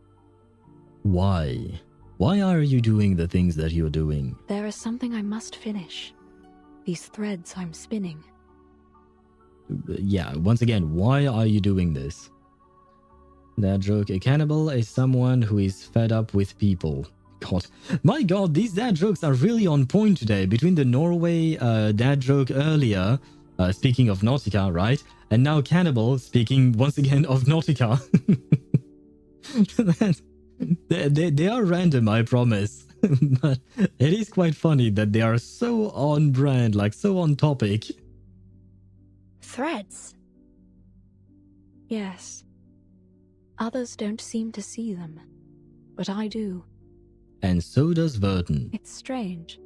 Why? Why are you doing the things that you're doing? There is something I must finish. These threads I'm spinning. Yeah, once again, why are you doing this? That joke, a cannibal is someone who is fed up with people. God, my God, these dad jokes are really on point today. Between the Norway dad joke earlier, speaking of Nautika, right? And now cannibal, speaking once again of Nautika. They are random, I promise. But it is quite funny that they are so on brand, like so on topic. Threads? Yes. Others don't seem to see them, but I do. And so does Vertin. It's strange.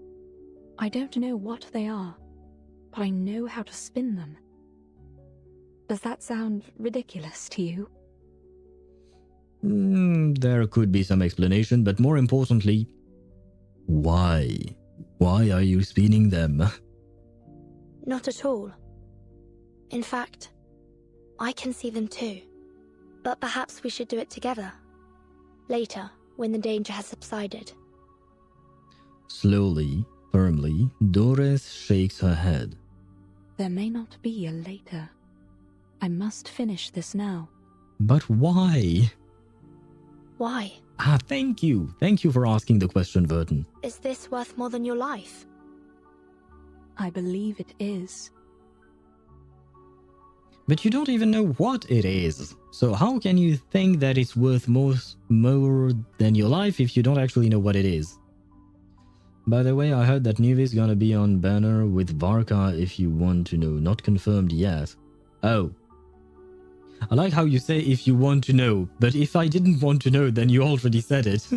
I don't know what they are, but I know how to spin them. Does that sound ridiculous to you? There could be some explanation, but more importantly, why? Why are you spinning them? Not at all. In fact, I can see them too. But perhaps we should do it together. Later, when the danger has subsided. Slowly, firmly, Doris shakes her head. There may not be a later. I must finish this now. But why? Why? Thank you. Thank you for asking the question, Vertin. Is this worth more than your life? I believe it is. But you don't even know what it is. So how can you think that it's worth more than your life if you don't actually know what it is? By the way, I heard that Nuvi's gonna be on banner with Varka if you want to know. Not confirmed yet. Oh. I like how you say if you want to know, but if I didn't want to know, then you already said it.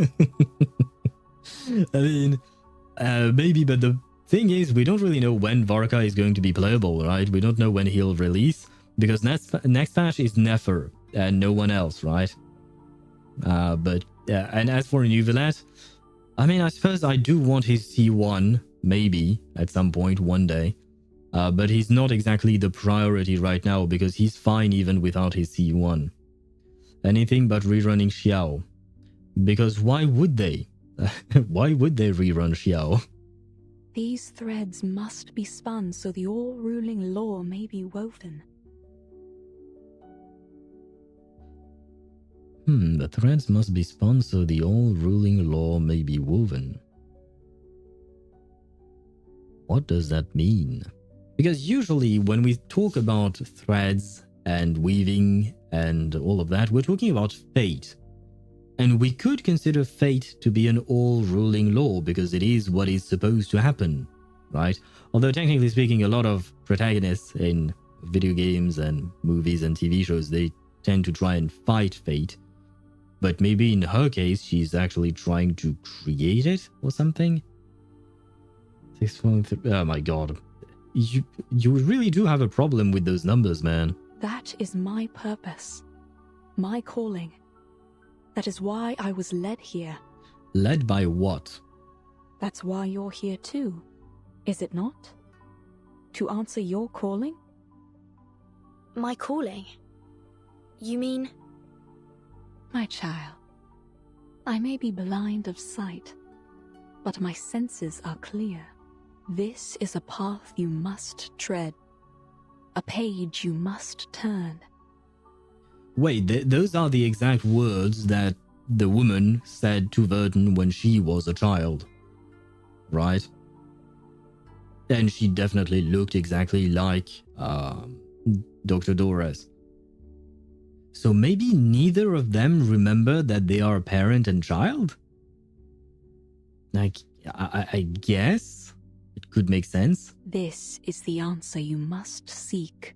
I mean, maybe, but the thing is, we don't really know when Varka is going to be playable, right? We don't know when he'll release. Because next patch is Nefer and no one else, right? And as for Nuvilet, I mean, I suppose I do want his C1, maybe, at some point, one day. But he's not exactly the priority right now because he's fine even without his C1. Anything but rerunning Xiao. Because why would they? Why would they rerun Xiao? These threads must be spun so the all-ruling law may be woven. The threads must be spun so the all-ruling law may be woven. What does that mean? Because usually when we talk about threads and weaving and all of that, we're talking about fate. And we could consider fate to be an all-ruling law because it is what is supposed to happen, right? Although technically speaking, a lot of protagonists in video games and movies and TV shows, they tend to try and fight fate. But maybe in her case, she's actually trying to create it or something? 6.3. Oh my god. You really do have a problem with those numbers, man. That is my purpose. My calling. That is why I was led here. Led by what? That's why you're here too, is it not? To answer your calling? My calling? You mean? My child, I may be blind of sight, but my senses are clear. This is a path you must tread, a page you must turn. Wait, those are the exact words that the woman said to Vertin when she was a child, right? And she definitely looked exactly like Dr. Doris. So maybe neither of them remember that they are parent and child? Like, I guess it could make sense. This is the answer you must seek.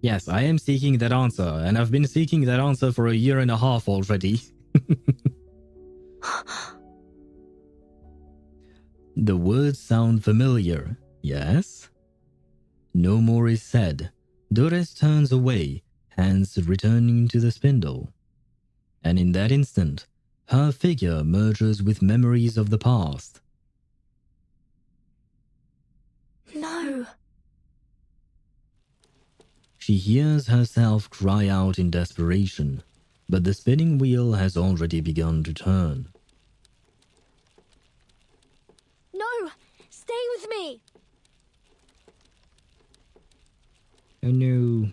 Yes, I am seeking that answer, and I've been seeking that answer for 1.5 years already. The words sound familiar, yes? No more is said. Doris turns away, hands returning to the spindle. And in that instant, her figure merges with memories of the past. No! She hears herself cry out in desperation, but the spinning wheel has already begun to turn. No! Stay with me! Oh no,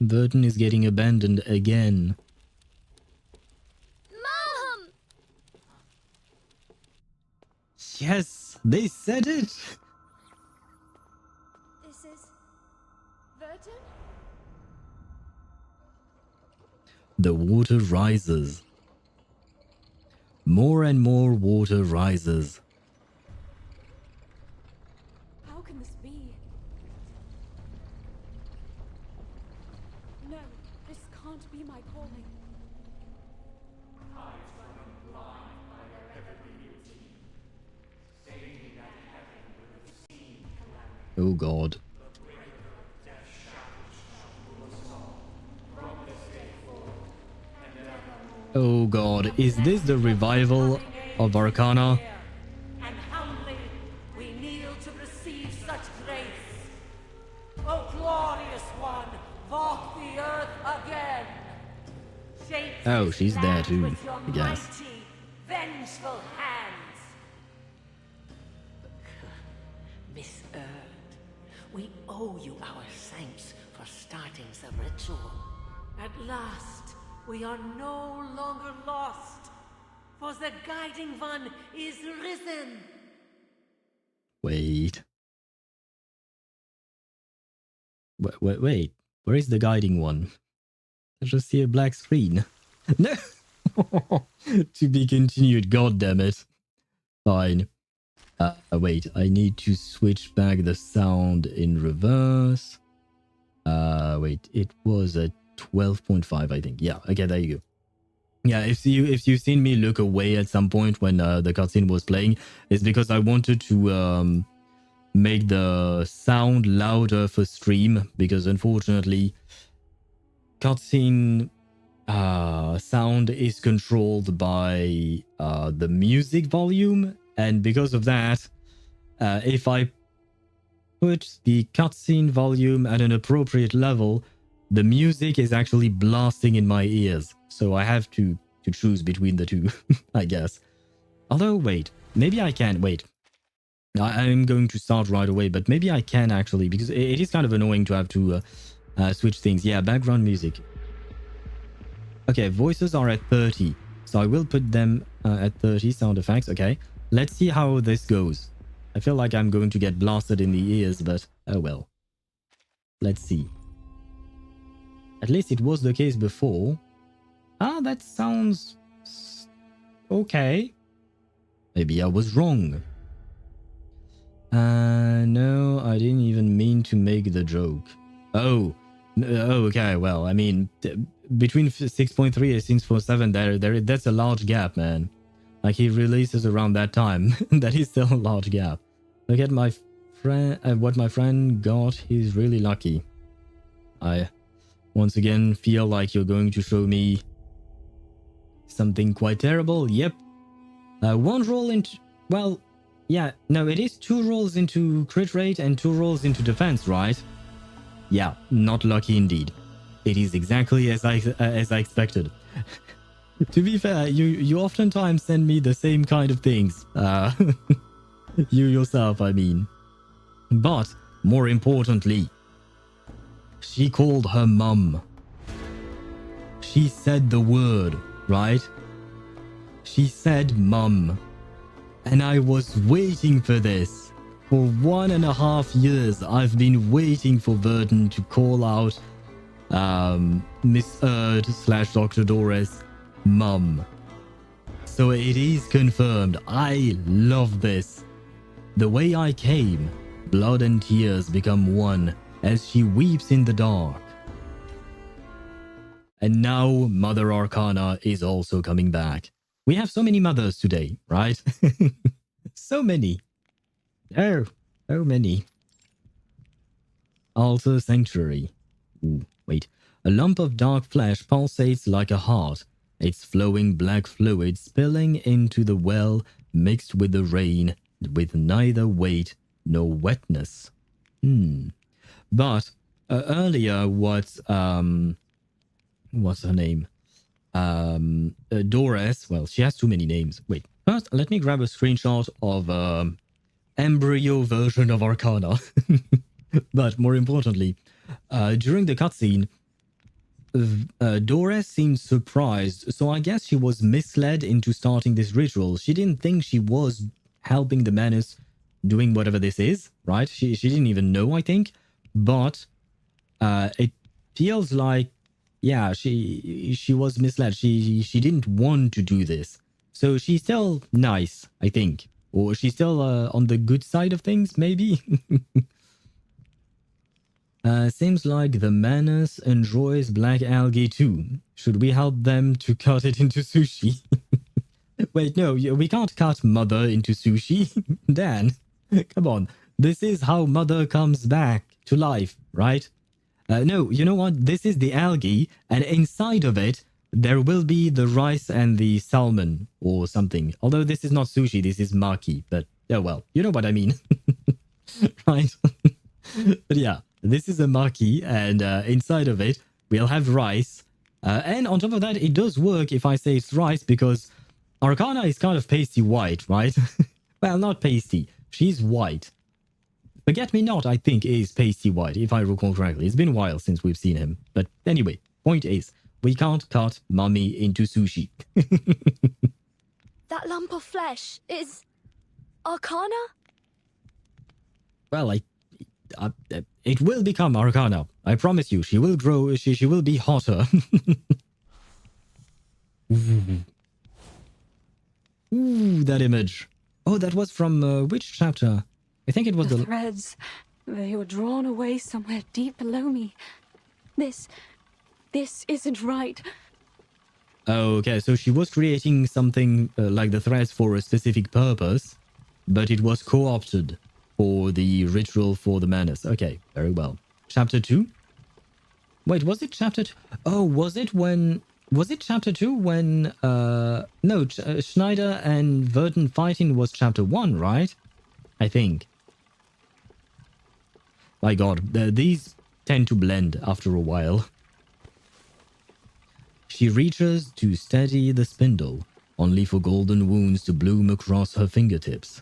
Vertin is getting abandoned again. Mom! Yes, they said it! This is... Vertin? The water rises. More and more water rises. How can this be? No, this can't be my calling. Oh god. Oh god, is this the revival of Arcana? And humbly we kneel to receive such grace. O glorious one, walk the earth again. Shape Oh, she's there too, with your I guess. mighty, vengeful hands. Miss Earth, we owe you our thanks for starting the ritual. At last, we are no longer lost, for the guiding one is risen. Wait. Wait. Where is the guiding one? I just see a black screen. No! To be continued, god damn it. Fine. Wait, I need to switch back the sound in reverse. Wait, it was a 12.5, I think. Yeah, okay, there you go. Yeah, if you've seen me look away at some point when the cutscene was playing, it's because I wanted to make the sound louder for stream, because unfortunately, cutscene sound is controlled by the music volume, and because of that, if I put the cutscene volume at an appropriate level, the music is actually blasting in my ears. So I have to to choose between the two, I guess. Although, wait, maybe I can. Wait, I'm going to start right away, but maybe I can actually, because it is kind of annoying to have to switch things. Yeah, background music. Okay, voices are at 30, so I will put them at 30, sound effects. Okay, let's see how this goes. I feel like I'm going to get blasted in the ears, but oh well. Let's see. At least it was the case before. Ah, that sounds okay. Maybe I was wrong. No, I didn't even mean to make the joke. Oh, okay. Well, I mean, between 6.3 and 6.7, that's a large gap, man. Like, he releases around that time. That is still a large gap. Look at my friend, what my friend got. He's really lucky. I once again feel like you're going to show me something quite terrible. Yep. One roll into, well, yeah, no, it is 2 rolls into crit rate and 2 rolls into defense, right? Yeah, not lucky indeed. It is exactly as I expected. To be fair, you oftentimes send me the same kind of things. You yourself, I mean. But more importantly, she called her mum. She said the word, right? She said mum. And I was waiting for this. For 1.5 years, I've been waiting for Vertin to call out Miss Erd / Dr. Doris mum. So it is confirmed. I love this. The way I came, blood and tears become one as she weeps in the dark. And now Mother Arcana is also coming back. We have so many mothers today, right? So many. Oh, so many. Altar Sanctuary. Ooh, wait. A lump of dark flesh pulsates like a heart, its flowing black fluid spilling into the well mixed with the rain, with neither weight nor wetness. But earlier, what's her name? Doris. Well, she has too many names. Wait, first, let me grab a screenshot of embryo version of Arcana. But more importantly, during the cutscene, Doris seemed surprised, so I guess she was misled into starting this ritual. She didn't think she was helping the Manus doing whatever this is, right? She didn't even know, I think. But it feels like, yeah, she was misled. She didn't want to do this. So she's still nice, I think. Or she's still on the good side of things, maybe? Seems like the Manus enjoys black algae too. Should we help them to cut it into sushi? Wait, no, we can't cut Mother into sushi. Dan, come on. This is how Mother comes back to life, right? No, you know what? This is the algae, and inside of it, there will be the rice and the salmon or something. Although this is not sushi, this is maki. But, oh well, you know what I mean. Right? But yeah, this is a maki, and inside of it, we'll have rice. And on top of that, it does work if I say it's rice, because Arcana is kind of pasty white, right? Well, not pasty. She's white. Forget-me-not, I think, is pasty white, if I recall correctly. It's been a while since we've seen him. But anyway, point is, we can't cut Mummy into sushi. That lump of flesh is Arcana? Well, it will become Arcana. I promise you, she will grow, she will be hotter. Ooh, that image. Oh, that was from which chapter? I think it was the threads. They were drawn away somewhere deep below me. This isn't right. Okay, so she was creating something like the threads for a specific purpose, but it was co-opted for the ritual for the Manus. Okay, very well. Chapter 2? Wait, was it chapter 2? Oh, was it chapter 2 when... no, Schneider and Vertin fighting was chapter 1, right? I think. My god, these tend to blend after a while. She reaches to steady the spindle, only for golden wounds to bloom across her fingertips.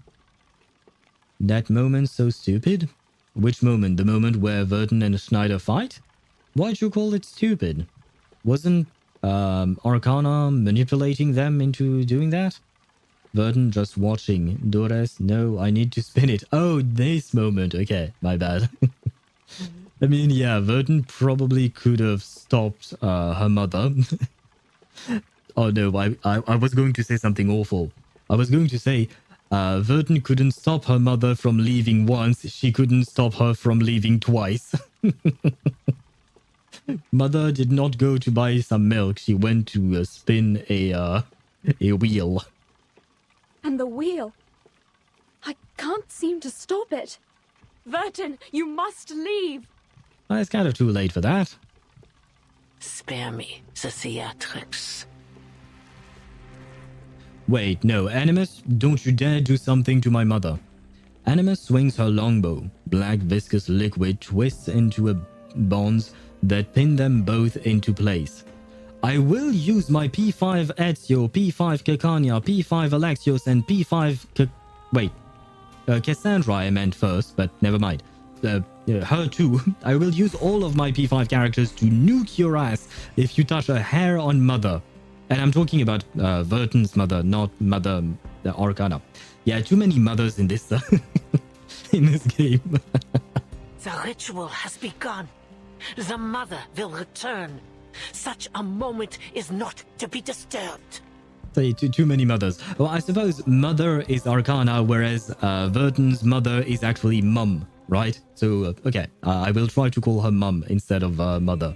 That moment so stupid? Which moment? The moment where Vertin and Schneider fight? Why'd you call it stupid? Wasn't Arcana manipulating them into doing that? Vertin just watching. Dores, no, I need to spin it. Oh, this moment. Okay, my bad. I mean, yeah, Vertin probably could have stopped her mother. Oh no, I was going to say something awful. I was going to say, Vertin couldn't stop her mother from leaving once. She couldn't stop her from leaving twice. Mother did not go to buy some milk. She went to spin a wheel. And the wheel. I can't seem to stop it. Vertin, you must leave. It's kind of too late for that. Spare me, the theatrics. Wait, no, Animus, don't you dare do something to my mother. Animus swings her longbow. Black viscous liquid twists into a bonds that pin them both into place. I will use my P5 Ezio, P5 Kekania, P5 Alexios, and P5 Cassandra I meant first, but never mind. Her too. I will use all of my P5 characters to nuke your ass if you touch a hair on Mother. And I'm talking about Vertin's mother, not Mother Arcana. Yeah, too many mothers in this in this game. The ritual has begun. The mother will return. Such a moment is not to be disturbed. Say too many mothers. Well, I suppose Mother is Arcana, whereas Vertin's mother is actually Mum, right? So, okay, I will try to call her Mum instead of Mother.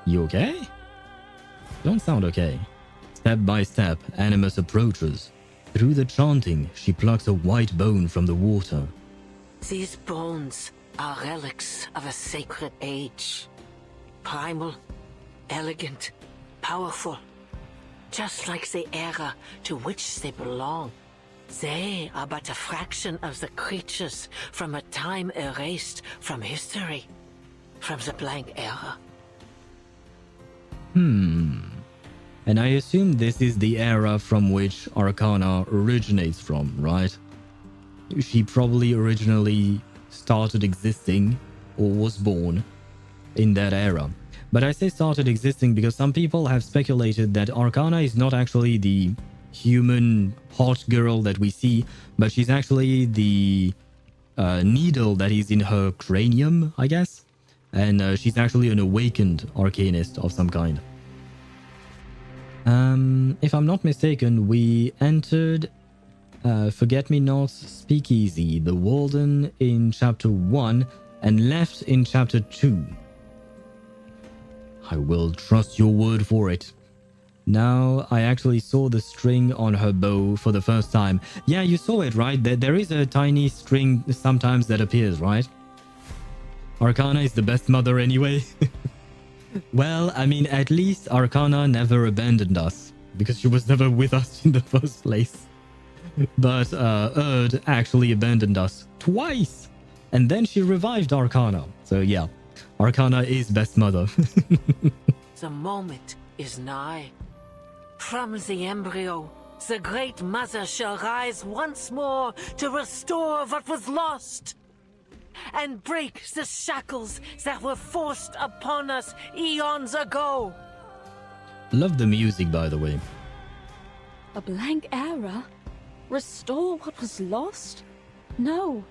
You okay? Don't sound okay. Step by step, Animus approaches. Through the chanting, she plucks a white bone from the water. These bones are relics of a sacred age. Primal, elegant, powerful. Just like the era to which they belong. They are but a fraction of the creatures from a time erased from history. From the blank era. And I assume this is the era from which Arcana originates from, right? She probably originally started existing or was born in that era. But I say started existing because some people have speculated that Arcana is not actually the human hot girl that we see, but she's actually the needle that is in her cranium, I guess. And she's actually an awakened arcanist of some kind. If I'm not mistaken, we entered Forget-Me-Not's Speakeasy, the Warden, in Chapter 1 and left in Chapter 2. I will trust your word for it. Now, I actually saw the string on her bow for the first time. Yeah, you saw it, right? There is a tiny string sometimes that appears, right? Arcana is the best mother anyway. Well, I mean, at least Arcana never abandoned us, because she was never with us in the first place. But Erd actually abandoned us twice, and then she revived Arcana. So yeah, Arcana is best mother. The moment is nigh. From the embryo, the great mother shall rise once more to restore what was lost. And break the shackles that were forced upon us eons ago. Love the music, by the way. A blank era? Restore what was lost? No.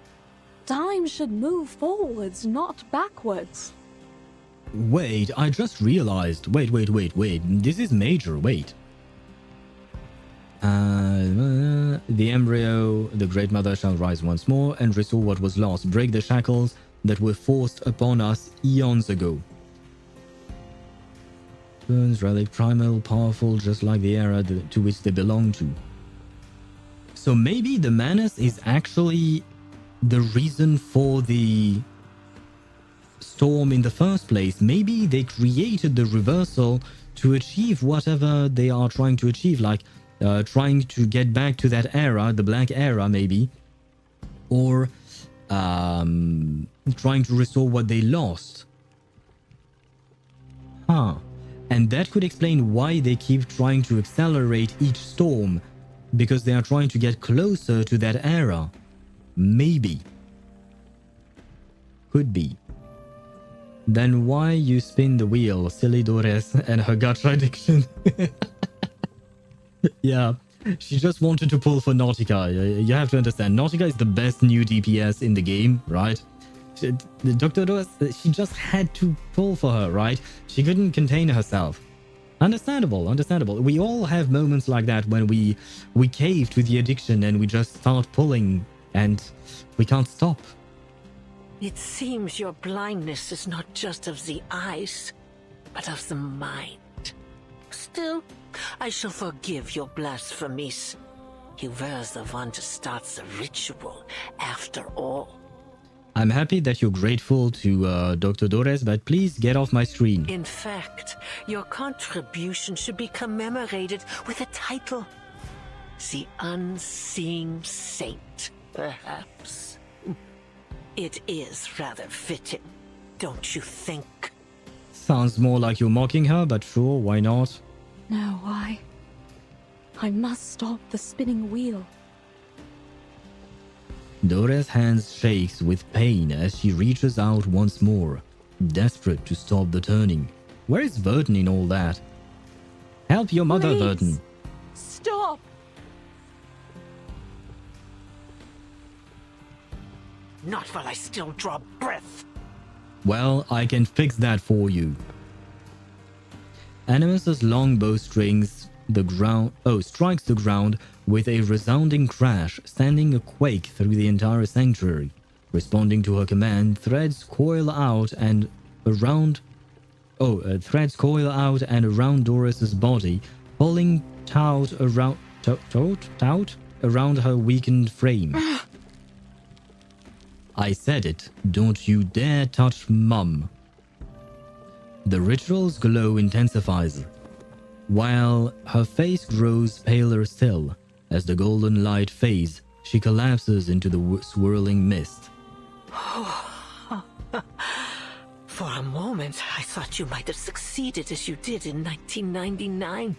Time should move forwards, not backwards. Wait, I just realized. Wait. This is major. Wait. The embryo, the Great Mother shall rise once more and restore what was lost. Break the shackles that were forced upon us eons ago. Burns, relic, primal, powerful, just like the era to which they belong to. So maybe the Manus is actually the reason for the storm in the first place. Maybe they created the reversal to achieve whatever they are trying to achieve, like trying to get back to that era, the Black Era maybe, or trying to restore what they lost. And that could explain why they keep trying to accelerate each storm, because they are trying to get closer to that era. Maybe. Could be. Then why you spin the wheel, silly Dores and her gacha addiction? Yeah, she just wanted to pull for Nautika. You have to understand, Nautika is the best new DPS in the game, right? Dr. Dores, she just had to pull for her, right? She couldn't contain herself. Understandable, understandable. We all have moments like that when we cave to the addiction and we just start pulling and we can't stop. It seems your blindness is not just of the eyes, but of the mind. Still, I shall forgive your blasphemies. You were the one to start the ritual, after all. I'm happy that you're grateful to Dr. Dores, but please get off my screen. In fact, your contribution should be commemorated with a title. The Unseen Saint, perhaps. It is rather fitting, don't you think? Sounds more like you're mocking her, but sure, why not? No, I must stop the spinning wheel. Dora's hands shakes with pain as she reaches out once more, desperate to stop the turning. Where is Vertin in all that? Help your mother, Please. Vertin. Stop! Not while I still draw breath. Well, I can fix that for you. Animus's long bowstring strikes the ground with a resounding crash, sending a quake through the entire sanctuary. Responding to her command, threads coil out and around Doris's body, pulling taut around her weakened frame. I said it, don't you dare touch Mum. The ritual's glow intensifies, while her face grows paler still. As the golden light fades, she collapses into the swirling mist. For a moment, I thought you might have succeeded as you did in 1999.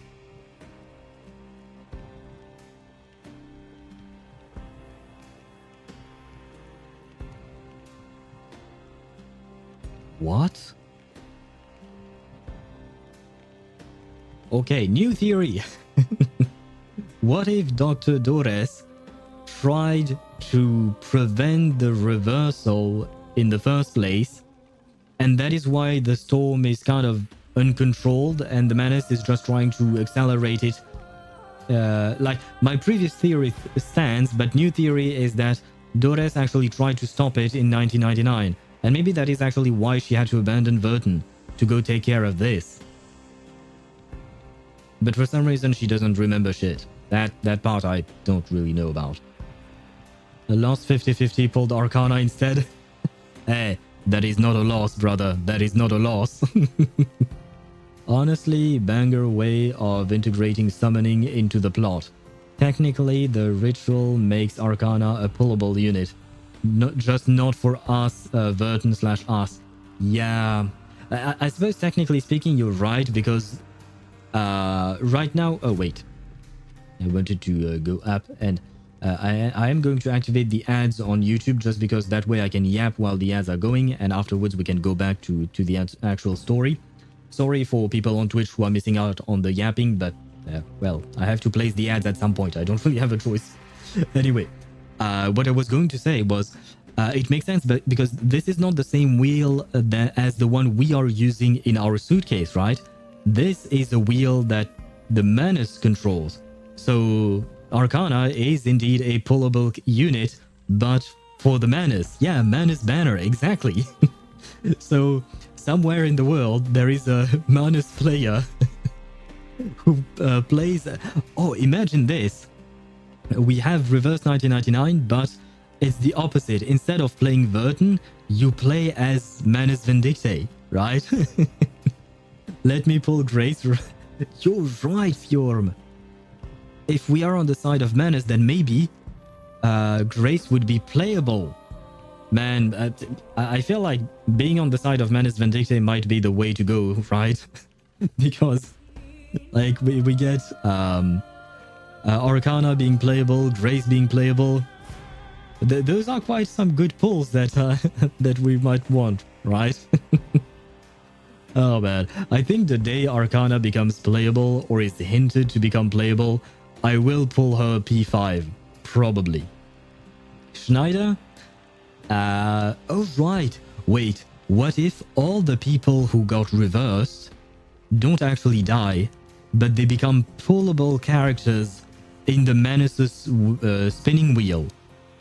What? Okay, new theory. What if Dr. Dores tried to prevent the reversal in the first place, and that is why the storm is kind of uncontrolled and the Manus is just trying to accelerate it? Like, my previous theory stands, but new theory is that Dores actually tried to stop it in 1999, and maybe that is actually why she had to abandon Vertin to go take care of this. But for some reason she doesn't remember shit. That part I don't really know about. The lost 50-50 pulled Arcana instead. Hey, that is not a loss, brother. That is not a loss. Honestly, banger way of integrating summoning into the plot. Technically, the ritual makes Arcana a pullable unit. Not for us, Vertin/us. Yeah, I suppose technically speaking you're right, because right now... Oh, wait. I wanted to go up, and I am going to activate the ads on YouTube just because that way I can yap while the ads are going, and afterwards we can go back to the actual story. Sorry for people on Twitch who are missing out on the yapping, but well, I have to place the ads at some point. I don't really have a choice. Anyway, what I was going to say was it makes sense, but because this is not the same wheel as the one we are using in our suitcase, right? This is a wheel that the Manus controls. So Arcana is indeed a pullable unit, but for the Manus. Yeah, Manus banner, exactly. So somewhere in the world there is a Manus player who plays... Oh, imagine this. We have Reverse 1999, but it's the opposite. Instead of playing Vertin, you play as Manus Vindicte, right? Let me pull Grace. You're right, Fjorm. If we are on the side of Manus, then maybe Grace would be playable. Man, I feel like being on the side of Manus Vindicte might be the way to go, right? because like we get Arcana being playable, Grace being playable. Those are quite some good pulls that that we might want, right? Oh man, I think the day Arcana becomes playable or is hinted to become playable, I will pull her P5, probably. Schneider? Oh right, wait, what if all the people who got reversed don't actually die, but they become pullable characters in the Manus' spinning wheel?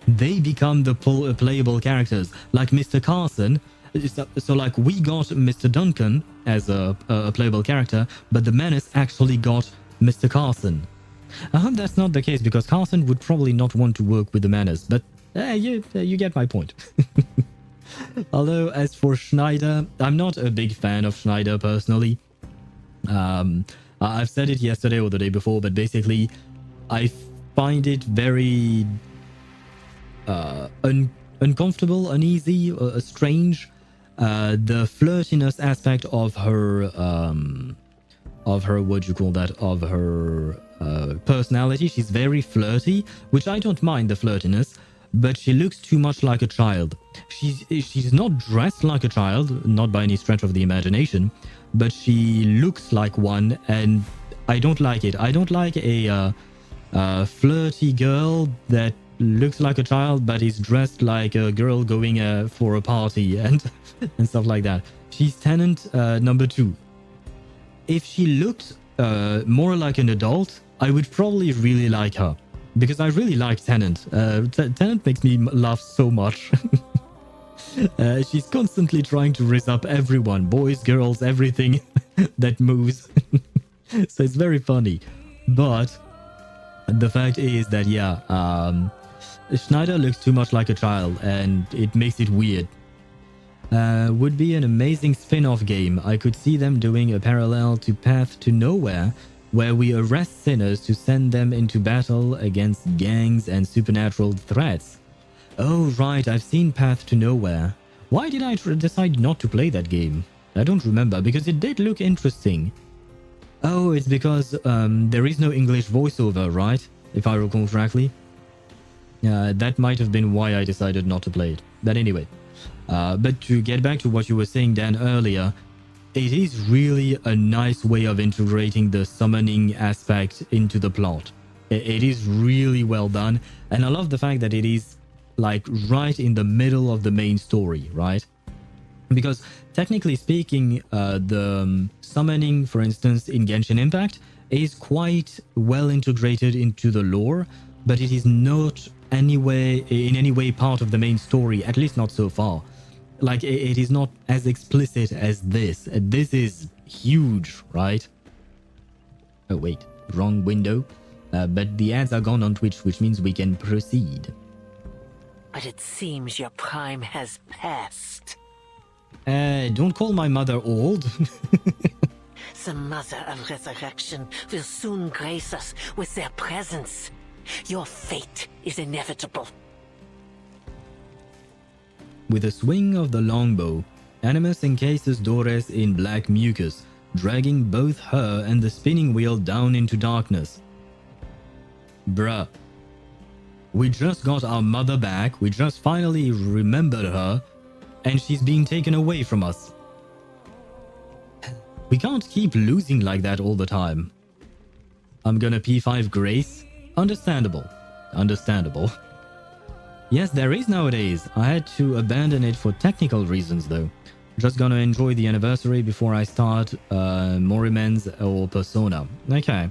They become the playable characters, like Mr. Carson. So like we got Mr. Duncan as a playable character, but the Manus actually got Mr. Carson. I hope that's not the case, because Carson would probably not want to work with the Manus, but you get my point. Although as for Schneider, I'm not a big fan of Schneider personally. I've said it yesterday or the day before, but basically I find it very uncomfortable, uneasy, strange. The flirtiness aspect of her what do you call that, of her personality. She's very flirty, which I don't mind the flirtiness, but she looks too much like a child. She's not dressed like a child, not by any stretch of the imagination, but she looks like one, and I don't like it. I don't like a flirty girl that looks like a child but is dressed like a girl going for a party and stuff like that. She's tenant number 2. If she looked more like an adult, I would probably really like her, because I really like Tenant. Tenant makes me laugh so much. She's constantly trying to rizz up everyone, boys, girls, everything that moves. So it's very funny. But the fact is that, yeah, Schneider looks too much like a child, and it makes it weird. Would be an amazing spin-off game. I could see them doing a parallel to Path to Nowhere, where we arrest sinners to send them into battle against gangs and supernatural threats. Oh right, I've seen Path to Nowhere. Why did I decide not to play that game? I don't remember, because it did look interesting. Oh, it's because there is no English voiceover, right? If I recall correctly. That might have been why I decided not to play it. But anyway. But to get back to what you were saying, Dan, earlier, it is really a nice way of integrating the summoning aspect into the plot. It is really well done, and I love the fact that it is like right in the middle of the main story, right? Because technically speaking, the summoning, for instance, in Genshin Impact is quite well integrated into the lore, but it is not in any way part of the main story, at least not so far. Like, it is not as explicit as this. This is huge, right? Oh, wait. Wrong window. But the ads are gone on Twitch, which means we can proceed. But it seems your prime has passed. Don't call my mother old. The Mother of Resurrection will soon grace us with their presence. Your fate is inevitable. With a swing of the longbow, Animus encases Dores in black mucus, dragging both her and the spinning wheel down into darkness. Bruh. We just got our mother back, we just finally remembered her, and she's being taken away from us. We can't keep losing like that all the time. I'm gonna P5 Grace. Understandable. Understandable. Yes, there is nowadays. I had to abandon it for technical reasons though. Just gonna enjoy the anniversary before I start Morimens or Persona. Okay.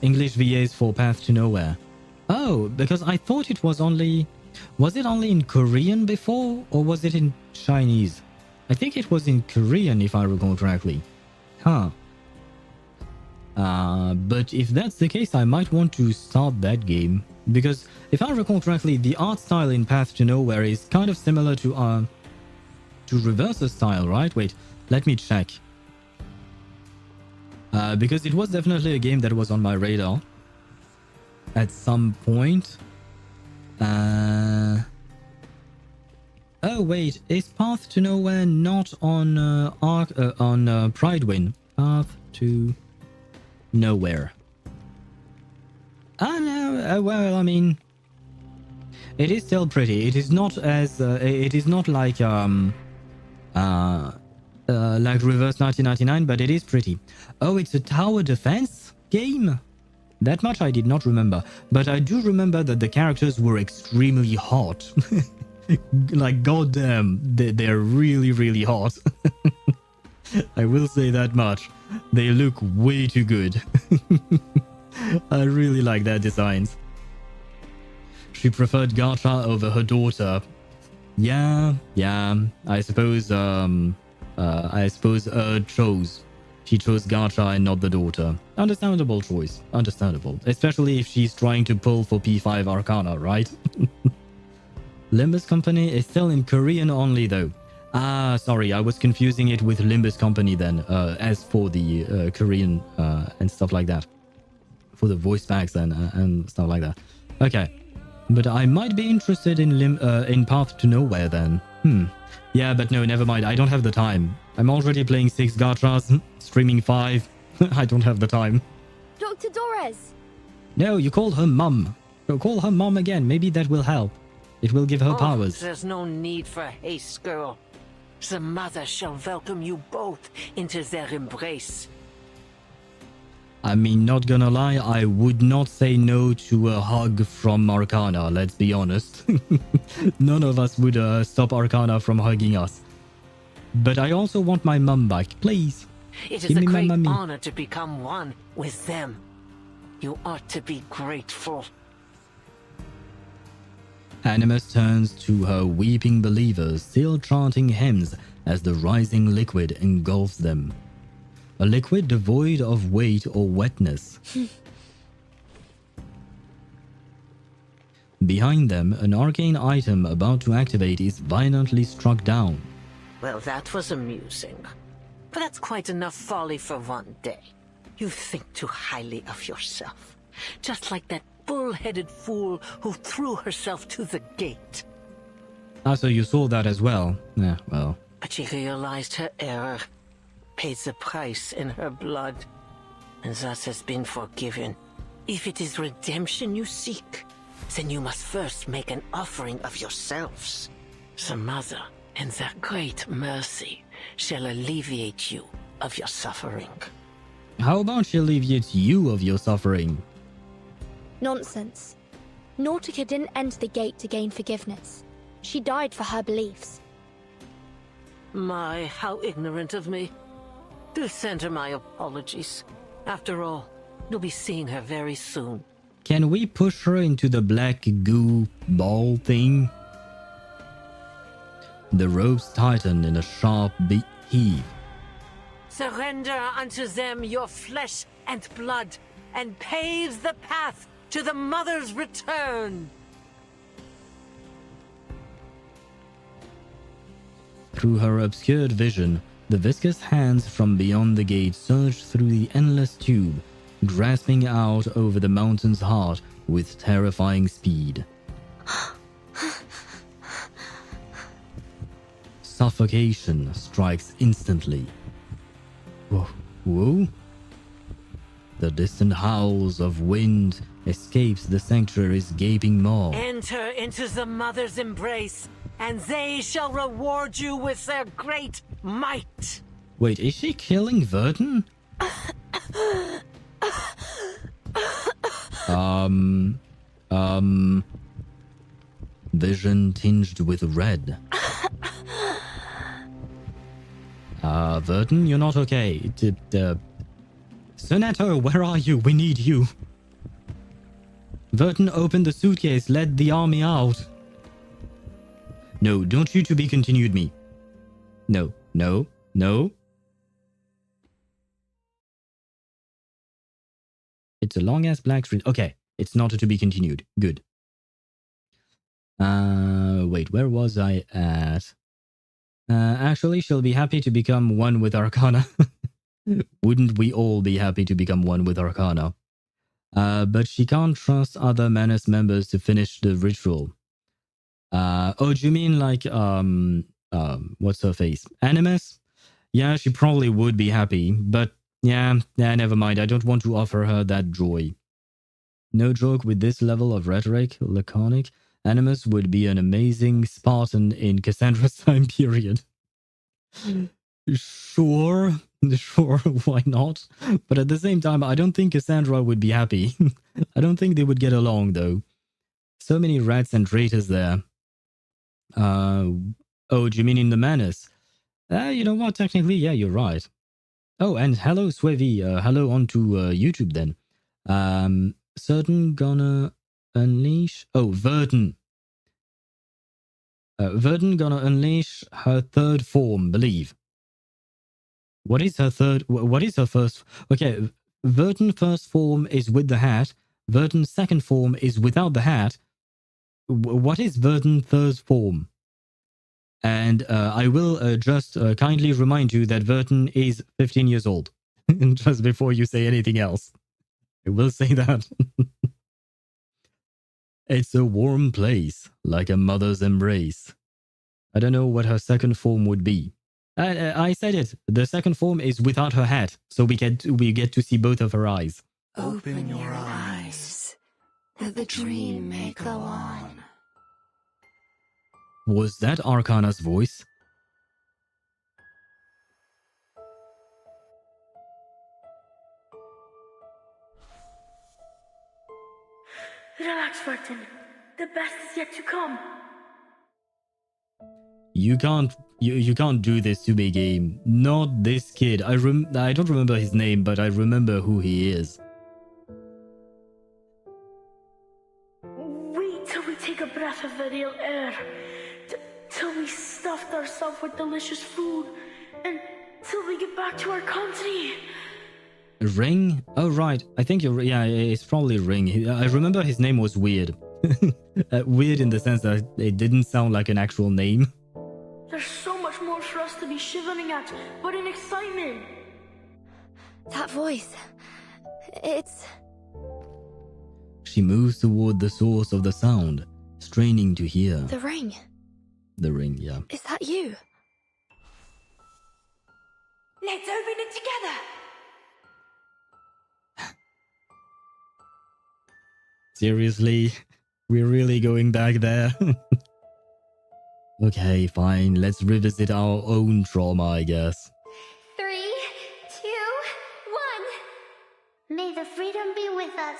English VAs for Path to Nowhere. Oh, because I thought it was only... Was it only in Korean before, or was it in Chinese? I think it was in Korean if I recall correctly. Huh. But if that's the case, I might want to start that game. Because if I recall correctly, the art style in Path to Nowhere is kind of similar to Reverse's style, right? Wait, let me check. Because it was definitely a game that was on my radar at some point. Oh wait, is Path to Nowhere not on Pridewind? Path to nowhere. No, well, I mean, it is still pretty. It is not as it is not like Reverse 1999, but it is pretty. Oh, it's a tower defense game? That much I did not remember, but I do remember that the characters were extremely hot. Like, goddamn, they're really, really hot. I will say that much. They look way too good. I really like their designs. She preferred gacha over her daughter. Yeah, I suppose, chose. She chose gacha and not the daughter. Understandable choice. Understandable. Especially if she's trying to pull for P5 Arcana, right? Limbus Company is still in Korean only though. Ah, sorry, I was confusing it with Limbus Company then, as for the Korean and stuff like that. For the voice packs and stuff like that. Okay. But I might be interested in Path to Nowhere then. Yeah, but no, never mind. I don't have the time. I'm already playing 6 gachas, streaming 5. I don't have the time. Dr. Dorez! No, you called her mum. So call her mum again. Maybe that will help. It will give her powers. There's no need for haste, girl. The mother shall welcome you both into their embrace. I mean, not gonna lie, I would not say no to a hug from Arcana, let's be honest. None of us would stop Arcana from hugging us. But I also want my mum back, please. It is Give a me my great mummy. honor to become one with them. You ought to be grateful. Animus turns to her weeping believers, still chanting hymns as the rising liquid engulfs them. A liquid devoid of weight or wetness. Behind them, an arcane item about to activate is violently struck down. Well, that was amusing. But that's quite enough folly for one day. You think too highly of yourself. Just like that bull-headed fool who threw herself to the gate. Ah, so you saw that as well. Yeah, well. But she realized her error, paid the price in her blood, and thus has been forgiven. If it is redemption you seek, then you must first make an offering of yourselves. The Mother, in their great mercy, shall alleviate you of your suffering. How about she alleviates you of your suffering? Nonsense. Nautika didn't enter the gate to gain forgiveness. She died for her beliefs. My, how ignorant of me. Do send her my apologies. After all, you'll be seeing her very soon. Can we push her into the black goo ball thing? The ropes tighten in a sharp heave. Surrender unto them your flesh and blood, and pave the path to the Mother's return. Through her obscured vision, the viscous hands from beyond the gate surge through the endless tube, grasping out over the mountain's heart with terrifying speed. Suffocation strikes instantly. Whoa? The distant howls of wind escapes the sanctuary's gaping maw. Enter into the Mother's embrace, and they shall reward you with their great might. Wait, is she killing Vertin? Vision tinged with red. Vertin, you're not okay. Sonato, where are you? We need you. Vertin opened the suitcase, let the army out. No, don't you to be continued me. No. It's a long-ass black screen. Okay, it's not to be continued. Good. Wait, where was I at? Actually, she'll be happy to become one with Arcana. Wouldn't we all be happy to become one with Arcana? But she can't trust other Manus members to finish the ritual. Oh, do you mean like, what's her face? Animus? Yeah, she probably would be happy, but Yeah, never mind. I don't want to offer her that joy. No joke, with this level of rhetoric, laconic, Animus would be an amazing Spartan in Cassandra's time period. Sure, why not? But at the same time, I don't think Cassandra would be happy. I don't think they would get along, though. So many rats and traitors there. Oh, do you mean in the Manus? You know what, technically, yeah, you're right. Oh, and hello, Swevi. Hello onto YouTube, then. Certain gonna unleash... Oh, Vertin. Vertin gonna unleash her third form, believe. What is her third... What is her first... Okay, Vertin first form is with the hat. Vertin second form is without the hat. What is Vertin third form? And I will just kindly remind you that Vertin is 15 years old. Just before you say anything else. I will say that. It's a warm place, like a mother's embrace. I don't know what her second form would be. I said it. The second form is without her hat, so we get to see both of her eyes. Open your eyes, that the dream may go on. Was that Arcana's voice? Relax, Vertin. The best is yet to come. You can't do this to me, game. Not this kid. I don't remember his name, but I remember who he is. Wait till we take a breath of the real air. Till we stuffed ourselves with delicious food. And till we get back to our country. Ring? Oh, right. I think you're... Yeah, it's probably Ring. I remember his name was weird. Weird in the sense that it didn't sound like an actual name. There's so much more for us to be shivering at, but in excitement. That voice... It's... She moves toward the source of the sound, straining to hear. The ring. The ring, yeah. Is that you? Let's open it together. Seriously? We're really going back there? Okay, fine. Let's revisit our own trauma, I guess. 3, 2, 1. May the freedom be with us.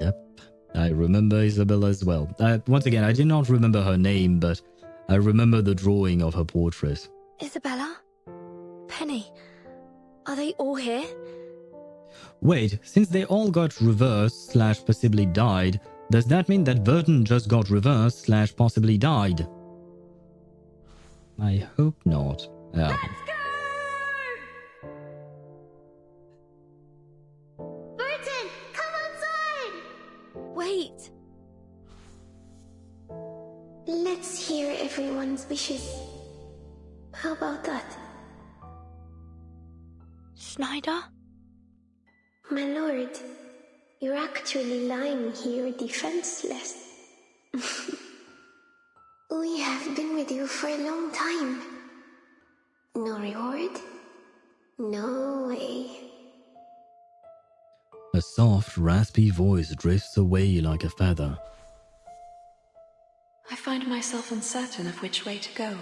Yep. I remember Isabella as well. Once again, I did not remember her name, but I remember the drawing of her portrait. Isabella? Penny? Are they all here? Wait, since they all got reversed / possibly died, does that mean that Vertin just got reversed / possibly died? I hope not. Let's go! Vertin, come outside! Wait! Let's hear everyone's wishes. How about that? Schneider? My lord, you're actually lying here defenseless. We have been with you for a long time. No reward? No way. A soft, raspy voice drifts away like a feather. I find myself uncertain of which way to go.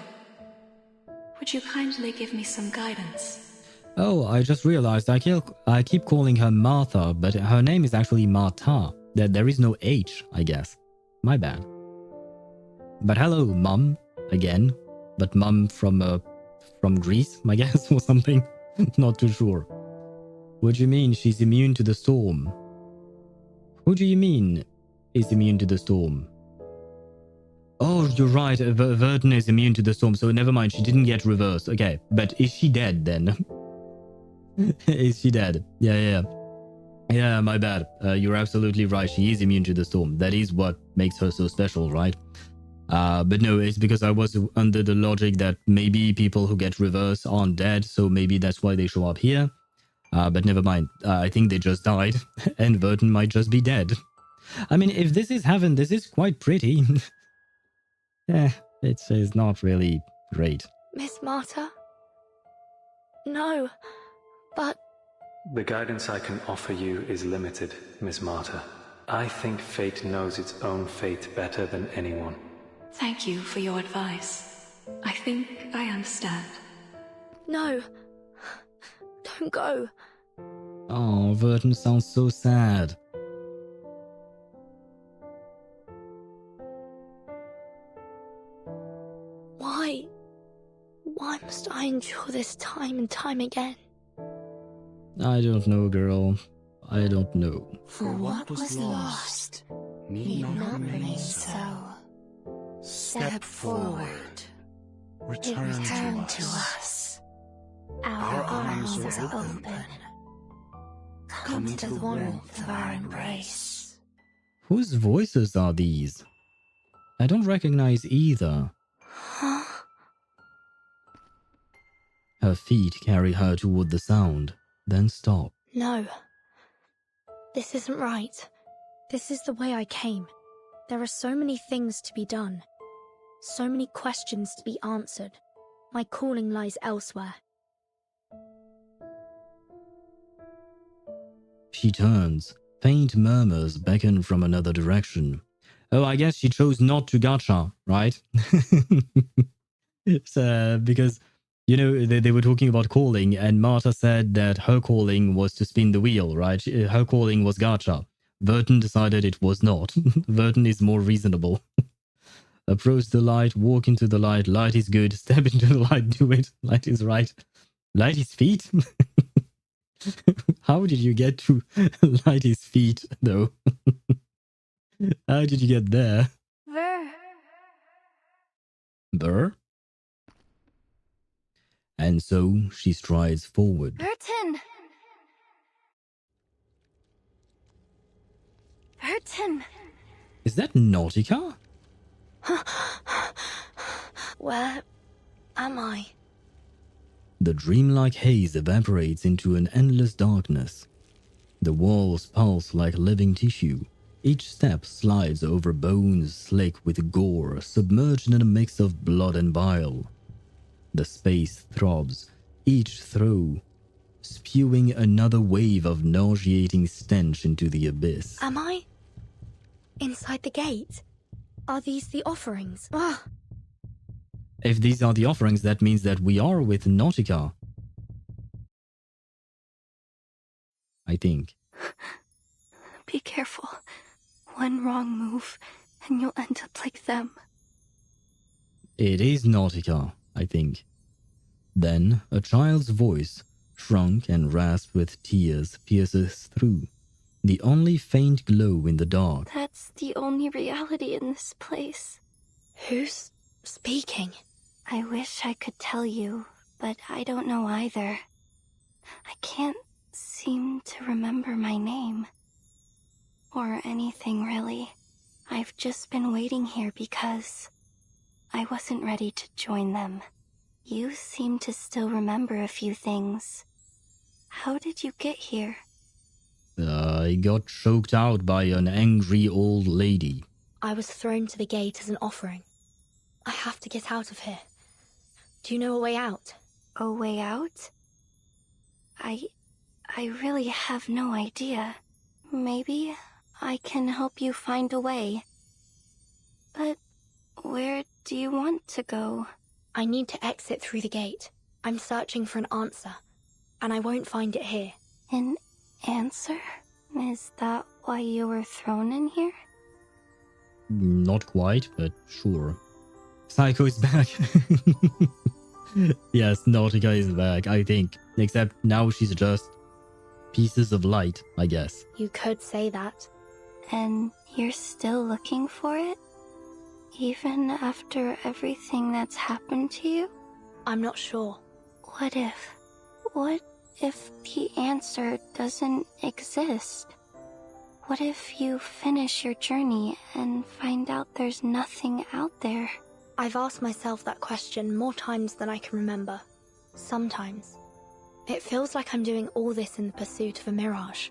Would you kindly give me some guidance? Oh, I just realized I keep calling her Martha, but her name is actually Marta. There is no H, I guess. My bad. But hello, Mum, again. But Mum from Greece, I guess, or something. Not too sure. What do you mean she's immune to the storm? Who do you mean is immune to the storm? Oh, you're right, Vertin is immune to the storm, so never mind, she didn't get reversed. Okay, but is she dead then? Is she dead? Yeah, my bad. You're absolutely right. She is immune to the storm. That is what makes her so special, right? But no, it's because I was under the logic that maybe people who get reversed aren't dead, so maybe that's why they show up here. But never mind. I think they just died, and Vertin might just be dead. I mean, if this is heaven, this is quite pretty. It's not really great. Miss Marta? No, but... The guidance I can offer you is limited, Miss Marta. I think fate knows its own fate better than anyone. Thank you for your advice. I think I understand. No. Don't go. Oh, Vertin sounds so sad. Why? Why must I endure this time and time again? I don't know, girl. I don't know. For what was lost need not remain so. Step forward. Return to us. Our arms are open. Come to the warmth of our embrace. Whose voices are these? I don't recognize either. Her feet carry her toward the sound, then stop. No. This isn't right. This is the way I came. There are so many things to be done. So many questions to be answered. My calling lies elsewhere. She turns. Faint murmurs beckon from another direction. Oh, I guess she chose not to gacha, right? It's, because, you know, they were talking about calling, and Marta said that her calling was to spin the wheel, right? Her calling was gacha. Vertin decided it was not. Vertin is more reasonable. Approach the light, walk into the light, light is good, step into the light, do it, light is right. Light his feet? How did you get to light his feet, though? How did you get there? Burr? And so she strides forward. Vertin! Vertin! Is that Nautika? Where am I? The dreamlike haze evaporates into an endless darkness. The walls pulse like living tissue. Each step slides over bones slick with gore, submerged in a mix of blood and bile. The space throbs, each throw spewing another wave of nauseating stench into the abyss. Am I? Inside the gate? Are these the offerings? Ah! If these are the offerings, that means that we are with Nautika. I think. Be careful. One wrong move, and you'll end up like them. It is Nautika, I think. Then a child's voice, shrunk and rasped with tears, pierces through. The only faint glow in the dark. That's the only reality in this place. Who's speaking? I wish I could tell you, but I don't know either. I can't seem to remember my name. Or anything, really. I've just been waiting here because I wasn't ready to join them. You seem to still remember a few things. How did you get here? I got choked out by an angry old lady. I was thrown to the gate as an offering. I have to get out of here. Do you know a way out? A way out? I really have no idea. Maybe I can help you find a way. But where do you want to go? I need to exit through the gate. I'm searching for an answer, and I won't find it here. An answer? Is that why you were thrown in here? Not quite, but sure. Psycho is back. Yes, Nautika is back, I think. Except now she's just pieces of light, I guess. You could say that. And you're still looking for it? Even after everything that's happened to you? I'm not sure. What if the answer doesn't exist? What if you finish your journey and find out there's nothing out there? I've asked myself that question more times than I can remember. Sometimes. It feels like I'm doing all this in the pursuit of a mirage.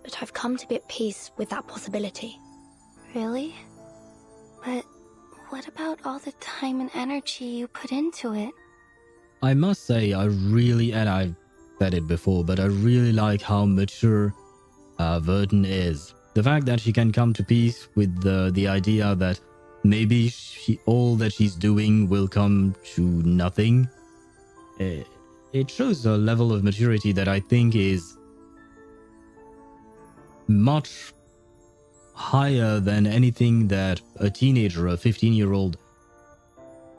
But I've come to be at peace with that possibility. Really? But what about all the time and energy you put into it? I must say, I really, and I've said it before, but I really like how mature Vertin is. The fact that she can come to peace with the idea that maybe all that she's doing will come to nothing. It shows a level of maturity that I think is much higher than anything that a teenager, a 15-year-old,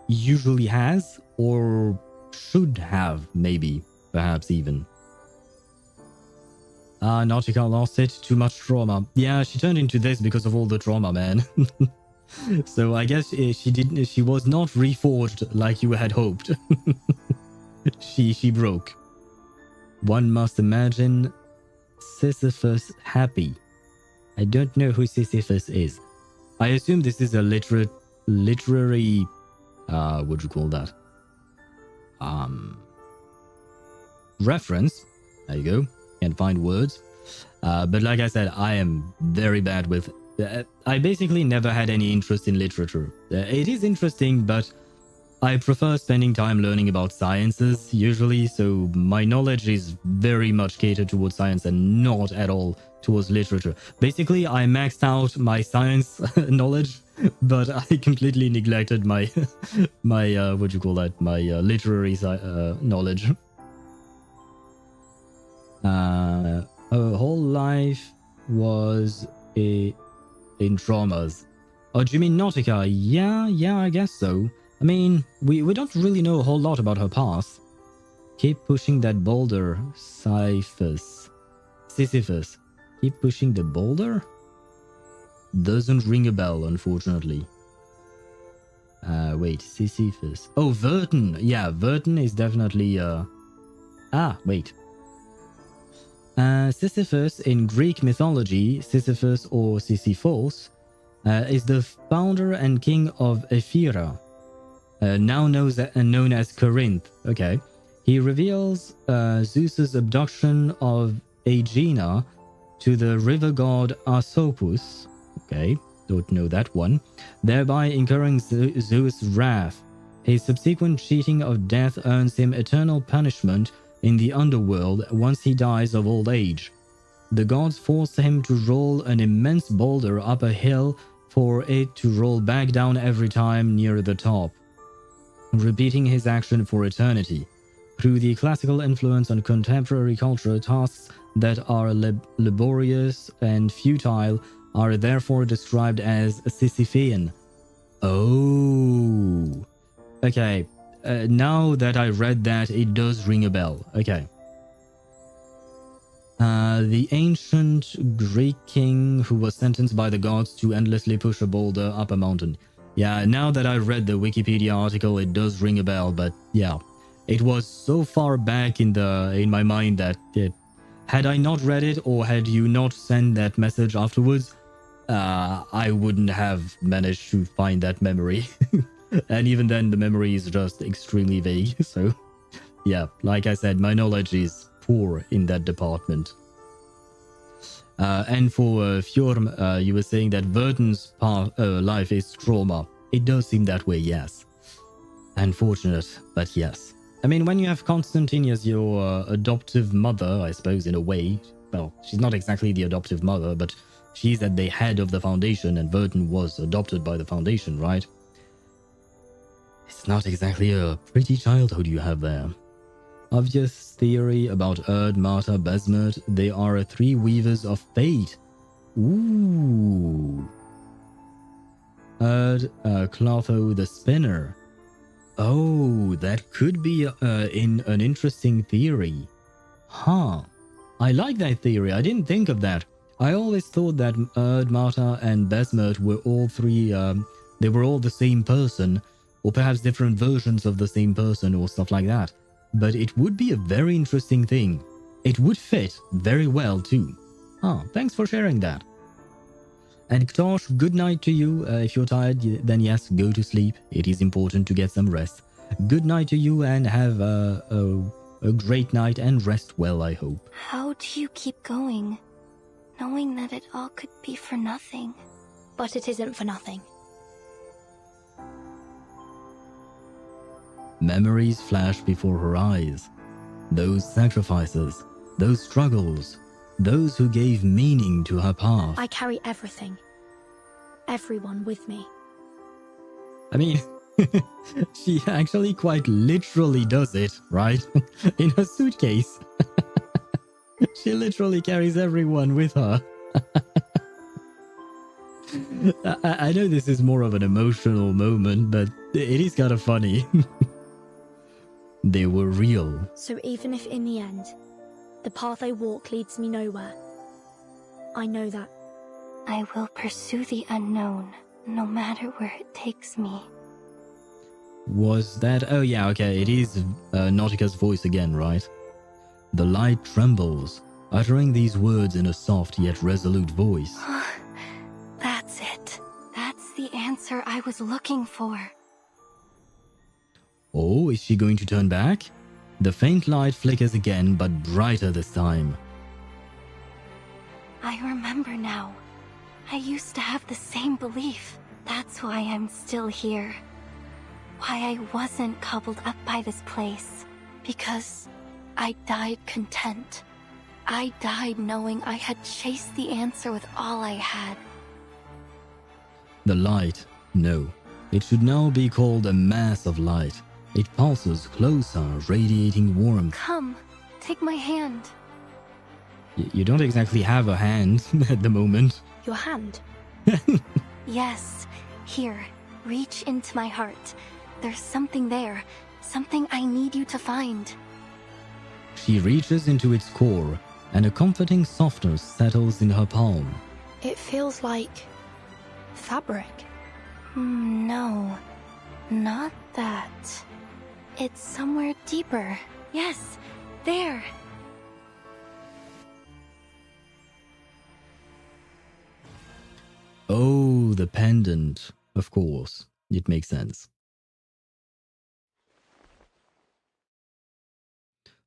usually has or should have, maybe, perhaps even. Nautika lost it. Too much trauma. Yeah, she turned into this because of all the trauma, man. So I guess she was not reforged like you had hoped. She broke. One must imagine Sisyphus happy. I don't know who Sisyphus is. I assume this is a literary what do you call that? Reference. There you go. Can't find words. But like I said, I am very bad with... I basically never had any interest in literature. It is interesting, but I prefer spending time learning about sciences, usually, so my knowledge is very much catered towards science and not at all towards literature. Basically, I maxed out my science knowledge, but I completely neglected my, what do you call that, my literary knowledge. Her whole life was in traumas. Oh, do you mean Nautika? Yeah, I guess so. I mean, we don't really know a whole lot about her past. Keep pushing that boulder, Sisyphus. Keep pushing the boulder? Doesn't ring a bell, unfortunately. Wait, Sisyphus. Oh, Vertin. Yeah, Vertin is definitely, wait. Sisyphus in Greek mythology, Sisyphus or Sisyphos, is the founder and king of Ephyra, now known as Corinth. Okay. He reveals Zeus's abduction of Aegina to the river god Asopus. Okay, don't know that one. Thereby incurring Zeus' wrath. His subsequent cheating of death earns him eternal punishment in the underworld once he dies of old age. The gods force him to roll an immense boulder up a hill for it to roll back down every time near the top, repeating his action for eternity. Through the classical influence on contemporary culture, tasks that are laborious and futile are therefore described as Sisyphean. Oh. Okay. Now that I read that, it does ring a bell. Okay. The ancient Greek king who was sentenced by the gods to endlessly push a boulder up a mountain. Yeah, now that I read the Wikipedia article, it does ring a bell, but yeah. It was so far back in my mind that had I not read it or had you not sent that message afterwards, I wouldn't have managed to find that memory. And even then, the memory is just extremely vague. So, yeah, like I said, my knowledge is poor in that department. And for Fjorm, you were saying that Vertin's life is trauma. It does seem that way, yes. Unfortunate, but yes. I mean, when you have Constantine as your adoptive mother, I suppose, in a way, well, she's not exactly the adoptive mother, but she's at the head of the Foundation, and Vertin was adopted by the Foundation, right? It's not exactly a pretty childhood you have there. Obvious theory about Erd, Marta, Besmert. They are three weavers of fate. Ooh. Erd, Clotho the spinner. Oh, that could be in an interesting theory. Huh. I like that theory. I didn't think of that. I always thought that Erd, Marta, and Besmert were all three, they were all the same person, or perhaps different versions of the same person or stuff like that. But it would be a very interesting thing. It would fit very well too. Ah, thanks for sharing that. And Ktosh, good night to you. If you're tired, then yes, go to sleep. It is important to get some rest. Good night to you and have a great night and rest well, I hope. How do you keep going, knowing that it all could be for nothing? But it isn't for nothing. Memories flash before her eyes. Those sacrifices, those struggles, those who gave meaning to her path. I carry everything. Everyone with me. I mean, she actually quite literally does it, right? In her suitcase. She literally carries everyone with her. I know this is more of an emotional moment, but it is kind of funny. They were real. So even if in the end, the path I walk leads me nowhere, I know that. I will pursue the unknown, no matter where it takes me. Was that... Oh yeah, okay, it is Nautika's voice again, right? The light trembles, uttering these words in a soft yet resolute voice. That's it. That's the answer I was looking for. Oh, is she going to turn back? The faint light flickers again, but brighter this time. I remember now. I used to have the same belief. That's why I'm still here. Why I wasn't cobbled up by this place. Because I died content. I died knowing I had chased the answer with all I had. The light, no. It should now be called a mass of light. It pulses closer, radiating warmth. Come, take my hand. You don't exactly have a hand at the moment. Your hand? Yes, here, reach into my heart. There's something there, something I need you to find. She reaches into its core, and a comforting softness settles in her palm. It feels like fabric. No, not that. It's somewhere deeper. Yes, there. Oh, the pendant. Of course, it makes sense.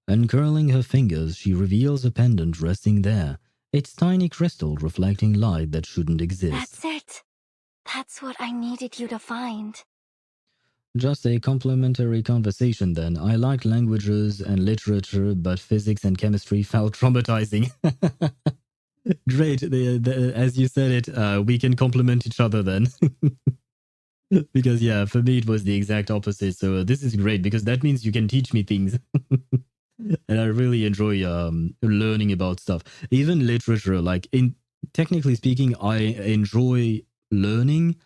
Uncurling her fingers, she reveals a pendant resting there, its tiny crystal reflecting light that shouldn't exist. That's it. That's what I needed you to find. Just a complimentary conversation then. I liked languages and literature, but physics and chemistry felt traumatizing. Great. As you said it, we can complement each other then. Because yeah, for me it was the exact opposite. So this is great because that means you can teach me things. And I really enjoy learning about stuff. Even literature, like technically speaking, I enjoy learning.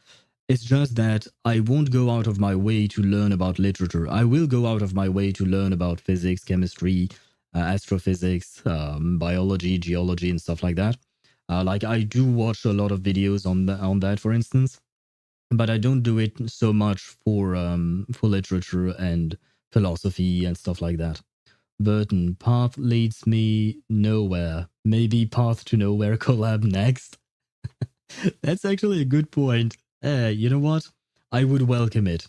It's just that I won't go out of my way to learn about literature. I will go out of my way to learn about physics, chemistry, astrophysics, biology, geology, and stuff like that. Like I do watch a lot of videos on that, for instance, but I don't do it so much for literature and philosophy and stuff like that. Vertin, path leads me nowhere. Maybe Path to Nowhere collab next. That's actually a good point. You know what? I would welcome it.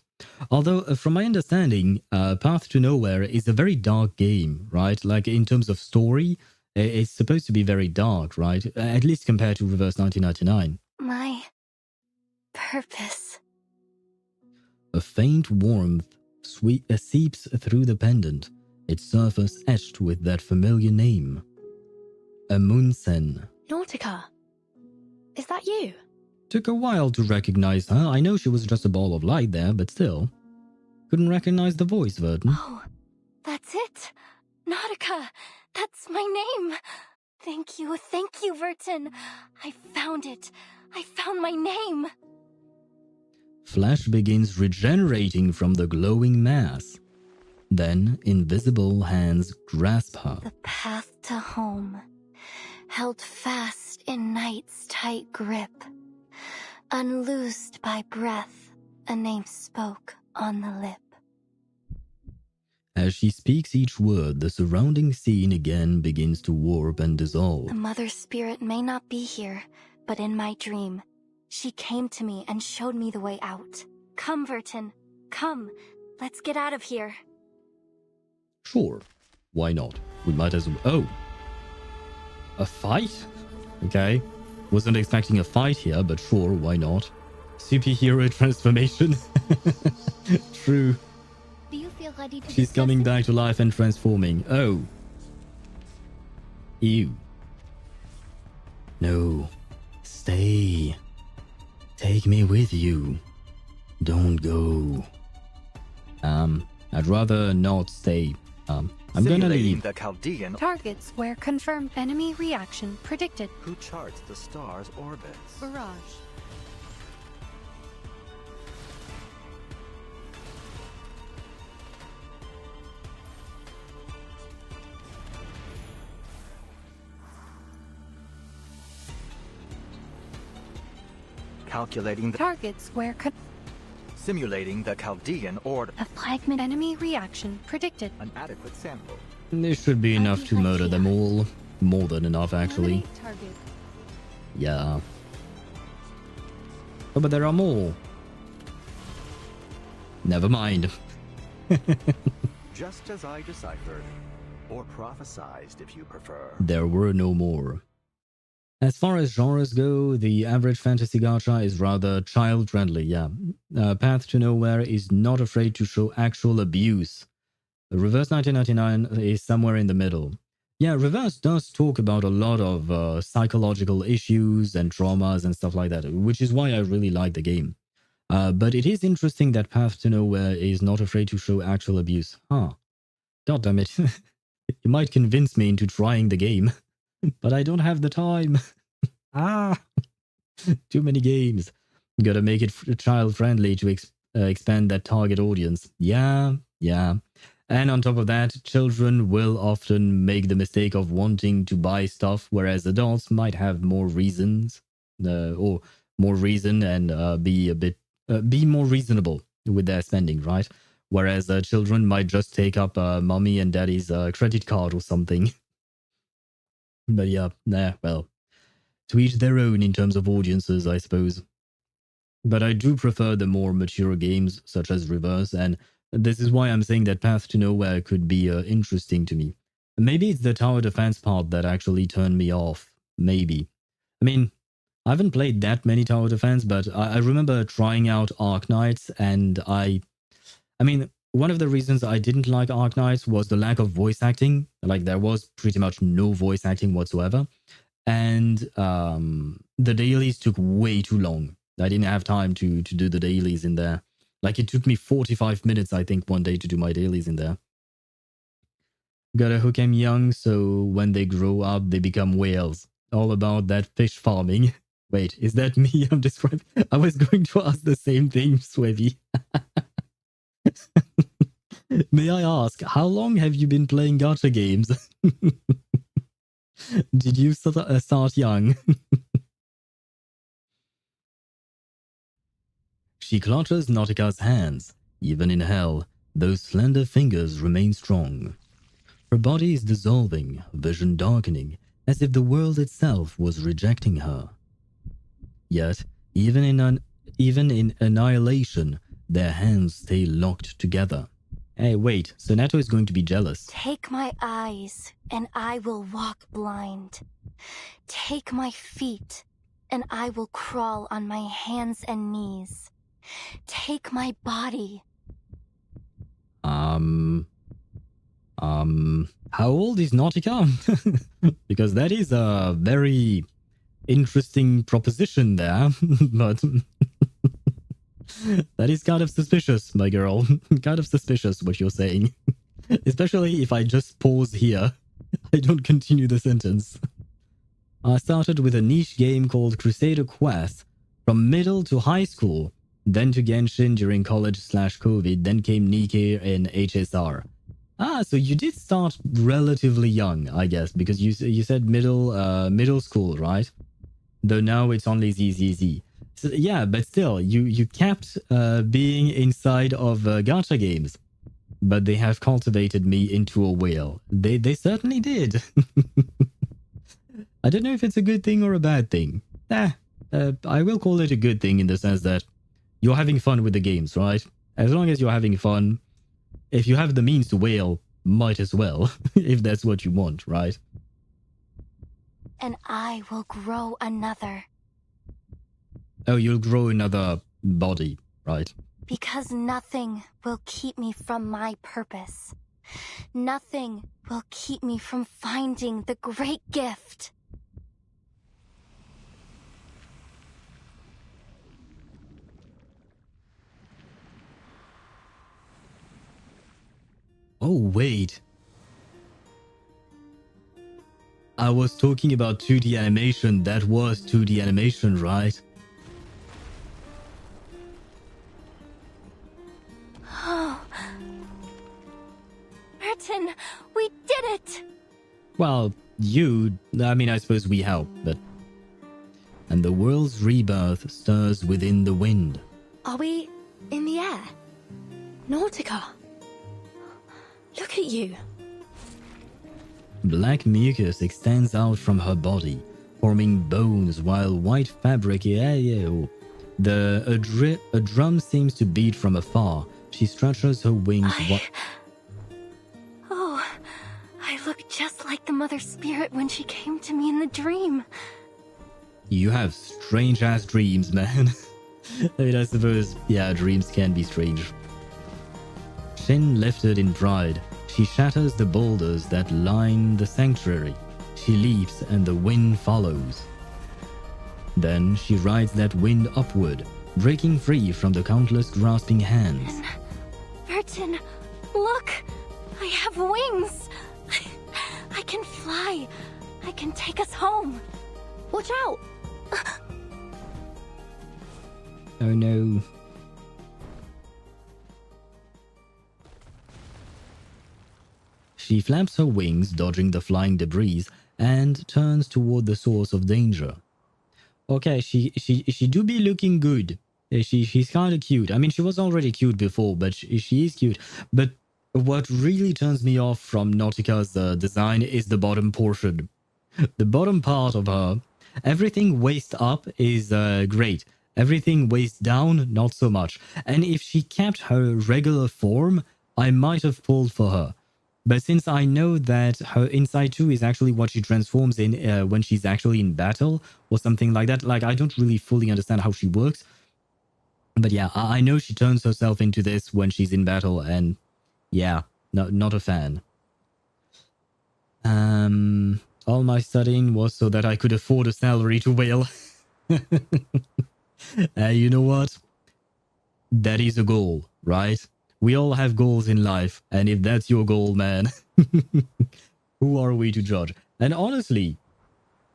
Although, from my understanding, Path to Nowhere is a very dark game, right? Like, in terms of story, it's supposed to be very dark, right? At least compared to Reverse 1999. My purpose. A faint warmth seeps through the pendant, its surface etched with that familiar name. Amundsen. Nautika. Is that you? Took a while to recognize her. I know she was just a ball of light there, but still. Couldn't recognize the voice, Vertin. Oh, that's it. Nautika. That's my name. Thank you, Vertin. I found it. I found my name. Flesh begins regenerating from the glowing mass. Then invisible hands grasp her. The path to home, held fast in night's tight grip, unloosed by breath, a name spoke on the lip. As she speaks each word, the surrounding scene again begins to warp and dissolve. The mother spirit may not be here, but in my dream, she came to me and showed me the way out. Come, Vertin, come, let's get out of here. Sure, why not? We might as well... Oh! A fight? Okay. Wasn't expecting a fight here, but sure, why not? Superhero transformation. True. Do you feel feel ready to She's coming back to life and transforming. Oh. Ew. No. Stay. Take me with you. Don't go. I'd rather not stay. I'm gonna leave. The Chaldean. Targets where confirmed enemy reaction predicted. Who charts the star's orbits? Barrage. Calculating the Targets where simulating the Chaldean order. a fragment enemy reaction predicted. An adequate sample. This should be enough to murder them all. More than enough, actually. Target. Yeah. Oh, but there are more. Never mind. Just as I deciphered, or prophesized if you prefer. There were no more. As far as genres go, the average fantasy gacha is rather child-friendly, yeah. Path to Nowhere is not afraid to show actual abuse. Reverse 1999 is somewhere in the middle. Yeah, Reverse does talk about a lot of psychological issues and traumas and stuff like that, which is why I really like the game. But it is interesting that Path to Nowhere is not afraid to show actual abuse. Huh. God damn it. You might convince me into trying the game. But I don't have the time. Too many games. Gotta make it child-friendly to expand that target audience. Yeah. And on top of that, children will often make the mistake of wanting to buy stuff, whereas adults might have more reasons, or more reason and be more reasonable with their spending, right? Whereas children might just take up mommy and daddy's credit card or something. But yeah, well, to each their own in terms of audiences, I suppose. But I do prefer the more mature games, such as Reverse, and this is why I'm saying that Path to Nowhere could be interesting to me. Maybe it's the tower defense part that actually turned me off. Maybe. I mean, I haven't played that many tower defense, but I remember trying out Arc Knights, and I mean, one of the reasons I didn't like Arc Knights was the lack of voice acting. Like, there was pretty much no voice acting whatsoever. And the dailies took way too long. I didn't have time to do the dailies in there. Like, it took me 45 minutes, I think, one day to do my dailies in there. Gotta hook 'em young, so when they grow up, they become whales. All about that fish farming. Wait, is that me I'm describing? I was going to ask the same thing, Swevy. May I ask, how long have you been playing gacha games? Did you start young? She clutches Nautika's hands. Even in hell, those slender fingers remain strong. Her body is dissolving, vision darkening, as if the world itself was rejecting her. Yet, even in annihilation, their hands stay locked together. Hey, wait, Sonato is going to be jealous. Take my eyes, and I will walk blind. Take my feet, and I will crawl on my hands and knees. Take my body. How old is Nautika? Because that is a very interesting proposition there, but that is kind of suspicious, my girl. Kind of suspicious what you're saying. Especially if I just pause here. I don't continue the sentence. I started with a niche game called Crusader Quest from middle to high school, then to Genshin during college/COVID, then came Nikkei and HSR. So you did start relatively young, I guess, because you said middle school, right? Though now it's only ZZZ. So, yeah, but still, you kept being inside of gacha games, but they have cultivated me into a whale. They certainly did. I don't know if it's a good thing or a bad thing. I will call it a good thing in the sense that you're having fun with the games, right? As long as you're having fun, if you have the means to whale, might as well, if that's what you want, right? And I will grow another. Oh, you'll grow another body, right? Because nothing will keep me from my purpose. Nothing will keep me from finding the great gift. Oh, wait. I was talking about 2D animation. That was 2D animation, right? Oh. Vertin, we did it! Well, I suppose we help, but... And the world's rebirth stirs within the wind. Are we in the air? Nautika! Look at you. Black mucus extends out from her body, forming bones while white fabric... A drum seems to beat from afar. She stretches her wings... Oh, I look just like the Mother Spirit when she came to me in the dream. You have strange-ass dreams, man. I mean, I suppose, yeah, dreams can be strange. Chin lifted in pride, she shatters the boulders that line the sanctuary. She leaps and the wind follows. Then she rides that wind upward, breaking free from the countless grasping hands. Vertin, look! I have wings! I can fly! I can take us home! Watch out! Oh no. She flaps her wings, dodging the flying debris, and turns toward the source of danger. Okay, she do be looking good. She's kind of cute. I mean, she was already cute before, but she is cute. But what really turns me off from Nautika's design is the bottom portion. The bottom part of her, everything waist up is great. Everything waist down, not so much. And if she kept her regular form, I might have pulled for her. But since I know that her inside too is actually what she transforms in when she's actually in battle or something like that, like I don't really fully understand how she works. But yeah, I know she turns herself into this when she's in battle, and yeah, no, not a fan. All my studying was so that I could afford a salary to whale. You know what? That is a goal, right? We all have goals in life, and if that's your goal, man, who are we to judge? And honestly,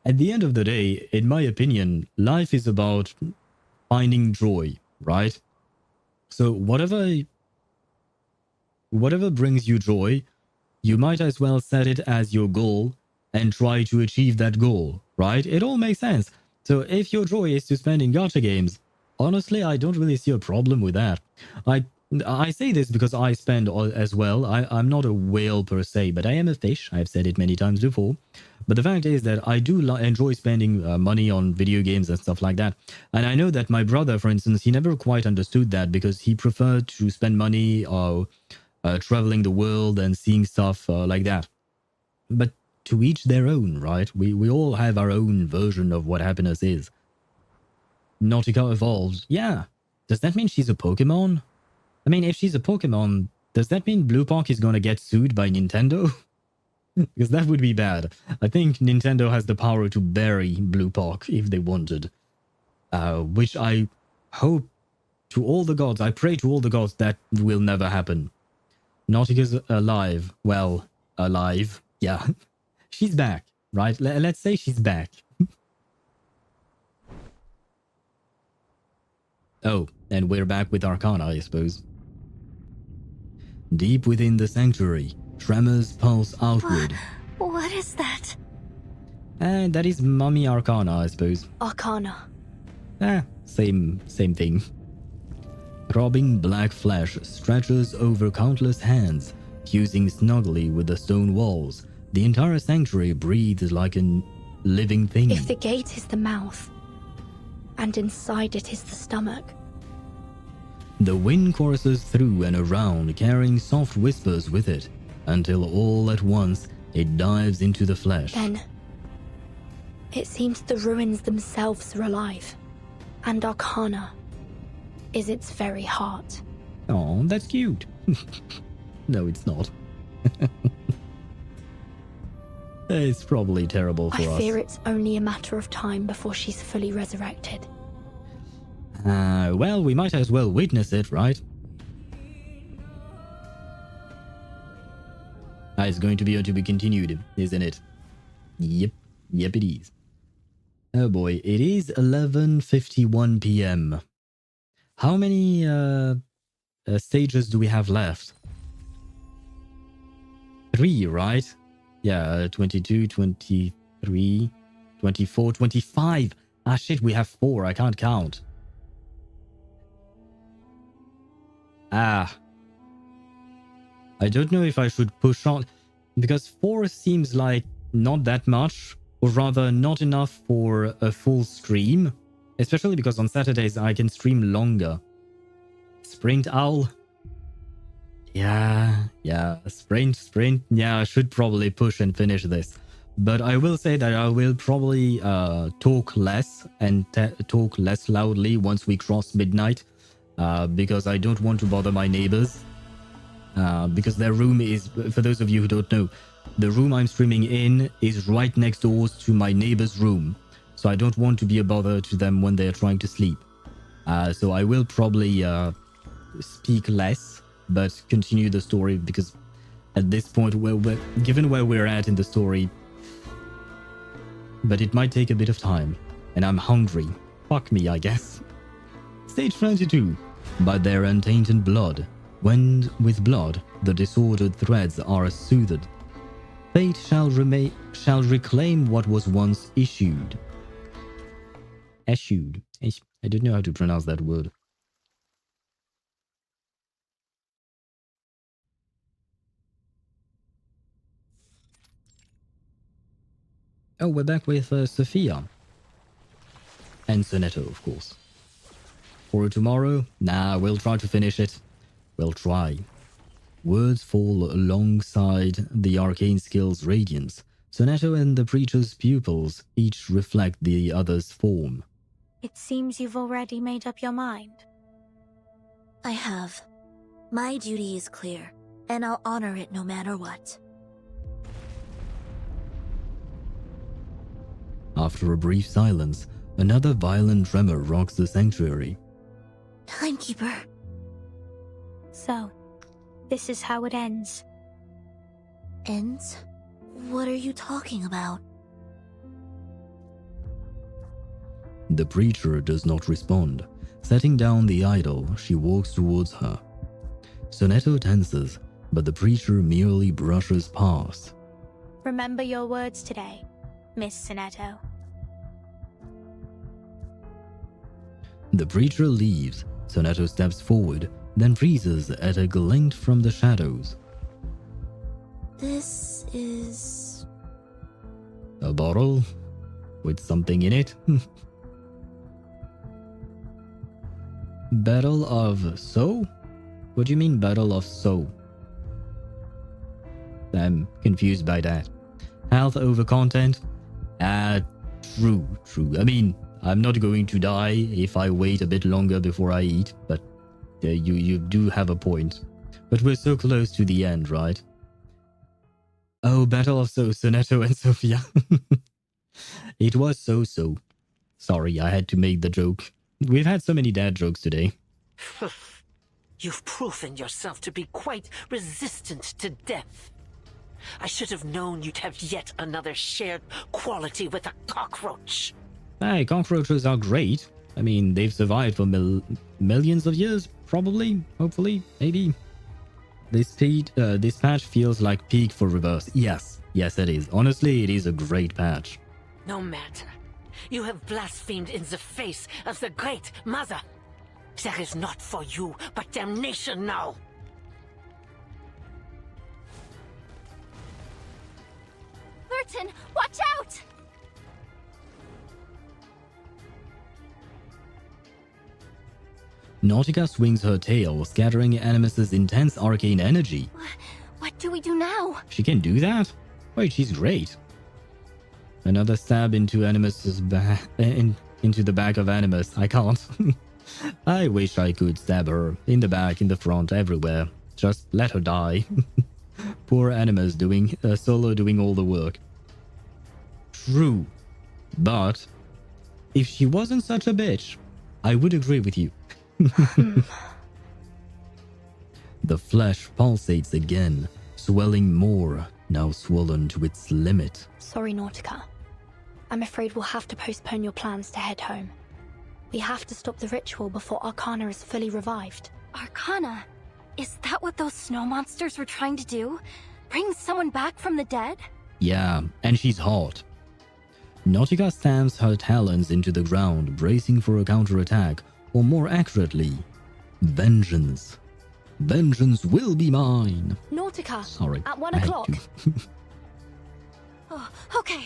at the end of the day, in my opinion, life is about finding joy, right? So whatever brings you joy, you might as well set it as your goal and try to achieve that goal, right? It all makes sense. So if your joy is to spend in gacha games, honestly, I don't really see a problem with that. I say this because I spend as well. I'm not a whale per se, but I am a fish. I've said it many times before. But the fact is that I do enjoy spending money on video games and stuff like that. And I know that my brother, for instance, he never quite understood that because he preferred to spend money traveling the world and seeing stuff like that. But to each their own, right? We all have our own version of what happiness is. Nautika evolved. Yeah. Does that mean she's a Pokemon? I mean, if she's a Pokemon, does that mean Bluepoch is going to get sued by Nintendo? Because that would be bad. I think Nintendo has the power to bury Bluepoch if they wanted. Which I hope to all the gods, I pray to all the gods that will never happen. Nautika's alive. Well, alive. Yeah. She's back, right? Let's say she's back. Oh, and we're back with Arcana, I suppose. Deep within the sanctuary, tremors pulse outward. What is that? And that is Mummy Arcana, I suppose. Arcana. Same thing. Throbbing black flesh stretches over countless hands, fusing snugly with the stone walls. The entire sanctuary breathes like a living thing. If the gate is the mouth, and inside it is the stomach. The wind courses through and around, carrying soft whispers with it, until all at once it dives into the flesh. Then, it seems the ruins themselves are alive, and Arcana. is its very heart. Oh, that's cute. No, it's not. It's probably terrible for us. I fear it's only a matter of time before she's fully resurrected. Well, we might as well witness it, right? It's going to be continued, isn't it? Yep. Yep, it is. Oh boy, it is 11:51 p.m. How many stages do we have left? 3, right? Yeah, 22, 23, 24, 25. Ah, shit, we have 4. I can't count. Ah. I don't know if I should push on, because 4 seems like not that much, or rather not enough for a full stream, especially because on Saturdays I can stream longer. Sprint Owl. Yeah, sprint. Yeah, I should probably push and finish this. But I will say that I will probably talk less and talk less loudly once we cross midnight, because I don't want to bother my neighbors. Because their room is, for those of you who don't know, the room I'm streaming in is right next door to my neighbor's room. So I don't want to be a bother to them when they're trying to sleep. So I will probably speak less, but continue the story, because at this point, given where we're at in the story, but it might take a bit of time, and I'm hungry. Fuck me, I guess. Stage 22. By their untainted blood, when with blood the disordered threads are soothed, fate shall reclaim what was once issued. Issued. I don't know how to pronounce that word. Oh, we're back with Sophia. And Sonetto, of course. For tomorrow? Nah, we'll try to finish it. We'll try. Words fall alongside the arcane skill's radiance. Sonetto and the preacher's pupils each reflect the other's form. It seems you've already made up your mind. I have. My duty is clear, and I'll honor it no matter what. After a brief silence, another violent tremor rocks the sanctuary. Timekeeper. So, this is how it ends. Ends? What are you talking about? The preacher does not respond. Setting down the idol, she walks towards her. Sonetto tenses, but the preacher merely brushes past. Remember your words today, Miss Sonetto. The preacher leaves. Sonetto steps forward, then freezes at a glint from the shadows. This is... a bottle? With something in it? Battle of So? What do you mean Battle of So? I'm confused by that. Health over content? True. I mean, I'm not going to die if I wait a bit longer before I eat, but you do have a point. But we're so close to the end, right? Oh, Battle of Sonetto and Sophia. It was so. Sorry, I had to make the joke. We've had so many dad jokes today. You've proven yourself to be quite resistant to death. I should have known you'd have yet another shared quality with a cockroach. Hey, cockroaches are great. I mean, they've survived for millions of years, probably, hopefully, maybe. This patch feels like peak for reverse. Yes, it is. Honestly, it is a great patch. No matter. You have blasphemed in the face of the Great Mother. There is not for you but damnation now. Vertin, watch out! Nautika swings her tail, scattering Animus's intense arcane energy. What do we do now? She can do that? Wait, she's great. Another stab into Animus's into the back of Animus. I can't. I wish I could stab her in the back, in the front, everywhere. Just let her die. Poor Animus doing solo doing all the work. True, but if she wasn't such a bitch, I would agree with you. The flesh pulsates again, swelling more, now swollen to its limit. Sorry, Nautika. I'm afraid we'll have to postpone your plans to head home. We have to stop the ritual before Arcana is fully revived. Arcana? Is that what those snow monsters were trying to do? Bring someone back from the dead? Yeah, and she's hot. Nautika stamps her talons into the ground, bracing for a counterattack, or more accurately, vengeance. Vengeance will be mine. Nautika, Sorry, at 1 I had o'clock. to. Oh, okay.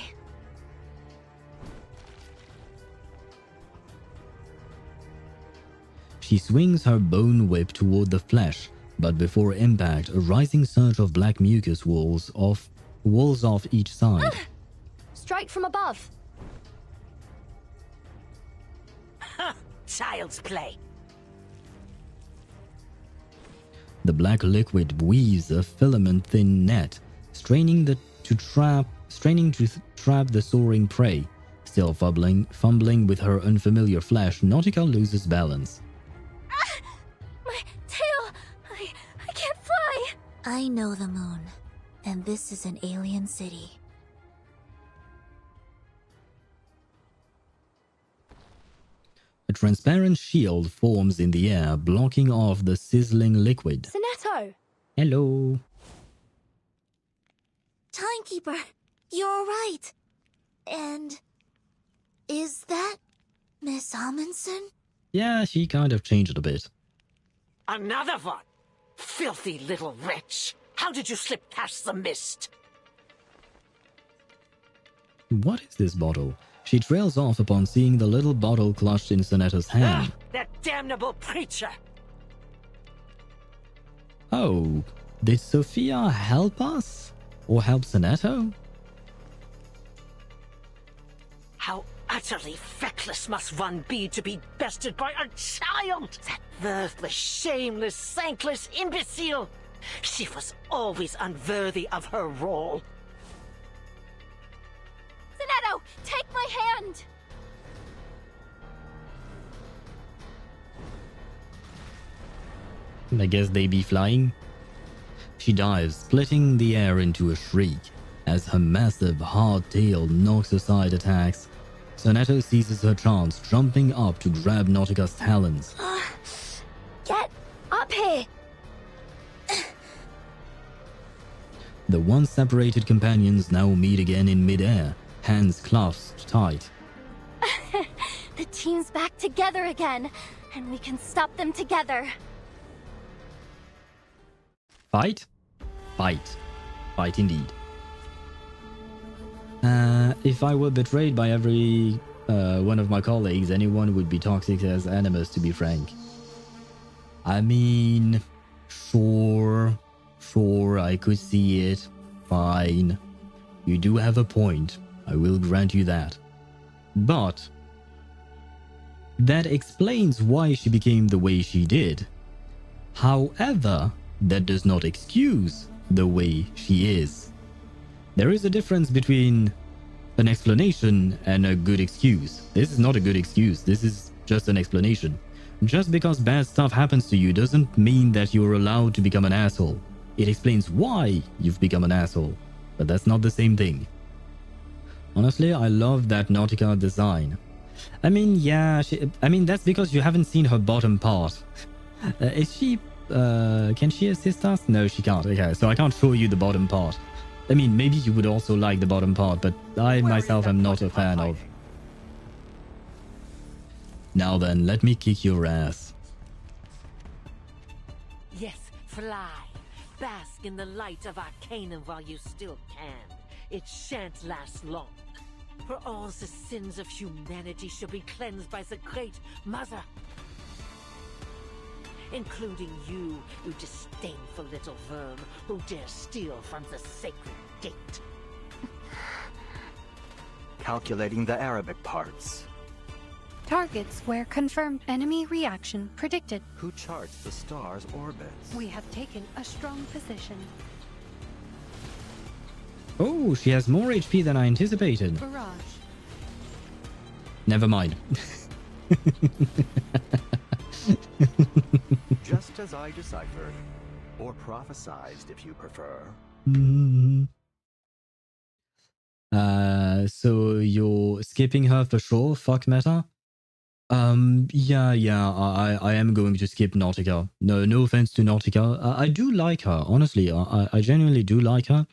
She swings her bone whip toward the flesh, but before impact, a rising surge of black mucus walls off each side. Strike from above. Child's play. The black liquid weaves a filament-thin net, straining to trap the soaring prey. Still fumbling with her unfamiliar flesh, Nautika loses balance. My tail! I can't fly! I know the moon, and this is an alien city. A transparent shield forms in the air, blocking off the sizzling liquid. Sonetto! Hello. Timekeeper, you're right. And is that Miss Amundsen? Yeah, she kind of changed a bit. Another one! Filthy little wretch! How did you slip past the mist? What is this bottle? She trails off upon seeing the little bottle clutched in Sonetto's hand. That damnable preacher! Oh, did Sophia help us? Or help Sonetto? How utterly feckless must one be to be bested by a child! That worthless, shameless, thankless imbecile! She was always unworthy of her role. Sonetto, take my hand! I guess they be flying. She dives, splitting the air into a shriek, as her massive, hard tail knocks aside attacks. Sonetto seizes her chance, jumping up to grab Nautika's talons. Get up here! The once separated companions now meet again in midair, hands clasped tight. The team's back together again, and we can stop them together. Fight? Fight. Fight indeed. If I were betrayed by every one of my colleagues, anyone would be toxic as Animus, to be frank. I mean, sure, I could see it. Fine. You do have a point. I will grant you that. But that explains why she became the way she did. However, that does not excuse the way she is. There is a difference between an explanation and a good excuse. This is not a good excuse. This is just an explanation. Just because bad stuff happens to you doesn't mean that you're allowed to become an asshole. It explains why you've become an asshole, but that's not the same thing. Honestly, I love that Nautika design. I mean, yeah, that's because you haven't seen her bottom part. Is she, can she assist us? No, she can't. Okay, so I can't show you the bottom part. I mean, maybe you would also like the bottom part, but I myself am not a fan of. Now then, let me kick your ass. Yes, fly. Bask in the light of Arcana while you still can. It shan't last long. For all the sins of humanity shall be cleansed by the Great Mother. Including you disdainful little worm who dare steal from the sacred gate. Calculating the Arabic parts. Target square confirmed. Enemy reaction predicted. Who charts the star's orbits? We have taken a strong position. Oh, she has more HP than I anticipated. Barrage. Never mind. Just as I deciphered, or prophesized if you prefer. So you're skipping her for sure, fuck meta? Yeah, I am going to skip Nautika. No offense to Nautika. I do like her, honestly. I genuinely do like her.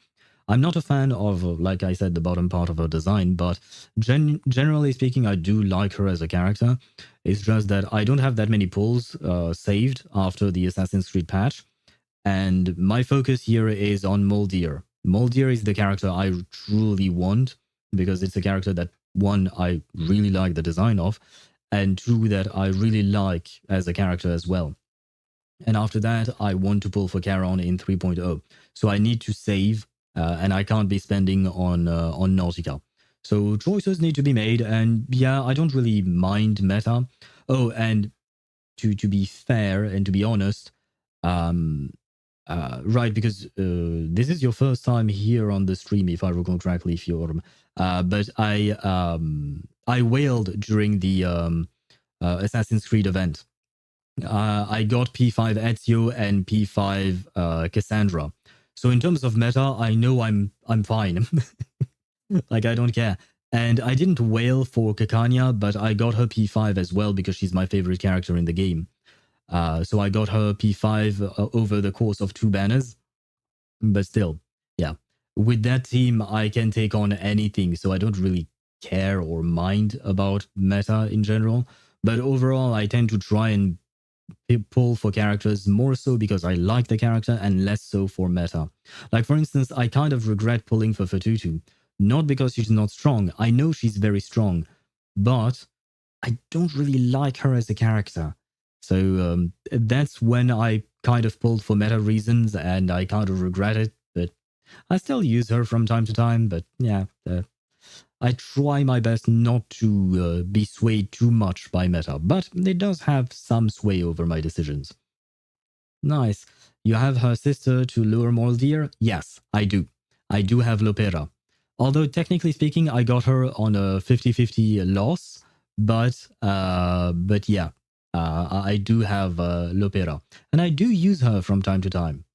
I'm not a fan of, like I said, the bottom part of her design, but generally speaking, I do like her as a character. It's just that I don't have that many pulls saved after the Assassin's Creed patch, and my focus here is on Moldir. Moldir is the character I truly want, because it's a character that, one, I really like the design of, and two, that I really like as a character as well. And after that, I want to pull for Charon in 3.0. So I need to save, and I can't be spending on Nautica. So choices need to be made, and yeah, I don't really mind meta. Oh, and to be fair and to be honest, right, because this is your first time here on the stream, if I recall correctly, Fjorm. But I wailed during the Assassin's Creed event. I got P5 Ezio and P5 Cassandra. So in terms of meta, I know I'm fine. Like, I don't care. And I didn't wail for Kakanya, but I got her P5 as well because she's my favorite character in the game. So I got her P5 over the course of 2 banners. But still, yeah. With that team, I can take on anything, so I don't really care or mind about meta in general. But overall, I tend to try and pull for characters more so because I like the character and less so for meta. Like, for instance, I kind of regret pulling for Fatutu. Not because she's not strong. I know she's very strong. But I don't really like her as a character. So that's when I kind of pulled for meta reasons, and I kind of regret it. But I still use her from time to time. But yeah, I try my best not to be swayed too much by meta. But it does have some sway over my decisions. Nice. You have her sister to lure Moldir? Yes, I do. I do have Lopera. Although technically speaking, I got her on a 50-50 loss. But yeah. I do have Lopera, and I do use her from time to time.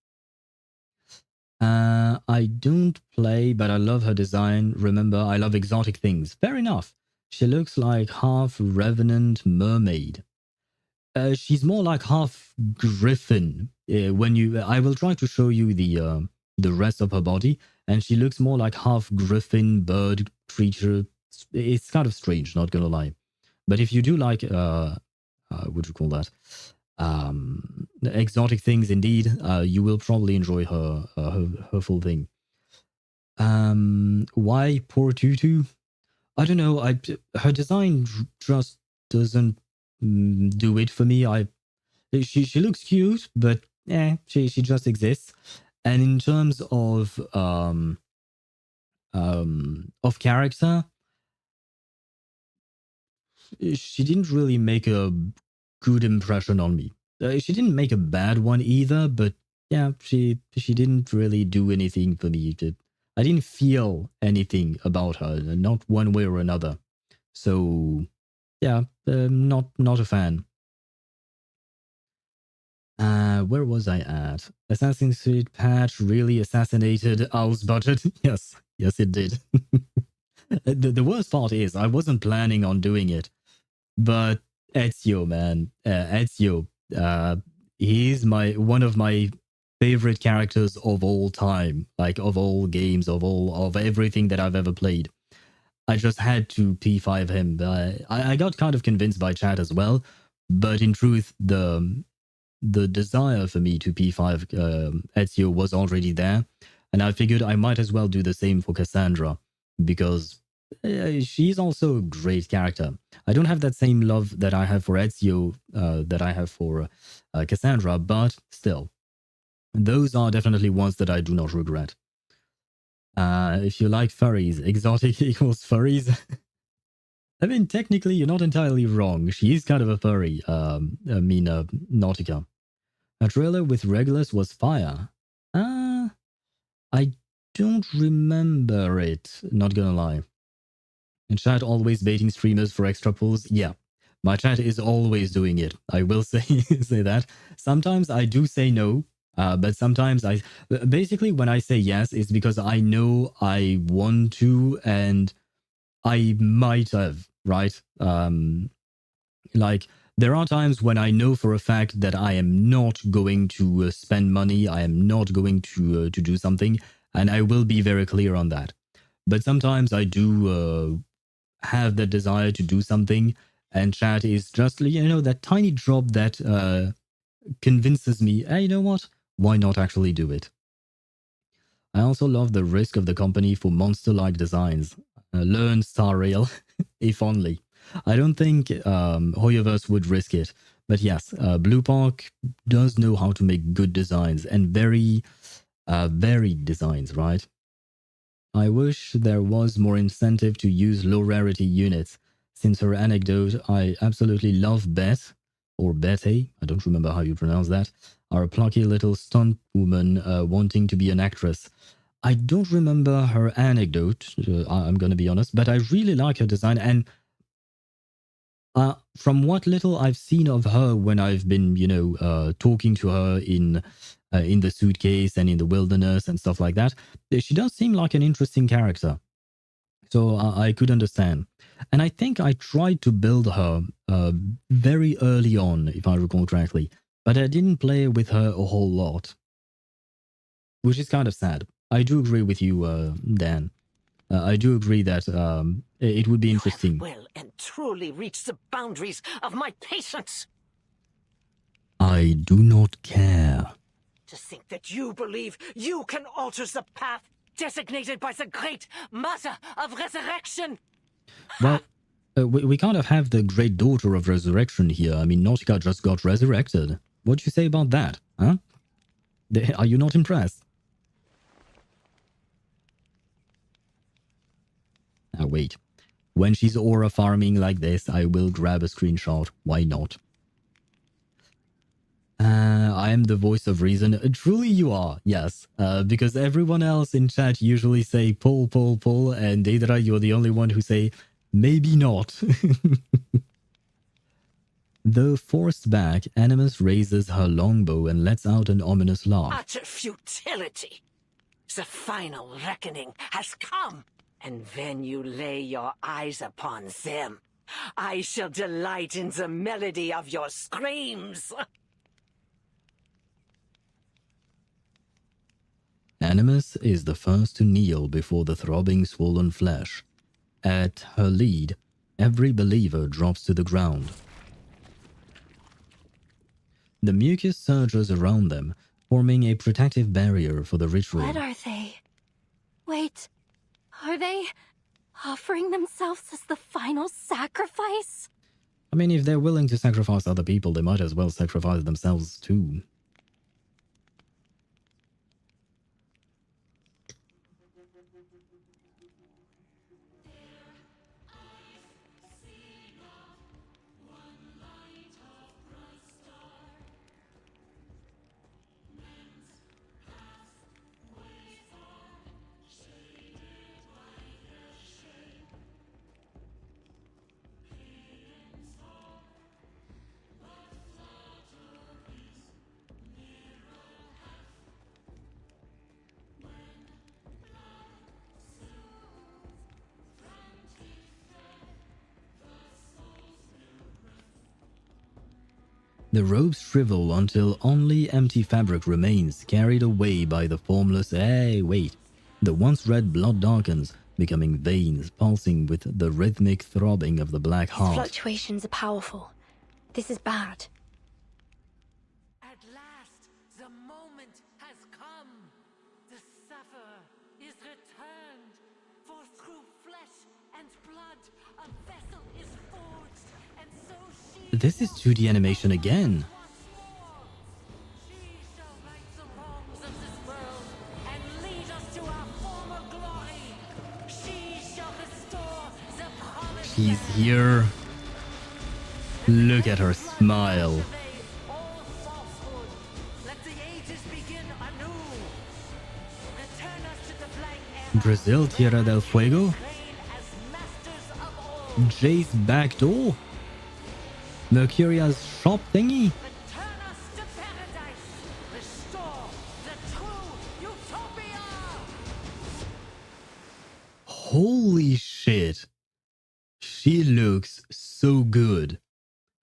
I don't play, but I love her design. Remember, I love exotic things. Fair enough. She looks like half revenant mermaid. She's more like half griffin. I will try to show you the rest of her body, and she looks more like half griffin bird creature. It's kind of strange, not gonna lie. But if you do like what would you call that? Exotic things, indeed. You will probably enjoy her full thing. Why poor Tutu? I don't know. Her design just doesn't do it for me. She looks cute, but she just exists. And in terms of character, she didn't really make a good impression on me. She didn't make a bad one either, but yeah, she didn't really do anything for me. I didn't feel anything about her, not one way or another. So yeah, not a fan. Where was I at? Assassin's Creed patch really assassinated Owl's budget? Yes, it did. The worst part is I wasn't planning on doing it, but Ezio, man, Ezio, he's one of my favorite characters of all time, like of all games, of everything that I've ever played. I just had to P5 him. I got kind of convinced by chat as well, but in truth, the desire for me to P5 Ezio was already there, and I figured I might as well do the same for Cassandra, because she's also a great character. I don't have that same love that I have for Ezio that I have for Cassandra, but still, those are definitely ones that I do not regret. If you like furries, exotic equals furries. I mean, technically, you're not entirely wrong. She is kind of a furry, Nautica. A trailer with Regulus was fire. I don't remember it, not gonna lie. And chat always baiting streamers for extra pulls? Yeah, my chat is always doing it. I will say say that. Sometimes I do say no, but sometimes I... Basically, when I say yes, it's because I know I want to and I might have, right? Like, there are times when I know for a fact that I am not going to spend money, I am not going to do something, and I will be very clear on that. But sometimes I do have the desire to do something, and chat is just, that tiny drop that convinces me, hey, you know what? Why not actually do it? I also love the risk of the company for monster-like designs. Learn Star Rail, if only. I don't think Hoyoverse would risk it. But yes, Bluepoch does know how to make good designs and very varied designs, right? I wish there was more incentive to use low-rarity units. Since her anecdote, I absolutely love Beth, or Betty, I don't remember how you pronounce that, our plucky little stunt woman wanting to be an actress. I don't remember her anecdote, I'm going to be honest, but I really like her design, and from what little I've seen of her when I've been, talking to her in the suitcase and in the wilderness and stuff like that, she does seem like an interesting character. So I could understand. And I think I tried to build her very early on, if I recall correctly, but I didn't play with her a whole lot, which is kind of sad. I do agree with you, Dan. I do agree that it would be interesting. Well and truly reached the boundaries of my patience. I do not care. To think that you believe you can alter the path designated by the great Mother of Resurrection. Well, we kind of have the great daughter of resurrection here. I mean, Nautica just got resurrected. What do you say about that, huh? Are you not impressed? Now wait. When she's aura farming like this, I will grab a screenshot. Why not? I am the voice of reason. Truly you are, yes. Because everyone else in chat usually say pull, pull, pull, and Deidara, you're the only one who say maybe not. Though forced back, Animus raises her longbow and lets out an ominous laugh. Utter futility. The final reckoning has come. And when you lay your eyes upon them, I shall delight in the melody of your screams. Animus is the first to kneel before the throbbing swollen flesh. At her lead, every believer drops to the ground. The mucus surges around them, forming a protective barrier for the ritual. What are they? Wait, are they offering themselves as the final sacrifice? I mean, if they're willing to sacrifice other people, they might as well sacrifice themselves too. The robes shrivel until only empty fabric remains, carried away by the formless... The once red blood darkens, becoming veins pulsing with the rhythmic throbbing of the black These heart. fluctuations are powerful. This is bad. At last, the moment has come. The sufferer is returned. For through flesh and blood, a vessel is forged, and so she... This is 2D animation again. He's here. Look at her smile. Brazil, Tierra del Fuego. Jay's back door. Mercuria's shop thingy. Holy shit. She looks so good.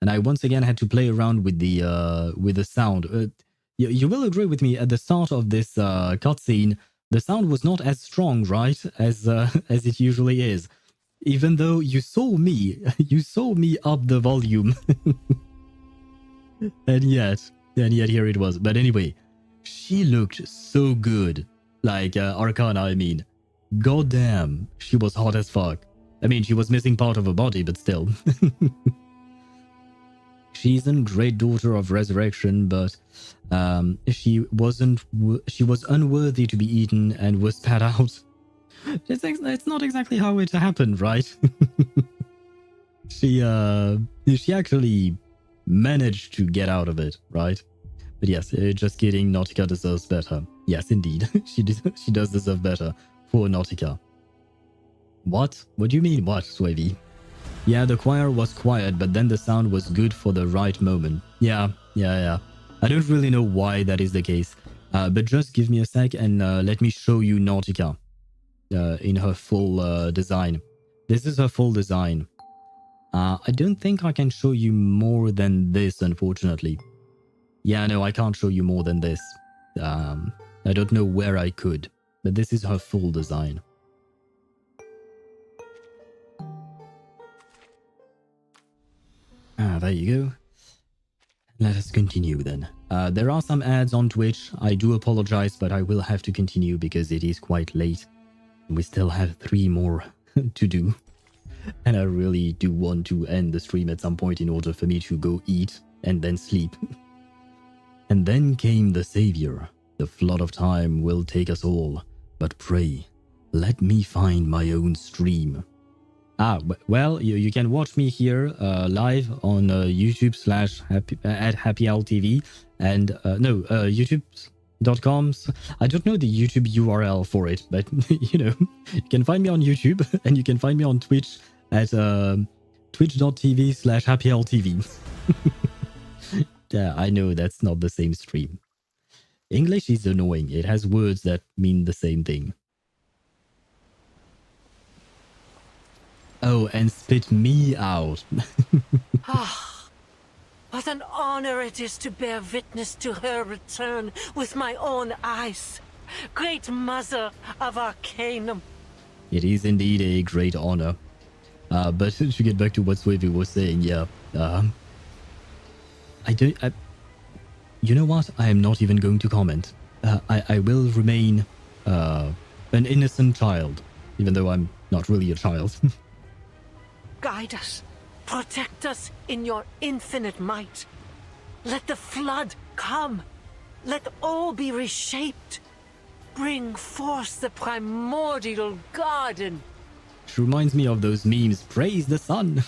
And I once again had to play around with the sound. You will agree with me, at the start of this cutscene, the sound was not as strong, right, as it usually is. Even though you saw me up the volume. and yet here it was. But anyway, she looked so good. Like Arcana, I mean. Goddamn, she was hot as fuck. I mean, she was missing part of her body, but still. She's a great daughter of resurrection, but she was unworthy to be eaten and was spat out. It's not exactly how it happened, right? She actually managed to get out of it, right? But yes, just kidding. Nautika deserves better. Yes, indeed, she does deserve better. Poor Nautika. What? What do you mean? What, Swavey? Yeah, the choir was quiet, but then the sound was good for the right moment. Yeah. I don't really know why that is the case, but just give me a sec and let me show you Nautika in her full design. This is her full design. I don't think I can show you more than this, unfortunately. Yeah, no, I can't show you more than this. I don't know where I could, but this is her full design. There you go. Let us continue then. There are some ads on Twitch. I do apologize, but I will have to continue because it is quite late. We still have 3 more to do. And I really do want to end the stream at some point in order for me to go eat and then sleep. And then came the Savior. The flood of time will take us all. But pray, let me find my own stream. Well, you can watch me here live on YouTube / @HappyOwlTV and YouTube.com. I don't know the YouTube URL for it, but you know, you can find me on YouTube and you can find me on Twitch at twitch.tv / HappyOwlTV. Yeah, I know that's not the same stream. English is annoying. It has words that mean the same thing. Oh, and spit me out. Ah, what an honor it is to bear witness to her return with my own eyes. Great Mother of Arcanum. It is indeed a great honor. But to get back to what Swavey was saying, yeah. You know what? I am not even going to comment. I will remain an innocent child, even though I'm not really a child. Guide us, protect us in your infinite might. Let the flood come. Let all be reshaped. Bring forth the primordial garden. Which reminds me of those memes. Praise the sun.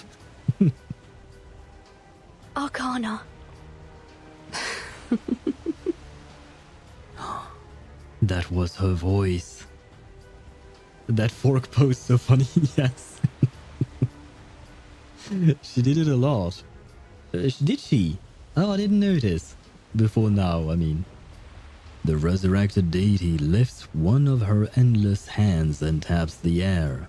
Arcana. That was her voice. That fork pose so funny. Yes. She did it a lot. Did she? Oh, I didn't notice. Before now, I mean. The resurrected deity lifts one of her endless hands and taps the air.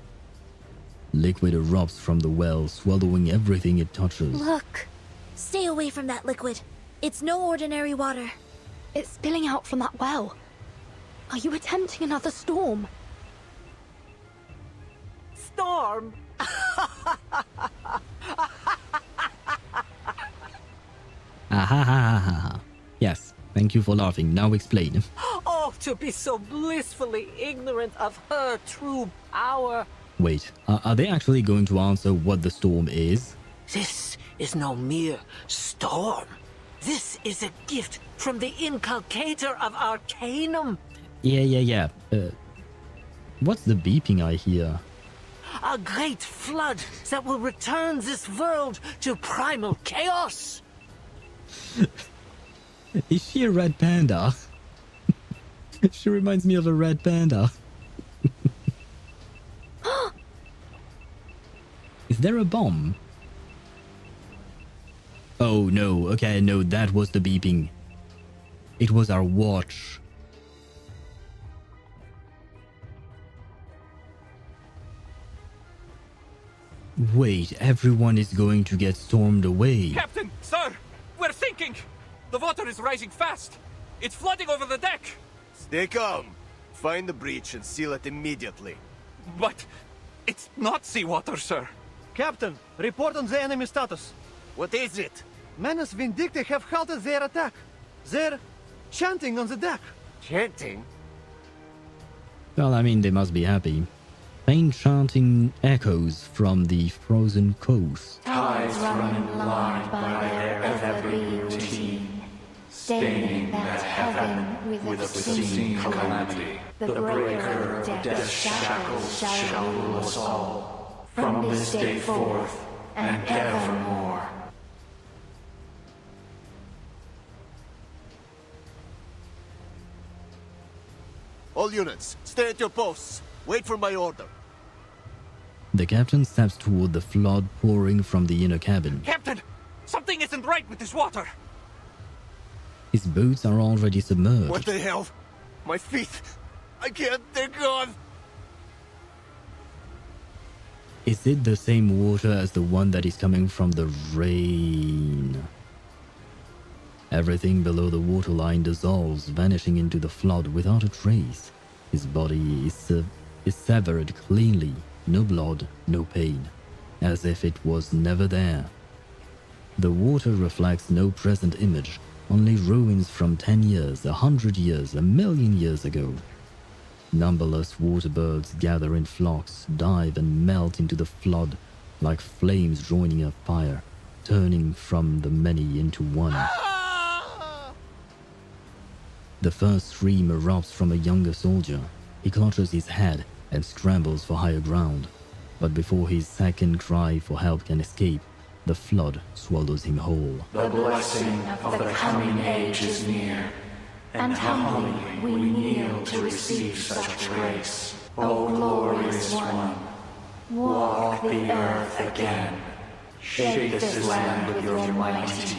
Liquid erupts from the well, swallowing everything it touches. Look! Stay away from that liquid. It's no ordinary water. It's spilling out from that well. Are you attempting another storm? Storm? Yes, thank you for laughing. Now explain. Oh, to be so blissfully ignorant of her true power. Wait, are they actually going to answer what the storm is? This is no mere storm. This is a gift from the inculcator of Arcanum. Yeah. What's the beeping I hear? A great flood that will return this world to primal chaos. Is she a red panda? She reminds me of a red panda. Is there a bomb? Oh no, okay, no, that was the beeping. It was our watch. Wait, everyone is going to get stormed away. Captain, sir, we're sinking. The water is rising fast. It's flooding over the deck. Stay calm. Find the breach and seal it immediately. But it's not seawater, sir. Captain, report on the enemy status. What is it? Manus Vindicti have halted their attack. They're chanting on the deck. Chanting? Well, I mean, they must be happy. Faint chanting echoes from the frozen coast. Tides running blind by their ever-being routine, staining that heaven with obscene calamity. The breaker of death's shackles shall rule us all, from this day forth and evermore. All units, stay at your posts. Wait for my order. The captain steps toward the flood pouring from the inner cabin. Captain, something isn't right with this water. His boots are already submerged. What the hell? My feet! I can't, they're gone! Is it the same water as the one that is coming from the rain? Everything below the waterline dissolves, vanishing into the flood without a trace. His body is severed cleanly, no blood, no pain, as if it was never there. The water reflects no present image, only ruins from 10 years, 100 years, 1,000,000 years ago. Numberless water birds gather in flocks, dive and melt into the flood like flames joining a fire, turning from the many into one. The first scream erupts from a younger soldier. He clutches his head and scrambles for higher ground. But before his second cry for help can escape, the flood swallows him whole. The blessing of the coming age is near, and humbly we kneel to receive such grace. O glorious one, walk the earth again. Shake this land with your mighty,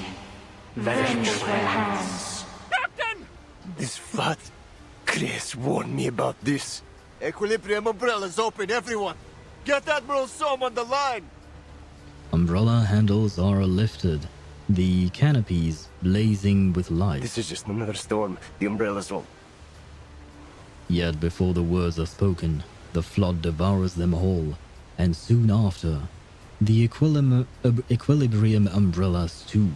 vengeful hands. This flood. Chris warned me about this. Equilibrium umbrellas open, everyone! Get Admiral Soam on the line! Umbrella handles are lifted, the canopies blazing with light. This is just another storm. The umbrellas will... Yet before the words are spoken, the flood devours them all, and soon after, the equilibrium umbrellas too.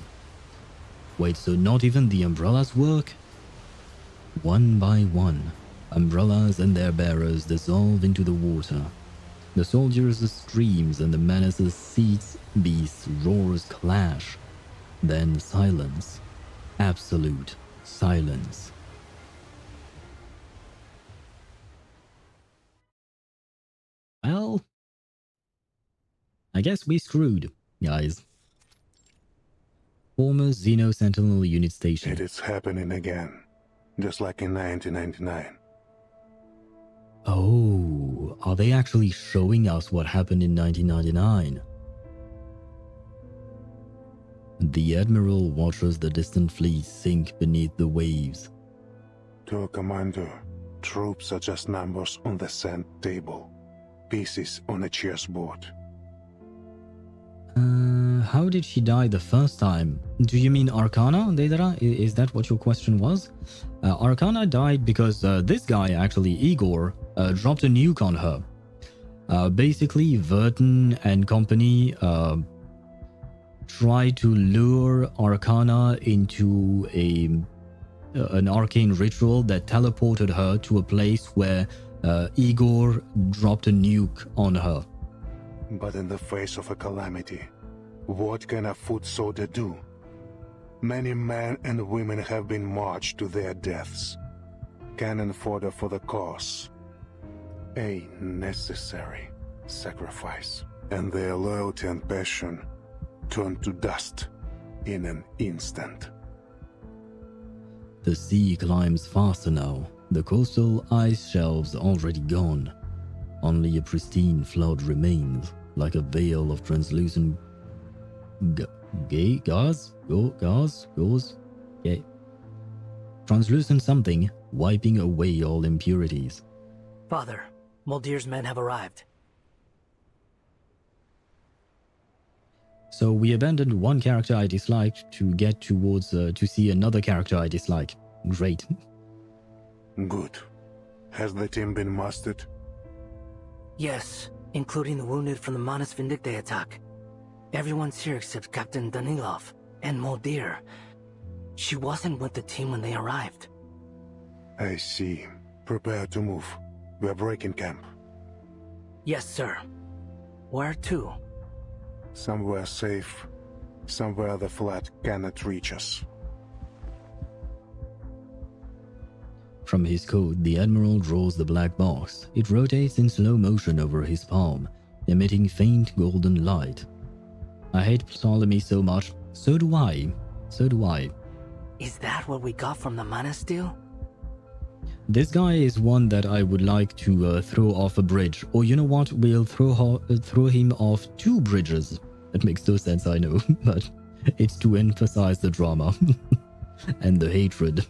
Wait, so not even the umbrellas work? One by one, umbrellas and their bearers dissolve into the water. The soldiers' screams and the Manus' seats, beasts' roars clash. Then silence. Absolute silence. Well, I guess we screwed, guys. Former Xeno Sentinel Unit Station. It is happening again. Just like in 1999. Oh, are they actually showing us what happened in 1999? The Admiral watches the distant fleet sink beneath the waves. To a commander, troops are just numbers on the sand table. Pieces on a chessboard. How did she die the first time? Do you mean Arcana, Deidara? Is that what your question was? Arcana died because this guy, actually, Igor, dropped a nuke on her. Basically, Vertin and company tried to lure Arcana into an arcane ritual that teleported her to a place where Igor dropped a nuke on her. But in the face of a calamity, what can a foot soldier do? Many men and women have been marched to their deaths. Cannon fodder for the cause. A necessary sacrifice, and their loyalty and passion turned to dust in an instant. The sea climbs faster now. The coastal ice shelves already gone. Only a pristine flood remains, like a veil of translucent translucent something, wiping away all impurities. Father, Moldir's men have arrived. So we abandoned one character I disliked to get towards to see another character I dislike. Great. Good. Has the team been mustered? Yes, including the wounded from the Manus Vindicte attack. Everyone's here except Captain Danilov and Moldir. She wasn't with the team when they arrived. I see. Prepare to move. We're breaking camp. Yes, sir. Where to? Somewhere safe. Somewhere the flat cannot reach us. From his coat, the Admiral draws the black box. It rotates in slow motion over his palm, emitting faint golden light. I hate Ptolemy so much. So do I. So do I. Is that what we got from the Manus deal? This guy is one that I would like to throw off a bridge. Or you know what? We'll throw him off 2 bridges. That makes no sense, I know. But it's to emphasize the drama. And the hatred.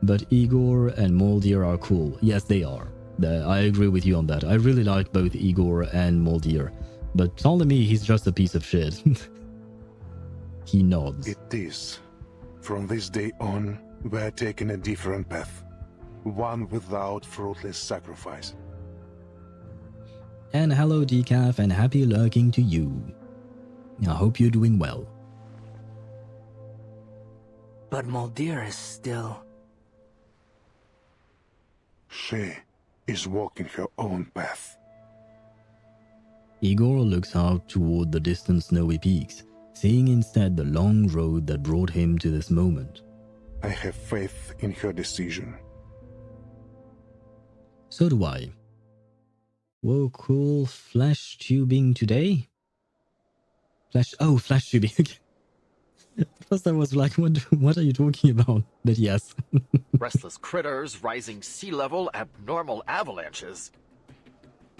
But Igor and Moldir are cool. Yes, they are. I agree with you on that. I really like both Igor and Moldir. But Ptolemy, he's just a piece of shit. He nods. It is. From this day on, we're taking a different path. One without fruitless sacrifice. And hello Decaf, and happy lurking to you. I hope you're doing well. But Moldir is still... She is walking her own path. Igor looks out toward the distant snowy peaks, seeing instead the long road that brought him to this moment. I have faith in her decision. So do I. Whoa, cool. Flash tubing today? Flash tubing. First I was like, what are you talking about? But yes. Restless critters, rising sea level, abnormal avalanches.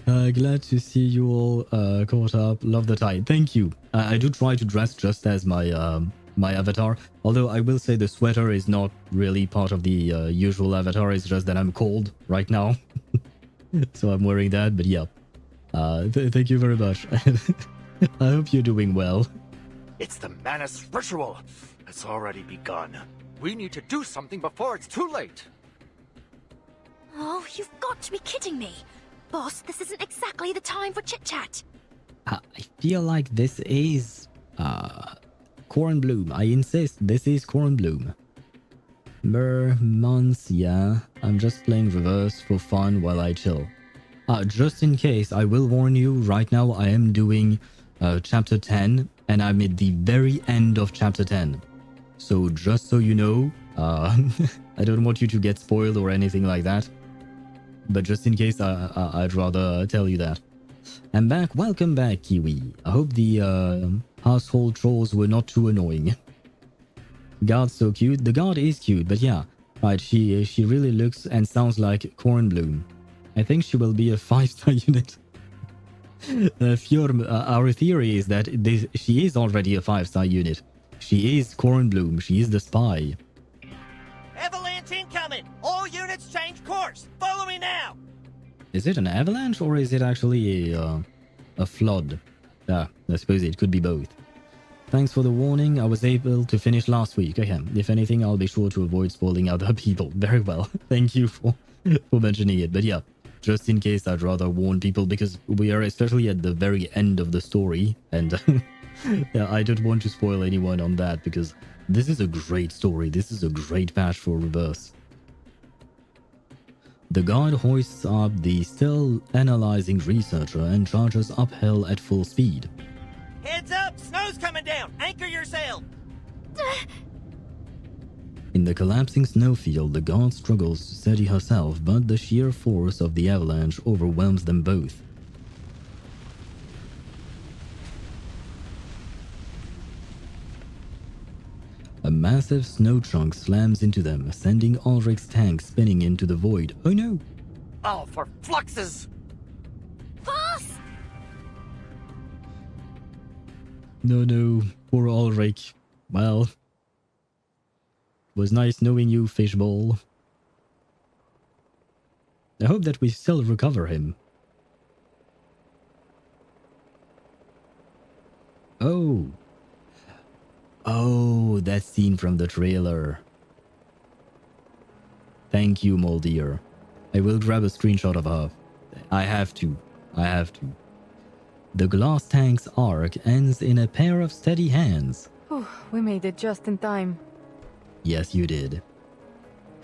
Glad to see you all caught up. Love the tie. Thank you. I do try to dress just as my my avatar. Although I will say the sweater is not really part of the usual avatar. It's just that I'm cold right now. So I'm wearing that. But yeah. Thank you very much. I hope you're doing well. It's the Manus ritual. It's already begun. We need to do something before it's too late. Oh, you've got to be kidding me. Boss, this isn't exactly the time for chit-chat. I feel like this is Corn Bloom. I insist, this is Corn Bloom. Months, yeah. I'm just playing reverse for fun while I chill. Just in case, I will warn you, right now I am doing chapter 10 and I'm at the very end of chapter 10. So just so you know, I don't want you to get spoiled or anything like that. But just in case, I'd rather tell you that. I'm back. Welcome back, Kiwi. I hope the household chores were not too annoying. Guard's so cute. The guard is cute, but yeah. Right, she really looks and sounds like Corn Bloom. I think she will be a 5-star unit. Fjorm, our theory is that she is already a 5-star unit. She is Corn Bloom. She is the spy. Avalanche incoming! All units change course! Follow me now! Is it an avalanche or is it actually a flood? I suppose it could be both. Thanks for the warning. I was able to finish last week. Okay, if anything, I'll be sure to avoid spoiling other people. Very well. Thank you for mentioning it. But yeah, just in case, I'd rather warn people because we are especially at the very end of the story. And yeah, I don't want to spoil anyone on that because this is a great story. This is a great patch for reverse. The guard hoists up the still analyzing researcher and charges uphill at full speed. Heads up! Snow's coming down! Anchor your sail! In the collapsing snowfield, the guard struggles to steady herself, but the sheer force of the avalanche overwhelms them both. A massive snow chunk slams into them, sending Ulrich's tank spinning into the void. Oh no! Oh, for fluxes! Boss! No, poor Ulrich. Well, was nice knowing you, Fishbowl. I hope that we still recover him. Oh, that scene from the trailer. Thank you, Moldir. I will grab a screenshot of her. I have to. The glass tank's arc ends in a pair of steady hands. Whew, we made it just in time. Yes, you did.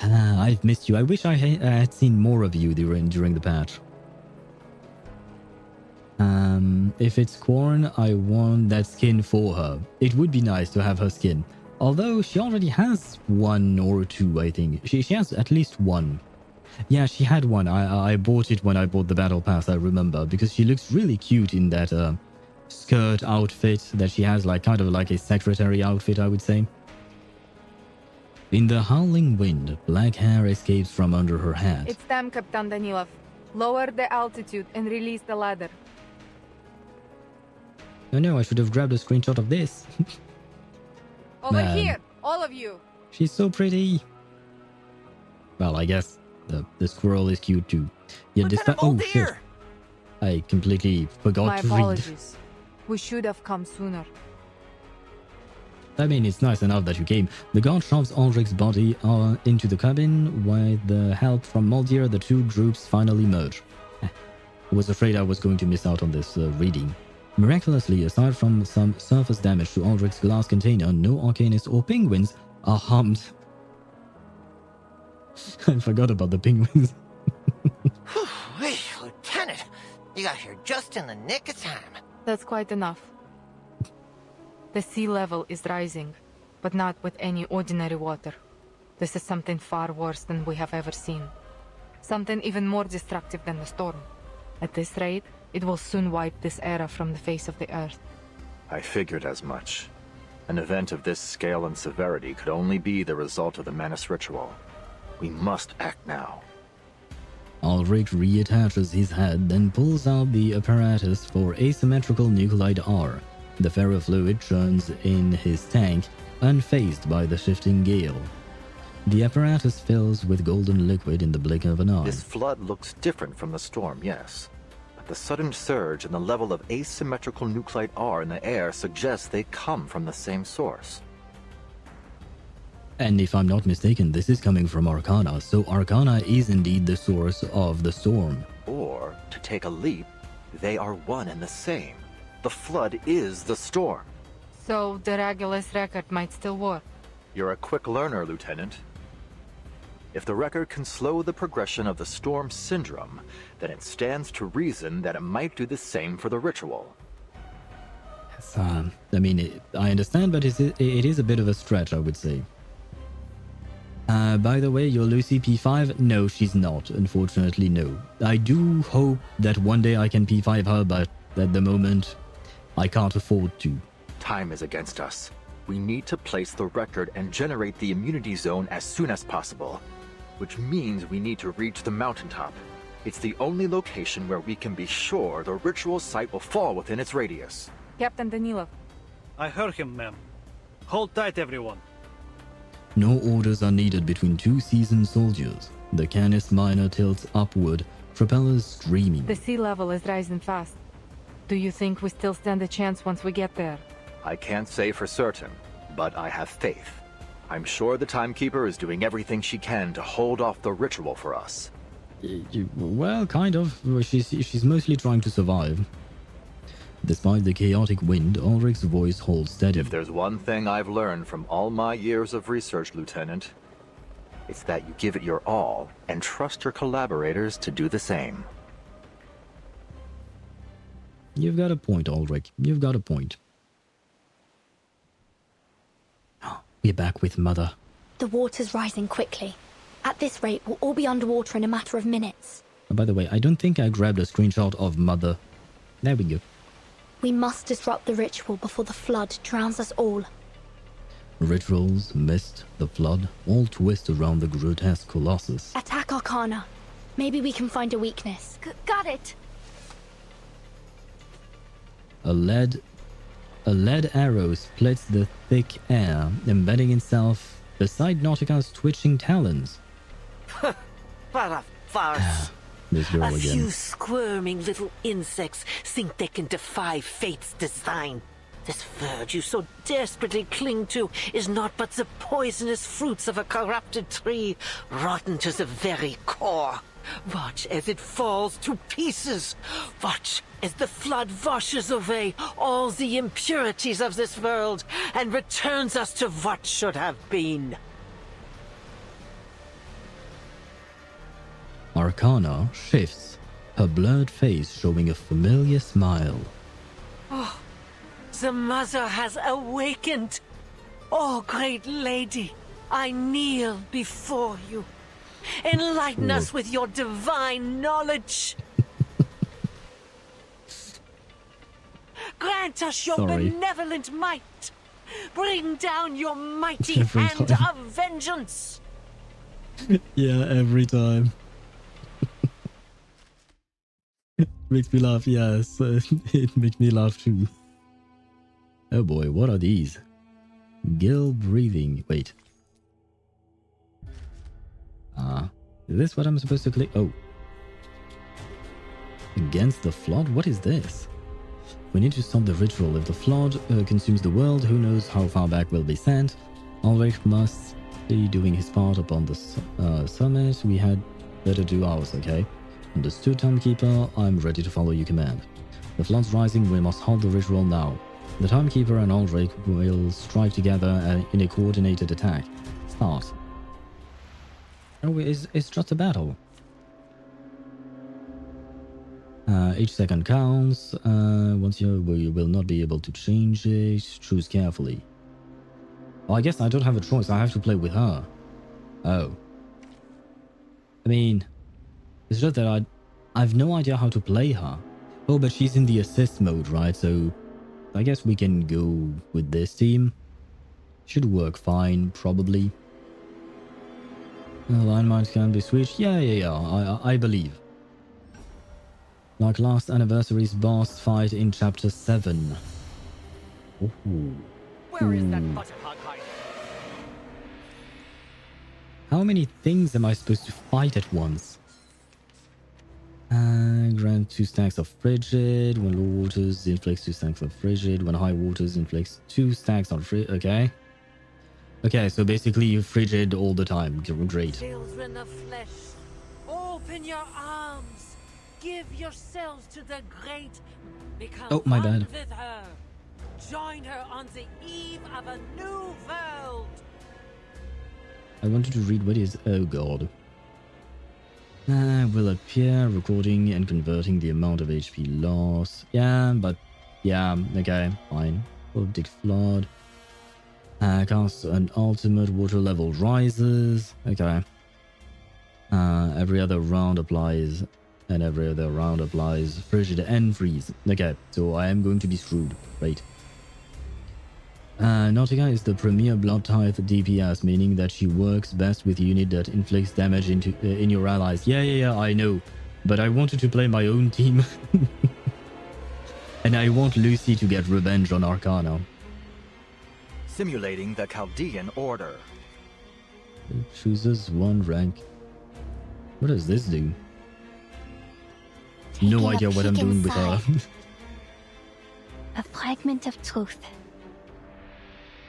I've missed you. I wish I had seen more of you during the patch. If it's Corn, I want that skin for her. It would be nice to have her skin. Although she already has one or two, I think. She has at least one. Yeah, she had one. I bought it when I bought the battle pass, I remember, because she looks really cute in that skirt outfit that she has, like kind of like a secretary outfit, I would say. In the howling wind, black hair escapes from under her hat. It's time, Captain Danilov. Lower the altitude and release the ladder. Oh no, I should have grabbed a screenshot of this. Over here, all of you. She's so pretty. Well, I guess the squirrel is cute too. Yeah, oh shit! I completely forgot My to read. apologies. We should have come sooner. I mean, it's nice enough that you came. The guard shoves Ulrich's body into the cabin. With the help from Moldir, the two groups finally merge. I was afraid I was going to miss out on this reading. Miraculously, aside from some surface damage to Ulrich's glass container, no arcanists or penguins are harmed. I forgot about the penguins. Hey, Lieutenant, you got here just in the nick of time. That's quite enough. The sea level is rising, but not with any ordinary water. This is something far worse than we have ever seen. Something even more destructive than the storm. At this rate, it will soon wipe this era from the face of the earth. I figured as much. An event of this scale and severity could only be the result of the Manus ritual. We must act now. Ulrich reattaches his head, then pulls out the apparatus for asymmetrical nuclide R. The ferrofluid churns in his tank, unfazed by the shifting gale. The apparatus fills with golden liquid in the blink of an eye. This flood looks different from the storm, yes. But the sudden surge and the level of asymmetrical nuclide R in the air suggests they come from the same source. And if I'm not mistaken, this is coming from Arcana, so Arcana is indeed the source of the storm. Or, to take a leap, they are one and the same. The flood is the storm. So the Regulus record might still work. You're a quick learner, Lieutenant. If the record can slow the progression of the storm syndrome, then it stands to reason that it might do the same for the ritual. Yes, I mean, I understand, but it is a bit of a stretch, I would say. By the way, your Lucy P5? No, she's not. Unfortunately, no. I do hope that one day I can P5 her, but at the moment, I can't afford to. Time is against us. We need to place the record and generate the immunity zone as soon as possible. Which means we need to reach the mountaintop. It's the only location where we can be sure the ritual site will fall within its radius. Captain Danilov. I heard him, ma'am. Hold tight, everyone. No orders are needed between two seasoned soldiers. The Canis miner tilts upward, propellers screaming. The sea level is rising fast. Do you think we still stand a chance once we get there? I can't say for certain, but I have faith. I'm sure the Timekeeper is doing everything she can to hold off the ritual for us. Well, kind of. She's mostly trying to survive. Despite the chaotic wind, Ulrich's voice holds steady. If there's one thing I've learned from all my years of research, Lieutenant, it's that you give it your all and trust your collaborators to do the same. You've got a point, Ulrich. You've got a point. We're back with Mother. The water's rising quickly. At this rate, we'll all be underwater in a matter of minutes. By the way, I don't think I grabbed a screenshot of Mother. There we go. We must disrupt the ritual before the flood drowns us all. Rituals, mist, the flood, all twist around the grotesque colossus. Attack Arcana. Maybe we can find a weakness. Got it. A lead arrow splits the thick air, embedding itself beside Nautika's twitching talons. What a farce. This girl A again. few squirming little insects think they can defy fate's design. This verge you so desperately cling to is naught but the poisonous fruits of a corrupted tree, rotten to the very core. Watch as it falls to pieces. Watch as the flood washes away all the impurities of this world and returns us to what should have been. Arcana shifts, her blurred face showing a familiar smile. Oh, the mother has awakened. Oh, great lady, I kneel before you. Enlighten us with your divine knowledge. Grant us your benevolent might. Bring down your mighty hand of vengeance. Yeah, every time. Makes me laugh, yes. It makes me laugh too. Oh boy, what are these? Gill breathing. Wait. Is this what I'm supposed to click? Oh. Against the flood? What is this? We need to stop the ritual. If the flood consumes the world, who knows how far back we'll be sent. Ulrich must be doing his part upon the summit. We had better do ours, okay? Understood, Timekeeper. I'm ready to follow your command. The flood's rising. We must halt the ritual now. The Timekeeper and Ulrich will strike together in a coordinated attack. Start. Oh, it's just a battle. Each second counts. Once you will not be able to change it. Choose carefully. Well, I guess I don't have a choice. I have to play with her. Oh. I mean, it's just that I have no idea how to play her. Oh, but she's in the assist mode, right? So I guess we can go with this team. Should work fine, probably. Line mines can be switched. Yeah. I believe. Like last anniversary's boss fight in chapter 7. Ooh. Where is that butterhog hiding? How many things am I supposed to fight at once? Grant 2 stacks of frigid. When low waters inflicts 2 stacks of frigid. When high waters inflicts 2 stacks on frigid. Okay. Okay, so basically you frigid all the time. Great. Children of flesh, open your arms. Give yourselves to the great. Become Oh, my bad. one with her. Join her on the eve of a new world. I wanted to read what is. Oh god. Will appear, recording and converting the amount of HP loss. Yeah, but yeah, okay, fine. Optic flood. Cast an ultimate, water level rises. Okay. Every other round applies, and every other round applies frigid and freeze. Okay, so I am going to be screwed. Right. Nautika is the premier blood type DPS, meaning that she works best with unit that inflicts damage in your allies. Yeah, I know. But I wanted to play my own team. And I want Lucy to get revenge on Arcana. Simulating the Chaldean order. It chooses 1 rank. What does this do? No idea what I'm doing with her. A fragment of truth.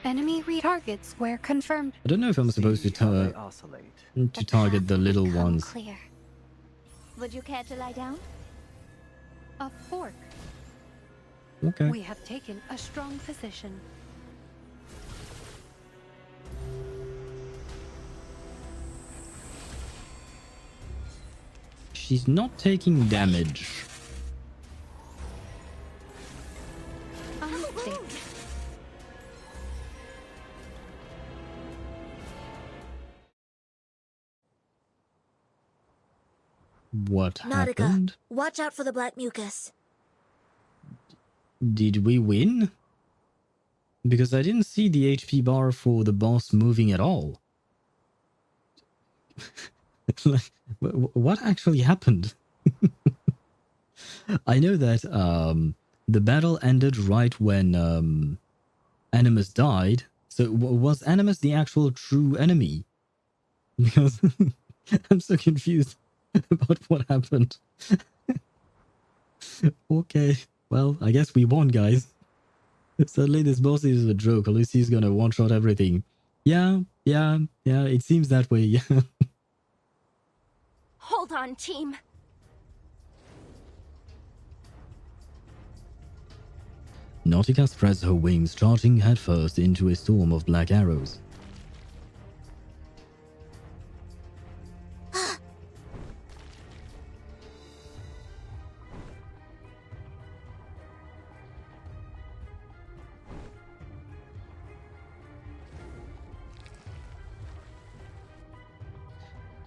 Enemy retargets were confirmed. I don't know if I'm supposed to target the little ones. Clear. Would you care to lie down? A fork. Okay. We have taken a strong position. She's not taking damage. What happened? Nautika, watch out for the black mucus. Did we win? Because I didn't see the HP bar for the boss moving at all. Like, what actually happened? I know that the battle ended right when Animus died. So was Animus the actual true enemy? Because I'm so confused about what happened. Okay, well, I guess we won, guys. Suddenly this boss is a joke. Lucy's gonna one-shot everything. Yeah, it seems that way, yeah. Hold on, team. Nautika spreads her wings, charging headfirst into a storm of black arrows.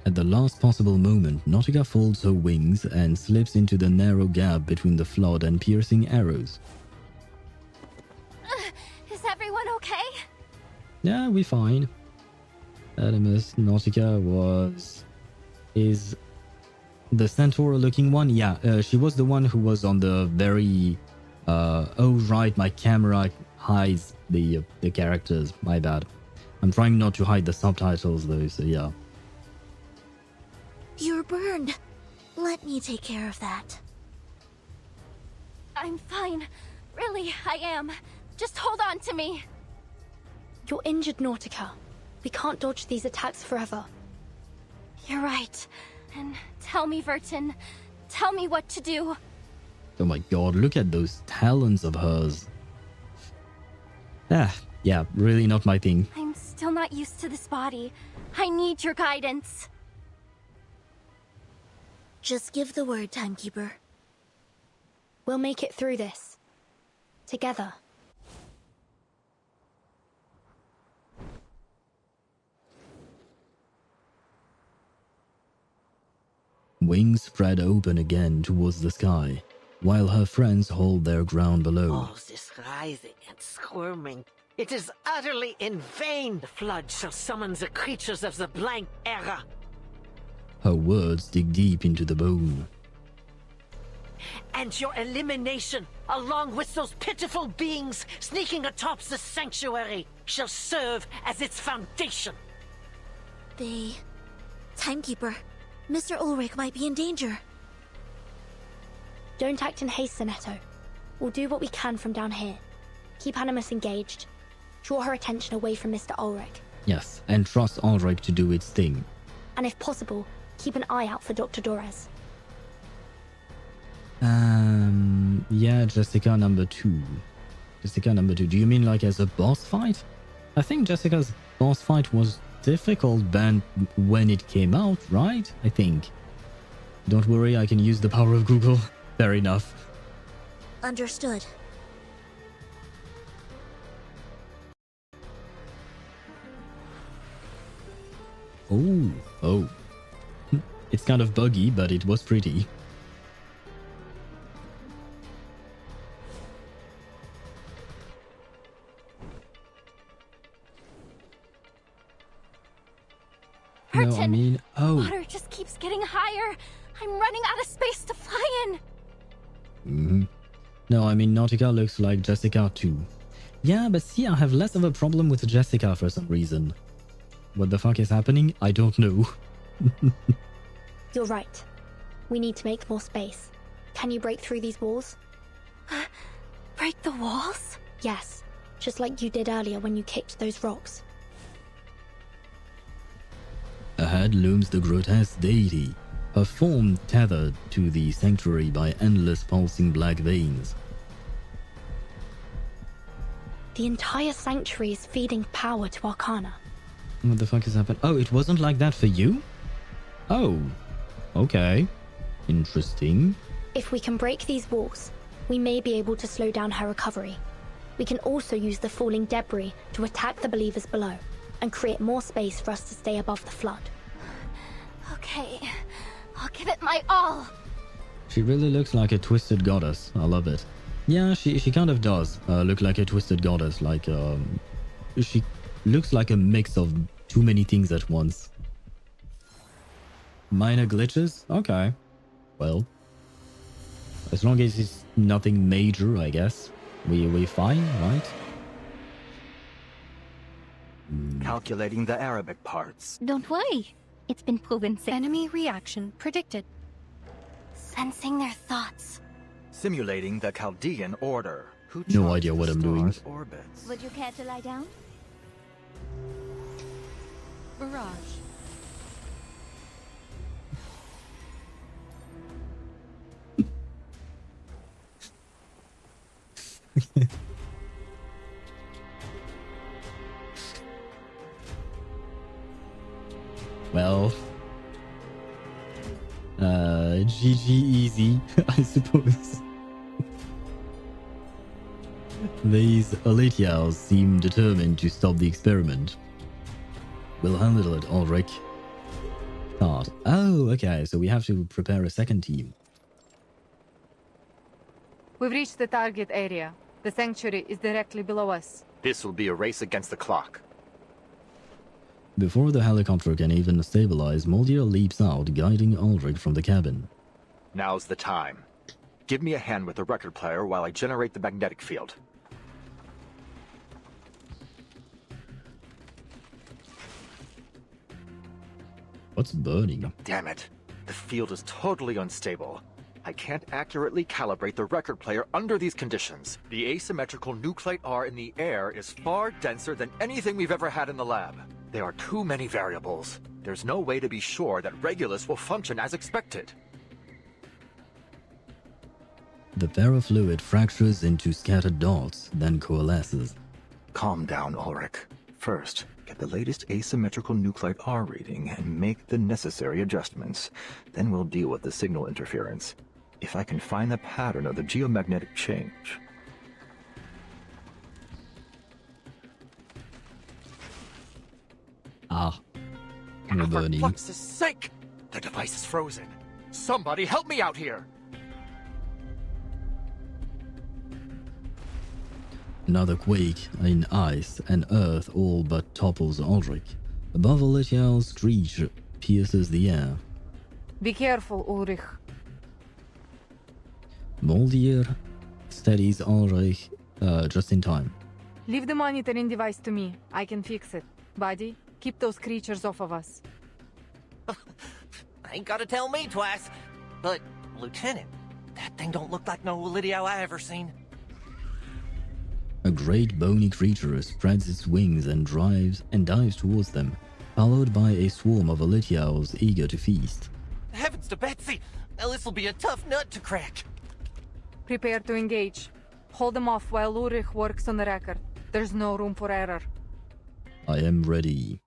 At the last possible moment, Nautika folds her wings and slips into the narrow gap between the flood and piercing arrows. Is everyone okay? Yeah, we fine. Animus, Nautika is the centaur-looking one. Yeah, she was the one who was on the very. Oh right, my camera hides the characters. My bad. I'm trying not to hide the subtitles though. So yeah. You're burned. Let me take care of that. I'm fine. Really, I am. Just hold on to me. You're injured, Nautika. We can't dodge these attacks forever. You're right. And tell me, Vertin. Tell me what to do. Oh my god, look at those talons of hers. Yeah, really not my thing. I'm still not used to this body. I need your guidance. Just give the word, Timekeeper. We'll make it through this. Together. Wings spread open again towards the sky, while her friends hold their ground below. All this rising and squirming. It is utterly in vain. The flood shall summon the creatures of the blank era. Her words dig deep into the bone. And your elimination, along with those pitiful beings sneaking atop the sanctuary, shall serve as its foundation. Timekeeper, Mr. Ulrich might be in danger. Don't act in haste, Sonetto. We'll do what we can from down here. Keep Animus engaged. Draw her attention away from Mr. Ulrich. Yes, and trust Ulrich to do its thing. And if possible, keep an eye out for Dr. Dorez. Yeah, Jessica number 2. Jessica number 2. Do you mean like as a boss fight? I think Jessica's boss fight was difficult when it came out, right? I think. Don't worry, I can use the power of Google. Fair enough. Understood. Oh. It's kind of buggy, but it was pretty. Vertin, No, I mean, water just keeps getting higher. I'm running out of space to fly in. No, I mean, Nautika looks like Jessica too. Yeah, but see, I have less of a problem with Jessica for some reason. What the fuck is happening? I don't know. You're right. We need to make more space. Can you break through these walls? Break the walls? Yes, just like you did earlier when you kicked those rocks. Ahead looms the grotesque deity, her form tethered to the sanctuary by endless pulsing black veins. The entire sanctuary is feeding power to Arcana. What the fuck is happening? Oh, it wasn't like that for you? Oh, okay. Interesting. If we can break these walls, we may be able to slow down her recovery. We can also use the falling debris to attack the believers below and create more space for us to stay above the flood. Okay, I'll give it my all. She really looks like a twisted goddess. I love it. Yeah, she kind of does look like a twisted goddess. Like she looks like a mix of too many things at once. Minor glitches? Okay. Well, as long as it's nothing major, I guess we fine, right? Calculating the Arabic parts. Don't worry. It's been proven safe. Enemy reaction predicted. Sensing their thoughts. Simulating the Chaldean order. Who No idea what I'm doing. Orbits? Would you care to lie down? Barrage. Well, GG easy, I suppose. These Aletials seem determined to stop the experiment. We'll handle it, Ulrich. Start. Oh, okay, so we have to prepare a second team. We've reached the target area. The sanctuary is directly below us. This will be a race against the clock. Before the helicopter can even stabilize, Moldir leaps out, guiding Ulrich from the cabin. Now's the time. Give me a hand with the record player while I generate the magnetic field. What's burning? Damn it. The field is totally unstable. I can't accurately calibrate the record player under these conditions. The asymmetrical nuclide R in the air is far denser than anything we've ever had in the lab. There are too many variables. There's no way to be sure that Regulus will function as expected. The ferrofluid fractures into scattered dots, then coalesces. Calm down, Ulrich. First, get the latest asymmetrical nuclide R reading and make the necessary adjustments. Then we'll deal with the signal interference. If I can find the pattern of the geomagnetic change. Ah, you're burning. For fuck's sake! The device is frozen. Somebody help me out here! Another quake in ice and earth all but topples Ulrich. Above a little screech pierces the air. Be careful, Ulrich. Moldir steadies Ulrich just in time. Leave the monitoring device to me. I can fix it. Buddy, keep those creatures off of us. Ain't gotta tell me twice. But, Lieutenant, that thing don't look like no Lydio I ever seen. A great bony creature spreads its wings and dives towards them, followed by a swarm of Alitials eager to feast. Heavens to Betsy! Now this'll be a tough nut to crack. Prepare to engage. Hold them off while Ulrich works on the record. There's no room for error. I am ready.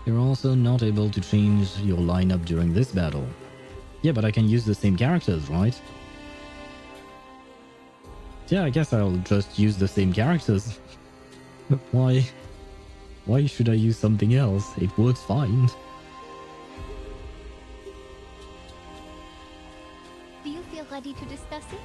You're also not able to change your lineup during this battle. Yeah, but I can use the same characters, right? Yeah, I guess I'll just use the same characters. Why should I use something else? It works fine. Do you feel ready to discuss it?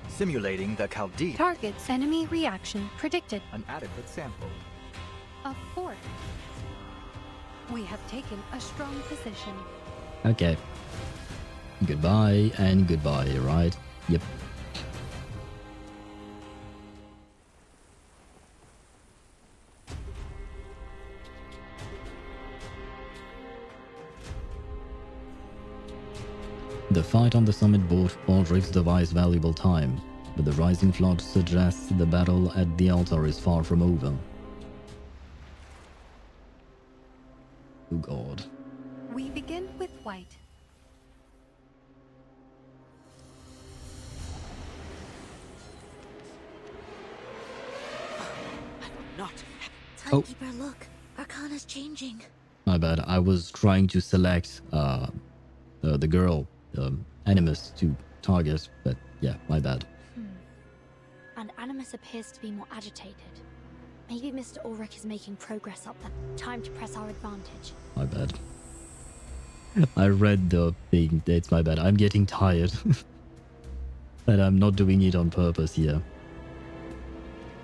Simulating the Chaldean. Target's enemy reaction predicted. An adequate sample. A fort. We have taken a strong position. Okay. Goodbye and goodbye, right? Yep. The fight on the summit bought Ulrich's device valuable time, but the rising flood suggests the battle at the altar is far from over. Oh god. We begin with white. Timekeeper, look. Arcana's changing. My bad, I was trying to select the girl, Animus, to target, but yeah, my bad. and Animus appears to be more agitated. Maybe Mr. Ulrich is making progress up there. Time to press our advantage. My bad. I read the thing. It's my bad. I'm getting tired. But I'm not doing it on purpose here.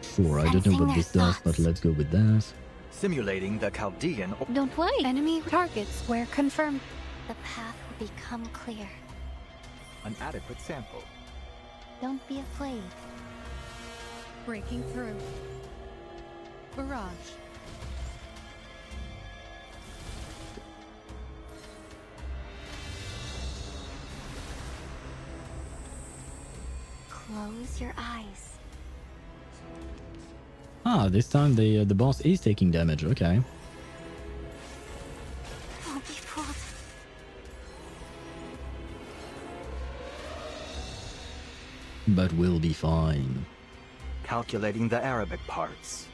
Sure, I don't know what this does, but let's go with that. Simulating the Chaldean... Don't wait. Enemy targets were confirmed. The path will become clear. An adequate sample. Don't be afraid. Breaking through. Barrage. Close your eyes. Ah, this time the boss is taking damage. Okay. Don't be fooled. But we'll be fine. Calculating the Arabic parts.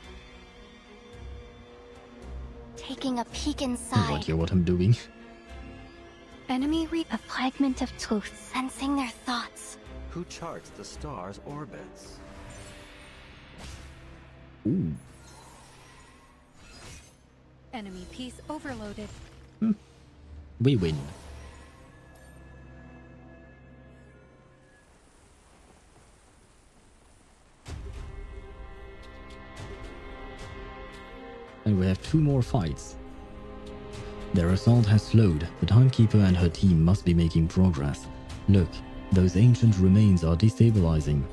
Taking a peek No inside. idea what I'm doing. Enemy A fragment of truth. Sensing their thoughts. Who charts the stars' orbits? Ooh. Enemy piece overloaded. We win. And we have 2 more fights. Their assault has slowed. The Timekeeper and her team must be making progress. Look, those ancient remains are destabilizing.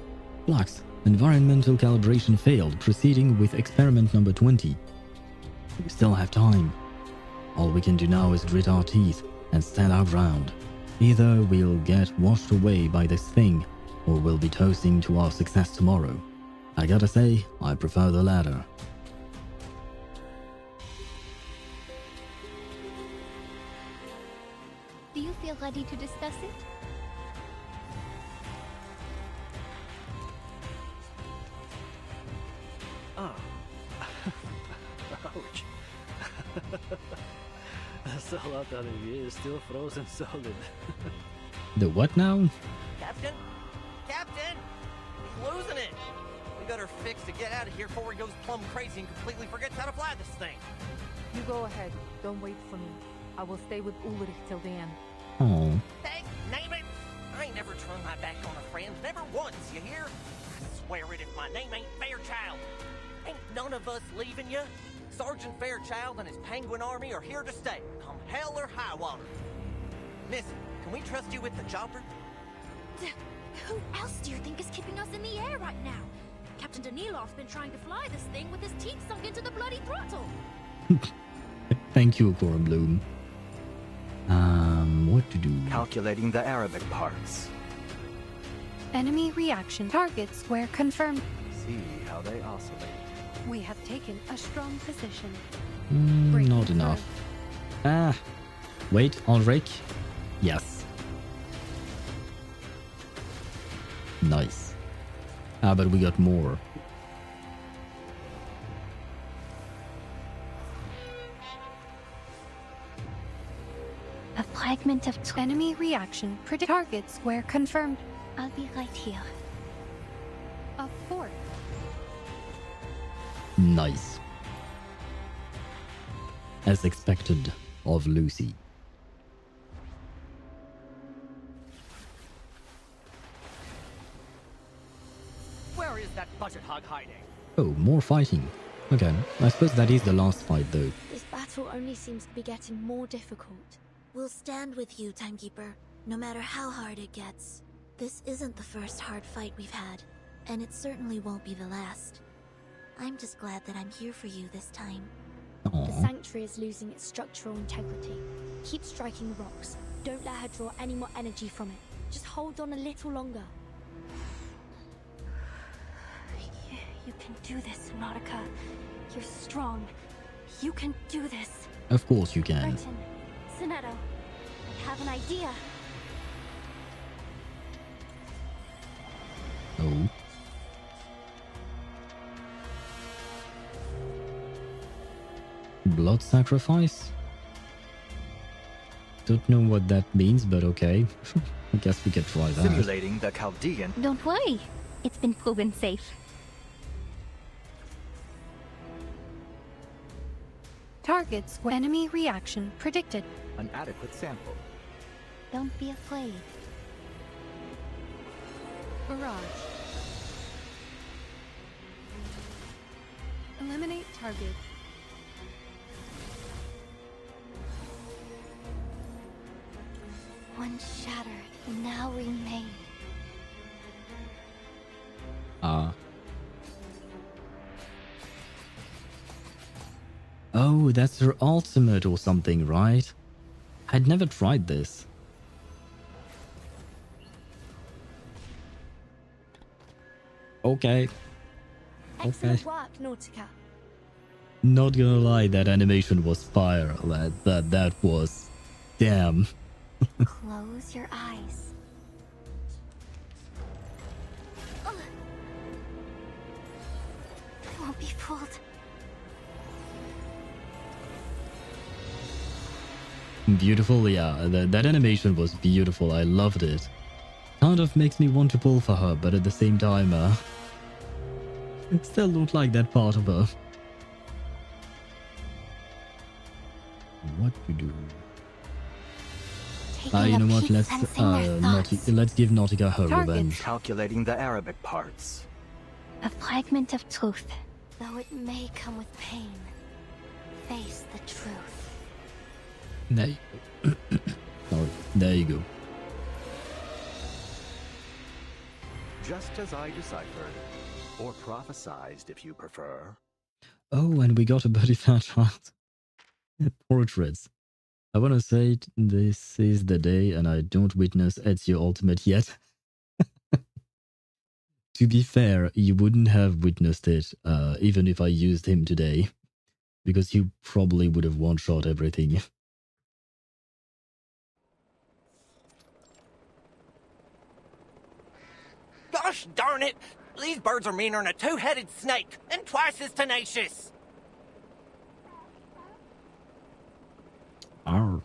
Flux, environmental calibration failed, proceeding with experiment number 20. We still have time. All we can do now is grit our teeth and stand our ground. Either we'll get washed away by this thing, or we'll be toasting to our success tomorrow. I gotta say, I prefer the latter. Do you feel ready to discuss it? Ah. Ouch. I saw a lot out of you is still frozen solid. The what now? Captain? Captain! He's losing it! We got her fixed to get out of here before he goes plumb crazy and completely forgets how to fly this thing. You go ahead. Don't wait for me. I will stay with Ulrich till the end. Oh. Hey, name it! I ain't never turned my back on a friend, never once, you hear? I swear it if my name ain't Fairchild. Ain't none of us leaving you. Sergeant Fairchild and his penguin army are here to stay, come hell or high water. Missy, can we trust you with the chopper? Who else do you think is keeping us in the air right now? Captain Danilov's been trying to fly this thing with his teeth sunk into the bloody throttle. Thank you, Cora Bloom. What to do? Calculating the Arabic parts. enemy reaction targets were confirmed. See how they oscillate. We have taken a strong position. Not enough. Ah. Wait, Ulrich? Yes. Nice. Ah, but we got more. A fragment of enemy reaction targets were confirmed. I'll be right here. A fort. Nice. As expected of Lucy. Where is that budget hog hiding? Oh, more fighting. Okay, I suppose that is the last fight though. This battle only seems to be getting more difficult. We'll stand with you, Timekeeper, no matter how hard it gets. This isn't the first hard fight we've had, and it certainly won't be the last. I'm just glad that I'm here for you this time. The sanctuary is losing its structural integrity. Keep striking the rocks. Don't let her draw any more energy from it. Just hold on a little longer. You can do this, Nautika. You're strong. You can do this. Of course you can. Vertin, Sonetto, I have an idea. Oh. Blood sacrifice? Don't know what that means, but okay. I guess we could try that. Simulating the Chaldean. Don't worry. It's been proven safe. Targets with enemy reaction predicted. An adequate sample. Don't be afraid. Barrage. Eliminate target. One shattered, now remade. Oh, that's her ultimate or something, right? I'd never tried this. Okay. Excellent work, Nautika. Not gonna lie, that animation was fire. That was... Damn. Close your eyes. I won't be fooled. Beautiful, yeah. That animation was beautiful. I loved it. Kind of makes me want to pull for her, but at the same time, still don't like that part of her. What to do? You know what? Let's give Nautika her revenge. Calculating the Arabic parts. A fragment of truth. Though it may come with pain, face the truth. There you go. Sorry. There you go. Just as I deciphered, or prophesized if you prefer. Oh, and we got a Buddy Fairchild. Portraits. I want to say this is the day and I don't witness Ezio Ultimate yet. To be fair, you wouldn't have witnessed it even if I used him today. Because he probably would have one-shot everything. Gosh darn it! These birds are meaner than a two-headed snake, and twice as tenacious! Arr.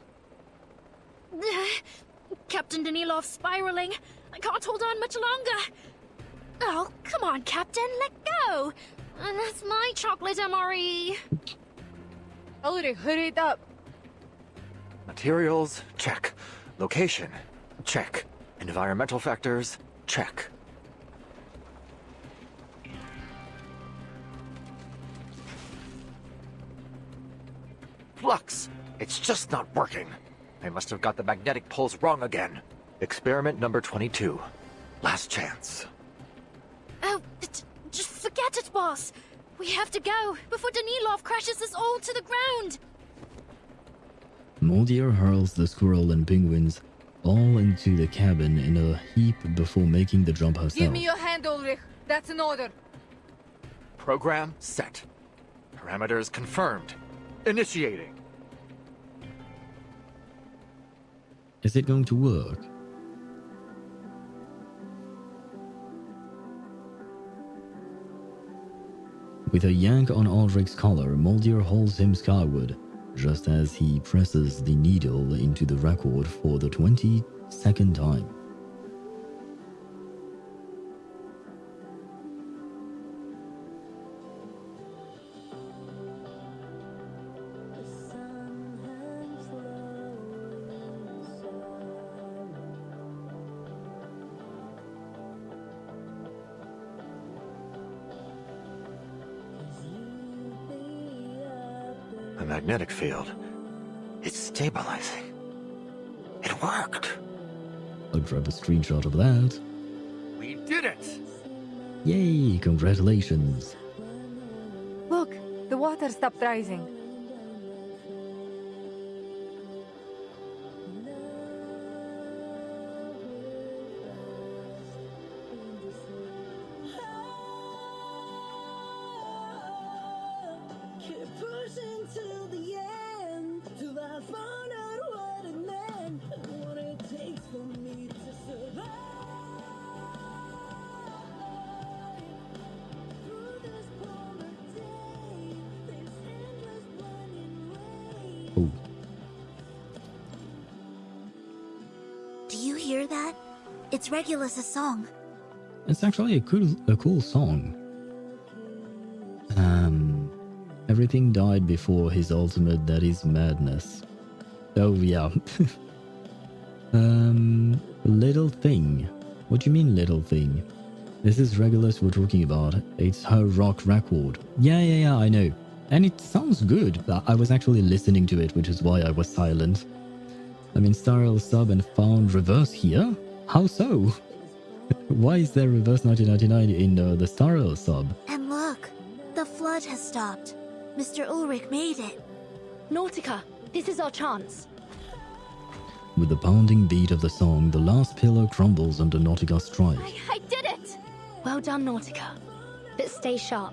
Captain Danilov's spiraling. I can't hold on much longer. Oh, come on, Captain, let go. And that's my chocolate MRE. Ulrich, hurry it up. Materials, check. Location, check. Environmental factors, check. Flux! It's just not working. I must have got the magnetic poles wrong again. Experiment number 22. Last chance. Oh, just forget it, boss. We have to go before Danilov crashes us all to the ground. Moldir hurls the squirrel and penguins all into the cabin in a heap before making the jump herself. Give me your hand, Ulrich. That's an order. Program set. Parameters confirmed. Initiating. Is it going to work? With a yank on Ulrich's collar, Moldir holds him skyward, just as he presses the needle into the record for the 22nd time. The magnetic field. It's stabilizing. It worked. I'll grab a screenshot of that. We did it! Yay, congratulations. Look, the water stopped rising. Do you hear that? It's Regulus's song. It's actually a cool song. Everything died before his ultimate, that is madness. Oh yeah. Little thing. What do you mean little thing? This is Regulus we're talking about. It's her rock record. Yeah, I know. And it sounds good. I was actually listening to it, which is why I was silent. I mean, Starl sub and found reverse here? How so? Why is there reverse 1999 in the Starl sub? And look, the flood has stopped. Mr. Ulrich made it. Nautika, this is our chance. With the pounding beat of the song, the last pillar crumbles under Nautika's strike. I did it! Well done, Nautika. But stay sharp.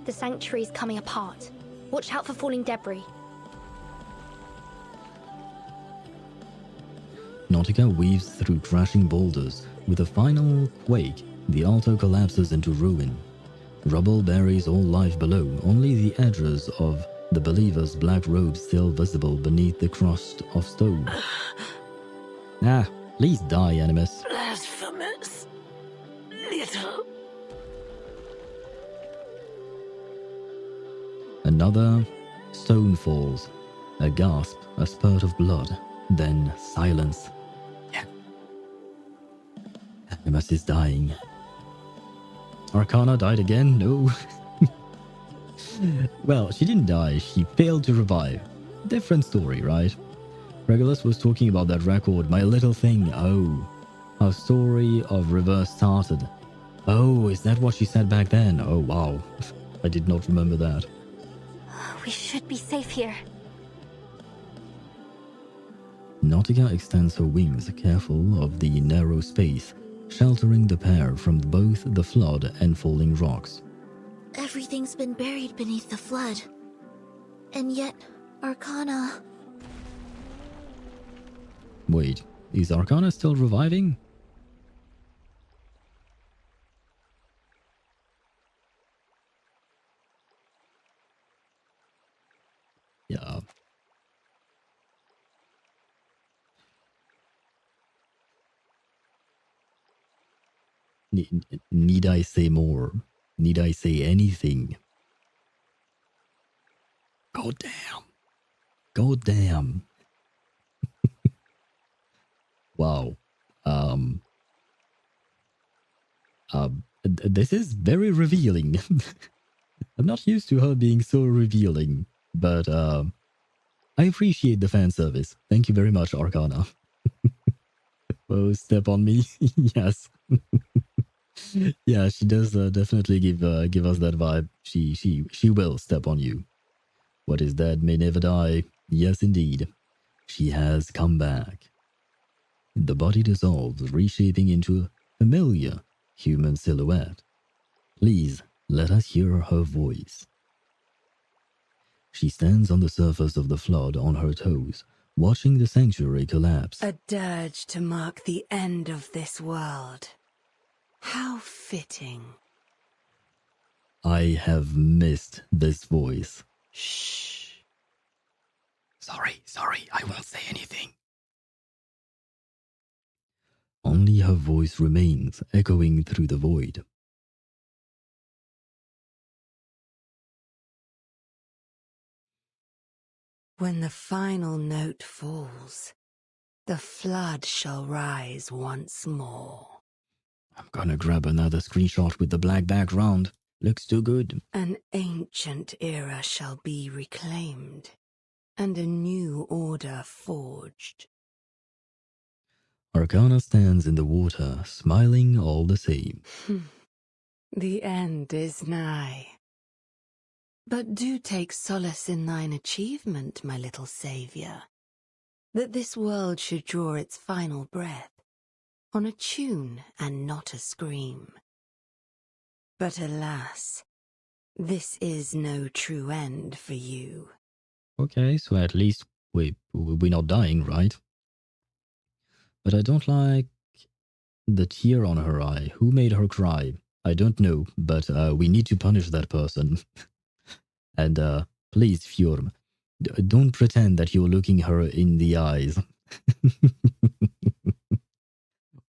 The sanctuary's coming apart. Watch out for falling debris. Nautika weaves through crashing boulders. With a final quake, the altar collapses into ruin. Rubble buries all life below, only the edges of the believer's black robes still visible beneath the crust of stone. Ah, please die, Animus. Blasphemous. Little. Another stone falls. A gasp, a spurt of blood, then silence. Yeah. Animus is dying. Arcana died again? No. Well, she didn't die, she failed to revive. Different story, right? Regulus was talking about that record, My Little Thing. Oh, our story of reverse started. Oh, is that what she said back then? Oh, wow. I did not remember that. We should be safe here. Nautika extends her wings, careful of the narrow space, sheltering the pair from both the flood and falling rocks. Everything's been buried beneath the flood. And yet, Arcana... Wait, is Arcana still reviving? Yeah. Need I say more? Need I say anything? God damn. God damn. Wow. This is very revealing. I'm not used to her being so revealing, but I appreciate the fan service. Thank you very much, Arcana. Oh, step on me. Yes. Yeah, she does definitely give us that vibe. She will step on you. What is dead may never die. Yes, indeed. She has come back. The body dissolves, reshaping into a familiar human silhouette. Please, let us hear her voice. She stands on the surface of the flood on her toes, watching the sanctuary collapse. A dirge to mark the end of this world. How fitting. I have missed this voice. Shh. Sorry, I won't say anything. Only her voice remains, echoing through the void. When the final note falls, the flood shall rise once more. I'm gonna grab another screenshot with the black background. Looks too good. An ancient era shall be reclaimed, and a new order forged. Arcana stands in the water, smiling all the same. The end is nigh. But do take solace in thine achievement, my little saviour, that this world should draw its final breath on a tune and not a scream. But alas, this is no true end for you. Okay, so at least we're not dying, right? But I don't like the tear on her eye. Who made her cry? I don't know, but we need to punish that person. And please, Fjorm, don't pretend that you're looking her in the eyes.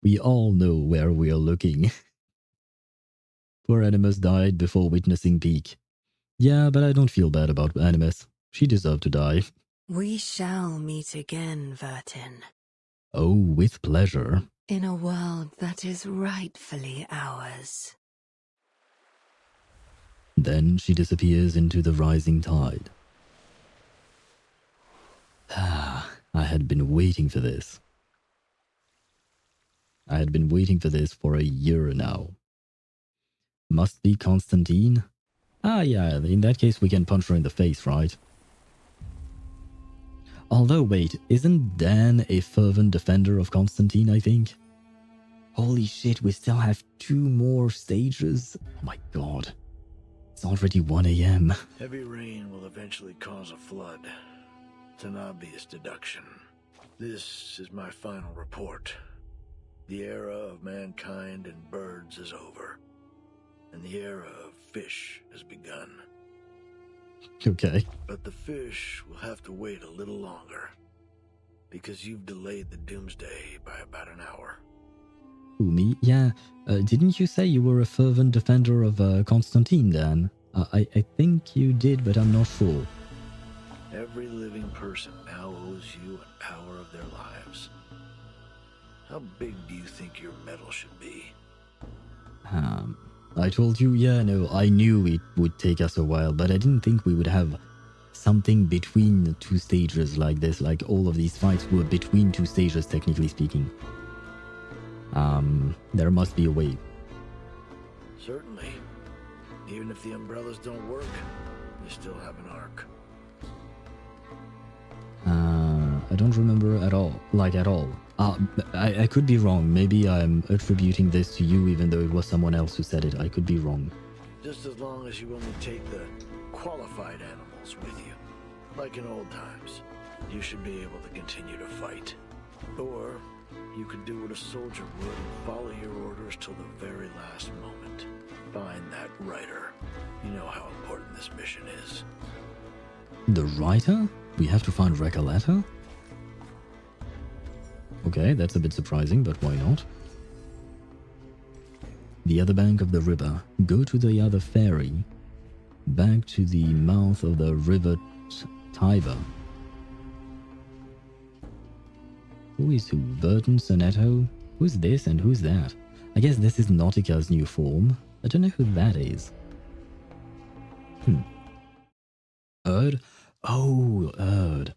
We all know where we're looking. Poor Animus died before witnessing peak. Yeah, but I don't feel bad about Animus. She deserved to die. We shall meet again, Vertin. Oh, with pleasure. In a world that is rightfully ours. Then she disappears into the rising tide. Ah, I had been waiting for this. I had been waiting for this for a year now. Must be Constantine? Ah, yeah, in that case we can punch her in the face, right? Although, wait, isn't Dan a fervent defender of Constantine, I think? Holy shit, we still have 2 more stages? Oh my god. It's already 1 a.m. Heavy rain will eventually cause a flood. It's an obvious deduction. This is my final report. The era of mankind and birds is over, and the era of fish has begun. Okay. But the fish will have to wait a little longer, because you've delayed the doomsday by about an hour. Who, me? Yeah. Didn't you say you were a fervent defender of Constantine, Dan? I think you did, but I'm not sure. Every living person now owes you an hour of their lives. How big do you think your medal should be? I told you, yeah, no, I knew it would take us a while, but I didn't think we would have something between the 2 stages like this, like all of these fights were between 2 stages, technically speaking. There must be a way. Certainly. Even if the umbrellas don't work, you still have an arc. I don't remember at all. Like, at all. I could be wrong. Maybe I'm attributing this to you even though it was someone else who said it. I could be wrong. Just as long as you only take the qualified animals with you. Like in old times. You should be able to continue to fight. Or you could do what a soldier would and follow your orders till the very last moment. Find that writer. You know how important this mission is. The writer? We have to find Recoleta? Okay, that's a bit surprising, but why not? The other bank of the river. Go to the other ferry. Back to the mouth of the river Tiber. Who is who? Vertin, Sonetto? Who's this and who's that? I guess this is Nautika's new form. I don't know who that is. Erd? Oh, Erd.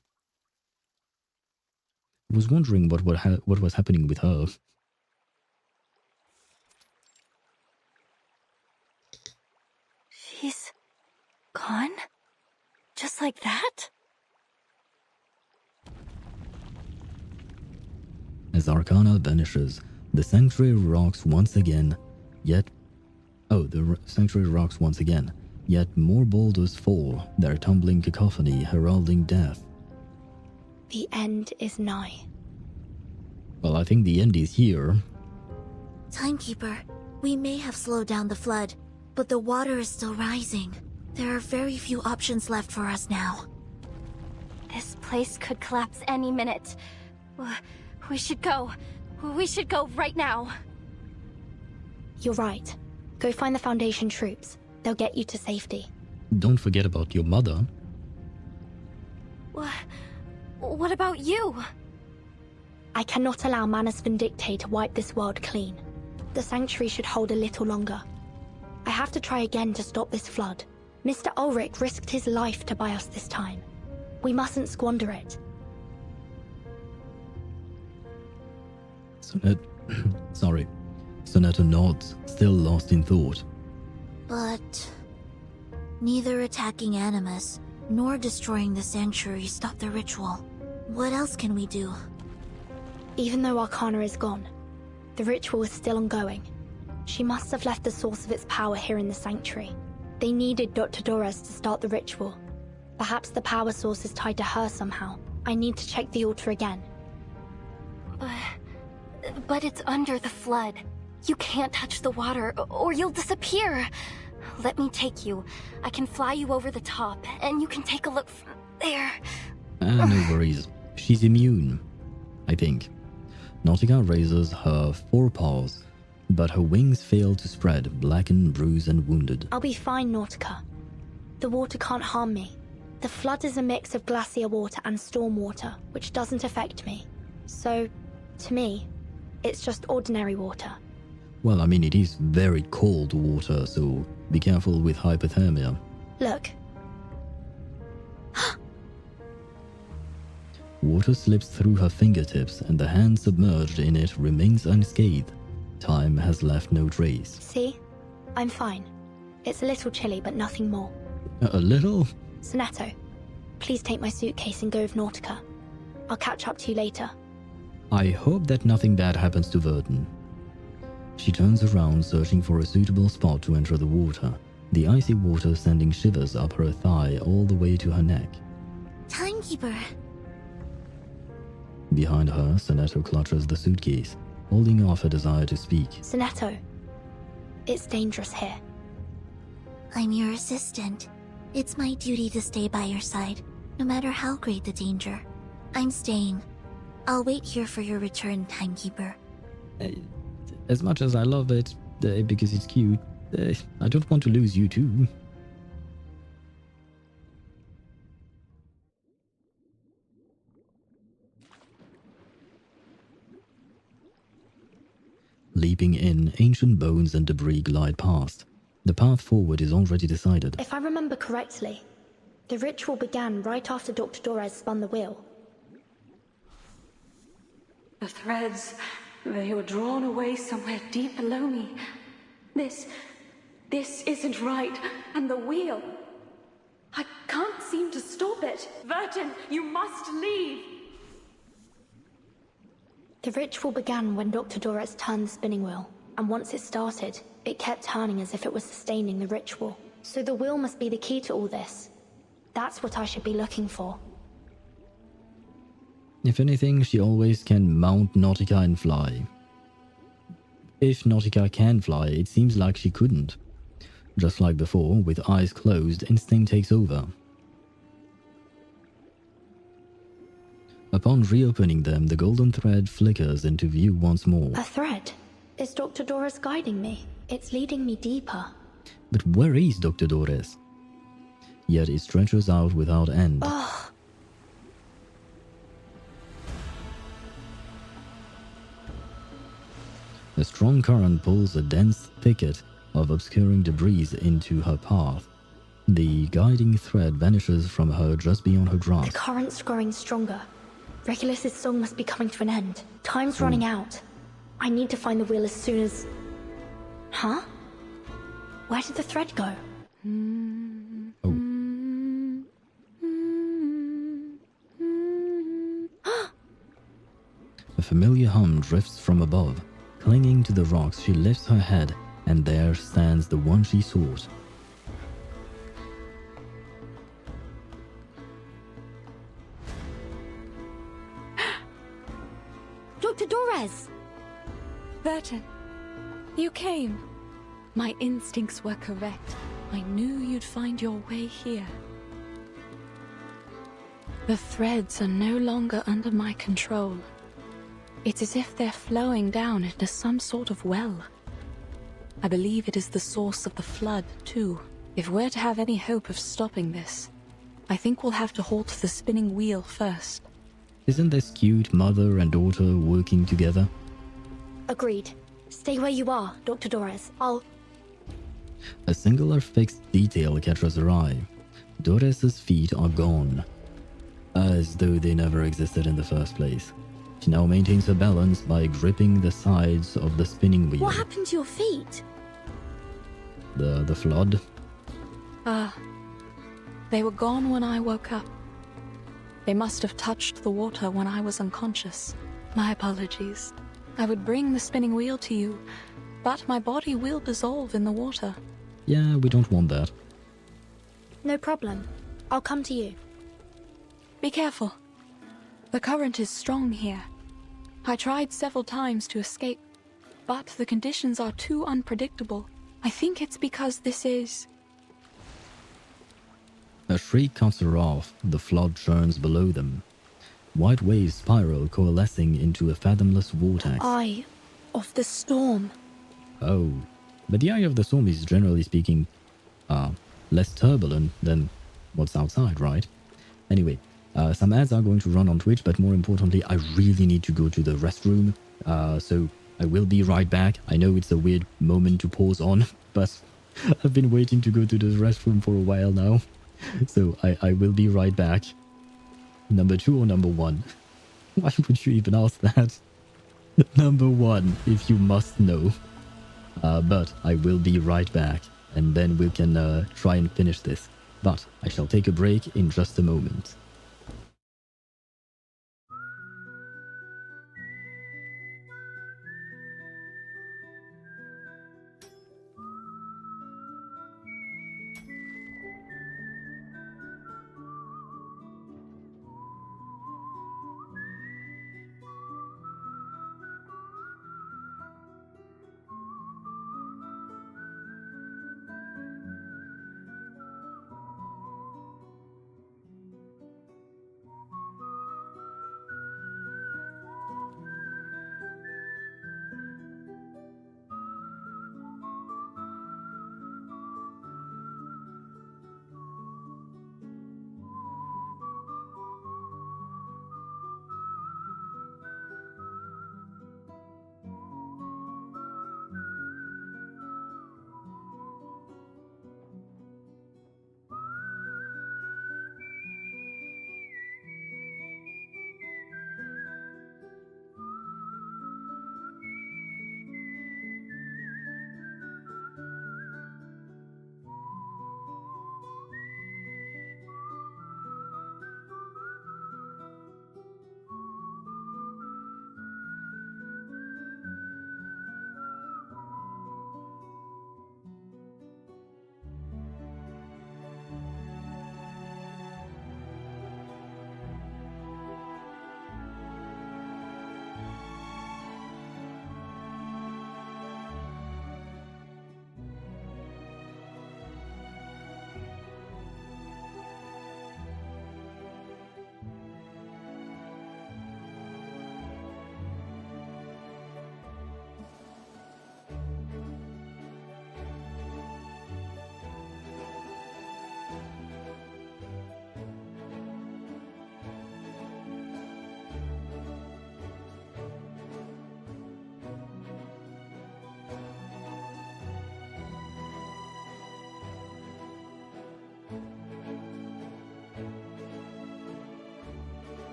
I was wondering what was happening with her. She's gone? Just like that? As Arcana vanishes, the sanctuary rocks once again, yet... Oh, the sanctuary rocks once again, yet more boulders fall, their tumbling cacophony heralding death. The end is nigh. Well, I think the end is here. Timekeeper, we may have slowed down the flood, but the water is still rising. There are very few options left for us now. This place could collapse any minute. We should go. We should go right now. You're right. Go find the Foundation troops. They'll get you to safety. Don't forget about your mother. What about you? I cannot allow Manus Vindictae to wipe this world clean. The Sanctuary should hold a little longer. I have to try again to stop this flood. Mr. Ulrich risked his life to buy us this time. We mustn't squander it. Sonetta nods, still lost in thought. But neither attacking Animus nor destroying the sanctuary stopped the ritual. What else can we do? Even though Arcana is gone, the ritual is still ongoing. She must have left the source of its power here in the sanctuary. They needed Dr. Doras to start the ritual. Perhaps the power source is tied to her somehow. I need to check the altar again. But it's under the flood. You can't touch the water, or you'll disappear. Let me take you. I can fly you over the top, and you can take a look from there. No worries. She's immune, I think. Nautika raises her forepaws, but her wings fail to spread, blackened, bruised, and wounded. I'll be fine, Nautika. The water can't harm me. The flood is a mix of glacier water and storm water, which doesn't affect me. So, to me, it's just ordinary water. Well, I mean, it is very cold water, so be careful with hypothermia. Look. Water slips through her fingertips, and the hand submerged in it remains unscathed. Time has left no trace. See? I'm fine. It's a little chilly, but nothing more. A little? Sonetto, please take my suitcase and go with Nautika. I'll catch up to you later. I hope that nothing bad happens to Vertin. She turns around, searching for a suitable spot to enter the water, the icy water sending shivers up her thigh all the way to her neck. Timekeeper. Behind her, Sonetto clutches the suitcase, holding off her desire to speak. Sonetto, it's dangerous here. I'm your assistant. It's my duty to stay by your side, no matter how great the danger. I'm staying. I'll wait here for your return, Timekeeper. As much as I love it, because it's cute, I don't want to lose you too. Leaping in, ancient bones and debris glide past. The path forward is already decided. If I remember correctly, the ritual began right after Dr. Dorez spun the wheel. The threads, they were drawn away somewhere deep below me. This isn't right. And the wheel, I can't seem to stop it. Vertin, you must leave. The ritual began when Dr. Dorez turned the spinning wheel, and once it started, it kept turning as if it was sustaining the ritual. So the wheel must be the key to all this. That's what I should be looking for. If anything, she always can mount Nautika and fly. If Nautika can fly, it seems like she couldn't. Just like before, with eyes closed, instinct takes over. Upon reopening them, the golden thread flickers into view once more. A thread? Is Dr. Dorez guiding me? It's leading me deeper. But where is Dr. Dorez? Yet it stretches out without end. Oh. A strong current pulls a dense thicket of obscuring debris into her path. The guiding thread vanishes from her just beyond her grasp. The current's growing stronger. Regulus's song must be coming to an end. Time's running out. I need to find the wheel as soon as... Huh? Where did the thread go? A familiar hum drifts from above. Clinging to the rocks, she lifts her head, and there stands the one she sought. Dr. Dorez! Vertin, you came. My instincts were correct. I knew you'd find your way here. The threads are no longer under my control. It's as if they're flowing down into some sort of well. I believe it is the source of the flood, too. If we're to have any hope of stopping this, I think we'll have to halt the spinning wheel first. Isn't this cute mother and daughter working together? Agreed. Stay where you are, Dr. Dorez. A singular fixed detail catches her eye. Dorez's feet are gone, as though they never existed in the first place. She now maintains her balance by gripping the sides of the spinning wheel. What happened to your feet? The flood? They were gone when I woke up. They must have touched the water when I was unconscious. My apologies. I would bring the spinning wheel to you, but my body will dissolve in the water. Yeah, we don't want that. No problem. I'll come to you. Be careful. The current is strong here. I tried several times to escape, but the conditions are too unpredictable. I think it's because this is... A shriek cuts her off. The flood churns below them. White waves spiral, coalescing into a fathomless vortex. Eye of the storm. Oh, but the eye of the storm is generally speaking less turbulent than what's outside, right? Anyway, some ads are going to run on Twitch, but more importantly, I really need to go to the restroom. So I will be right back. I know it's a weird moment to pause on, but I've been waiting to go to the restroom for a while now. So I will be right back. Number 2 or number 1? Why would you even ask that? Number 1, if you must know. But I will be right back, and then we can try and finish this. But I shall take a break in just a moment.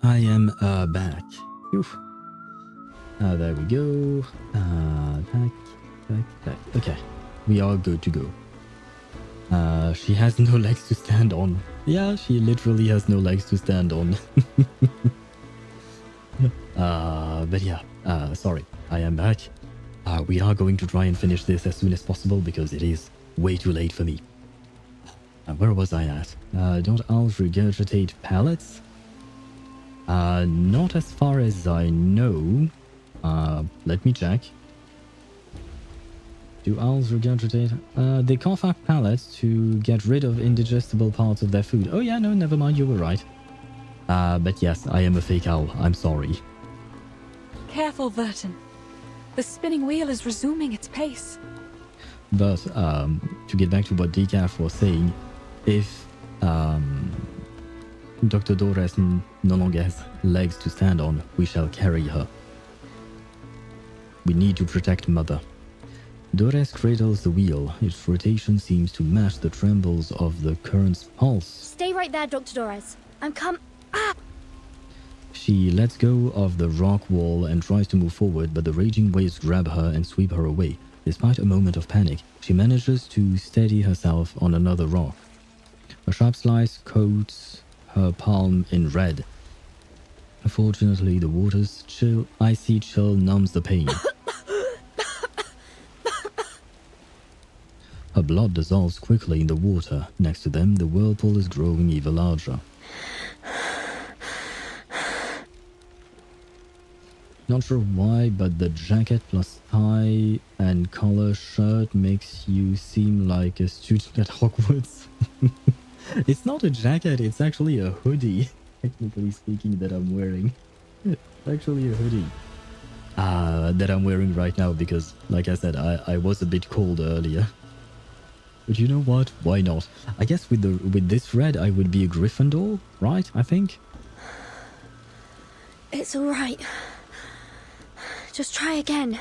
I am back. Oof. There we go. Back. Okay, we are good to go. She has no legs to stand on. Yeah, she literally has no legs to stand on. But yeah, sorry, I am back. We are going to try and finish this as soon as possible because it is way too late for me. Where was I at? Don't owls regurgitate pellets? Not as far as I know. Let me check. Do owls regurgitate? They cough up pellets to get rid of indigestible parts of their food. Oh yeah, no, never mind, you were right. But yes, I am a fake owl. I'm sorry. Careful, Vertin. The spinning wheel is resuming its pace. But to get back to what Decaf was saying, if Dr. Dores no longer has legs to stand on, we shall carry her. We need to protect Mother. Dores cradles the wheel. Its rotation seems to match the trembles of the current's pulse. Stay right there, Dr. Dores. I'm Ah! She lets go of the rock wall and tries to move forward, but the raging waves grab her and sweep her away. Despite a moment of panic, she manages to steady herself on another rock. A sharp slice coats her palm in red. Unfortunately, the water's icy chill numbs the pain. Her blood dissolves quickly in the water. Next to them, the whirlpool is growing even larger. Not sure why, but the jacket plus tie and collar shirt makes you seem like a student at Hogwarts. It's not a jacket, it's actually a hoodie, technically speaking, that I'm wearing. It's actually a hoodie. That I'm wearing right now because, like I said, I was a bit cold earlier. But you know what? Why not? I guess with this red, I would be a Gryffindor, right? I think. It's all right. Just try again.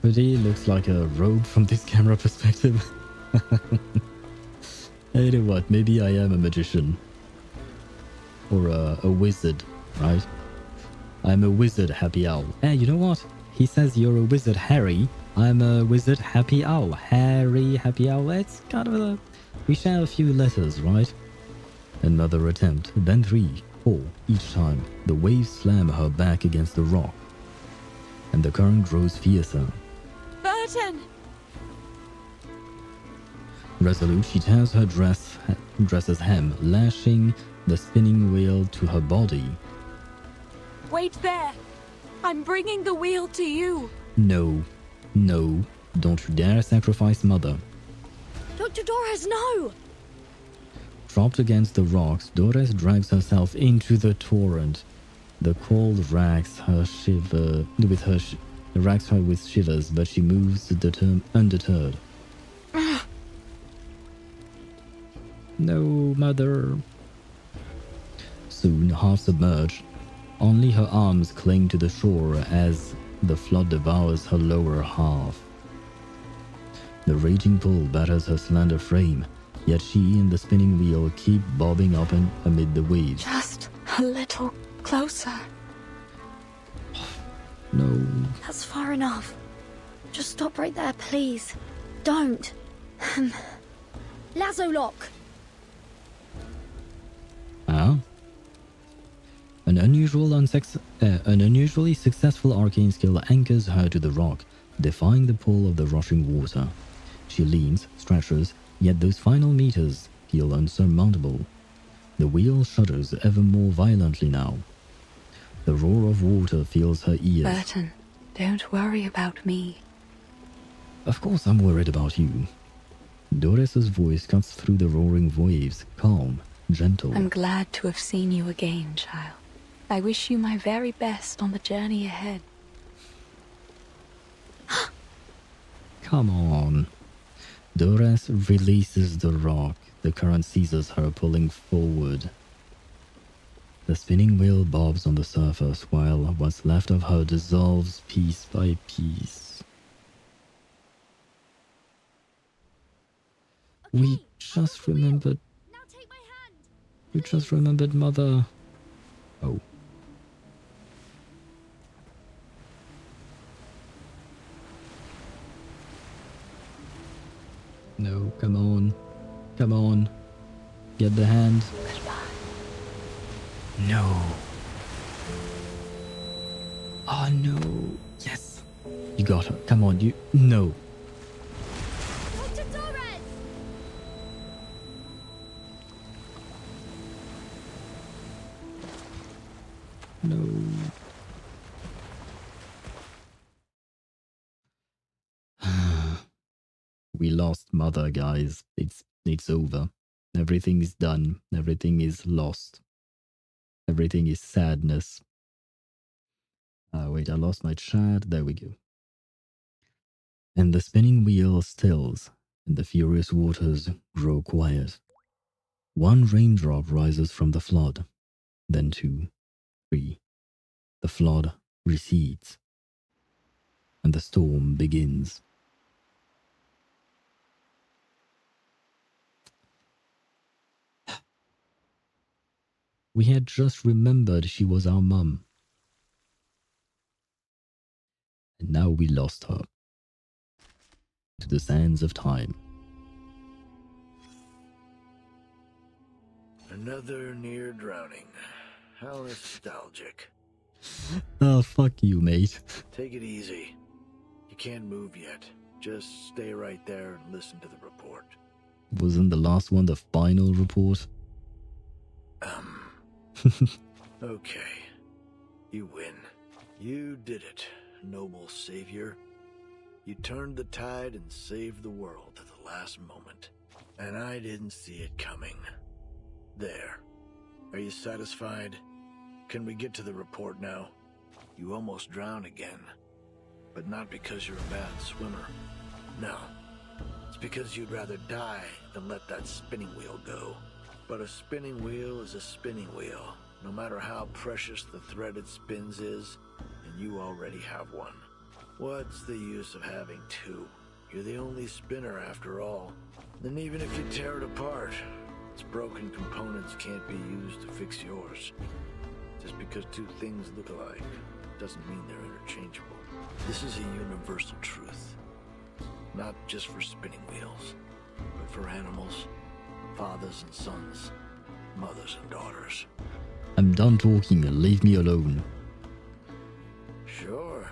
Hoodie looks like a robe from this camera perspective. You know what? Maybe I am a magician. Or a wizard, right? I'm a wizard, Happy Owl. Hey, you know what? He says you're a wizard, Harry. I'm a wizard, Happy Owl. Harry, Happy Owl. It's kind of a... We share a few letters, right? Another attempt, then 3, 4. Each time, the waves slam her back against the rock. And the current grows fiercer. Vertin! Resolute, she tears her dress's hem, lashing the spinning wheel to her body. Wait there! I'm bringing the wheel to you! No, no, don't you dare sacrifice Mother. Dr. Dores, no! Dropped against the rocks, Dores drags herself into the torrent. The cold racks her racks her with shivers, but she moves undeterred. No, Mother. Soon, half submerged, only her arms cling to the shore as the flood devours her lower half. The raging pull batters her slender frame, yet she and the spinning wheel keep bobbing up amid the waves. Just a little closer. No. That's far enough. Just stop right there, please. Don't. Lazo lock. An unusually successful arcane skill anchors her to the rock, defying the pull of the rushing water. She leans, stretches, yet those final meters feel unsurmountable. The wheel shudders ever more violently now. The roar of water fills her ears. Vertin, don't worry about me. Of course I'm worried about you. Doris's voice cuts through the roaring waves, calm, gentle. I'm glad to have seen you again, child. I wish you my very best on the journey ahead. Come on. Doris releases the rock. The current seizes her, pulling forward. The spinning wheel bobs on the surface while what's left of her dissolves piece by piece. Okay, we just remembered... Now take my hand. We just remembered Mother. Oh. No, come on. Come on. Get the hand. Goodbye. No. Oh no. Yes. You got her. Come on, you. No. Dr. Dores! No. We lost Mother, guys. It's over. Everything is done. Everything is lost. Everything is sadness. Wait, I lost my chat. There we go. And the spinning wheel stills, and the furious waters grow quiet. One raindrop rises from the flood, then 2, 3. The flood recedes, and the storm begins. We had just remembered she was our mum. And now we lost her. To the sands of time. Another near drowning. How nostalgic. Oh, fuck you, mate. Take it easy. You can't move yet. Just stay right there and listen to the report. Wasn't the last one the final report? Okay. You win. You did it, noble savior. You turned the tide and saved the world at the last moment. And I didn't see it coming. There. Are you satisfied? Can we get to the report now? You almost drowned again. But not because you're a bad swimmer. No. It's because you'd rather die than let that spinning wheel go. But a spinning wheel is a spinning wheel, no matter how precious the thread it spins is, and you already have one. What's the use of having two? You're the only spinner after all. And even if you tear it apart, its broken components can't be used to fix yours. Just because two things look alike doesn't mean they're interchangeable. This is a universal truth. Not just for spinning wheels, but for animals, fathers and sons, mothers and daughters. I'm done talking, leave me alone. Sure,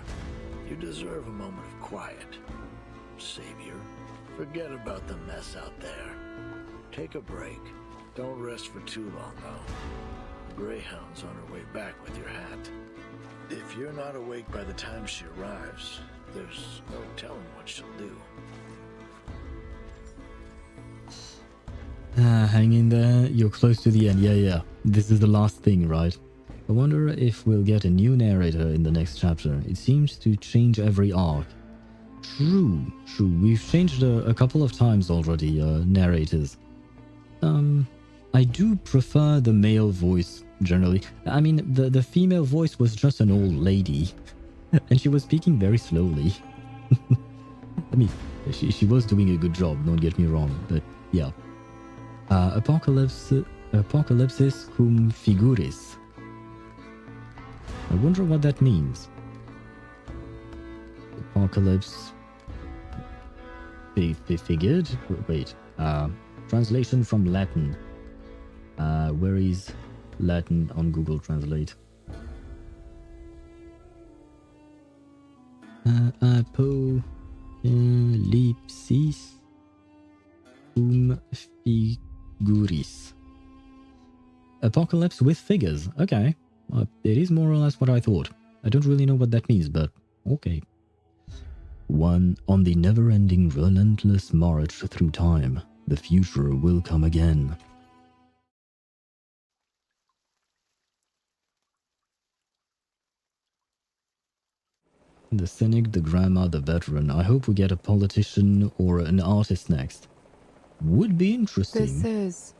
you deserve a moment of quiet. Savior, forget about the mess out there. Take a break. Don't rest for too long, though. The Greyhound's on her way back with your hat. If you're not awake by the time she arrives, there's no telling what she'll do. Hang in there, you're close to the end. Yeah. This is the last thing, right? I wonder if we'll get a new narrator in the next chapter. It seems to change every arc. True. We've changed a couple of times already, narrators. I do prefer the male voice, generally. I mean, the female voice was just an old lady. And she was speaking very slowly. I mean, she was doing a good job, don't get me wrong, but yeah. Apocalypsis cum figuris. I wonder what that means. Apocalypse... figured? Wait, translation from Latin. Where is Latin on Google Translate? Apocalypsis cum figuris. Apocalypse with figures. Okay. It is more or less what I thought. I don't really know what that means, but okay. One on the never-ending, relentless march through time. The future will come again. The cynic, the grandma, the veteran. I hope we get a politician or an artist next. Would be interesting. This is...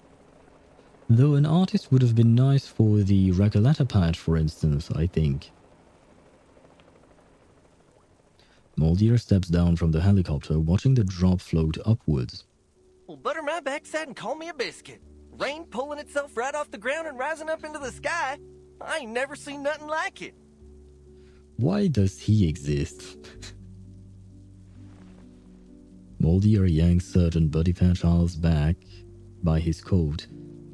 Though an artist would have been nice for the Recoleta patch, for instance, I think. Moldir steps down from the helicopter, watching the drop float upwards. Well, butter my backside and call me a biscuit. Rain pulling itself right off the ground and rising up into the sky. I ain't never seen nothing like it. Why does he exist? Moldir yanks Sergeant Buddy Fairchild's back by his coat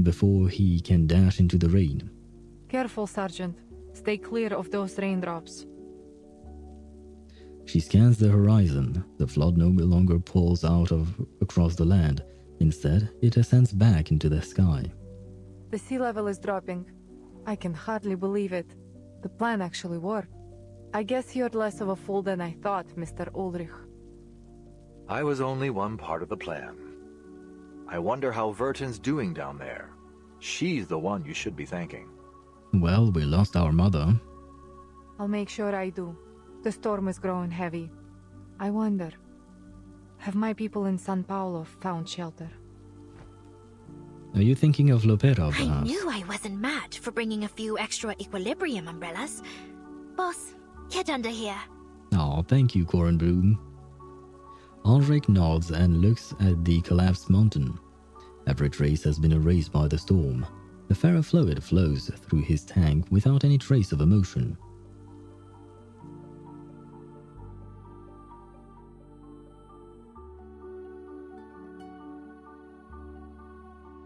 before he can dash into the rain. Careful, Sergeant. Stay clear of those raindrops. She scans the horizon. The flood no longer pours out across the land. Instead, it ascends back into the sky. The sea level is dropping. I can hardly believe it. The plan actually worked. I guess you're less of a fool than I thought, Mr. Ulrich. I was only one part of the plan. I wonder how Vertin's doing down there. She's the one you should be thanking. Well, we lost our mother. I'll make sure I do. The storm is growing heavy. I wonder, have my people in San Paulo found shelter? Are you thinking of Lopera, I perhaps? knew I wasn't mad for bringing a few extra equilibrium umbrellas. Boss, get under here. Oh, thank you, Corin Ulrich nods and looks at the collapsed mountain. Every trace has been erased by the storm. The ferrofluid flows through his tank without any trace of emotion.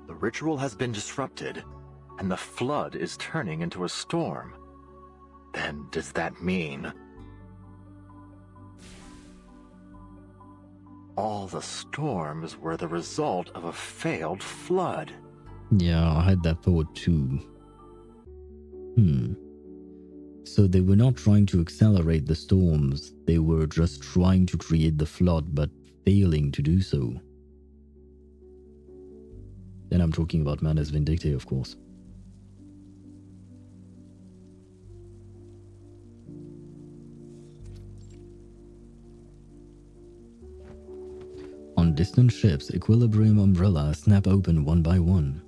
The ritual has been disrupted, and the flood is turning into a storm. Then does that mean all the storms were the result of a failed flood? Yeah, I had that thought too. So they were not trying to accelerate the storms, they were just trying to create the flood but failing to do so. And I'm talking about Manus Vindictae, of course. On distant ships, equilibrium umbrellas snap open one by one.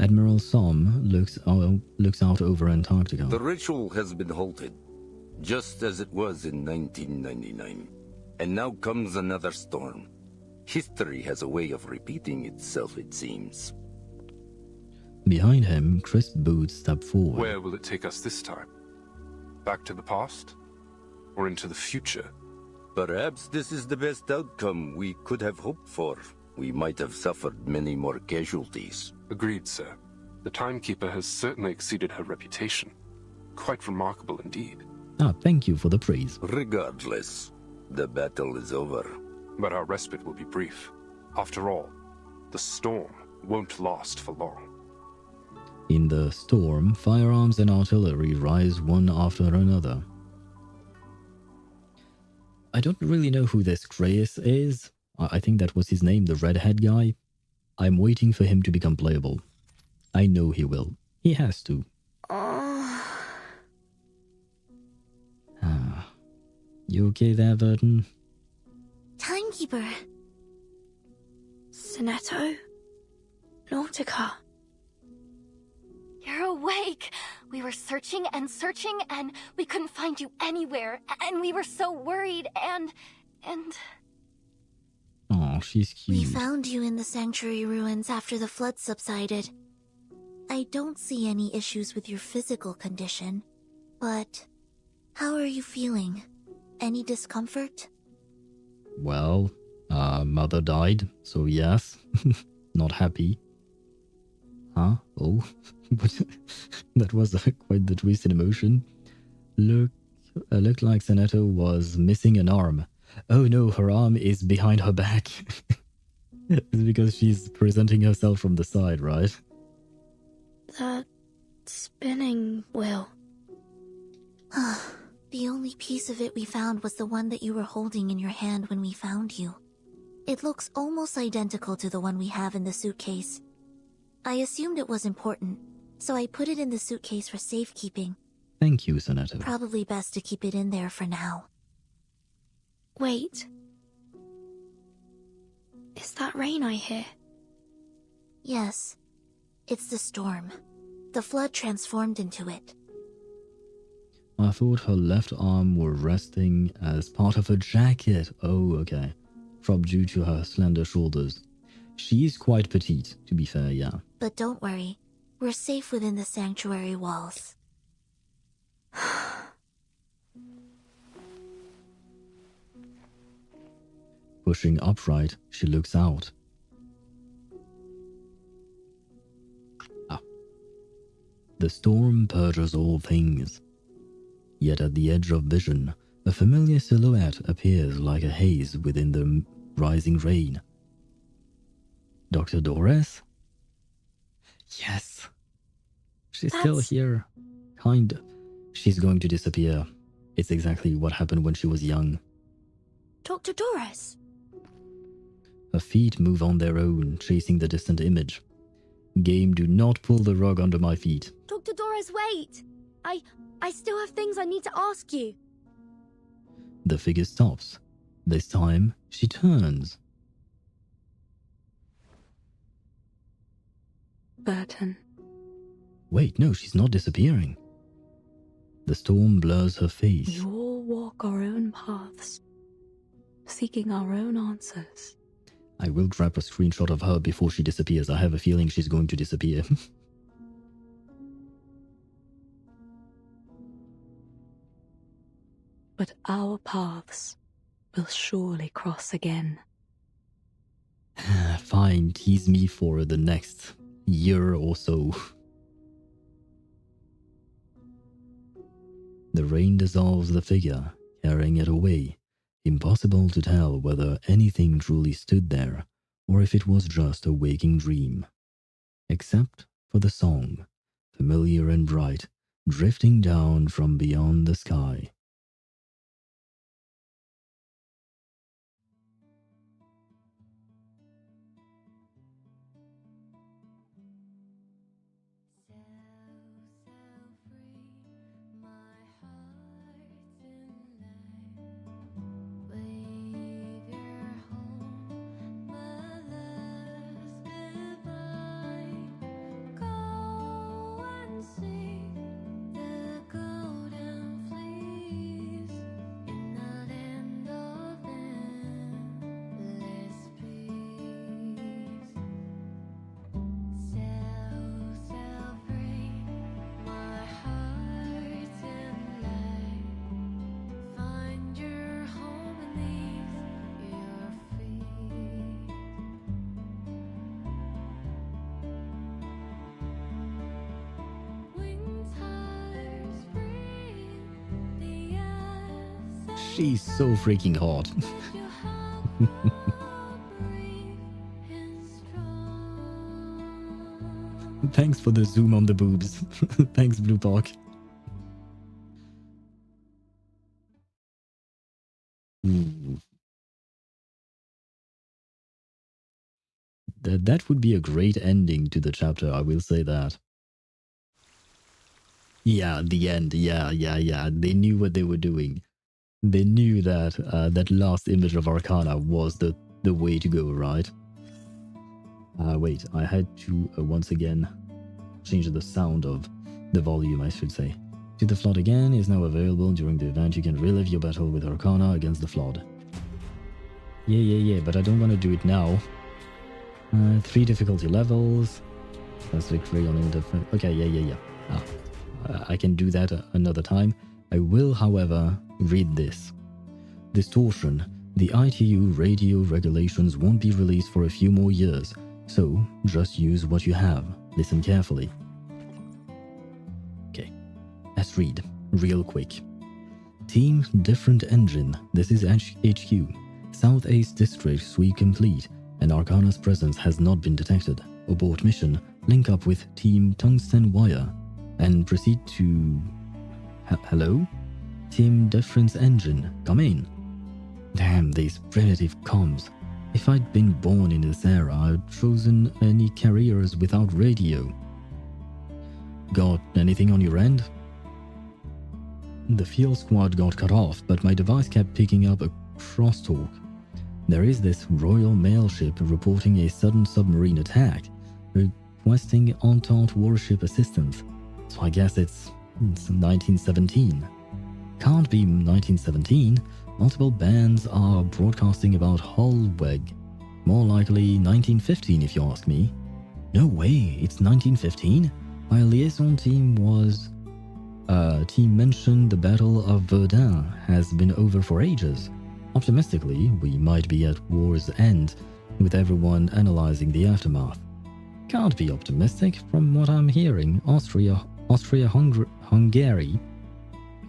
Admiral Som looks out over Antarctica. The ritual has been halted, just as it was in 1999. And now comes another storm. History has a way of repeating itself, it seems. Behind him, crisp boots step forward. Where will it take us this time? Back to the past? Or into the future? Perhaps this is the best outcome we could have hoped for. We might have suffered many more casualties. Agreed, sir. The Timekeeper has certainly exceeded her reputation. Quite remarkable indeed. Ah, thank you for the praise. Regardless, the battle is over. But our respite will be brief. After all, the storm won't last for long. In the storm, firearms and artillery rise one after another. I don't really know who this Kreis is. I think that was his name, the redhead guy. I'm waiting for him to become playable. I know he will. He has to. You okay there, Vertin? Timekeeper. Sonetto. Nautika. You're awake! We were searching and searching, and we couldn't find you anywhere, and we were so worried, and... Oh, she's cute. We found you in the sanctuary ruins after the flood subsided. I don't see any issues with your physical condition, but how are you feeling? Any discomfort? Well, mother died, so yes. Not happy. Huh? Oh, but that was quite the twist in emotion. Looked like Sonetto was missing an arm. Oh no, her arm is behind her back. It's because she's presenting herself from the side, right? The spinning wheel. The only piece of it we found was the one that you were holding in your hand when we found you. It looks almost identical to the one we have in the suitcase. I assumed it was important, so I put it in the suitcase for safekeeping. Thank you, Sonetto. Probably best to keep it in there for now. Wait. Is that rain I hear? Yes. It's the storm. The flood transformed into it. I thought her left arm were resting as part of her jacket. Oh, okay. From due to her slender shoulders. She is quite petite, to be fair, yeah. But don't worry. We're safe within the sanctuary walls. Pushing upright, she looks out. The storm purges all things. Yet at the edge of vision, a familiar silhouette appears like a haze within the rising rain. Dr. Doris? Yes. She's still here. Kind of. She's going to disappear. It's exactly what happened when she was young. Dr. Doris? Her feet move on their own, chasing the distant image. Game, do not pull the rug under my feet. Dr. Doris, wait! I still have things I need to ask you. The figure stops. This time, she turns. Vertin. Wait, no, she's not disappearing. The storm blurs her face. We all walk our own paths, seeking our own answers. I will grab a screenshot of her before she disappears. I have a feeling she's going to disappear. But our paths will surely cross again. Fine, tease me for the next year or so. The rain dissolves the figure, carrying it away. Impossible to tell whether anything truly stood there, or if it was just a waking dream. Except for the song, familiar and bright, drifting down from beyond the sky. She's so freaking hot. Thanks for the zoom on the boobs. Thanks, Bluepoch. That would be a great ending to the chapter, I will say that. Yeah, the end. Yeah. They knew what they were doing. They knew that that last image of Arcana was the way to go, right? Wait, I had to once again change the sound of the volume, I should say. To the Flood again is now available. During the event, you can relive your battle with Arcana against the Flood. Yeah, but I don't want to do it now. 3 difficulty levels. That's victory on a different... Okay, yeah. I can do that another time. I will, however, read this. Distortion. The ITU radio regulations won't be released for a few more years, so just use what you have. Listen carefully. Okay, let's read real quick. Team Different Engine. This is HQ. South East District sweep complete, and Arcana's presence has not been detected. Abort mission. Link up with Team Tungsten Wire and proceed to... Hello? Team Difference Engine, come in. Damn, these primitive comms. If I'd been born in this era, I'd chosen any careers without radio. Got anything on your end? The field squad got cut off, but my device kept picking up a crosstalk. There is this Royal Mail ship reporting a sudden submarine attack, requesting Entente warship assistance. So I guess it's 1917. Can't be 1917. Multiple bands are broadcasting about Holweg. More likely 1915 if you ask me. No way, it's 1915? My liaison team was... team mentioned the Battle of Vertin has been over for ages. Optimistically, we might be at war's end, with everyone analyzing the aftermath. Can't be optimistic from what I'm hearing. Austria-Hungary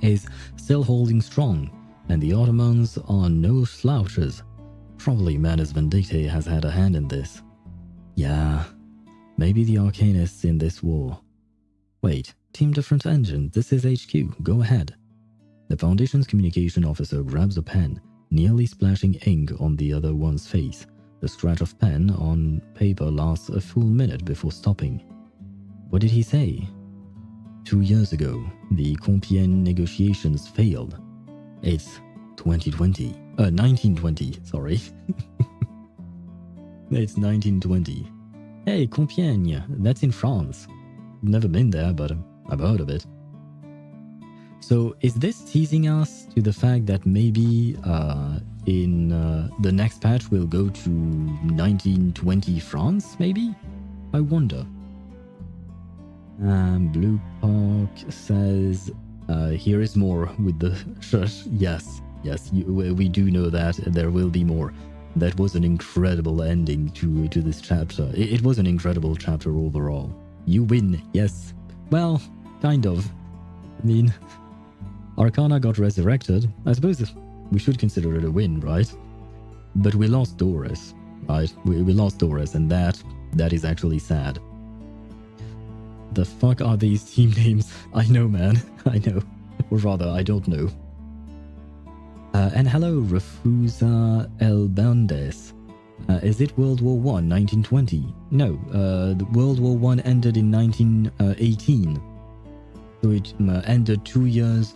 is still holding strong, and the Ottomans are no slouches. Probably Manus Vindictae has had a hand in this. Yeah, maybe the arcanists in this war. Wait, Team Different Engine, this is HQ, go ahead. The Foundation's communication officer grabs a pen, nearly splashing ink on the other one's face. The scratch of pen on paper lasts a full minute before stopping. What did he say? 2 years ago, the Compiègne negotiations failed. It's 1920, sorry. It's 1920. Hey, Compiègne. That's in France. Never been there, but I've heard of it. So is this teasing us to the fact that maybe in the next patch we'll go to 1920 France, maybe? I wonder. Bluepoch says, here is more with the shush. Yes, we do know that there will be more. That was an incredible ending to this chapter. It was an incredible chapter overall. You win, yes. Well, kind of. I mean, Arcana got resurrected. I suppose we should consider it a win, right? But we lost Doris, right? We lost Doris, and that is actually sad. The fuck are these team names? I know, man. I know. Or rather, I don't know. And hello, Refusa El Bandes. Is it World War I, 1920? No, the World War I ended in 1918. So it ended 2 years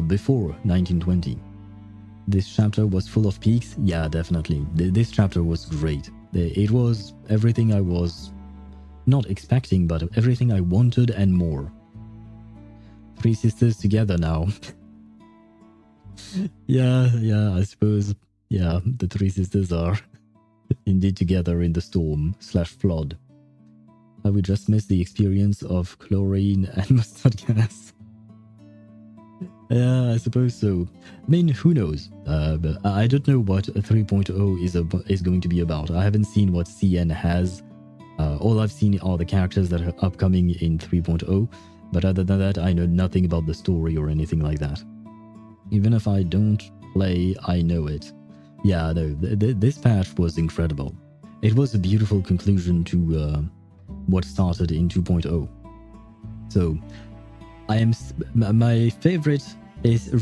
before 1920. This chapter was full of peaks? Yeah, definitely. This chapter was great. It was everything I was not expecting, but everything I wanted and more. Three sisters together now. Yeah, I suppose. Yeah, the three sisters are indeed together in the storm/flood. I would just miss the experience of chlorine and mustard gas. Yeah, I suppose so. I mean, who knows? But I don't know what 3.0 is going to be about. I haven't seen what CN has. All I've seen are the characters that are upcoming in 3.0. But other than that, I know nothing about the story or anything like that. Even if I don't play, I know it. Yeah, no, this patch was incredible. It was a beautiful conclusion to what started in 2.0. So, my favorite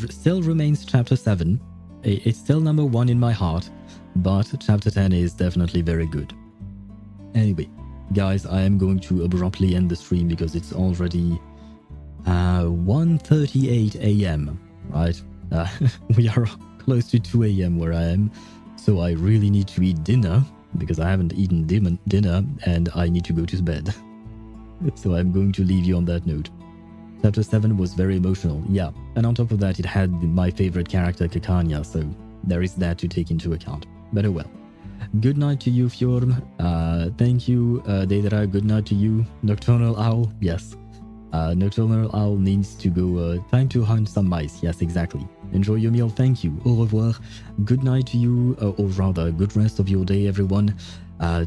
still remains Chapter 7. It's still number 1 in my heart, but Chapter 10 is definitely very good. Anyway, guys, I am going to abruptly end the stream because it's already 1:38 a.m., right? We are close to 2 a.m. where I am, so I really need to eat dinner because I haven't eaten dinner and I need to go to bed. So I'm going to leave you on that note. Chapter 7 was very emotional, yeah, and on top of that it had my favorite character Kakanya, so there is that to take into account. But oh well. Good night to you, Fjorm. Thank you, Deidra. Good night to you, Nocturnal Owl. Yes. Nocturnal Owl needs to go. Time to hunt some mice. Yes, exactly. Enjoy your meal. Thank you. Au revoir. Good night to you, or rather, good rest of your day, everyone.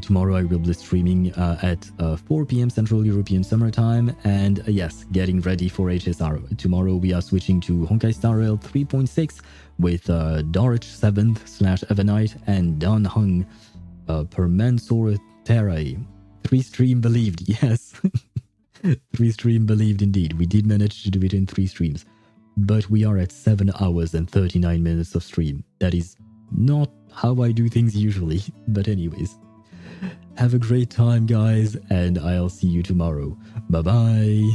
Tomorrow I will be streaming at 4 p.m. Central European Summer Time, and yes, getting ready for HSR. Tomorrow we are switching to Honkai Star Rail 3.6 with Dorich 7th / Evanite and Dan Hung Permansor Terrae. 3 stream believed, yes. 3 stream believed indeed. We did manage to do it in 3 streams. But we are at 7 hours and 39 minutes of stream. That is not how I do things usually. But anyways. Have a great time, guys, and I'll see you tomorrow. Bye-bye.